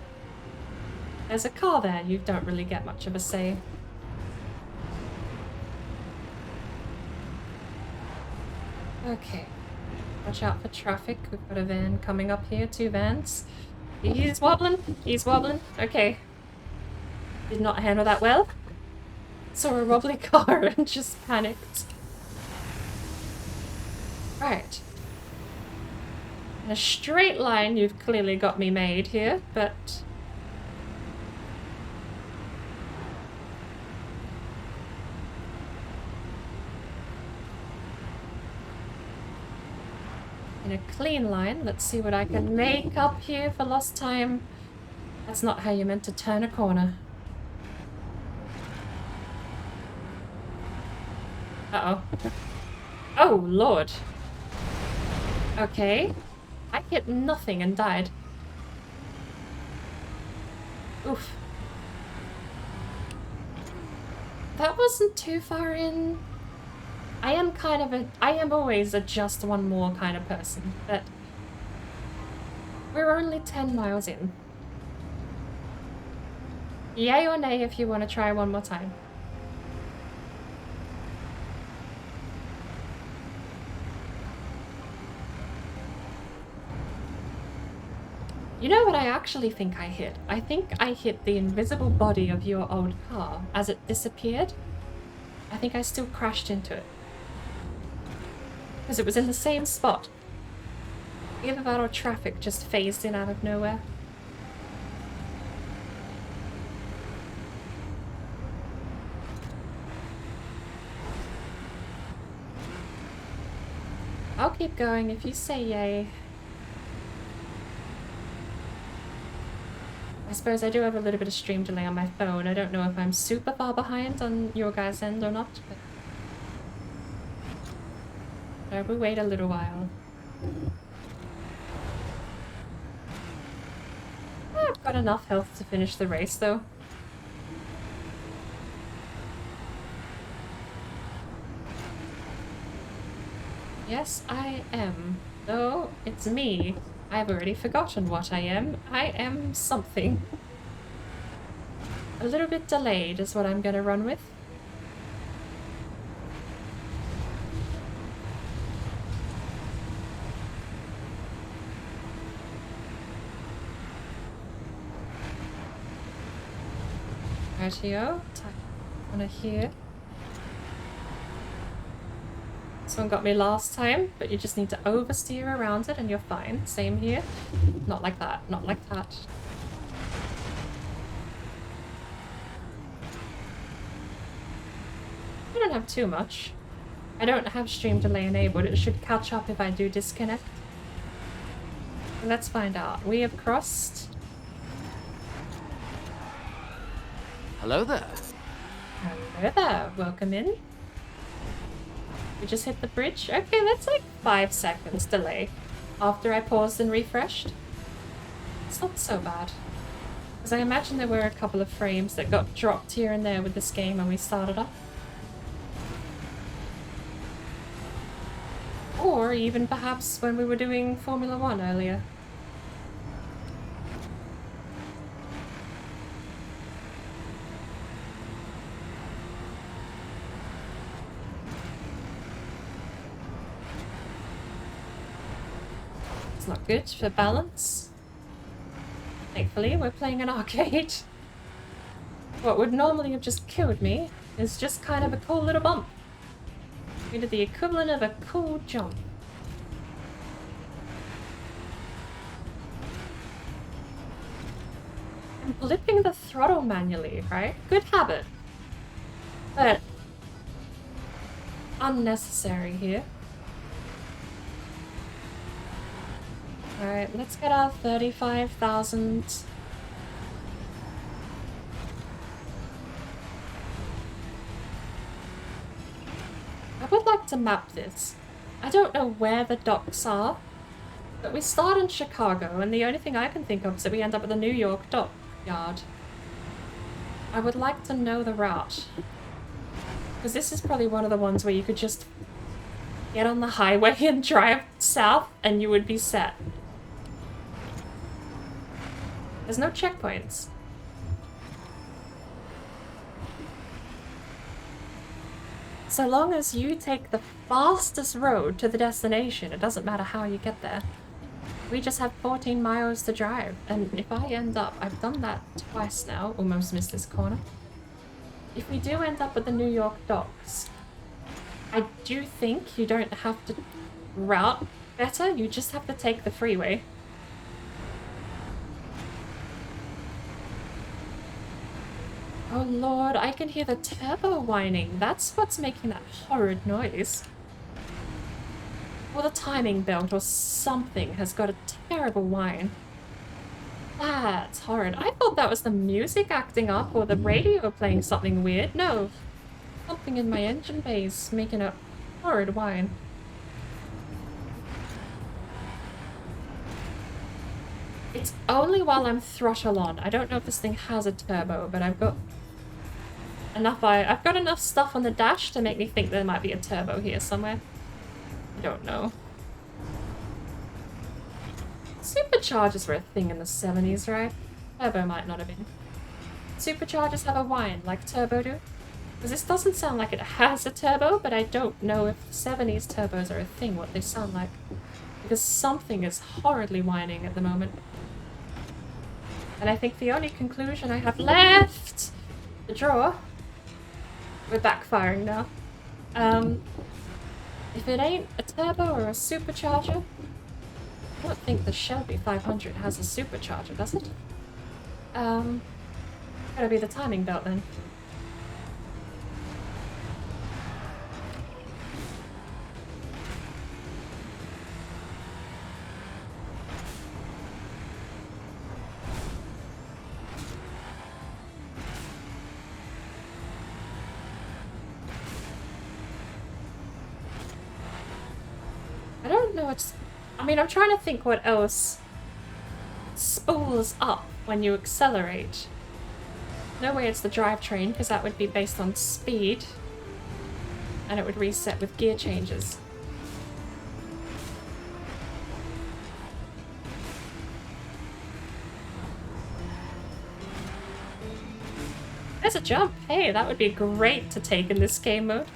There's a car there, you don't really get much of a say. Okay. Watch out for traffic. We've got a van coming up here, 2 vans. He's wobbling. He's wobbling. Okay. Did not handle that well. Saw a wobbly car and just panicked. Right. In a straight line, you've clearly got me made here, but... in a clean line, let's see what I can make up here for lost time. That's not how you meant to turn a corner. Uh-oh. Oh, Lord. Okay. I hit nothing and died. Oof. That wasn't too far in. I am always a just one more kind of person, but we're only 10 miles in. Yay or nay if you want to try one more time. You know what I actually think I hit? I think I hit the invisible body of your old car as it disappeared. I think I still crashed into it. Because it was in the same spot. Either that or traffic just phased in out of nowhere. I'll keep going if you say yay. I suppose I do have a little bit of stream delay on my phone. I don't know if I'm super far behind on your guys' end or not, but I will wait a little while. I've got enough health to finish the race though. Yes, I am. Though it's me. I've already forgotten what I am. I am something. A little bit delayed is what I'm gonna run with. Rightio. On a here. This one got me last time, but you just need to oversteer around it and you're fine. Same here. Not like that. Not like that. I don't have too much. I don't have stream delay enabled. It should catch up if I do disconnect. Let's find out. We have crossed. Hello there. Hello there. Welcome in. We just hit the bridge. Okay, that's like 5 seconds delay after I paused and refreshed. It's not so bad. Because I imagine there were a couple of frames that got dropped here and there with this game when we started up. Or even perhaps when we were doing Formula 1 earlier. Not good for balance. Thankfully, we're playing an arcade. What would normally have just killed me is just kind of a cool little bump. We did the equivalent of a cool jump. I'm blipping the throttle manually, right? Good habit. But unnecessary here. Alright, let's get our 35,000. I would like to map this. I don't know where the docks are, but we start in Chicago, and the only thing I can think of is that we end up at the New York dockyard. I would like to know the route. Because this is probably one of the ones where you could just get on the highway and drive south, and you would be set. There's no checkpoints. So long as you take the fastest road to the destination, it doesn't matter how you get there. We just have 14 miles to drive, and if I end up, I've done that twice now, almost missed this corner. If we do end up at the New York docks, I do think you don't have to route better, you just have to take the freeway. Oh lord, I can hear the turbo whining. That's what's making that horrid noise. Or the timing belt or something has got a terrible whine. That's horrid. I thought that was the music acting up or the radio playing something weird. No. Something in my engine bay's making a horrid whine. It's only while I'm throttle on. I don't know if this thing has a turbo, but I've got enough stuff on the dash to make me think there might be a turbo here somewhere. I don't know. Superchargers were a thing in the 70s, right? Turbo might not have been. Superchargers have a whine like turbo do? Because this doesn't sound like it has a turbo, but I don't know if the 70s turbos are a thing, what they sound like. Because something is horridly whining at the moment. And I think the only conclusion I have left to draw, we're backfiring now. If it ain't a turbo or a supercharger, I don't think the Shelby 500 has a supercharger, does it? Gotta be the timing belt then. I don't know, I mean, I'm trying to think what else spools up when you accelerate. No way it's the drivetrain, because that would be based on speed. And it would reset with gear changes. There's a jump! Hey, that would be great to take in this game mode.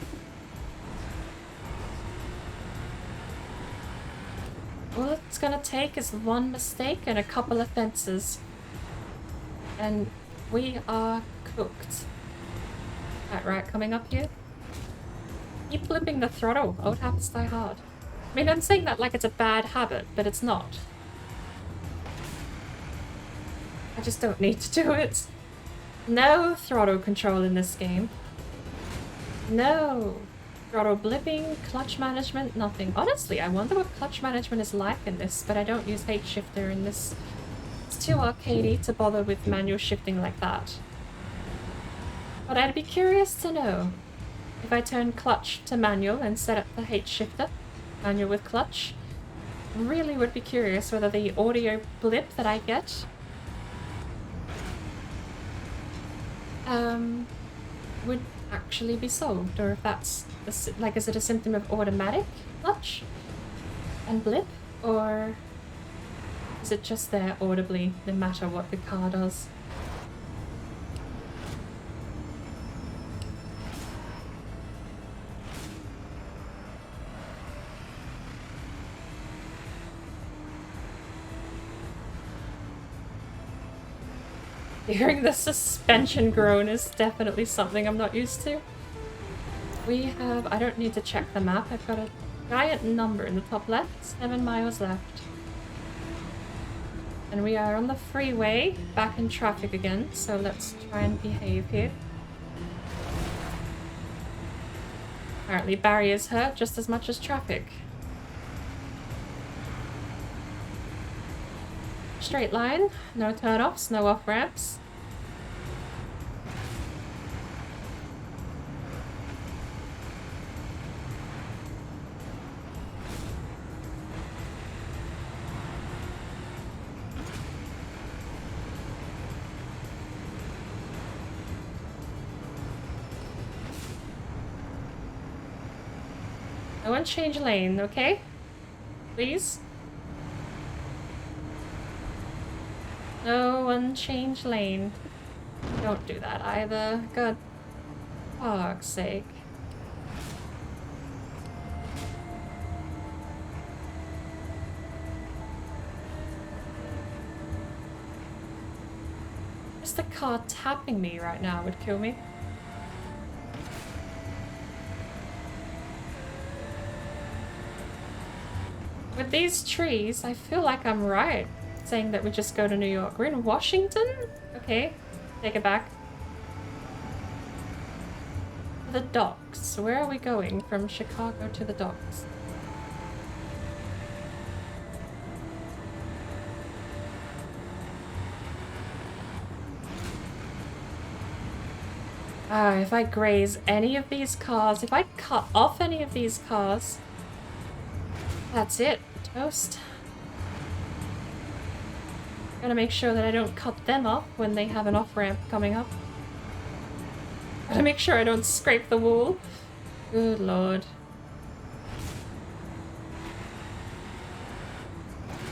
All it's gonna take is one mistake and a couple of fences. And we are cooked. Right, coming up here. Keep flipping the throttle. Old habits die hard. I mean, I'm saying that like it's a bad habit, but it's not. I just don't need to do it. No throttle control in this game. No. Throttle blipping, clutch management, nothing. Honestly, I wonder what clutch management is like in this, but I don't use H-shifter in this. It's too arcadey to bother with manual shifting like that. But I'd be curious to know if I turn clutch to manual and set up the H-shifter, manual with clutch. Really would be curious whether the audio blip that I get would actually be solved, or if that's like, is it a symptom of automatic clutch and blip, or is it just there audibly no matter what the car does? Hearing the suspension groan is definitely something I'm not used to. We have, I don't need to check the map, I've got a giant number in the top left, 7 miles left. And we are on the freeway, back in traffic again, so let's try and behave here. Apparently barriers hurt just as much as traffic. straight line. No turn-offs, no off-ramps. No one change lane, okay? Please? No one change lane. Don't do that either. God fuck's sake. Just the car tapping me right now would kill me. With these trees, I feel like I'm right saying that we just go to New York. We're in Washington? Okay, take it back. The docks. Where are we going from Chicago to the docks? If I graze any of these cars, if I cut off any of these cars, that's it. Toast. Gotta make sure that I don't cut them off when they have an off-ramp coming up. Gotta make sure I don't scrape the wall. Good lord.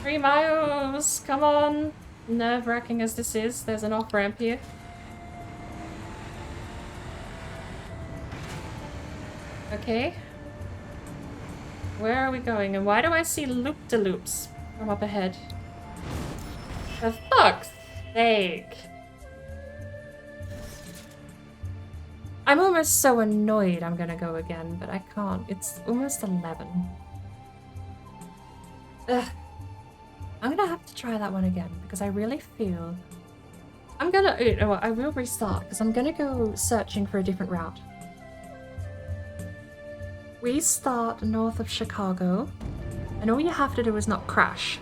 3 miles! Come on! Nerve-wracking as this is, there's an off-ramp here. Okay. Where are we going? And why do I see loop-de-loops from up ahead? For fuck's sake! I'm almost so annoyed I'm gonna go again, but I can't. It's almost 11. Ugh. I'm gonna have to try that one again, because I really feel... I'm gonna... You know what, I will restart, because I'm gonna go searching for a different route. We start north of Chicago, and all you have to do is not crash.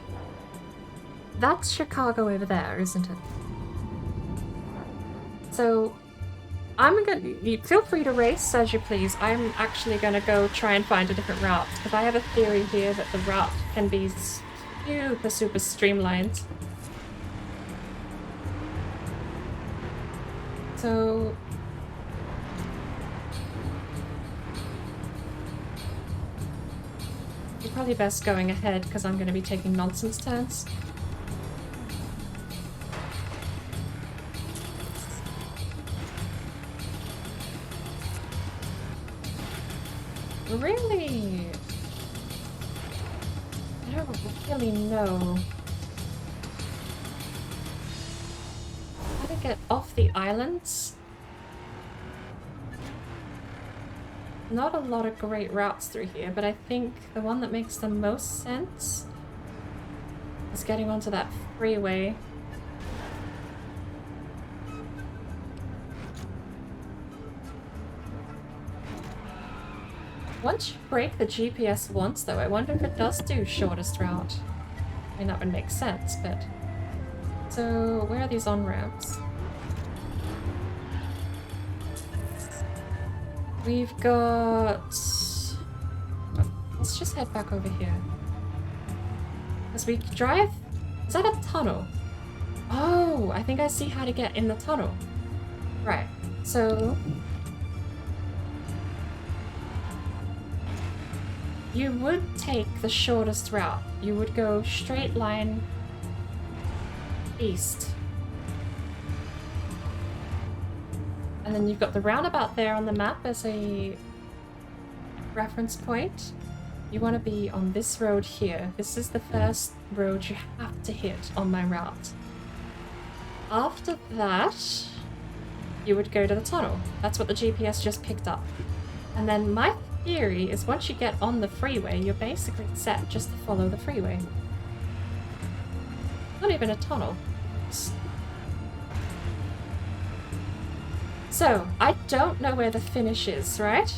That's Chicago over there, isn't it? So, I'm gonna... Feel free to race as you please. I'm actually gonna go try and find a different route, because I have a theory here that the route can be super streamlined. So... You're probably best going ahead, because I'm going to be taking nonsense turns. Really? I don't really know how to get off the islands. Not a lot of great routes through here, but I think the one that makes the most sense is getting onto that freeway. Once you break the GPS once, though, I wonder if it does do shortest route. I mean, that would make sense, but... So, where are these on-ramps? We've got... Let's just head back over here. Because we drive... Is that a tunnel? Oh, I think I see how to get in the tunnel. Right, so... You would take the shortest route. You would go straight line east. And then you've got the roundabout there on the map as a reference point. You want to be on this road here. This is the first road you have to hit on my route. After that, you would go to the tunnel. That's what the GPS just picked up. And then my theory is once you get on the freeway, you're basically set just to follow the freeway. Not even a tunnel. So, I don't know where the finish is, right?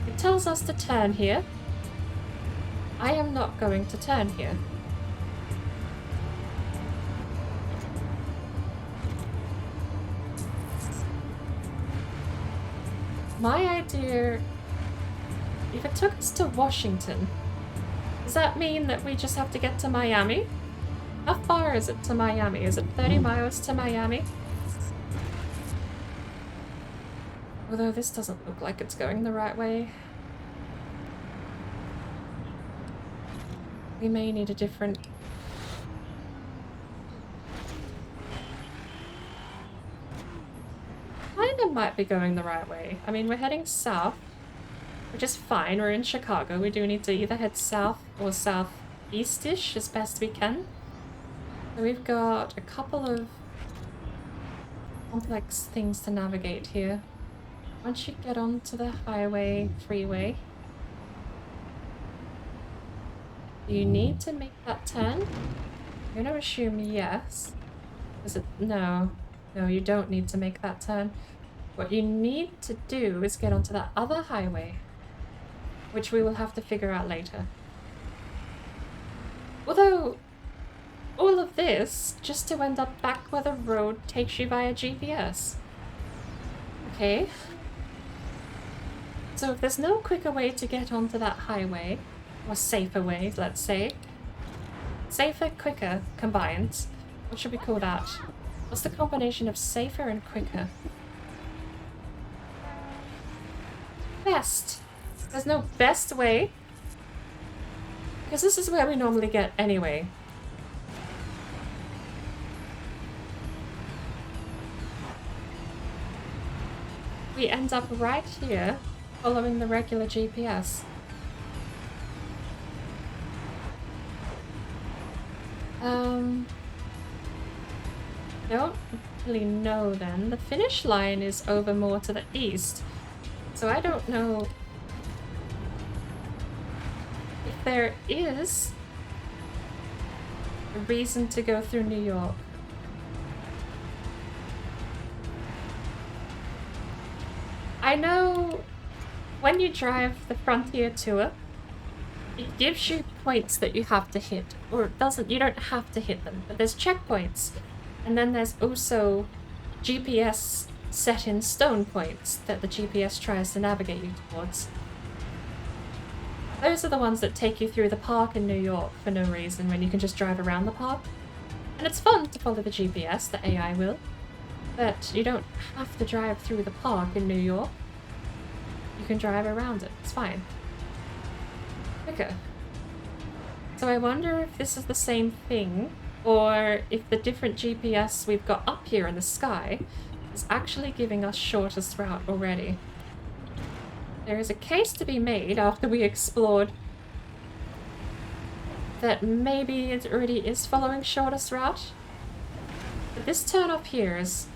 It tells us to turn here. I am not going to turn here. My idea, if it took us to Washington, does that mean that we just have to get to Miami? How far is it to Miami? Is it 30 miles to Miami? Although this doesn't look like it's going the right way. We may need a different... Kinda might be going the right way. I mean, we're heading south, which is fine. We're in Chicago. We do need to either head south or southeast-ish as best we can. So we've got a couple of complex things to navigate here. Once you get onto the highway, freeway, do you need to make that turn? I'm gonna assume yes. Is it? No. No, you don't need to make that turn. What you need to do is get onto that other highway, which we will have to figure out later. Although, all of this just to end up back where the road takes you via GPS. Okay. So if there's no quicker way to get onto that highway, or safer way, let's say. Safer, quicker, combined. What should we call that? What's the combination of safer and quicker? Best. There's no best way. Because this is where we normally get anyway. We end up right here, following the regular GPS. Don't really know then. The finish line is over more to the east, so I don't know if there is a reason to go through New York. I know when you drive the Frontier Tour, it gives you points that you have to hit, or it doesn't, you don't have to hit them, but there's checkpoints. And then there's also GPS set in stone points that the GPS tries to navigate you towards. Those are the ones that take you through the park in New York for no reason when you can just drive around the park. And it's fun to follow the GPS, the AI will, but you don't have to drive through the park in New York. You can drive around it, it's fine. Okay. So I wonder if this is the same thing, or if the different GPS we've got up here in the sky is actually giving us shortest route already. There is a case to be made after we explored that maybe it already is following shortest route. But this turn up here is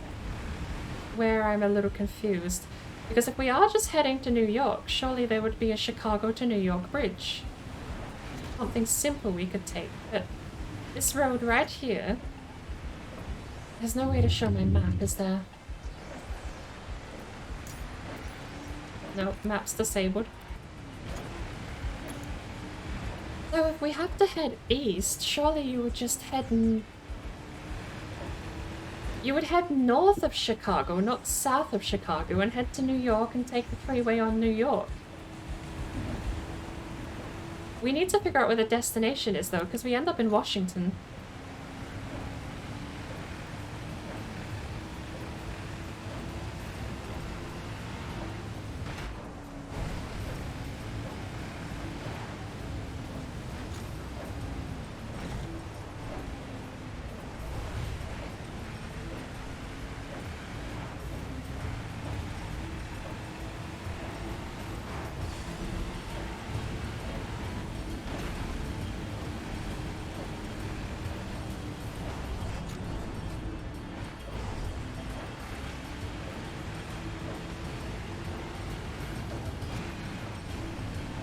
where I'm a little confused. Because if we are just heading to New York, surely there would be a Chicago to New York bridge. Something simple we could take, but this road right here, there's no way to show my map, is there? Nope, map's disabled. So if we have to head east, surely you would just head you would head north of Chicago, not south of Chicago, and head to New York and take the freeway on New York. We need to figure out where the destination is, though, because we end up in Washington.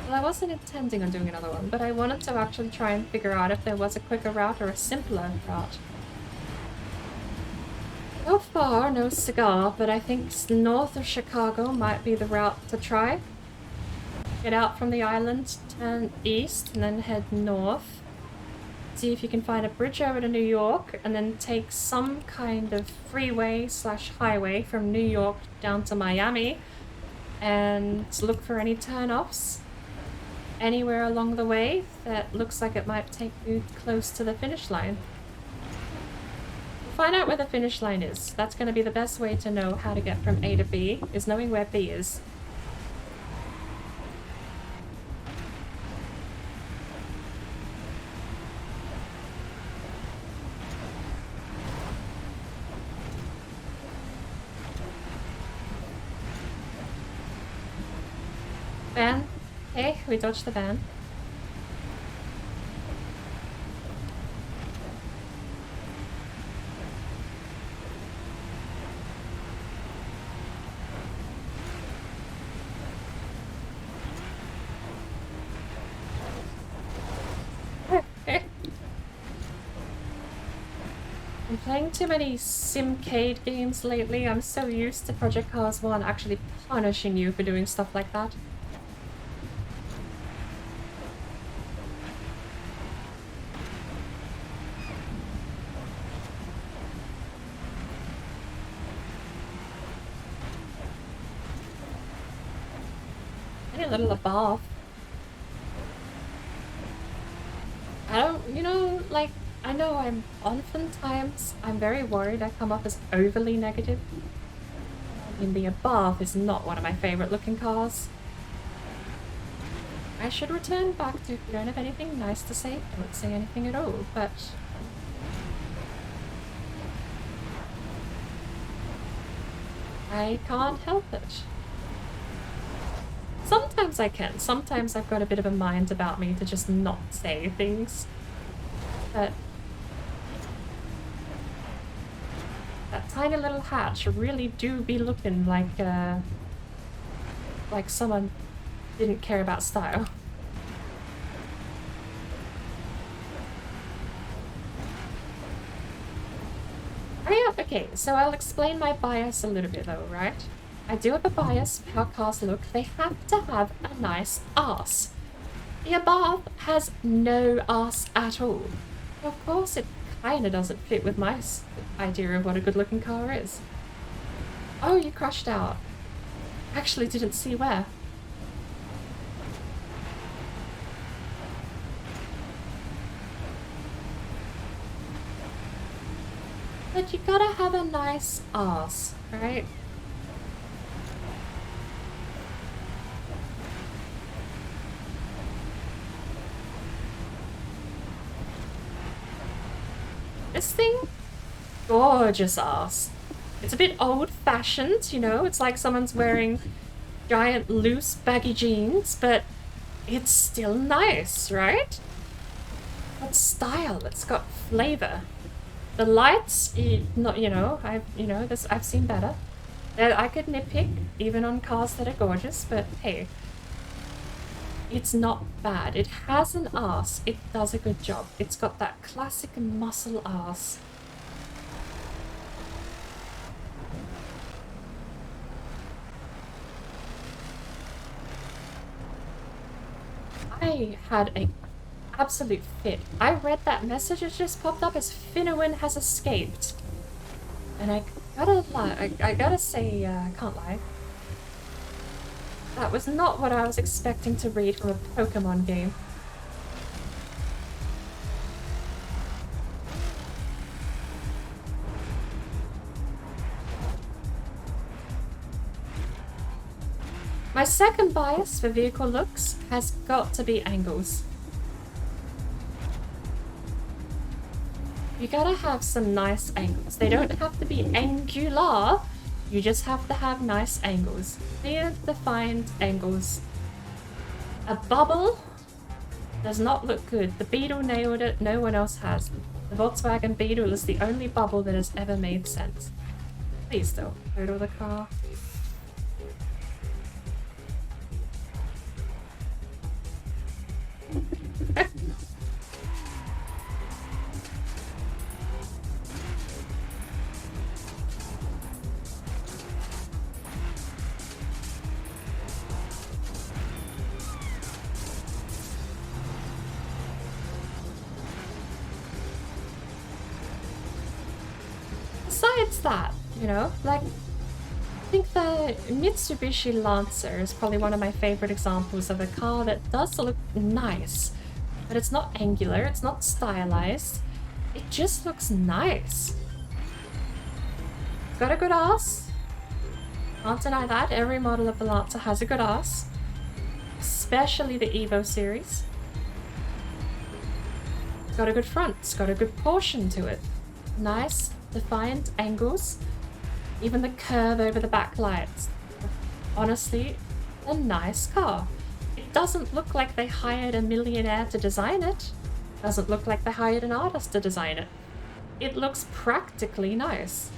Well, I wasn't intending on doing another one, but I wanted to actually try and figure out if there was a quicker route or a simpler route. So far, no cigar, but I think north of Chicago might be the route to try. Get out from the island, turn east, and then head north. See if you can find a bridge over to New York, and then take some kind of freeway/highway from New York down to Miami, and look for any turn-offs anywhere along the way that looks like it might take you close to the finish line. Find out where the finish line is. That's going to be the best way to know how to get from A to B, is knowing where B is. Van. Hey, we dodged the van. I'm playing too many Simcade games lately. I'm so used to Project Cars 1 actually punishing you for doing stuff like that. I need a little bath. I don't, you know, like, I know oftentimes I'm very worried I come off as overly negative. I mean, the Abarth is not one of my favorite looking cars. I should return back to, if you don't have anything nice to say, don't say anything at all, but... I can't help it. Sometimes I can. Sometimes I've got a bit of a mind about me to just not say things. But that tiny little hatch really do be looking like someone didn't care about style. Hurry up! Okay, so I'll explain my bias a little bit though, right? I do have a bias for how cars look. They have to have a nice arse. The Abarth has no arse at all. Of course, it kinda doesn't fit with my idea of what a good-looking car is. Oh, you crashed out. Actually didn't see where. But you gotta have a nice arse, right? This thing? Gorgeous ass. It's a bit old-fashioned, you know? It's like someone's wearing giant, loose, baggy jeans, but it's still nice, right? Got style, it's got flavor. The lights, not, you know, I've seen better. I could nitpick, even on cars that are gorgeous, but hey. It's not bad. It has an arse. It does a good job. It's got that classic muscle arse. I had an absolute fit. I read that message that just popped up as Finowin has escaped. And I gotta lie, I gotta say, I can't lie. That was not what I was expecting to read from a Pokemon game. My second bias for vehicle looks has got to be angles. You gotta have some nice angles. They don't have to be angular. You just have to have nice angles. Clear, defined angles. A bubble does not look good. The Beetle nailed it. No one else has. The Volkswagen Beetle is the only bubble that has ever made sense. Please don't total the car. Besides that, you know, like, I think the Mitsubishi Lancer is probably one of my favorite examples of a car that does look nice, but it's not angular, it's not stylized, it just looks nice. Got a good ass. Can't deny that. Every model of the Lancer has a good ass, especially the Evo series. It's got a good front, it's got a good portion to it. Nice, defiant angles. Even the curve over the backlights. Honestly, a nice car. It doesn't look like they hired a millionaire to design it. Doesn't look like they hired an artist to design it. It looks practically nice.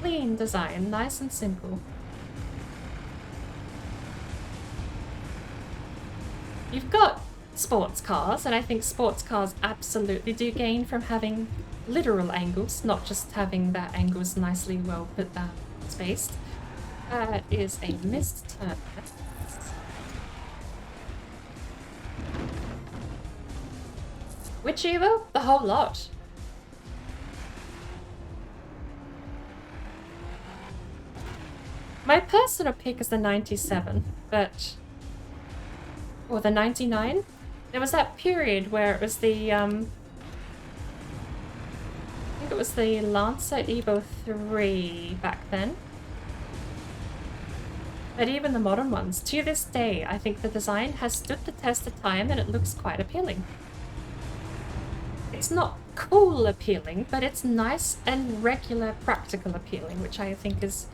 Clean design, nice and simple. You've got sports cars, and I think sports cars absolutely do gain from having literal angles, not just having their angles nicely well put spaced. That is a missed turn. Which Evo? The whole lot. My personal pick is the 97, but... or the 99? There was that period where it was the, I think it was the Lancer Evo 3 back then. But even the modern ones, to this day, I think the design has stood the test of time and it looks quite appealing. It's not cool appealing, but it's nice and regular practical appealing, which I think is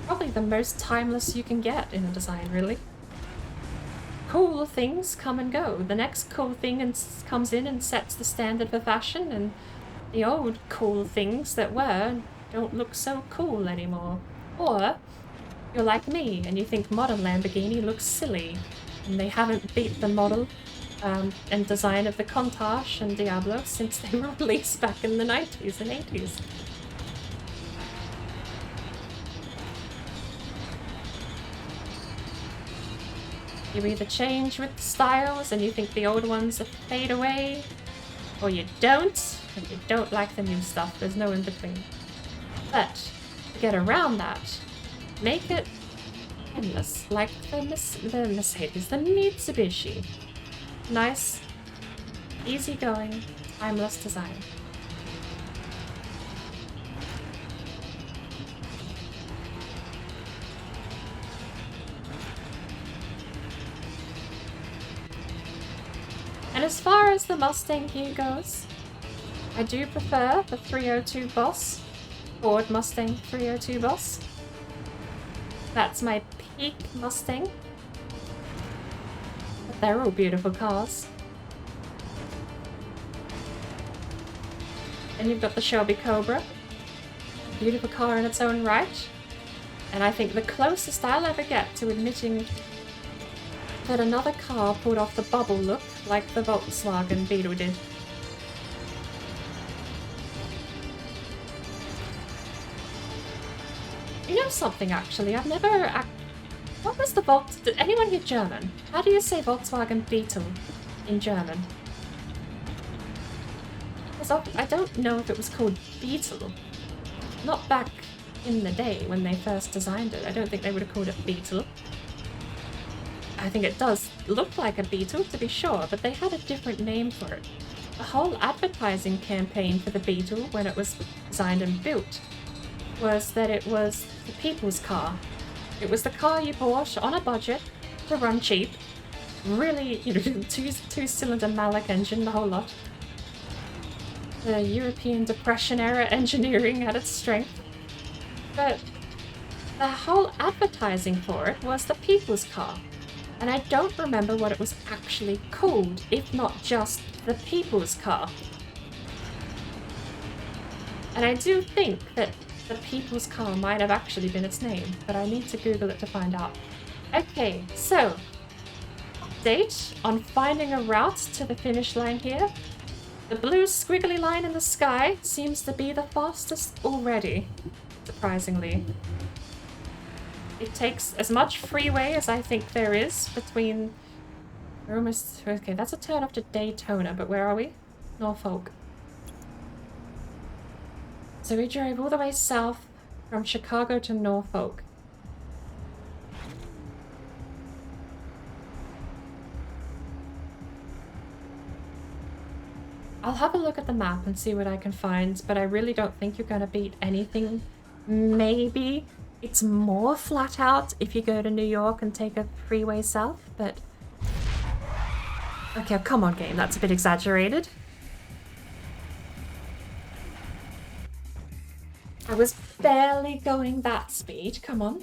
probably the most timeless you can get in a design, really. Cool things come and go. The next cool thing comes in and sets the standard for fashion, and the old cool things that were don't look so cool anymore. Or you're like me and you think modern Lamborghini looks silly, and they haven't beat the model and design of the Countach and Diablo since they were released back in the 90s and 80s. You either change with the styles and you think the old ones fade away, or you don't, and you don't like the new stuff. There's no in between. But to get around that, make it endless, like the Mercedes, the Mitsubishi. Nice, easygoing, timeless design. And as far as the Mustang here goes, I do prefer the 302 Boss, Ford Mustang 302 Boss. That's my peak Mustang. But they're all beautiful cars. And you've got the Shelby Cobra, beautiful car in its own right. And I think the closest I'll ever get to admitting that another car pulled off the bubble look like the Volkswagen Beetle did. You know something, actually? I've never... What was the Did anyone hear German? How do you say Volkswagen Beetle in German? I don't know if it was called Beetle. Not back in the day when they first designed it. I don't think they would have called it Beetle. I think it does look like a Beetle, to be sure, but they had a different name for it. The whole advertising campaign for the Beetle, when it was designed and built, was that it was the people's car. It was the car you bought on a budget to run cheap. Really, you know, two-cylinder Malak engine, the whole lot. The European Depression era engineering at its strength. But the whole advertising for it was the people's car. And I don't remember what it was actually called, if not just the people's car. And I do think that the people's car might have actually been its name, but I need to Google it to find out. Okay, so, update on finding a route to the finish line here. The blue squiggly line in the sky seems to be the fastest already, surprisingly. It takes as much freeway as I think there is between... We're almost... Okay, that's a turn off to Daytona, but where are we? Norfolk. So we drove all the way south from Chicago to Norfolk. I'll have a look at the map and see what I can find, but I really don't think you're gonna beat anything. Maybe it's more flat out if you go to New York and take a freeway south, but... Okay, come on game, that's a bit exaggerated. I was barely going that speed, come on.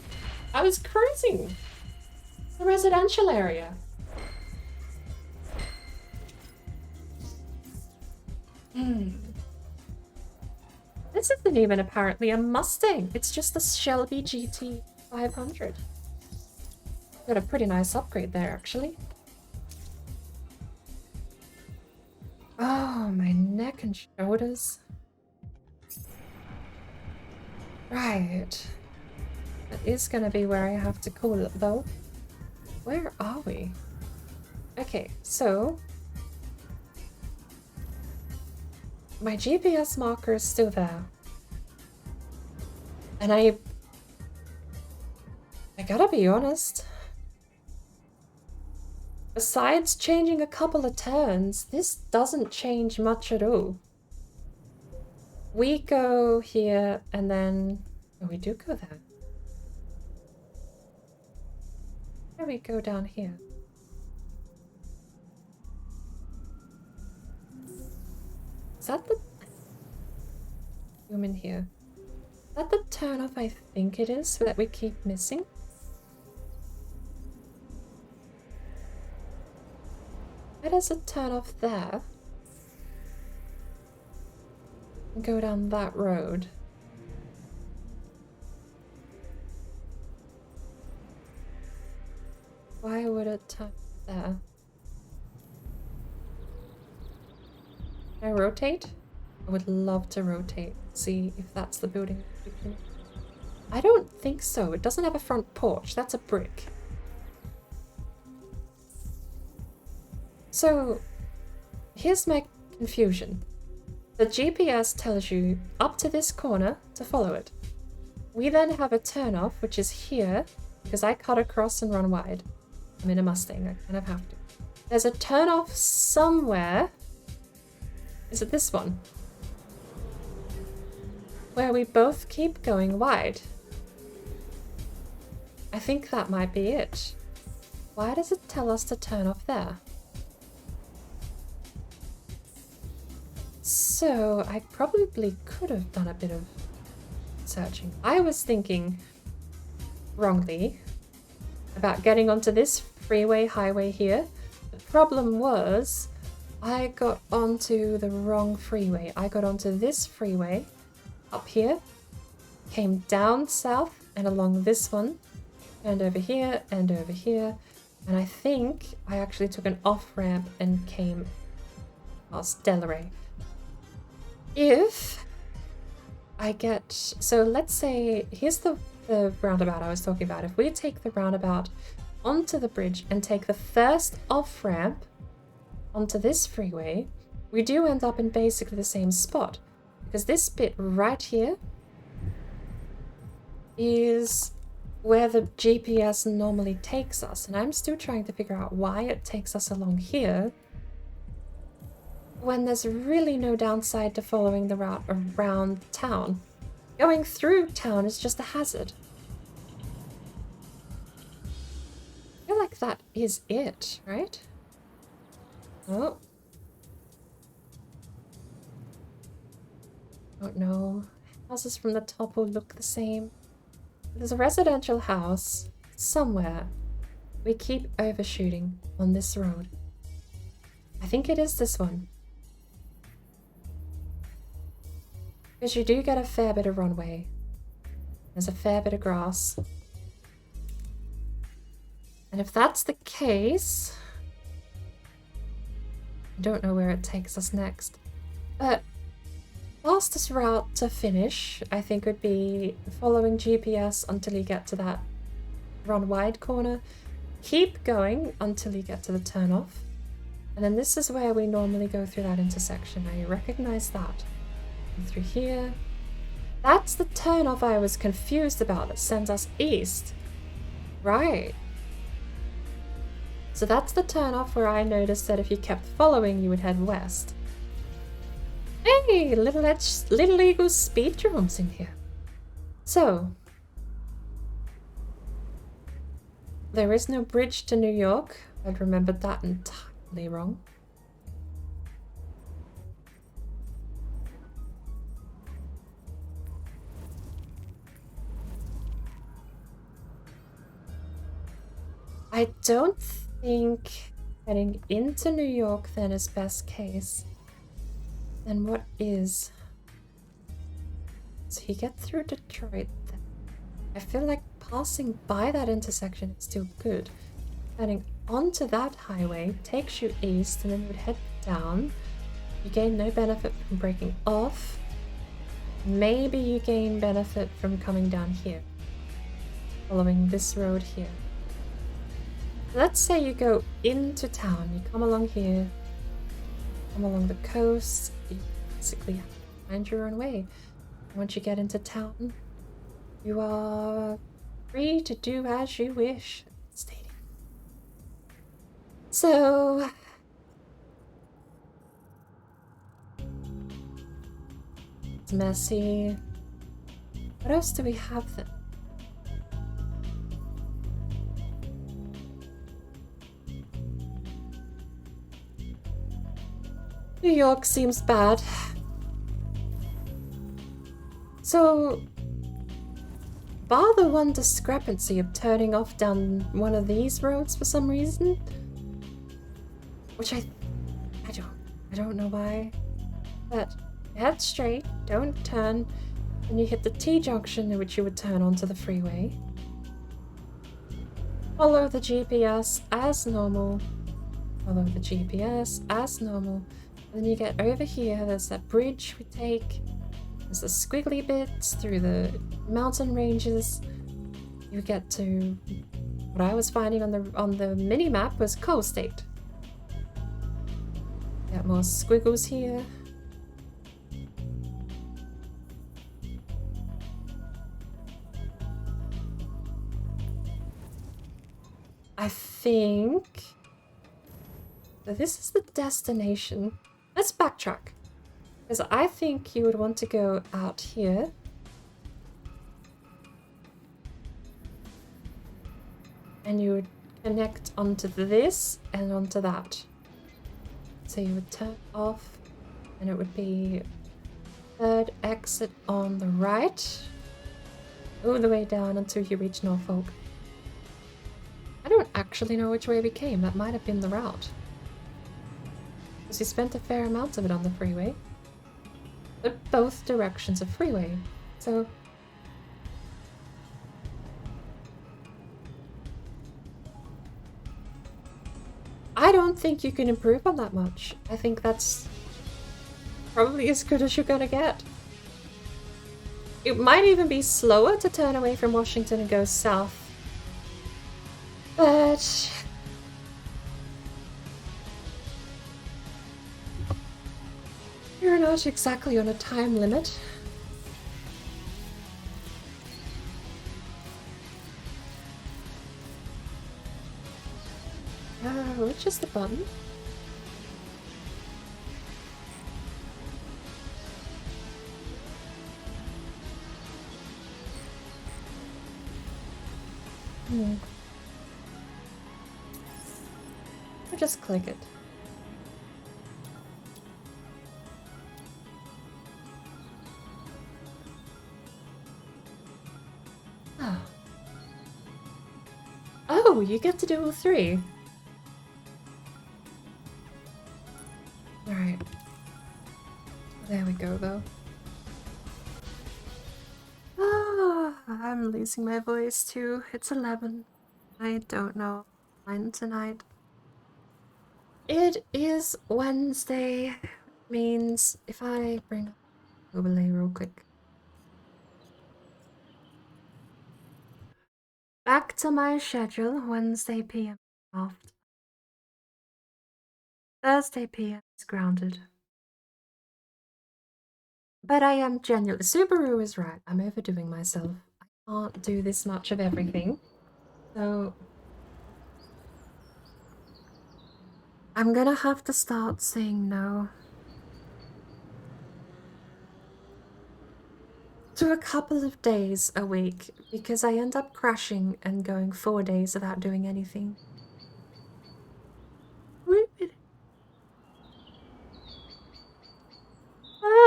I was cruising. The residential area. This isn't even apparently a Mustang. It's just the Shelby GT 500. Got a pretty nice upgrade there, actually. Oh, my neck and shoulders. Right. That is gonna be where I have to cool it, though. Where are we? Okay, so... my GPS marker is still there. And I gotta be honest. Besides changing a couple of turns, this doesn't change much at all. We go here and then... oh, we do go there. Where do we go down here? Is that the... zoom in here. Is that the turn off I think it is that we keep missing? Why does it turn off there? And go down that road. Why would it turn there? Can I rotate? I would love to rotate. See if that's the building. I don't think so. It doesn't have a front porch. That's a brick. So, here's my confusion. The GPS tells you up to this corner to follow it. We then have a turnoff, which is here, because I cut across and run wide. I'm in a Mustang, I kind of have to. There's a turnoff somewhere. Is it this one? Where we both keep going wide. I think that might be it. Why does it tell us to turn off there? So, I probably could have done a bit of searching. I was thinking, wrongly, about getting onto this freeway highway here. The problem was, I got onto the wrong freeway. I got onto this freeway up here, came down south and along this one, and over here, and over here. And I think I actually took an off-ramp and came past Delray. If I get... so let's say, here's the roundabout I was talking about. If we take the roundabout onto the bridge and take the first off-ramp onto this freeway, we do end up in basically the same spot. Because this bit right here is where the GPS normally takes us. And I'm still trying to figure out why it takes us along here when there's really no downside to following the route around town. Going through town is just a hazard. I feel like that is it, right? Oh. Oh no. Houses from the top will look the same. There's a residential house somewhere. We keep overshooting on this road. I think it is this one. Because you do get a fair bit of runway. There's a fair bit of grass. And if that's the case... I don't know where it takes us next. But fastest route to finish, I think, would be following GPS until you get to that run wide corner. Keep going until you get to the turn off. And then this is where we normally go through that intersection. Now you recognize that. And through here. That's the turnoff I was confused about that sends us east. Right. So that's the turnoff where I noticed that if you kept following, you would head west. Hey, Little Eagle speed drums in here. So, there is no bridge to New York. I'd remembered that entirely wrong. I don't think heading into New York then is best case. Then what is? So you get through Detroit then. I feel like passing by that intersection is still good. Heading onto that highway takes you east and then you would head down. You gain no benefit from breaking off. Maybe you gain benefit from coming down here. Following this road here. Let's say you go into town, you come along here, come along the coast, you basically have to find your own way. Once you get into town, you are free to do as you wish. Stating. So, it's messy. What else do we have then? New York seems bad. So, bar the one discrepancy of turning off down one of these roads for some reason, which I don't know why, but head straight, don't turn, and you hit the T-junction in which you would turn onto the freeway. Follow the GPS as normal. Follow the GPS as normal. And then you get over here, there's that bridge we take. There's the squiggly bits through the mountain ranges. You get to what I was finding on the mini map was Coal State. Got more squiggles here. I think that this is the destination. Let's backtrack. Because I think you would want to go out here. And you would connect onto this and onto that. So you would turn off and it would be third exit on the right. All the way down until you reach Norfolk. I don't actually know which way we came. That might have been the route. Because we spent a fair amount of it on the freeway. But both directions of freeway. So I don't think you can improve on that much. I think that's probably as good as you're gonna get. It might even be slower to turn away from Washington and go south. But you're not exactly on a time limit. Which is the button? Or just click it. Oh. Oh, you get to do all three. Alright. There we go, though. Ah, I'm losing my voice too. It's 11. I don't know. Mine tonight. It is Wednesday. Means if I bring up overlay real quick. Back to my schedule, Wednesday PM. After. Thursday PM is grounded. But I am genuinely. Subaru is right. I'm overdoing myself. I can't do this much of everything. So I'm gonna have to start saying no to a couple of days a week because I end up crashing and going 4 days without doing anything.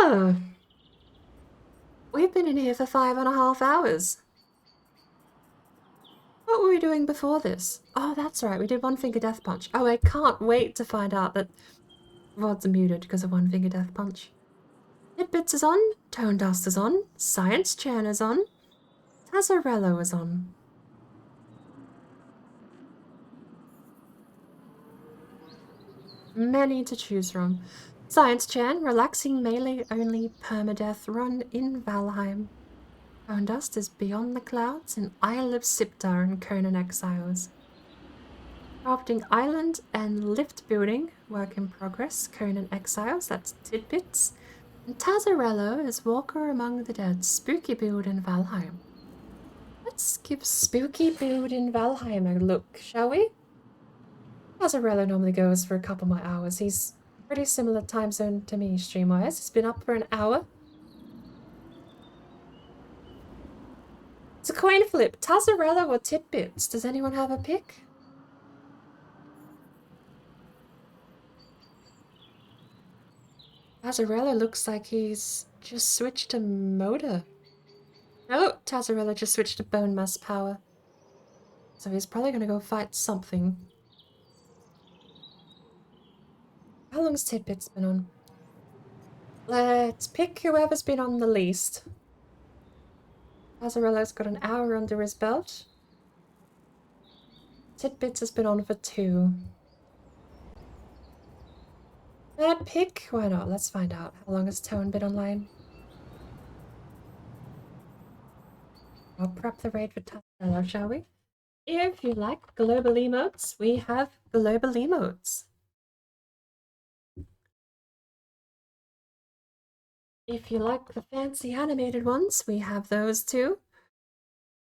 Oh, we've been in here for 5.5 hours. What were we doing before this? Oh, that's right, we did One Finger Death Punch. Oh, I can't wait to find out that VODs are muted because of One Finger Death Punch. Tidbits is on, Tone Dust is on, Science Chan is on, Tazzarello is on. Many to choose from. Science Chan, relaxing melee-only permadeath run in Valheim. Tone Dust is Beyond the Clouds in Isle of Siptar and Conan Exiles. Crafting Island and Lift Building, work in progress, Conan Exiles, that's Tidbits. And Tazzarello is Walker Among the Dead, spooky build in Valheim. Let's give spooky build in Valheim a look, shall we? Tazzarello normally goes for a couple more hours. He's pretty similar time zone to me, stream-wise. He's been up for an hour. It's a coin flip. Tazzarello or Tidbits? Does anyone have a pick? Tazzarello looks like he's just switched to motor. Oh, Tazzarello just switched to bone mass power. So he's probably gonna go fight something. How long's Tidbits been on? Let's pick whoever's been on the least. Tazzarello's got an hour under his belt. Tidbits has been on for 2. Third pick? Why not? Let's find out. How long has Tone been online? I'll prep the raid for Tazzarello, shall we? If you like global emotes, we have global emotes. If you like the fancy animated ones, we have those too.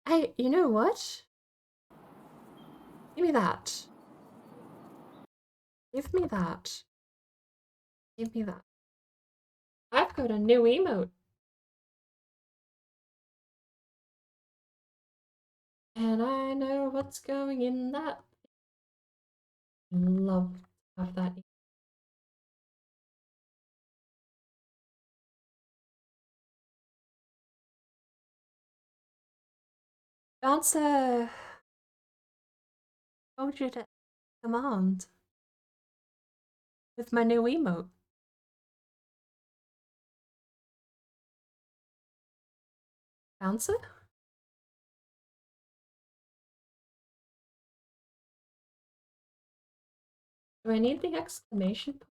Hey, you know what? Give me that. Give me that. Give me that. I've got a new emote. And I know what's going in that. Love to have that. Bouncer told you to command with my new emote. Bouncer? Do I need the exclamation point?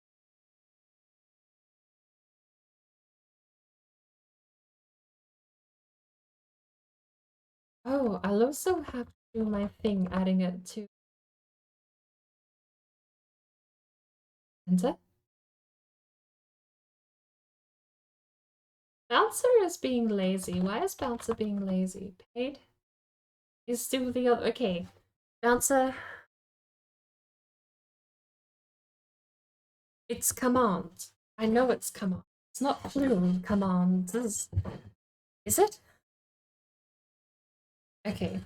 Oh, I'll also have to do my thing adding it to enter. Bouncer is being lazy. Why is Bouncer being lazy? Paid is still the other. Okay, Bouncer. It's command. I know it's command. It's not plural command. Is it? Okay.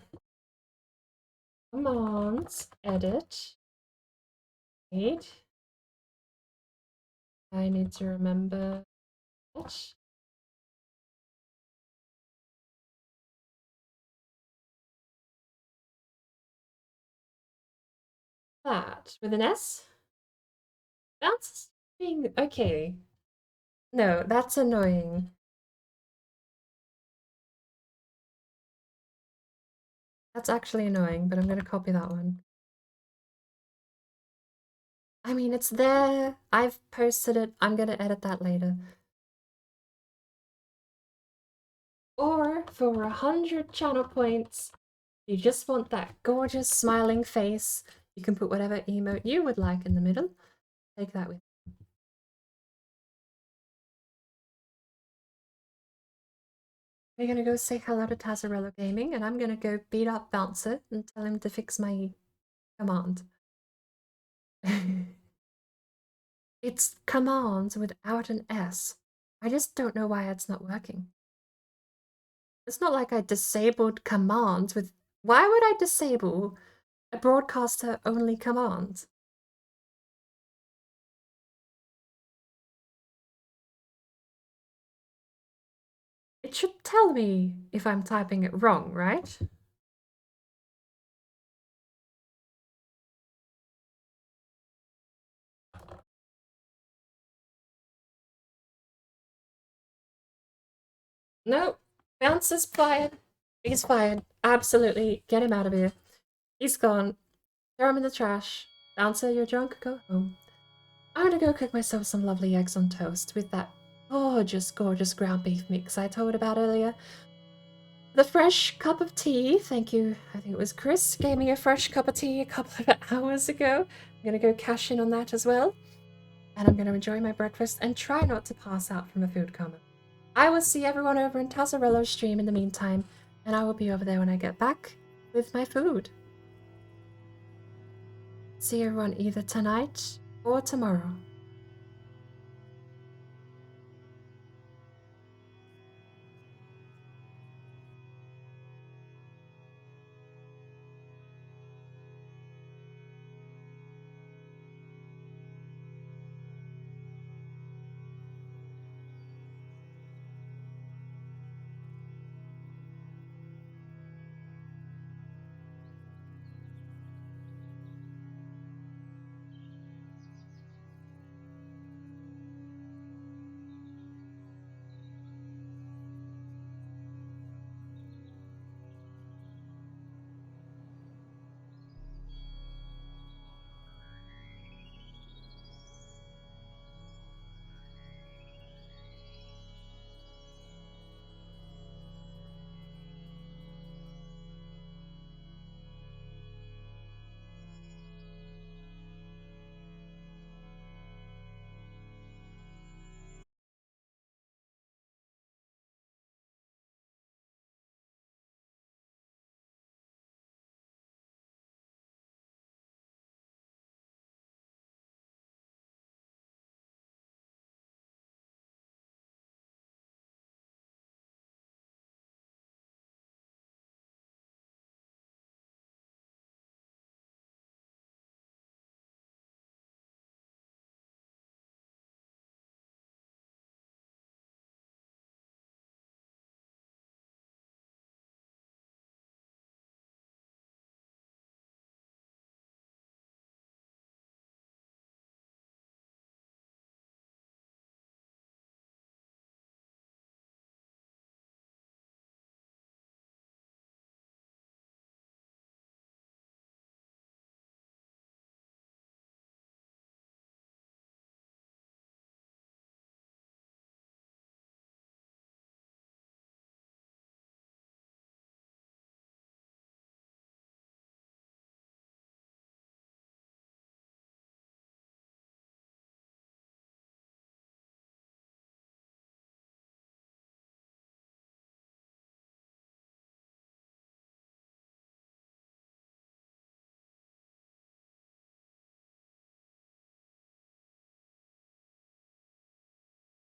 Commands, edit, paid. I need to remember it. That with an S? That's being okay. No, that's annoying. That's actually annoying, but I'm gonna copy that one. I mean, it's there. I've posted it. I'm gonna edit that later. Or for 100 channel points, you just want that gorgeous smiling face. You can put whatever emote you would like in the middle. Take that with you. We're gonna go say hello to Tazarello Gaming, and I'm gonna go beat up Bouncer and tell him to fix my command. It's commands without an S. I just don't know why it's not working. It's not like I disabled commands with... Why would I disable a broadcaster only command? It should tell me if I'm typing it wrong, right? No, Bouncer's fired. He's fired. Absolutely. Get him out of here. He's gone. Throw him in the trash. Bouncer, you're drunk? Go home. I'm gonna go cook myself some lovely eggs on toast with that gorgeous, gorgeous ground beef mix I told about earlier. The fresh cup of tea, thank you, I think it was Chris, gave me a fresh cup of tea a couple of hours ago. I'm gonna go cash in on that as well. And I'm gonna enjoy my breakfast and try not to pass out from a food coma. I will see everyone over in Tazarello's stream in the meantime, and I will be over there when I get back with my food. See everyone either tonight or tomorrow.